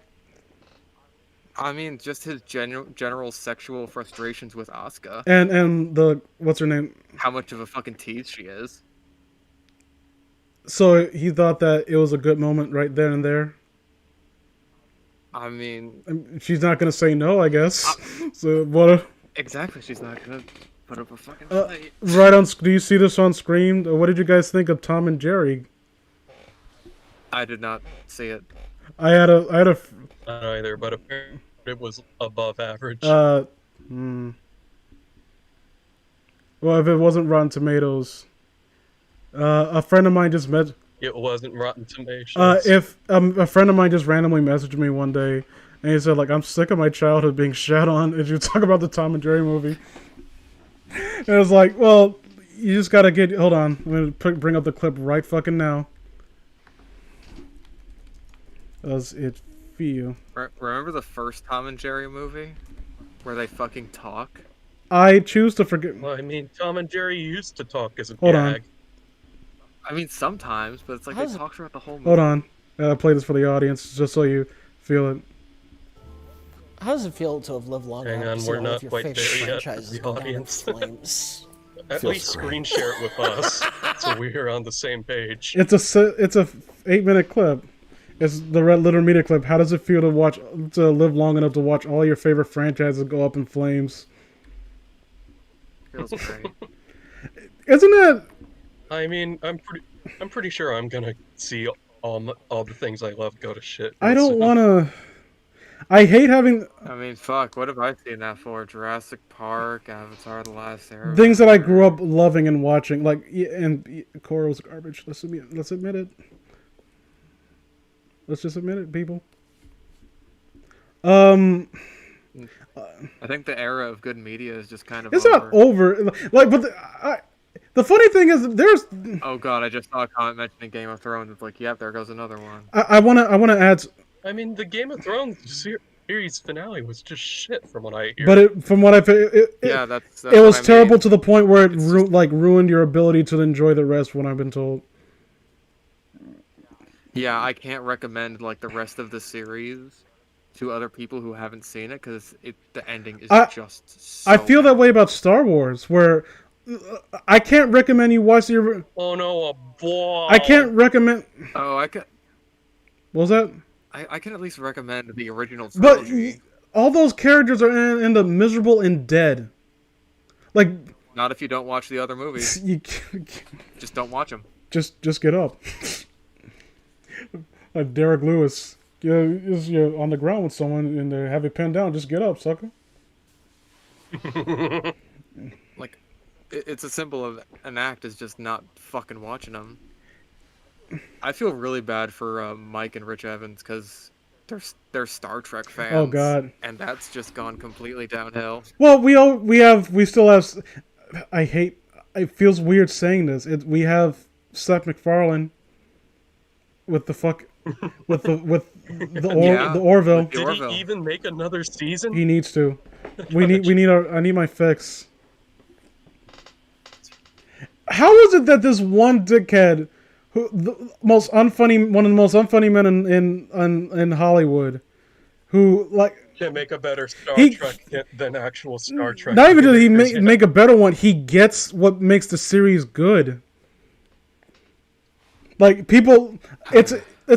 I mean, just his general sexual frustrations with Asuka. And the what's her name? How much of a fucking tease she is. So he thought that it was a good moment right there and there. I mean, she's not gonna say no, I guess. So what? Exactly, she's not gonna put up a fucking fight. Right on. Do you see this on screen? What did you guys think of Tom and Jerry? I did not see it. I had a. Not either, but apparently it was above average. Well, if it wasn't Rotten Tomatoes, a friend of mine just met. It wasn't Rotten Tomatoes. If a friend of mine just randomly messaged me one day, and he said, like, I'm sick of my childhood being shat on, and you talk about the Tom and Jerry movie. And I was like, well, you just gotta get. Hold on, I'm gonna bring up the clip right fucking now. Does it feel? Remember the first Tom and Jerry movie? Where they fucking talk? I choose to forget. Well, I mean, Tom and Jerry used to talk as a Hold gag. on. I mean, sometimes, but it's like they talk throughout the whole movie. Hold on. I play this for the audience, just so you feel it. How does it feel to have lived long Hang enough on, to see we're all not of your quite favorite there yet, franchises the go down in audience. flames? At least screen share it with us, so we're on the same page. It's a 8-minute clip. It's the Red Letter Media clip. How does it feel to live long enough to watch all your favorite franchises go up in flames? Feels great. Isn't it? I mean, I'm pretty sure I'm gonna see all the things I love go to shit. I don't want to. I hate having I mean, fuck, what have I seen that for? Jurassic Park, Avatar: The Last Airbender. things that I grew up loving and watching. Like, and Korra was garbage. Let's admit it. Let's just admit it, people. I think the era of good media is just kind of It's over. not over. Like, but the funny thing is, there's. Oh god, I just saw a comment mentioning Game of Thrones. It's like, yep, there goes another one. I wanna add. I mean, the Game of Thrones series finale was just shit, from what I hear. But from what Yeah, that's it was what I terrible mean. to the point where it ruined your ability to enjoy the rest. What I've been told. Yeah, I can't recommend like the rest of the series to other people who haven't seen it because the ending is just. So I feel that bad. way about Star Wars, where I can't recommend you watch the. Oh no, a boy! I can't recommend. Oh, I can. What was that? I can at least recommend the original But trilogy. all those characters are end up miserable and dead. Like, Not if you don't watch the other movies. Just don't watch them. just get up. Like Derek Lewis, you're on the ground with someone and they have you pinned down. Just get up, sucker. Like, it's as simple of an act as just not fucking watching them. I feel really bad for Mike and Rich Evans because they're Star Trek fans. Oh God! And that's just gone completely downhill. Well, we still have. It feels weird saying this. We have Seth MacFarlane with the Orville. With the Did Orville. he even make another season? He needs to. I need my fix. How is it that this one dickhead, one of the most unfunny men in Hollywood, who like Can't make a better Star He- Trek than actual Star Trek. not even did he make a better one, he gets what makes the series good. Like people, it's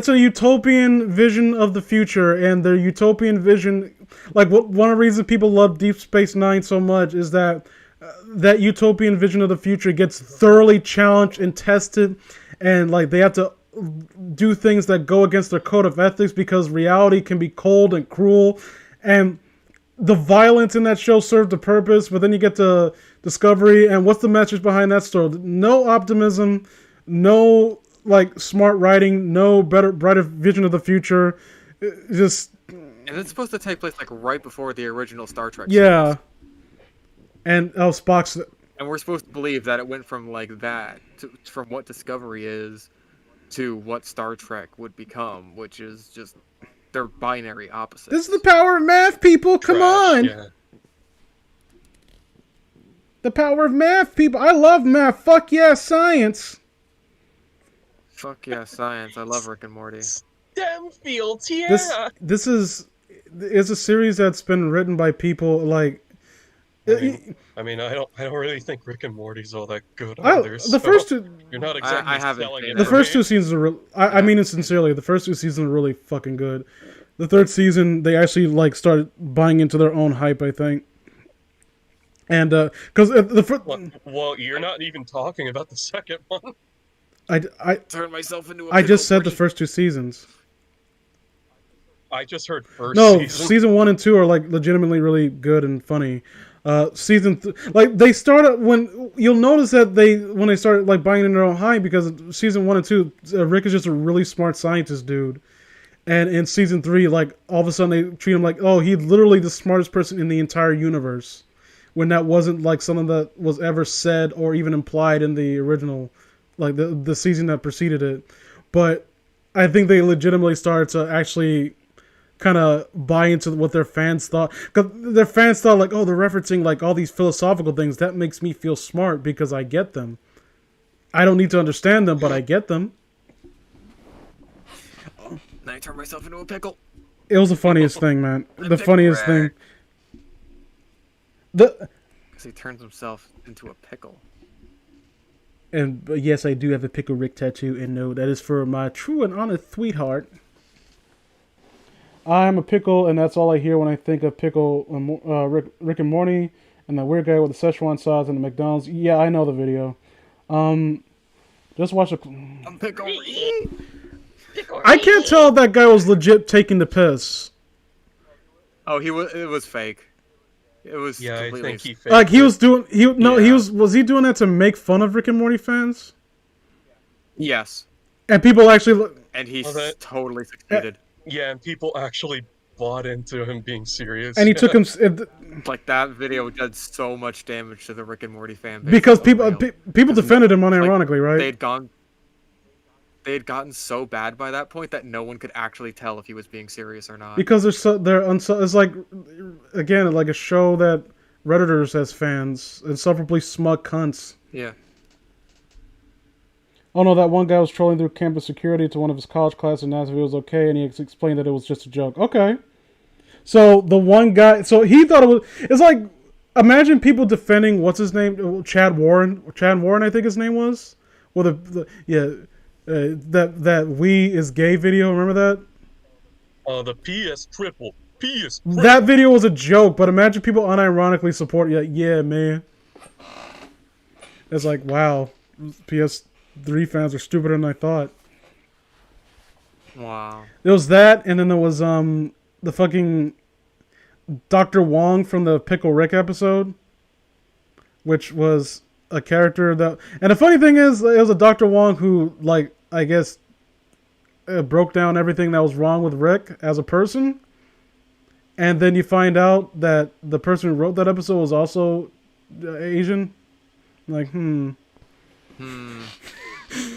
a utopian vision of the future, and the utopian vision, like one of the reasons people love Deep Space Nine so much is that that utopian vision of the future gets thoroughly challenged and tested, and like they have to do things that go against their code of ethics because reality can be cold and cruel, and the violence in that show served a purpose. But then you get to Discovery, and what's the message behind that story? No optimism, no like smart writing, no brighter vision of the future. Just And it's supposed to take place like right before the original Star Trek. yeah. Series. And Spock's. And we're supposed to believe that it went from like that to from what Discovery is to what Star Trek would become, which is just they're binary opposites. This is the power of math, people. Come Trash, on. yeah. The power of math, people. I love math. Fuck yeah, science. Fuck yeah, science. I love Rick and Morty. STEM fields, yeah. This is a series that's been written by people like. I mean, I don't really think Rick and Morty's all that good either. The So first two, you're not exactly I haven't selling seen it. the it. first two seasons are. I mean it sincerely. The first two seasons are really fucking good. The third season, they actually like started buying into their own hype. I think. And because Well, you're not even talking about the second one. I Turn myself into a I just pickle said the Morty. first two seasons. I just heard first No, season. season 1 and 2 are like legitimately really good and funny. Like they started when you'll notice that when they started like buying in their own hype because season 1 and 2, Rick is just a really smart scientist dude, and in season 3, like all of a sudden they treat him like, oh, he's literally the smartest person in the entire universe, when that wasn't like something that was ever said or even implied in the original, like the season that preceded it. But I think they legitimately started to actually kind of buy into what their fans thought, because their fans thought like, oh, they're referencing like all these philosophical things, that makes me feel smart because I get them. I don't need to understand them, but I get them. Now I turn myself into a pickle. It was the funniest thing, man. The pickle funniest thing. Rick. The Because he turns himself into a pickle. but yes, I do have a Pickle Rick tattoo, and no, that is for my true and honest sweetheart. I'm a pickle, and that's all I hear when I think of pickle. Rick and Morty, and the weird guy with the Szechuan sauce and the McDonald's. Yeah, I know the video. Just watch a. I'm pickle. I can't tell if that guy was legit taking the piss. Oh, it was fake. It was Yeah, I completely think he faked Like he it. was doing. He Yeah. was he doing that to make fun of Rick and Morty fans? Yes. And people actually. And he Well, that- totally succeeded. Yeah, and people actually bought into him being serious. And he took him Like, that video did so much damage to the Rick and Morty fan base. because Unreal. people defended him unironically, right? They had gotten so bad by that point that no one could actually tell if he was being serious or not. Because it's like, again, like a show that Redditors has fans, insufferably smug cunts. Yeah. Oh no, that one guy was trolling through campus security to one of his college classes and asked if it was okay, and he explained that it was just a joke. Okay. So the one guy, so he thought it was, it's like, imagine people defending, what's his name? Chad Warren, I think his name was? Well, that we is gay video, remember that? The PS triple. That video was a joke, but imagine people unironically support you. Like, yeah, man. It's like, wow, PS3 fans are stupider than I thought. Wow. There was that, and then there was the fucking Dr. Wong from the Pickle Rick episode, which was a character that. And the funny thing is, it was a Dr. Wong who, like, I guess, broke down everything that was wrong with Rick as a person. And then you find out that the person who wrote that episode was also Asian. Like, I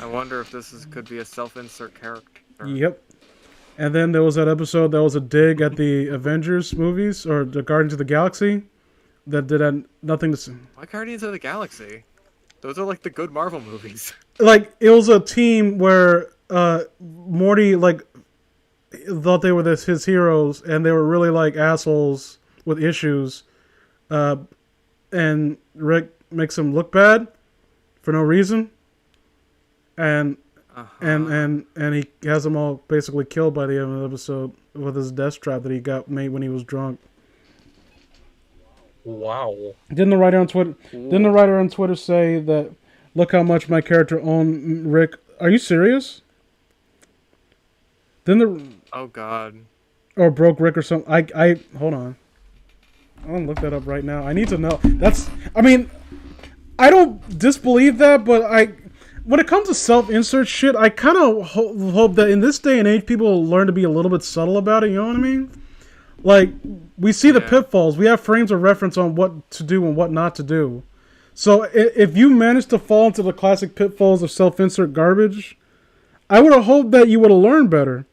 wonder if could be a self-insert character. Yep. And then there was that episode that was a dig at the Avengers movies, or the Guardians of the Galaxy, that did nothing to... Why Guardians of the Galaxy? Those are like the good Marvel movies. Like, it was a team where Morty, like, thought they were his heroes, and they were really, like, assholes with issues. And Rick makes him look bad for no reason. And he has them all basically killed by the end of the episode with his death trap that he got made when he was drunk. Wow. Didn't the writer on Twitter say that, look how much my character owned Rick? Are you serious? Oh God. Or broke Rick or something? I hold on. I'm gonna look that up right now. I need to know. I don't disbelieve that, but when it comes to self-insert shit, I kind of hope that in this day and age, people will learn to be a little bit subtle about it. You know what I mean? Like, we see the pitfalls. We have frames of reference on what to do and what not to do. So if you manage to fall into the classic pitfalls of self-insert garbage, I would have hoped that you would have learned better.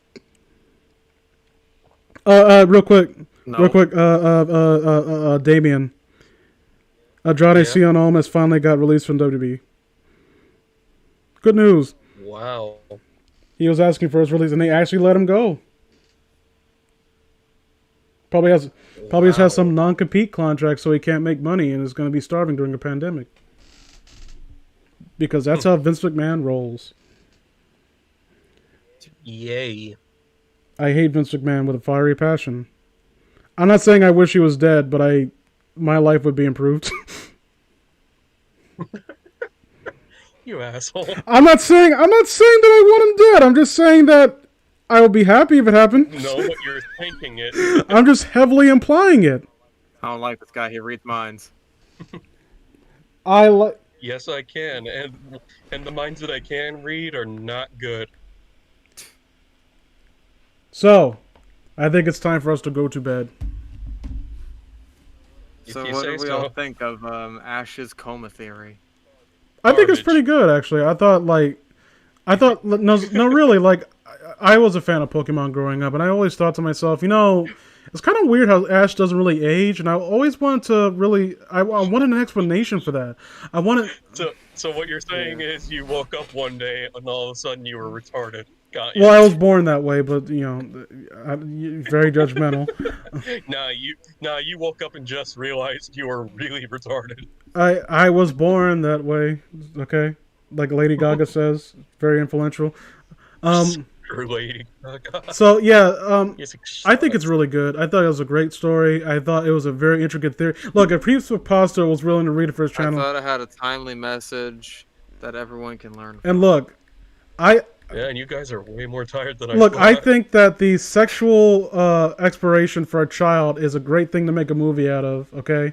Real quick, No. Damien. Andrade Yeah. Cien Almas finally got released from WWE. Good news. Wow. He was asking for his release, and they actually let him go. Probably just has some non-compete contract, so he can't make money and is going to be starving during a pandemic. Because that's how Vince McMahon rolls. Yay. I hate Vince McMahon with a fiery passion. I'm not saying I wish he was dead, but my life would be improved. You asshole. I'm not saying that I want him dead. I'm just saying that I would be happy if it happened. No, but you're thinking it. I'm just heavily implying it. I don't like this guy. He reads minds. Yes, I can, and the minds that I can read are not good. So, I think it's time for us to go to bed. So If you what say do we so. all think of Ash's coma theory? I think it's Garbage. pretty good, actually. No, really, like, I was a fan of Pokemon growing up, and I always thought to myself, it's kind of weird how Ash doesn't really age, and I always wanted to I wanted an explanation for that. I wanted... So what you're saying is you woke up one day and all of a sudden you were retarded. Got you. Well, I was born that way, but, very judgmental. Nah, you woke up and just realized you were really retarded. I was born that way, okay? Like Lady Gaga says, very influential. Screw Lady Gaga. So, yeah, He's like, I think it's really good. I thought it was a great story. I thought it was a very intricate theory. Look, if Peeps with Pasta was willing to read it for his I channel... thought it had a timely message that everyone can learn from. And look, yeah, and you guys are way more tired than I Look, thought. I think that the sexual exploration for a child is a great thing to make a movie out of, okay?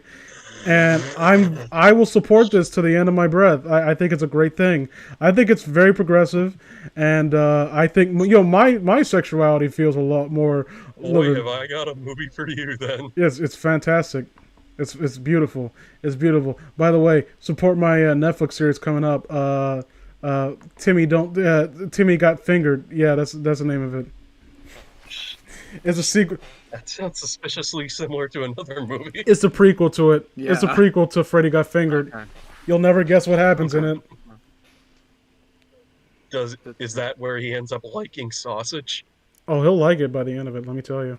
And I will support this to the end of my breath. I think it's a great thing. I think it's very progressive, and I think my sexuality feels a lot more. Boy, have I got a movie for you then. Yes, it's fantastic. It's beautiful. It's beautiful. By the way, support my Netflix series coming up. Timmy got fingered. Yeah, that's the name of it. It's a sequel. That sounds suspiciously similar to another movie. It's a prequel to it. Yeah. It's a prequel to Freddy Got Fingered. Okay. You'll never guess what happens in it. Is that where he ends up liking sausage? Oh, he'll like it by the end of it. Let me tell you.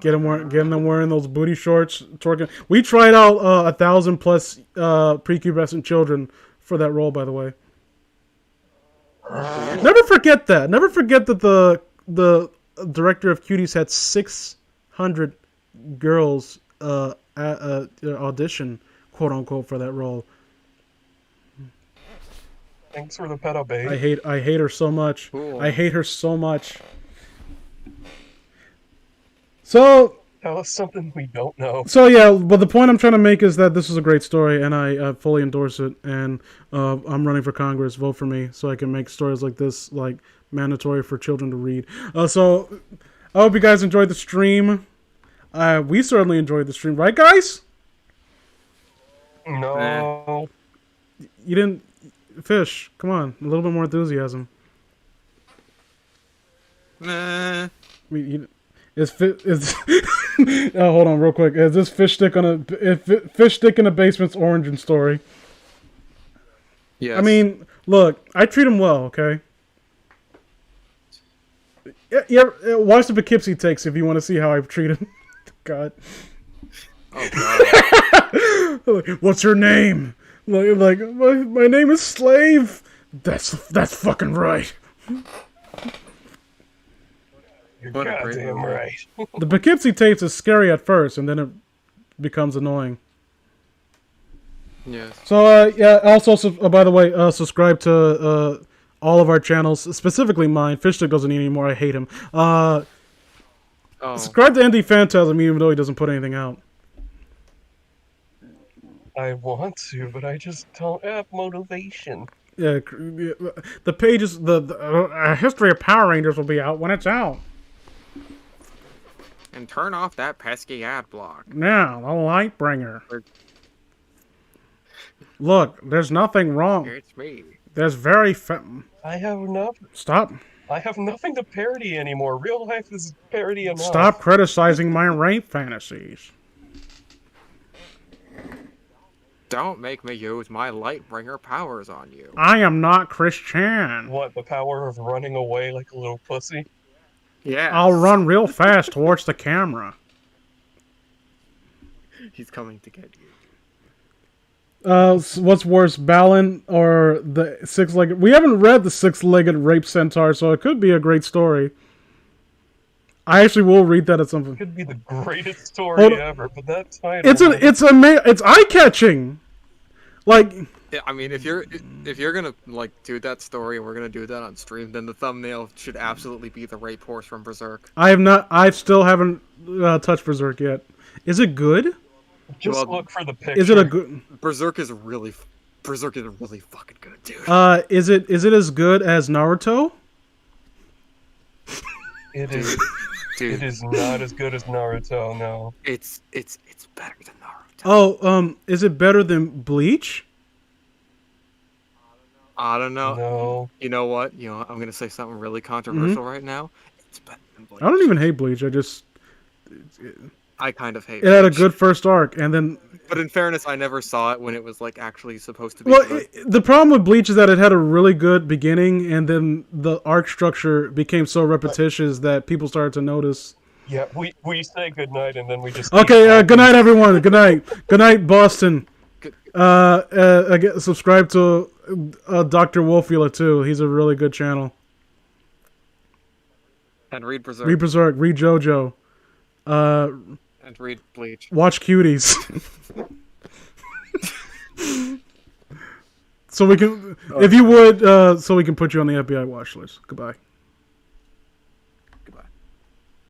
Getting them wearing those booty shorts, twerking. We tried out 1,000 plus prepubescent children for that role, by the way. Never forget that. Never forget that the director of Cuties had 600 girls audition, quote unquote, for that role. Thanks for the pedo bait. I hate her so much. Cool. I hate her so much. So Tell us something we don't know. So yeah, but the point I'm trying to make is that this is a great story, and I fully endorse it. And I'm running for Congress. Vote for me so I can make stories like this like mandatory for children to read. So I hope you guys enjoyed the stream. We certainly enjoyed the stream, right, guys? No. You didn't, Fish. Come on, a little bit more enthusiasm. Nah. Oh, hold on, real quick. Is this fish stick in a basement's origin story? Yes. I mean, look, I treat him well, okay? Yeah, watch the Poughkeepsie takes if you want to see how I treat him. God. Oh god. What's your name? Like my name is Slave. That's fucking right. You're What a great goddamn movie. right. The Poughkeepsie tapes is scary at first, and then it becomes annoying. Yes. So yeah. Also, by the way, subscribe to all of our channels, specifically mine. FishStick doesn't need anymore. I hate him. Oh. Subscribe to Andy Phantasm, even though he doesn't put anything out. I want to, but I just don't have motivation. Yeah, the pages, the history of Power Rangers will be out when it's out. And turn off that pesky ad block. Now, the Lightbringer. Look, there's nothing wrong. It's me. There's very I have enough. Stop. I have nothing to parody anymore. Real life is parody enough. Stop criticizing my rape fantasies. Don't make me use my Lightbringer powers on you. I am not Christian. What, the power of running away like a little pussy? Yeah. I'll run real fast towards the camera. He's coming to get you. What's worse, Balin or the six-legged? We haven't read the six-legged rape centaur, so it could be a great story. I actually will read that at some point. It could be the greatest story ever, but that title... It's eye-catching. Like... Yeah, I mean, if you're gonna like do that story and we're gonna do that on stream, then the thumbnail should absolutely be the rape horse from Berserk. I still haven't touched Berserk yet. Is it good? Just look for the picture. Is it a good... Berserk is really fucking good, dude. Is it as good as Naruto? It is. Dude. It is not as good as Naruto. No. It's better than Naruto. Oh, is it better than Bleach? I don't know. No. You know what? I'm gonna say something really controversial right now. It's better than Bleach. I don't even hate Bleach. I kind of hate it had a Bleach. good first arc, and then... But in fairness, I never saw it when it was like actually supposed to be good. The problem with Bleach is that it had a really good beginning, and then the arc structure became so repetitious that people started to notice. Yeah, we say goodnight, and then we just... Okay, good night, everyone. Good night. Good night, Boston. Again, subscribe to Dr. Wolfula, too. He's a really good channel. And read Berserk. Read Berserk. Read JoJo. And read Bleach. Watch Cuties. So we can, if you would, so we can put you on the FBI watch list. Goodbye.